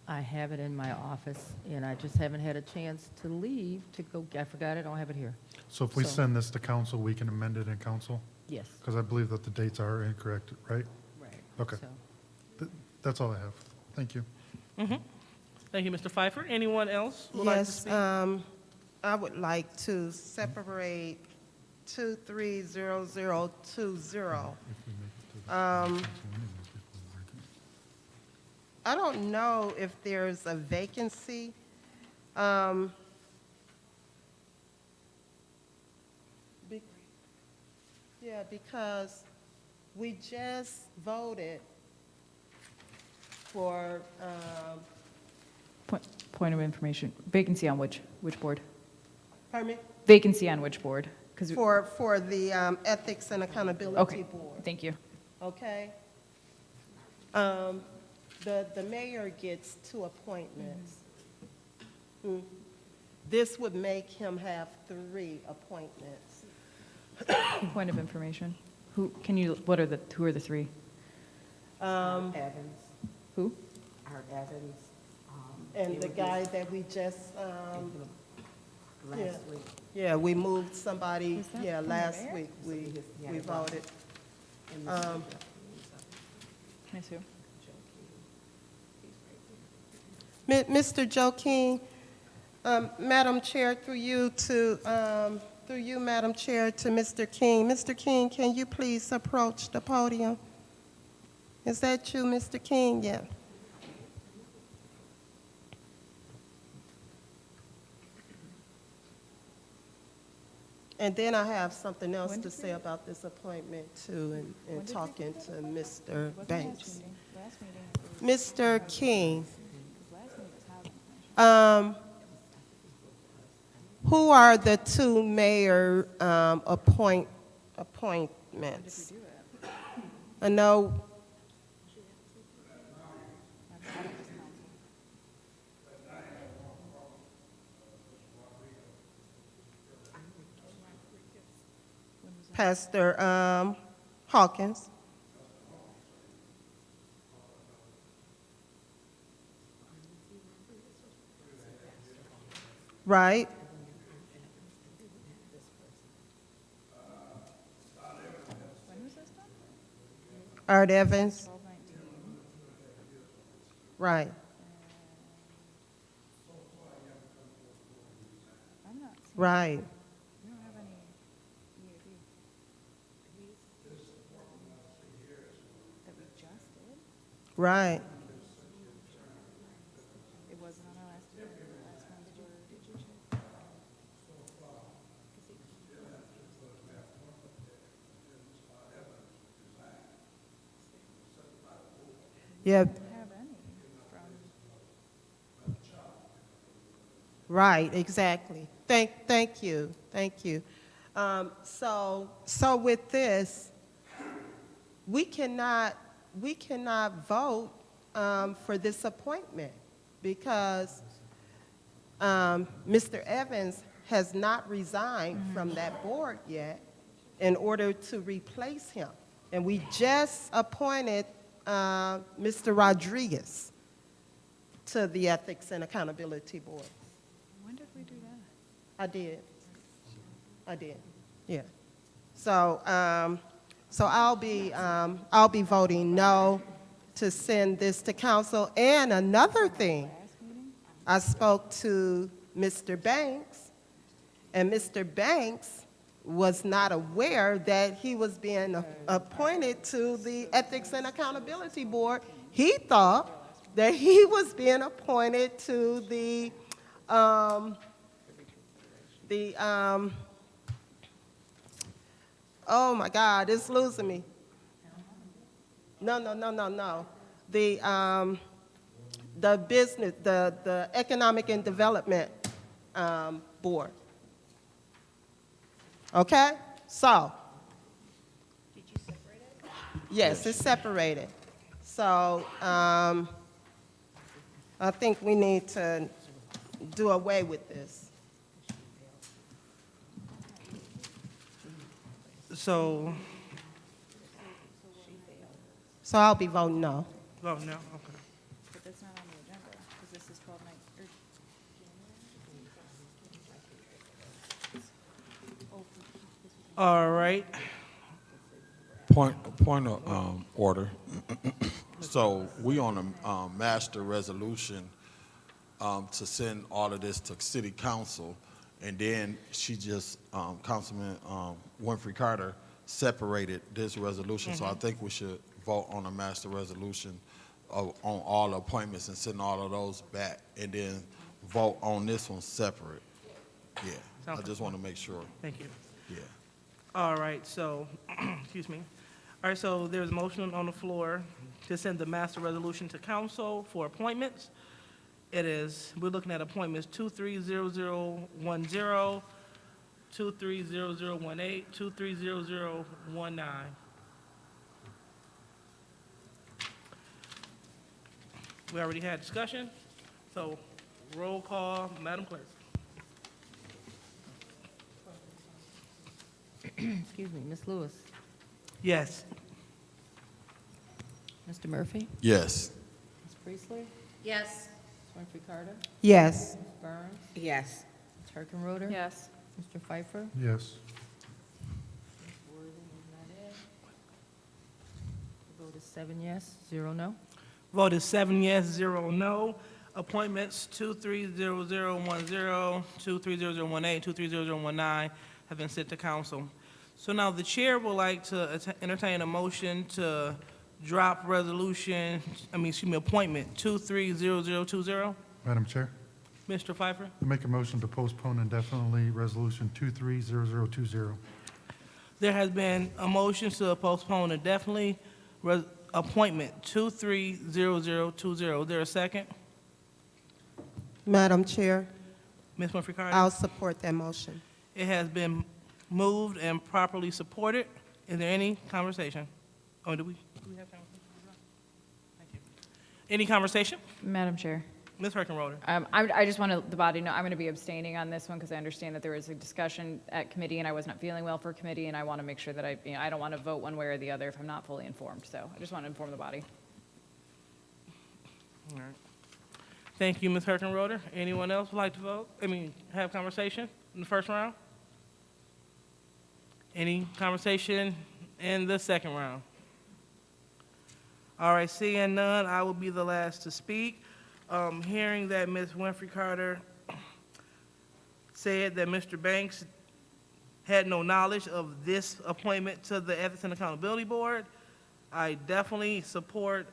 have it in my office, and I just haven't had a chance to leave to go, I forgot it, I don't have it here. So if we So- send this to council, we can amend it in council? Yes. Because I believe that the dates are incorrect, right? Right. Okay. That's all I have. Thank you. Thank you, Mr. Pfeiffer. Anyone else who would like to Yes, speak? I would like to separate 230020. I don't know if there's a vacancy. Yeah, because we just voted for, Point of information, vacancy on which board? pardon me? Vacancy on which board? 'Cause- For the Ethics and Accountability Okay, Board. thank you. Okay? The mayor gets 2 appointments. This would make him have 3 appointments. Point of information. Who are the 3? Evans. Who? Art Evans. And the guy that we just, last week. Yeah, we moved somebody, Was that yeah, from the last mayor? week, we voted. Can I sue? Mr. Joe King, Madam Chair, through you, Madam Chair, to Mr. King. Mr. King, can you please approach the podium? Is that you, Mr. King? Yeah. And then I have something else to say about this appointment too, and talking to Mr. Banks. Mr. King, who are the 2 mayor appointments? I know. Pastor Hawkins. Right. Art Evans. Right. Right. Right. It wasn't on our last one, did you check? Yeah. Right, exactly. Thank you. So with this, we cannot vote for this appointment because Mr. Evans has not resigned from that board yet in order to replace him. And we just appointed Mr. Rodriguez to the Ethics and Accountability Board. When did we do that? I did. Yeah. So, so I'll be voting no to send this to council. And another thing, I spoke to Mr. Banks, and Mr. Banks was not aware that he was being appointed to the Ethics and Accountability Board. He thought that he was being appointed to the oh my God, it's losing me. No. The business, the Economic and Development Board. Okay? So. Did you separate it? Yes, it's separated. So I think we need to do away with this. So, I'll be voting no. vote no, okay. But that's not on the agenda, because this is 12 nights. All right. Point of order. So we on a master resolution to send all of this to city council, and then she just, Councilman Winfrey Carter separated this resolution. So I think we should vote on a master resolution on all the appointments and send all of those back, and then vote on this one separate. Yeah, I just want to make sure. Thank you. Yeah. All right, so, excuse me. All right, so there's a motion on the floor to send the master resolution to council for appointments. We're looking at appointments 230010, 230018, 230019. We already had discussion, so roll call, Madam Clerk. Excuse me, Ms. Lewis, Yes. Mr. Murphy, Yes. Ms. Priestley, Yes. Ms. Winfrey Carter, Yes. Ms. Burns, Yes. Ms. Herkenroder. Yes. Mr. Pfeiffer, Yes. Ms. Worthing is not in. The vote is 7 yes, 0 no. Vote is 7 yes, 0 no. Appointments 230010, 230018, 230019 have been sent to council. So now the chair would like to entertain a motion to drop appointment 230020. Madam Chair, Mr. Pfeiffer? I make a motion to postpone indefinitely Resolution 230020. There has been a motion to postpone indefinitely appointment 230020. Is there a second? Madam Chair, Ms. Winfrey Carter? I'll support that motion. It has been moved and properly supported. Is there any conversation? Oh, do we have conversation? Thank you. Any conversation? Madam Chair. Ms. Herkenroder? I just want the body to know I'm going to be abstaining on this one because I understand that there was a discussion at committee and I was not feeling well for committee, and I want to make sure that I don't want to vote one way or the other if I'm not fully informed. So I just want to inform the body. All right. Thank you, Ms. Herkenroder. Anyone else would like to vote? Have conversation in the first round? Any conversation in the second round? All right, seeing none, I will be the last to speak. Hearing that Ms. Winfrey Carter said that Mr. Banks had no knowledge of this appointment to the Ethics and Accountability Board, I definitely support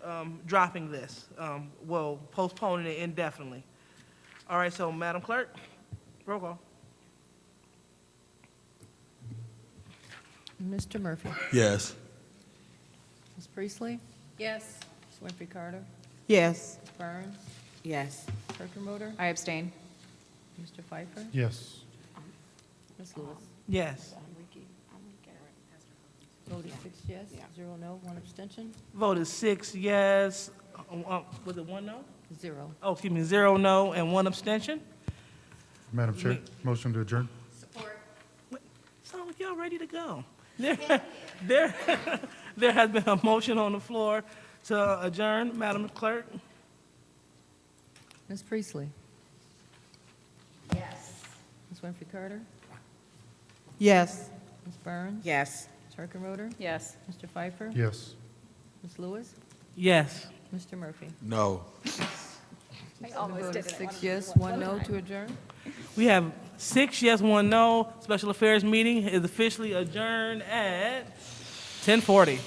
dropping this, postponing it indefinitely. All right, so Madam Clerk, roll call. Mr. Murphy, Yes. Ms. Priestley, Yes. Ms. Winfrey Carter, Yes. Ms. Burns, Yes. Ms. Herkenroder, I abstain. Mr. Pfeiffer, Yes. Ms. Lewis. Yes. Vote is 6 yes, 0 no, 1 abstention. Vote is 6 yes, Was it 1 no? 0. Oh, excuse me, 0 no and 1 abstention. Madam Chair, motion to adjourn. Sound like y'all ready to go. There, there has been a motion on the floor to adjourn. Madam Clerk? Ms. Priestley? Yes. Ms. Winfrey Carter? Yes. Ms. Burns? Yes. Ms. Harkenroder? Yes. Mr. Pfeiffer? Yes. Ms. Lewis? Yes. Mr. Murphy? No. I almost did it. 6 yes, 1 no to adjourn? We have 6 yes, 1 no. Special Affairs meeting is officially adjourned at 10:40.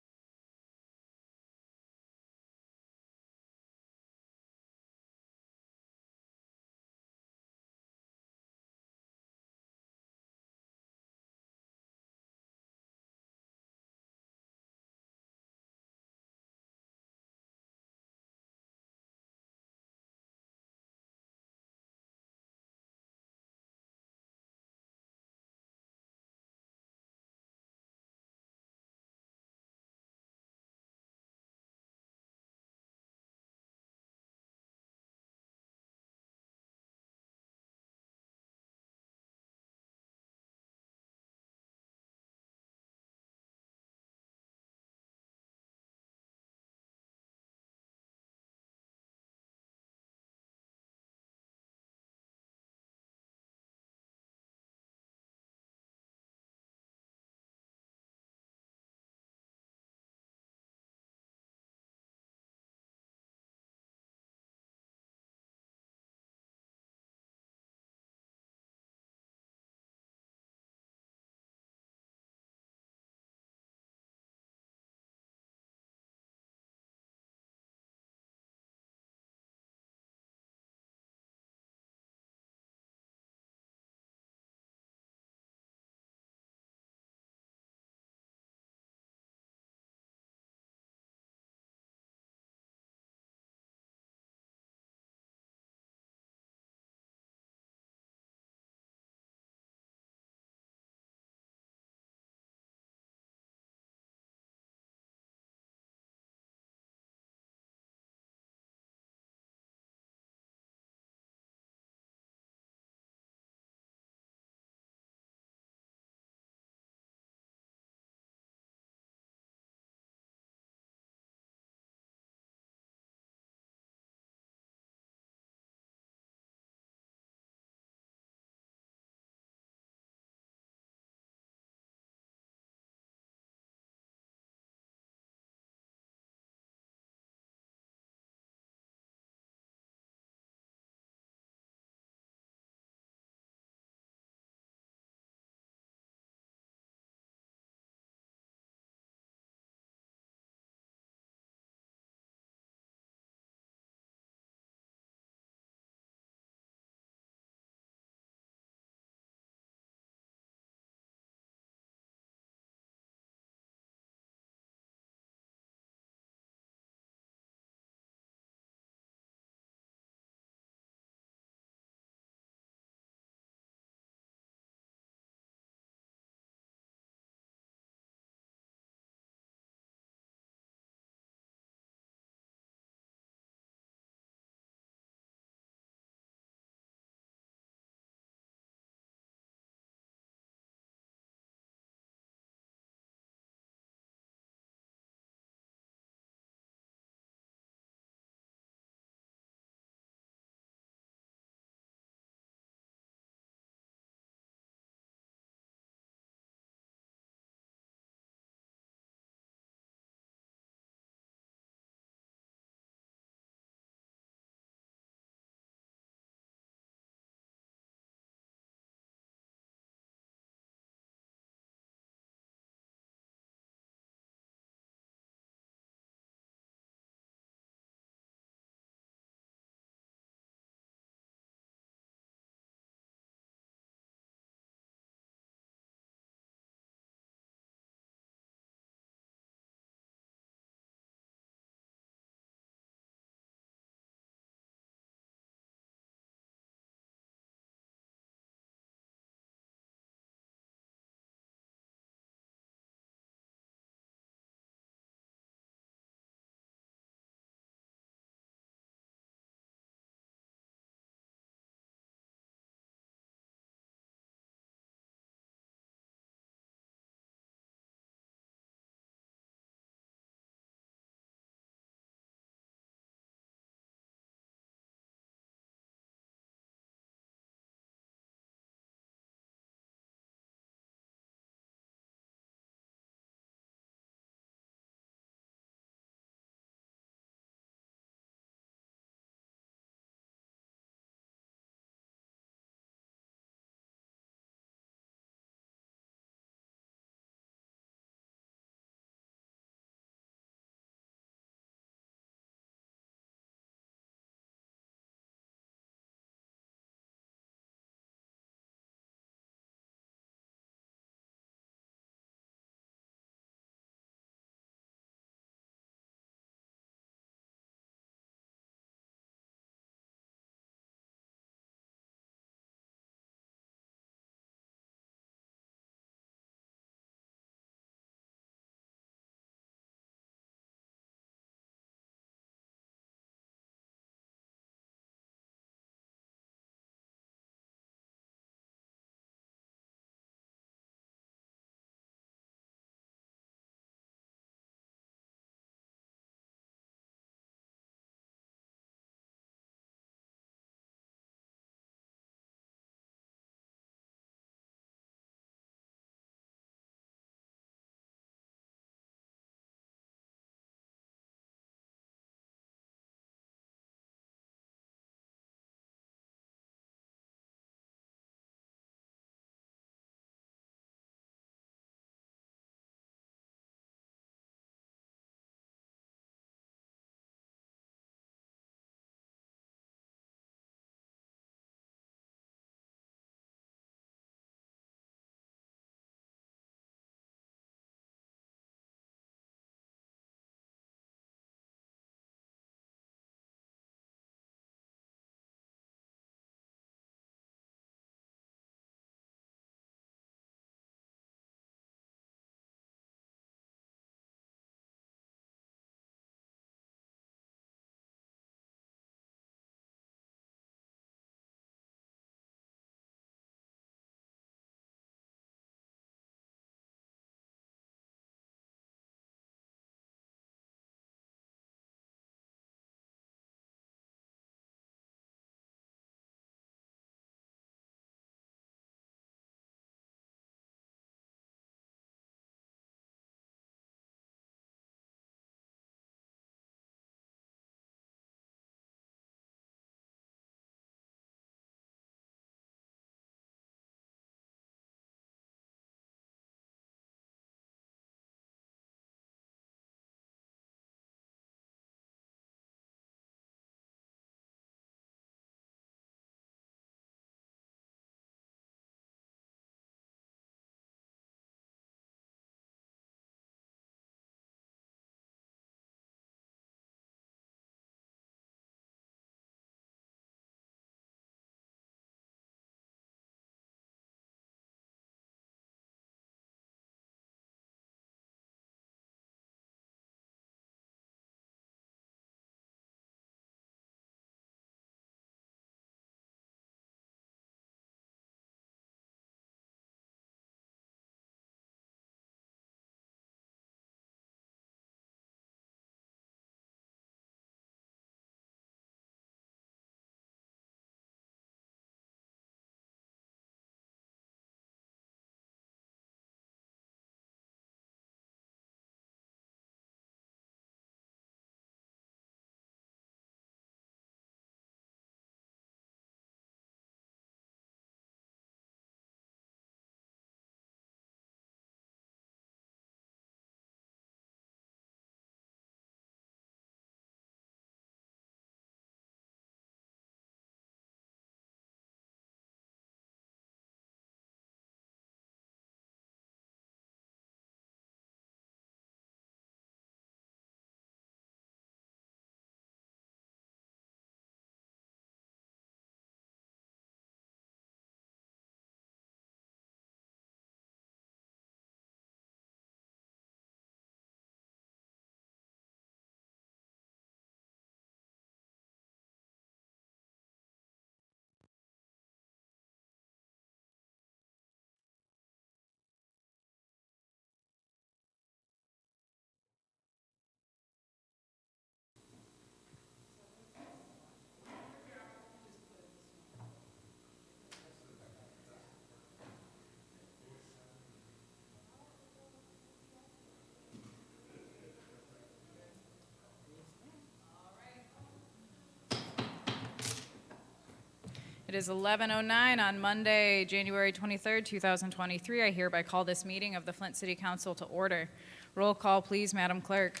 It is 11:09 on Monday, January 23rd, 2023. I hereby call this meeting of the Flint City Council to order. Roll call, please, Madam Clerk.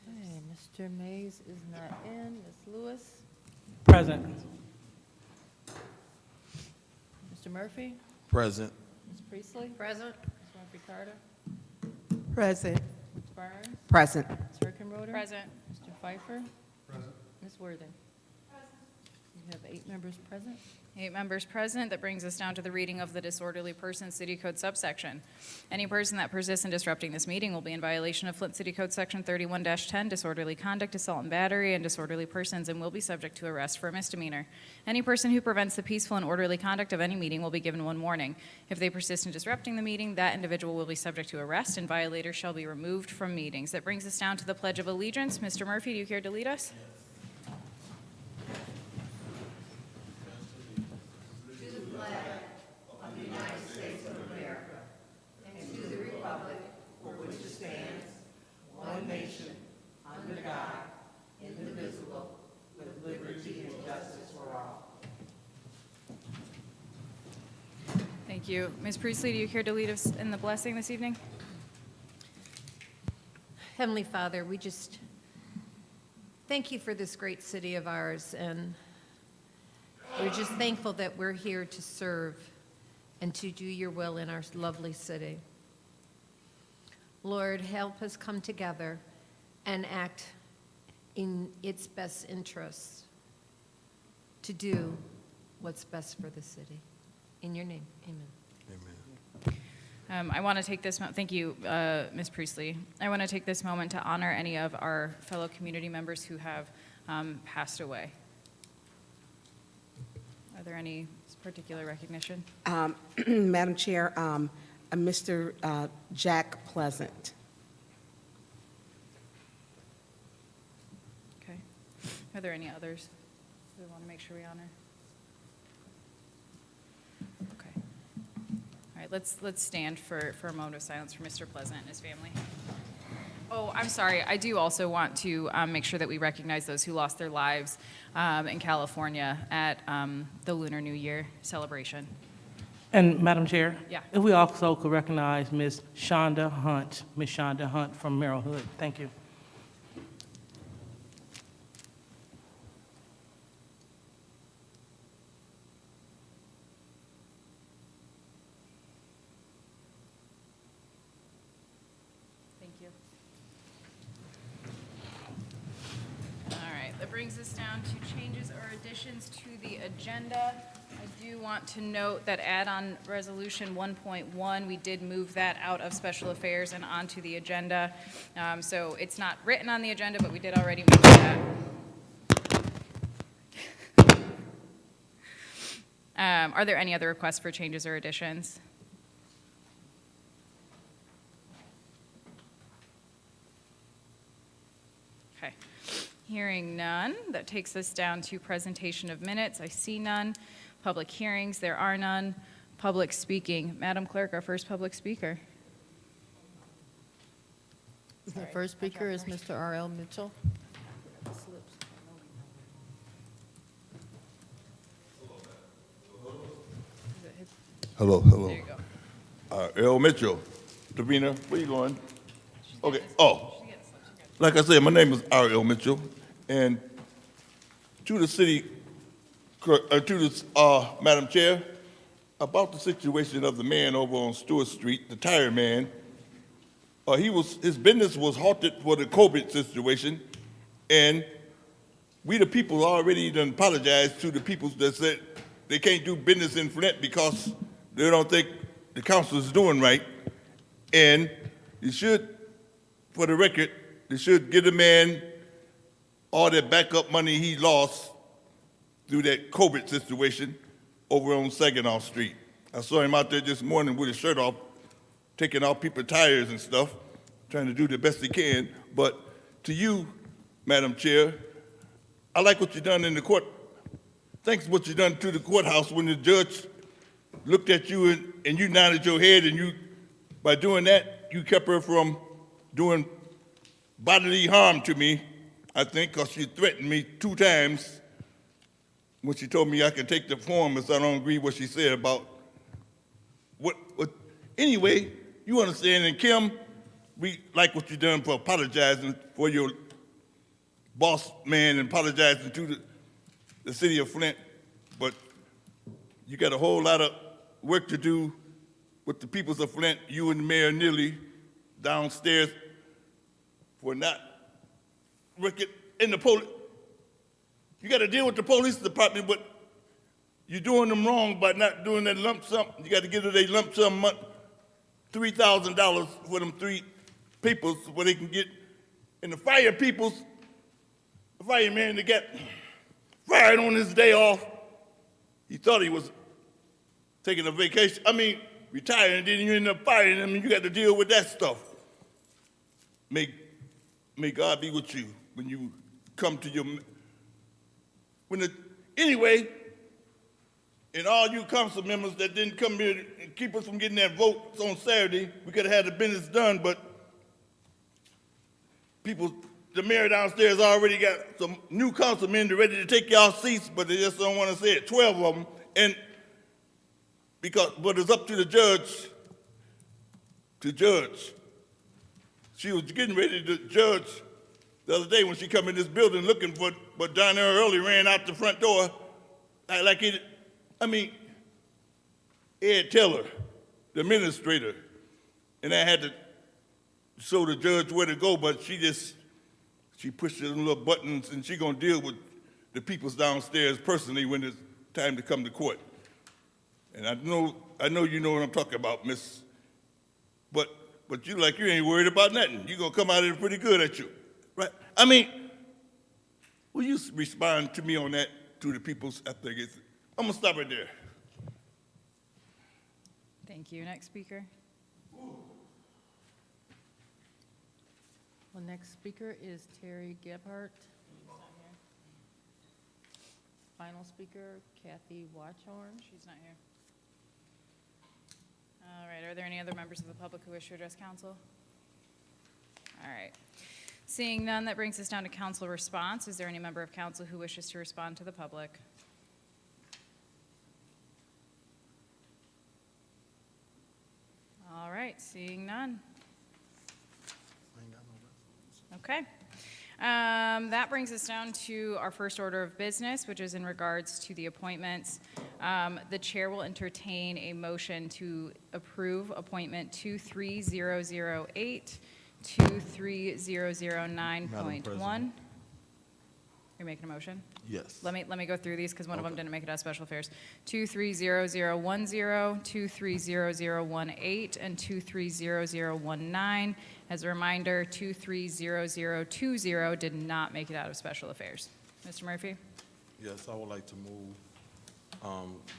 Okay, Mr. Mays is not in. Ms. Lewis? Present. Mr. Murphy? Present. Ms. Priestley? Present. Ms. Murphy-Carter? Present. Ms. Barnes? Present. Ms. Hurkenroder? Present. Mr. Pfeiffer? Present. Ms. Worthing? You have 8 members present. 8 members present. That brings us down to the reading of the disorderly person city code subsection. Any person that persists in disrupting this meeting will be in violation of Flint City Code Section 31-10, disorderly conduct, assault and battery, and disorderly persons, and will be subject to arrest for a misdemeanor. Any person who prevents the peaceful and orderly conduct of any meeting will be given 1 warning. If they persist in disrupting the meeting, that individual will be subject to arrest, and violators shall be removed from meetings. That brings us down to the Pledge of Allegiance. Mr. Murphy, do you care to lead us? Thank you. Ms. Priestley, do you care to lead us in the blessing this evening? Heavenly Father, we just thank you for this great city of ours, and we're just thankful that we're here to serve and to do your will in our lovely city. Lord, help us come together and act in its best interests to do what's best for the city. In your name, amen. I want to take this moment, thank you, Ms. Priestley. I want to take this moment to honor any of our fellow community members who have passed away. Are there any particular recognition? Madam Chair, Mr. Jack Pleasant. Okay. Are there any others we want to make sure we honor? Okay. All right, let's stand for a moment of silence for Mr. Pleasant and his family. Oh, I'm sorry. I do also want to make sure that we recognize those who lost their lives in California at the Lunar New Year celebration. And Madam Chair? Yeah. If we also could recognize Ms. Shonda Hunt from Merrill Hood. Thank you. Thank you. All right, that brings us down to changes or additions to the agenda. I do want to note that add-on resolution 1.1, we did move that out of special affairs and onto the agenda. So it's not written on the agenda, but we did already move that. Are there any other requests for changes or additions? Okay. Hearing none, that takes us down to presentation of minutes. I see none. Public hearings, there are none. Public speaking. Madam Clerk, our first public speaker. The first speaker is Mr. R.L. Mitchell. Hello, hello. There you go. Earl Mitchell. Davina, where you going? Okay, like I said, my name is R.L. Mitchell, and to the city, Madam Chair, about the situation of the man over on Stewart Street, the tire man, his business was halted for the COVID situation, and we the people already done apologized to the people that said they can't do business in Flint because they don't think the council is doing right, and you should, for the record, they should give the man all that backup money he lost through that COVID situation over on Saginaw Street. I saw him out there this morning with his shirt off, taking off people's tires and stuff, trying to do the best he can. But to you, Madam Chair, I like what you done in the court. Thanks what you done to the courthouse when the judge looked at you and you nodded your head, and by doing that, you kept her from doing bodily harm to me I think, because she threatened me 2 times when she told me I could take the form if I don't agree what she said about what. Anyway, you understand, and Kim, we like what you done for apologizing for your boss man and apologizing to the city of Flint, but you got a whole lot of work to do with the peoples of Flint, you and Mayor Neely downstairs for not working in the police. You got to deal with the police department, but you're doing them wrong by not doing that lump sum. You got to give them a lump sum month, $3,000 for them 3 peoples where they can get. And the fire peoples, the fireman that got fired on his day off, he thought he was taking a vacation. Retiring, and then you end up firing him, and you got to deal with that stuff. May God be with you when you come to your. Anyway, and all you council members that didn't come here and keep us from getting that vote on Saturday, we could have had the business done, but the mayor downstairs already got some new councilmen ready to take y'all seats, but they just don't want to say it, 12 of them, but it's up to the judge to judge. She was getting ready to judge the other day when she come in this building looking for, but John Early ran out the front door like it. Ed Teller, the administrator, and I had to show the judge where to go, but she pushed the little buttons, and she gonna deal with the peoples downstairs personally when it's time to come to court. And I know you know what I'm talking about, miss. But you ain't worried about nothing. You gonna come out of it pretty good at you, right? Will you respond to me on that, to the peoples after I get? I'm gonna stop right there. Thank you. Next speaker. Well, next speaker is Terry Gebhardt. Final speaker, Kathy Watchhorn. She's not here. All right, are there any other members of the public who wish to address council? All right. Seeing none, that brings us down to council response. Is there any member of council who wishes to respond to the public? All right, seeing none. Okay. That brings us down to our first order of business, which is in regards to the appointments. The chair will entertain a motion to approve appointment 23008, 23009.1. You're making a motion? Yes. Let me go through these because one of them didn't make it out of special affairs. 23010, 23018, and 23019. As a reminder, 230020 did not make it out of special affairs. Mr. Murphy? Yes, I would like to move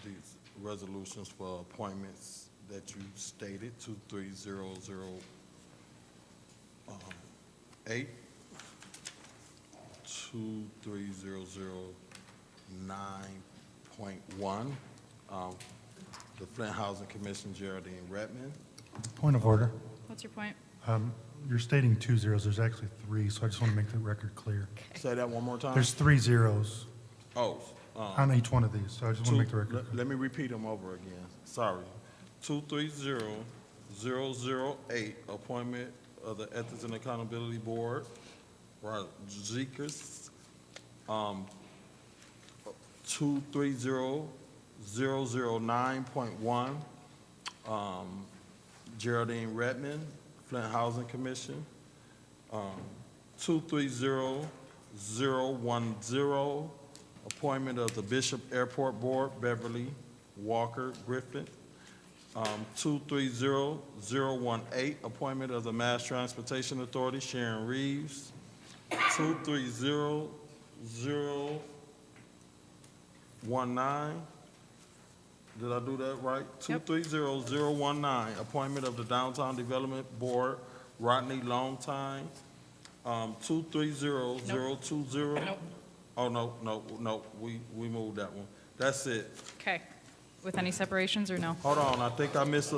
these resolutions for appointments that you stated, 23008, 23009.1, the Flint Housing Commission, Geraldine Redmond. Point of order. What's your point? You're stating 2 zeros. There's actually 3, so I just want to make the record clear. Say that one more time. There's 3 zeros on each one of these, so I just want to make the record clear. Let me repeat them over again. Sorry. 230008, appointment of the Ethics and Accountability Board, Rodriguez. 23009.1, Geraldine Redmond, Flint Housing Commission. 23010, appointment of the Bishop Airport Board, Beverly Walker Griffin. 23018, appointment of the Mass Transportation Authority, Sharon Reeves. 23019, did I do that right? Yep. 23019, appointment of the Downtown Development Board, Rodney Longtime. 230020. Nope. Oh, no, we moved that one. That's it. Okay. With any separations or no? Hold on, I think I missed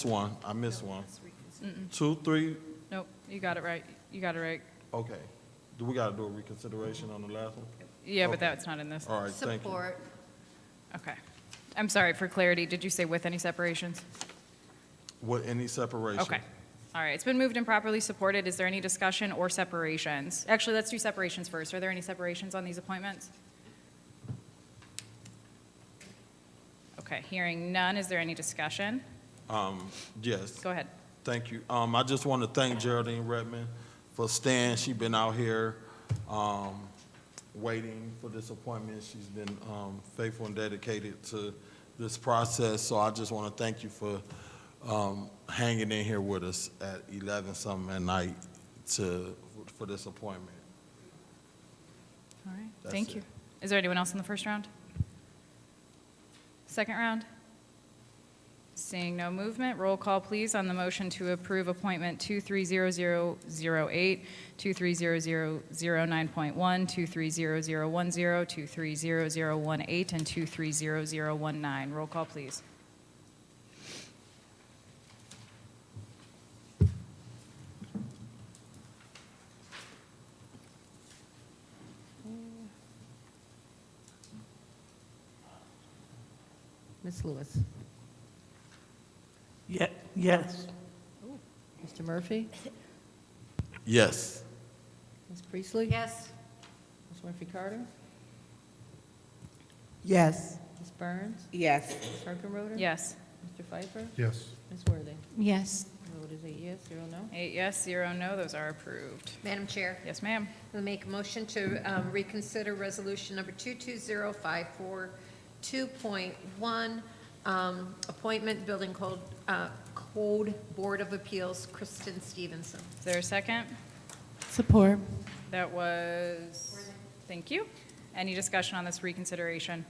one. Mm-mm. 23, Nope, you got it right. okay. Do we gotta do a reconsideration on the last one? Yeah, but Okay. that's not in this. All right, thank you. Support. Okay. I'm sorry, for clarity, did you say with any separations? With any separation? Okay. All right, it's been moved and properly supported. Is there any discussion or separations? Actually, let's do separations first. Are there any separations on these appointments? Okay, hearing none, is there any discussion? Yes. Go ahead. Thank you. I just want to thank Geraldine Redmond for staying. She's been out here, waiting for this appointment. She's been, faithful and dedicated to this process. So I just want to thank you for, hanging in here with us at 11-something at night for this appointment. All right, That's thank it. you. Is there anyone else in the first round? Second round? Seeing no movement, roll call, please, on the motion to approve appointment 230008, 230009.1, 230010, 230018, and 230019. Roll call, please. Ms. Lewis. Yes. Mr. Murphy? Yes. Ms. Priestley? Yes. Ms. Winfrey Carter? Yes. Ms. Burns? Yes. Ms. Herkenroder? Yes. Mr. Pfeiffer? Yes. Ms. Worthing? Yes. Vote is 8 yes, 0 no. 8 yes, 0 no, those are approved. Madam Chair, Yes, ma'am. we'll make a motion to reconsider resolution number 220542.1, appointment Building Code Board of Appeals, Kristen Stevenson. Is there a second? Support. That was, thank you. Any discussion on this reconsideration?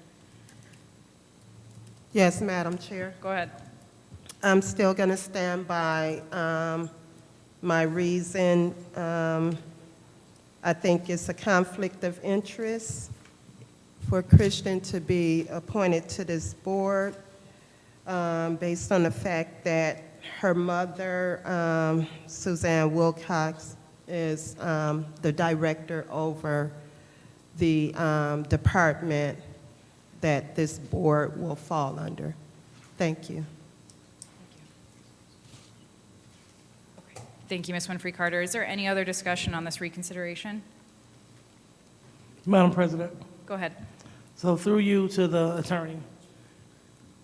Yes, Madam Chair. Go ahead. I'm still going to stand by my reason. I think it's a conflict of interest for Kristen to be appointed to this board based on the fact that her mother, Suzanne Wilcox, is the director over the department that this board will fall under. Thank you. Thank you, Ms. Winfrey Carter. Is there any other discussion on this reconsideration? Madam President, Go ahead. so through you to the attorney,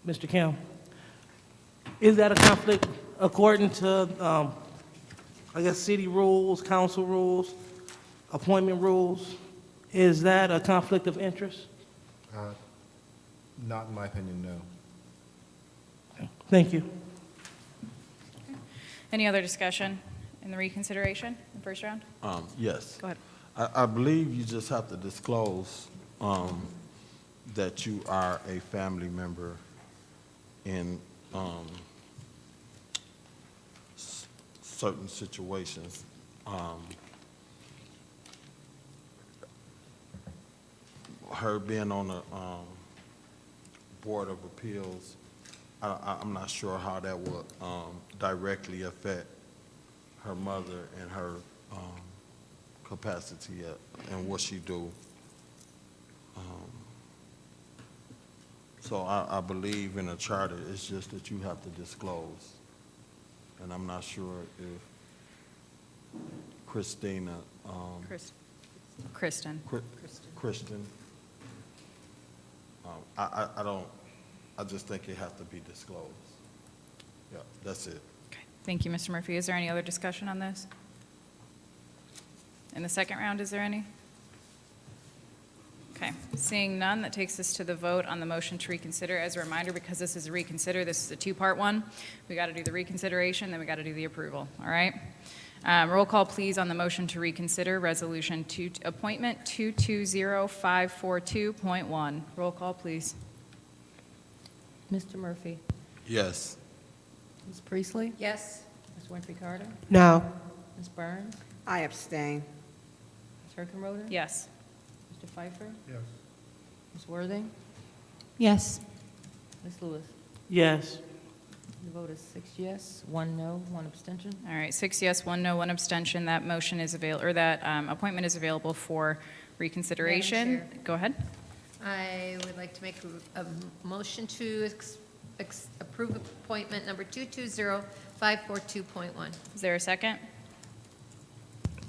Mr. Kim, is that a conflict according to, I guess, city rules, council rules, appointment rules? Is that a conflict of interest? Not in my opinion, no. Thank you. Any other discussion in the reconsideration, in the first round? Yes. Go ahead. I believe you just have to disclose that you are a family member in certain situations. Her being on the Board of Appeals, I'm not sure how that would directly affect her mother and her capacity and what she do. So I believe in a charter, it's just that you have to disclose. And I'm not sure if Christina, Kristen. Kristen, I just think it has to be disclosed. Yeah, that's it. Okay. Thank you, Mr. Murphy. Is there any other discussion on this? In the second round, is there any? Okay, seeing none, that takes us to the vote on the motion to reconsider. As a reminder, because this is a reconsider, this is a two-part one. We got to do the reconsideration, then we got to do the approval, all right? Roll call, please, on the motion to reconsider resolution appointment 220542.1. Roll call, please. Mr. Murphy? Yes. Ms. Priestley? Yes. Ms. Winfrey Carter? No. Ms. Burns? I abstain. Ms. Herkenroder? Yes. Mr. Pfeiffer? Yes. Ms. Worthing? Yes. Ms. Lewis? Yes. The vote is 6 yes, 1 no, 1 abstention. All right, 6 yes, 1 no, 1 abstention. That motion is or that appointment is available for reconsideration. Madam Chair. Go ahead. I would like to make a motion to approve appointment number 220542.1. Is there a second?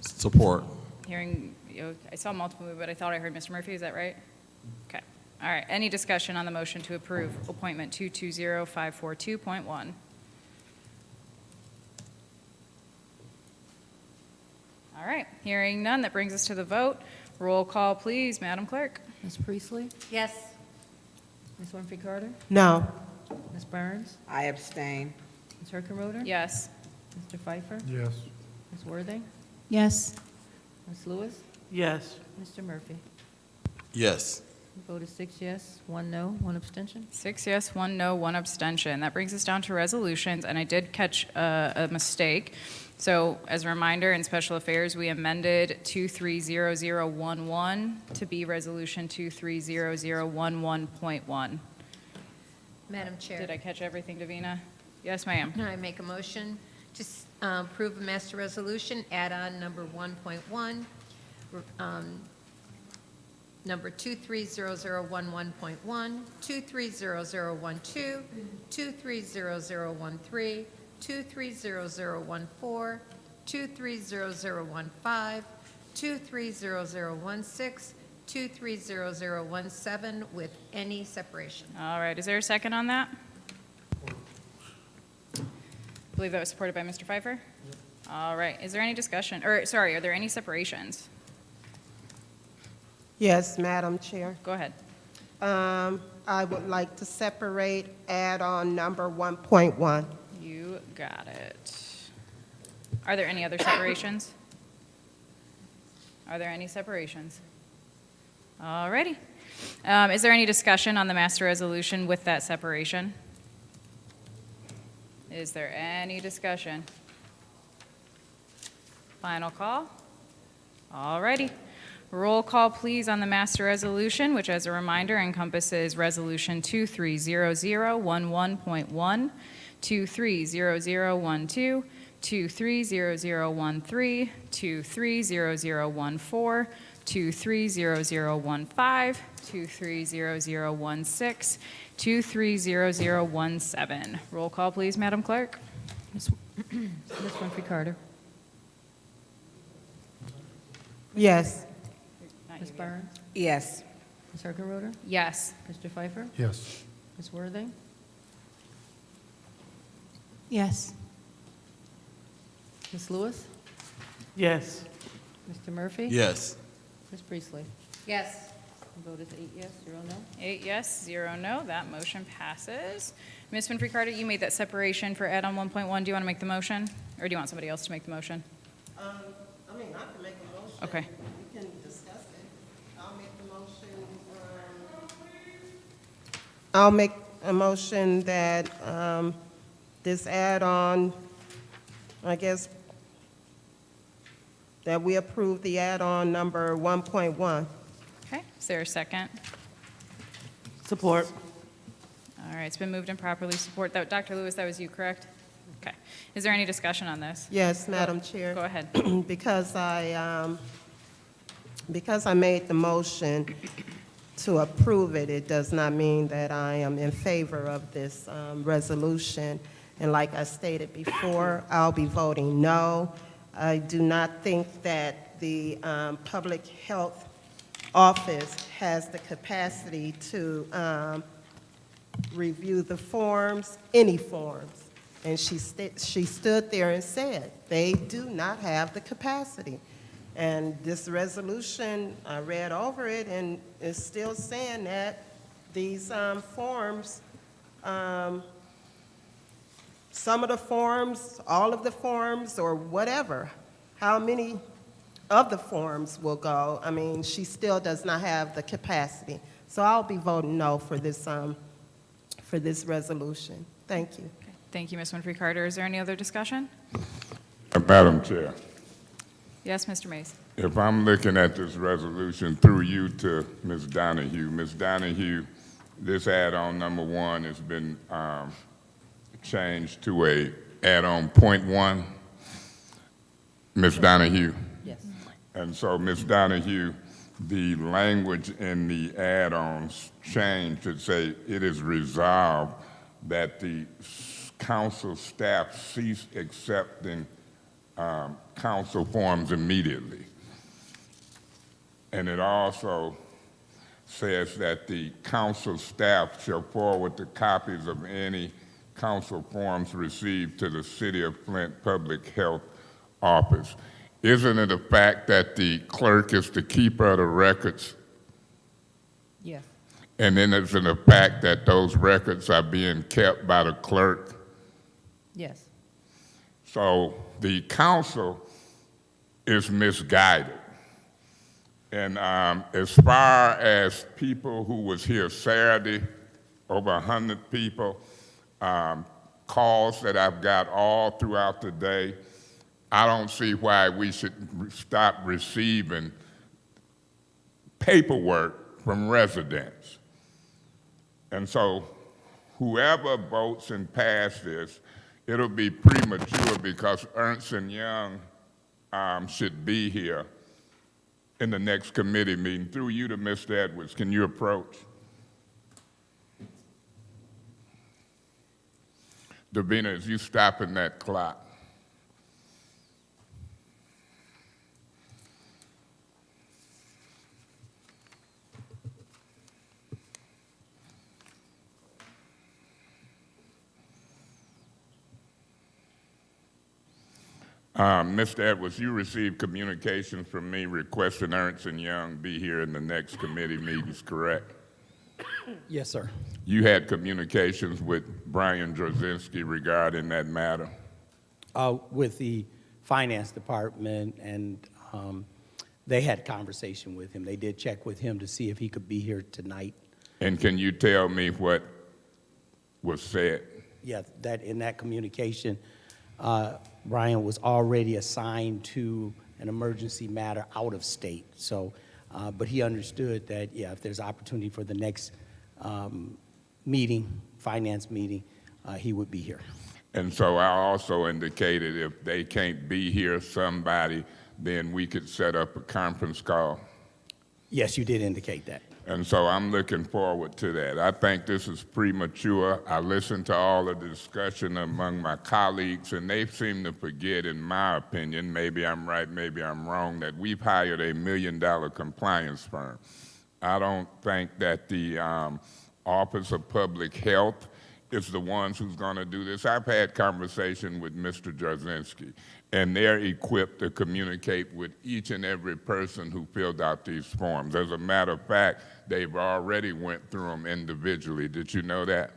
Support. Hearing, I saw multiple, but I thought I heard Mr. Murphy. Is that right? Okay. All right. Any discussion on the motion to approve appointment 220542.1? All right. Hearing none, that brings us to the vote. Roll call, please, Madam Clerk. Ms. Priestley? Yes. Ms. Winfrey Carter? No. Ms. Burns? I abstain. Ms. Herkenroder? Yes. Mr. Pfeiffer? Yes. Ms. Worthing? Yes. Ms. Lewis? Yes. Mr. Murphy? Yes. The vote is 6 yes, 1 no, 1 abstention. 6 yes, 1 no, 1 abstention. That brings us down to resolutions, and I did catch a mistake. So as a reminder, in Special Affairs, we amended 230011 to be Resolution 230011.1. Madam Chair. Did I catch everything, Davina? Yes, ma'am. I make a motion to approve a master resolution, add-on number 1.1, number 230011.1, 230012, 230013, 230014, 230015, 230016, 230017 with any separation. All right, is there a second on that? I believe that was supported by Mr. Pfeiffer. All right, is there any discussion, or sorry, are there any separations? Yes, Madam Chair. Go ahead. I would like to separate add-on number 1.1. You got it. Are there any other separations? Are there any separations? All righty. Is there any discussion on the master resolution with that separation? Is there any discussion? Final call? All righty. Roll call, please, on the master resolution, which, as a reminder, encompasses Resolution 230011.1, 230012, 230013, 230014, 230015, 230016, 230017. Roll call, please, Madam Clerk. Ms. Winfrey Carter? Yes. Ms. Burns? Yes. Ms. Herkenroder? Yes. Mr. Pfeiffer? Yes. Ms. Worthing? Yes. Ms. Lewis? Yes. Mr. Murphy? Yes. Ms. Priestley? Yes. The vote is 8 yes, 0 no. 8 yes, 0 no. That motion passes. Ms. Winfrey Carter, you made that separation for add-on 1.1. Do you want to make the motion? Or do you want somebody else to make the motion? I mean, I can make a motion. Okay. We can discuss it. I'll make the motion. I'll make a motion that this add-on, I guess, that we approve the add-on number 1.1. Okay, is there a second? Support. All right, it's been moved and properly support. Dr. Lewis, that was you, correct? Okay. Is there any discussion on this? Yes, Madam Chair. Go ahead. Because I made the motion to approve it, it does not mean that I am in favor of this resolution. And like I stated before, I'll be voting no. I do not think that the Public Health Office has the capacity to review the forms, any forms. And she stood there and said, they do not have the capacity. And this resolution, I read over it, and it's still saying that these forms, some of the forms, all of the forms, or whatever, how many of the forms will go, I mean, she still does not have the capacity. So I'll be voting no for this resolution. Thank you. Thank you, Ms. Winfrey Carter. Is there any other discussion? Madam Chair, Yes, Mr. Mays. if I'm looking at this resolution through you to Ms. Donahue, this add-on number 1 has been changed to a add-on .1. Ms. Donahue? Yes. And so, Ms. Donahue, the language in the add-ons changed to say it is resolved that the council staff cease accepting council forms immediately. And it also says that the council staff shall forward the copies of any council forms received to the City of Flint Public Health Office. Isn't it a fact that the clerk is the keeper of the records? Yes. And then isn't it a fact that those records are being kept by the clerk? Yes. So the council is misguided. And as far as people who was here Saturday, over 100 people, calls that I've got all throughout the day, I don't see why we should stop receiving paperwork from residents. And so whoever votes and pass this, it'll be premature because Ernst & Young should be here in the next committee meeting. Through you to Mr. Edwards, can you approach? Davina, as you stopping that clock. Mr. Edwards, you received communications from me requesting Ernst & Young be here in the next committee meetings, correct? Yes, sir. You had communications with Brian Drzezinski regarding that matter? With the finance department, and they had conversation with him. They did check with him to see if he could be here tonight. And can you tell me what was said? Yeah, that in that communication, Brian was already assigned to an emergency matter out of state. So, but he understood that, yeah, if there's opportunity for the next meeting, finance meeting, he would be here. And so I also indicated if they can't be here, somebody, then we could set up a conference call. Yes, you did indicate that. And so I'm looking forward to that. I think this is premature. I listened to all of the discussion among my colleagues, and they seem to forget, in my opinion, maybe I'm right, maybe I'm wrong, that we've hired a $1 million compliance firm. I don't think that the Office of Public Health is the ones who's going to do this. I've had conversation with Mr. Drzezinski, and they're equipped to communicate with each and every person who filled out these forms. As a matter of fact, they've already went through them individually. Did you know that?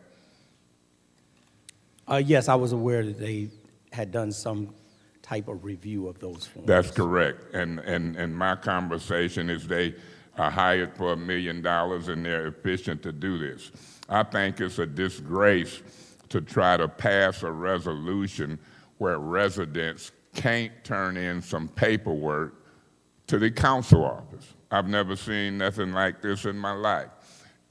Yes, I was aware that they had done some type of review of those forms. That's correct. And my conversation is they are hired for $1 million and they're efficient to do this. I think it's a disgrace to try to pass a resolution where residents can't turn in some paperwork to the council office. I've never seen nothing like this in my life.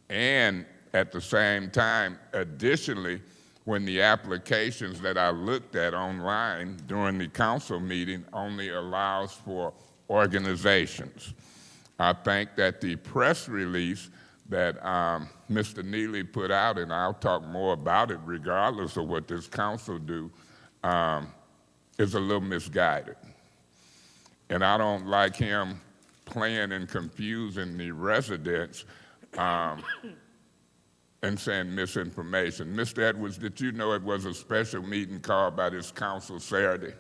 And at the same time, additionally, when the applications that I looked at online during the council meeting only allows for organizations. I think that the press release that Mr. Neely put out, and I'll talk more about it regardless of what this council do, is a little misguided. And I don't like him playing and confusing the residents and saying misinformation. Mr. Edwards, did you know it was a special meeting called by this council Saturday?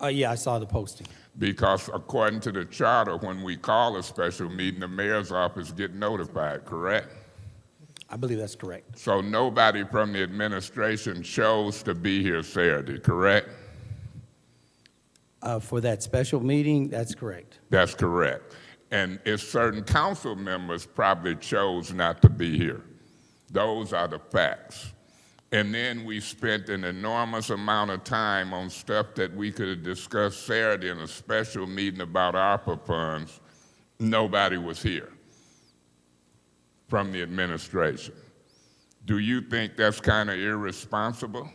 Yeah, I saw the posting. Because according to the charter, when we call a special meeting, the mayor's office get notified, correct? I believe that's correct. So nobody from the administration chose to be here Saturday, correct? For that special meeting, that's correct. That's correct. And if certain council members probably chose not to be here, those are the facts. And then we spent an enormous amount of time on stuff that we could have discussed Saturday in a special meeting about ARPA funds. Nobody was here from the administration. Do you think that's kind of irresponsible?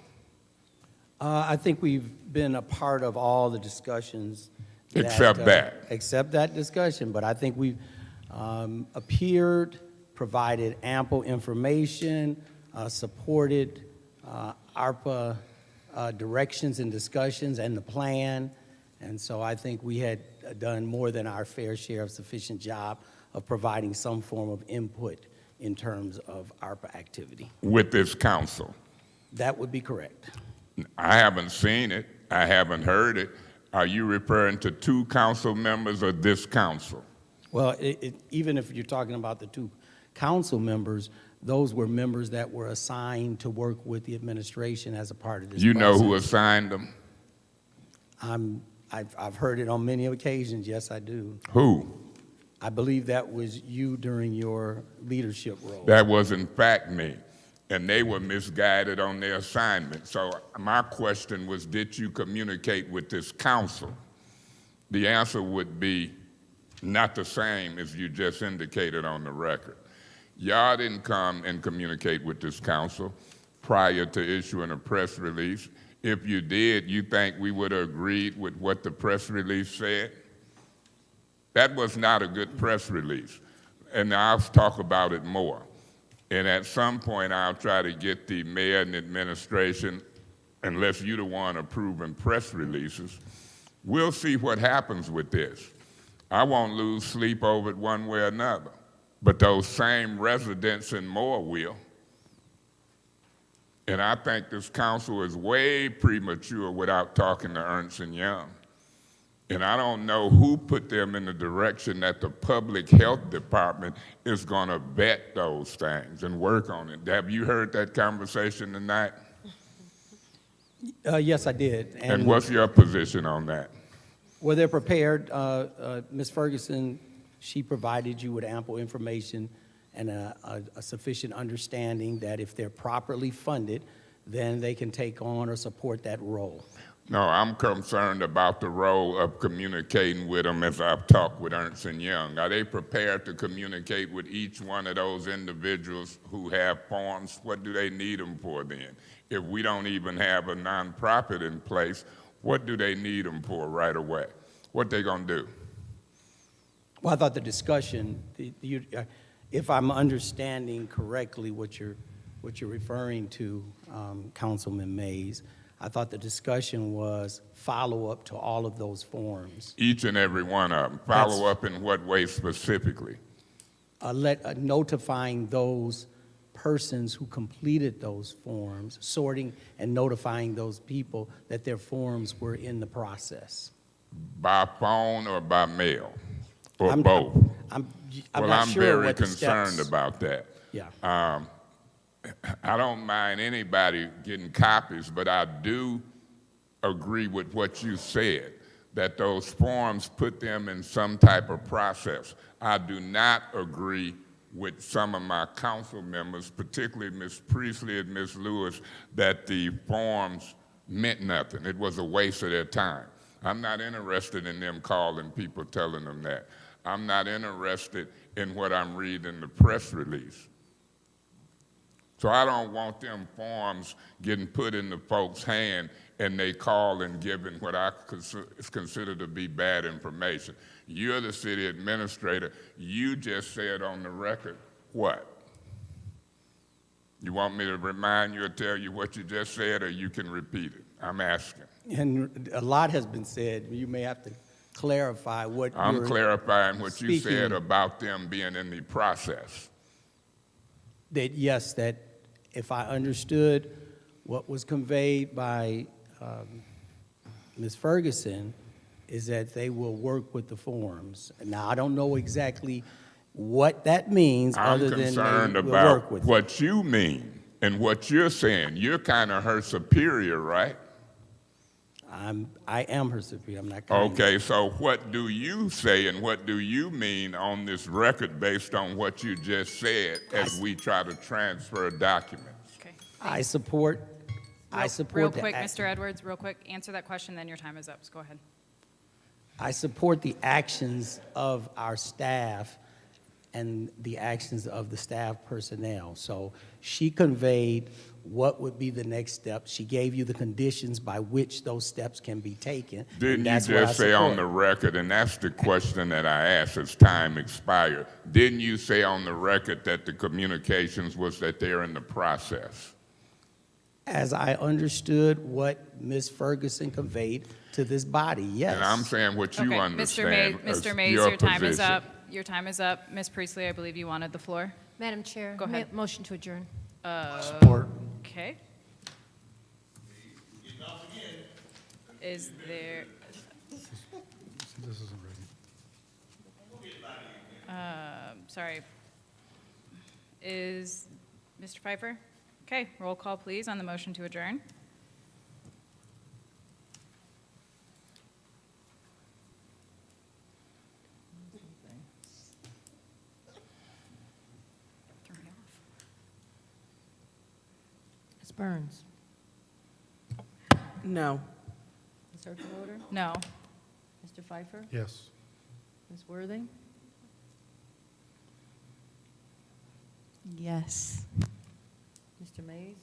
I think we've been a part of all the discussions. Except that. Except that discussion, but I think we've appeared, provided ample information, supported ARPA directions and discussions and the plan. And so I think we had done more than our fair share of sufficient job of providing some form of input in terms of ARPA activity. With this council? That would be correct. I haven't seen it. I haven't heard it. Are you referring to 2 council members or this council? Well, even if you're talking about the 2 council members, those were members that were assigned to work with the administration as a part of this You know process. who assigned them? I've heard it on many occasions, yes, I do. Who? I believe that was you during your leadership role. That was in fact me. And they were misguided on their assignment. So my question was, did you communicate with this council? The answer would be not the same as you just indicated on the record. Y'all didn't come and communicate with this council prior to issuing a press release. If you did, you think we would have agreed with what the press release said? That was not a good press release. And I'll talk about it more. And at some point, I'll try to get the mayor and administration, unless you're the one approving press releases, we'll see what happens with this. I won't lose sleep over it one way or another, but those same residents and more will. And I think this council is way premature without talking to Ernst & Young. And I don't know who put them in the direction that the public health department is going to vet those things and work on it. Have you heard that conversation tonight? Yes, I did. And what's your position on that? Well, they're prepared. Ms. Ferguson, she provided you with ample information and a sufficient understanding that if they're properly funded, then they can take on or support that role. No, I'm concerned about the role of communicating with them as I've talked with Ernst & Young. Are they prepared to communicate with each one of those individuals who have forms? What do they need them for then? If we don't even have a nonprofit in place, what do they need them for right away? What they gonna do? Well, I thought the discussion, if I'm understanding correctly what you're referring to, Councilman Mays, I thought the discussion was follow-up to all of those forms. Each and every one of them. Follow up in what way specifically? Notifying those persons who completed those forms, sorting and notifying those people that their forms were in the process. By phone or by mail? Or I'm both? I'm Well, not I'm sure very what the concerned steps- about that. Yeah. I don't mind anybody getting copies, but I do agree with what you said, that those forms put them in some type of process. I do not agree with some of my council members, particularly Ms. Priestley and Ms. Lewis, that the forms meant nothing. It was a waste of their time. I'm not interested in them calling people telling them that. I'm not interested in what I'm reading in the press release. So I don't want them forms getting put in the folks' hand and they call and giving what I consider to be bad information. You're the city administrator. You just said on the record what? You want me to remind you or tell you what you just said, or you can repeat it? I'm asking. And a lot has been said. You may have to clarify what I'm you're clarifying what you said speaking. about them being in the process. That yes, that if I understood what was conveyed by Ms. Ferguson, is that they will work with the forms. Now, I don't know exactly what that means, I'm other than concerned they will about work with what you mean and what you're saying. You're kind of her superior, right? I am her superior. I'm not kind of. Okay, so what do you say and what do you mean on this record based on what you just said as we try to transfer documents? Okay. I support. Real the quick, act- Mr. Edwards, real quick, answer that question, then your time is up. So go ahead. I support the actions of our staff and the actions of the staff personnel. So she conveyed what would be the next step. She gave you the conditions by which those steps can be taken. and Didn't you that's what I just say on support. the record, and that's the question that I asked as time expired, didn't you say on the record that the communications was that they're in the process? As I understood what Ms. Ferguson conveyed to this body, yes. And I'm saying what you Okay, understand. Mr. as Mays, your your time is position. up. Your time is up. Ms. Priestley, I believe you wanted the floor. Madam Chair. Go ahead. Motion to adjourn. Support. Okay. Is there, This isn't ready. sorry. Is Mr. Pfeiffer? Okay, roll call, please, on the motion to adjourn. Threw me off. Ms. Burns? No. Ms. Herschelberger? No. Mr. Pfeiffer? Yes. Ms. Worthing? Yes. Mr. Mays?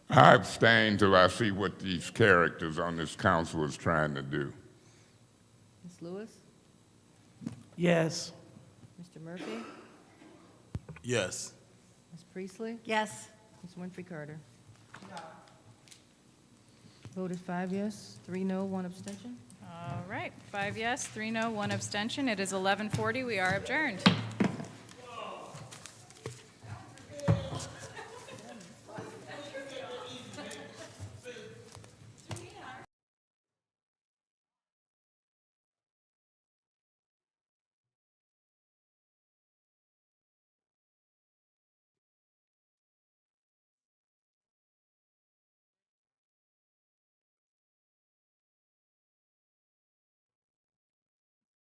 I abstain till I see what these characters on this council is trying to do. Ms. Lewis? Yes. Mr. Murphy? Yes. Ms. Priestley? Yes. Ms. Winfrey Carter? Vote is 5 yes, 3 no, 1 abstention. All right, 5 yes, 3 no, 1 abstention. It is 11:40. We are adjourned.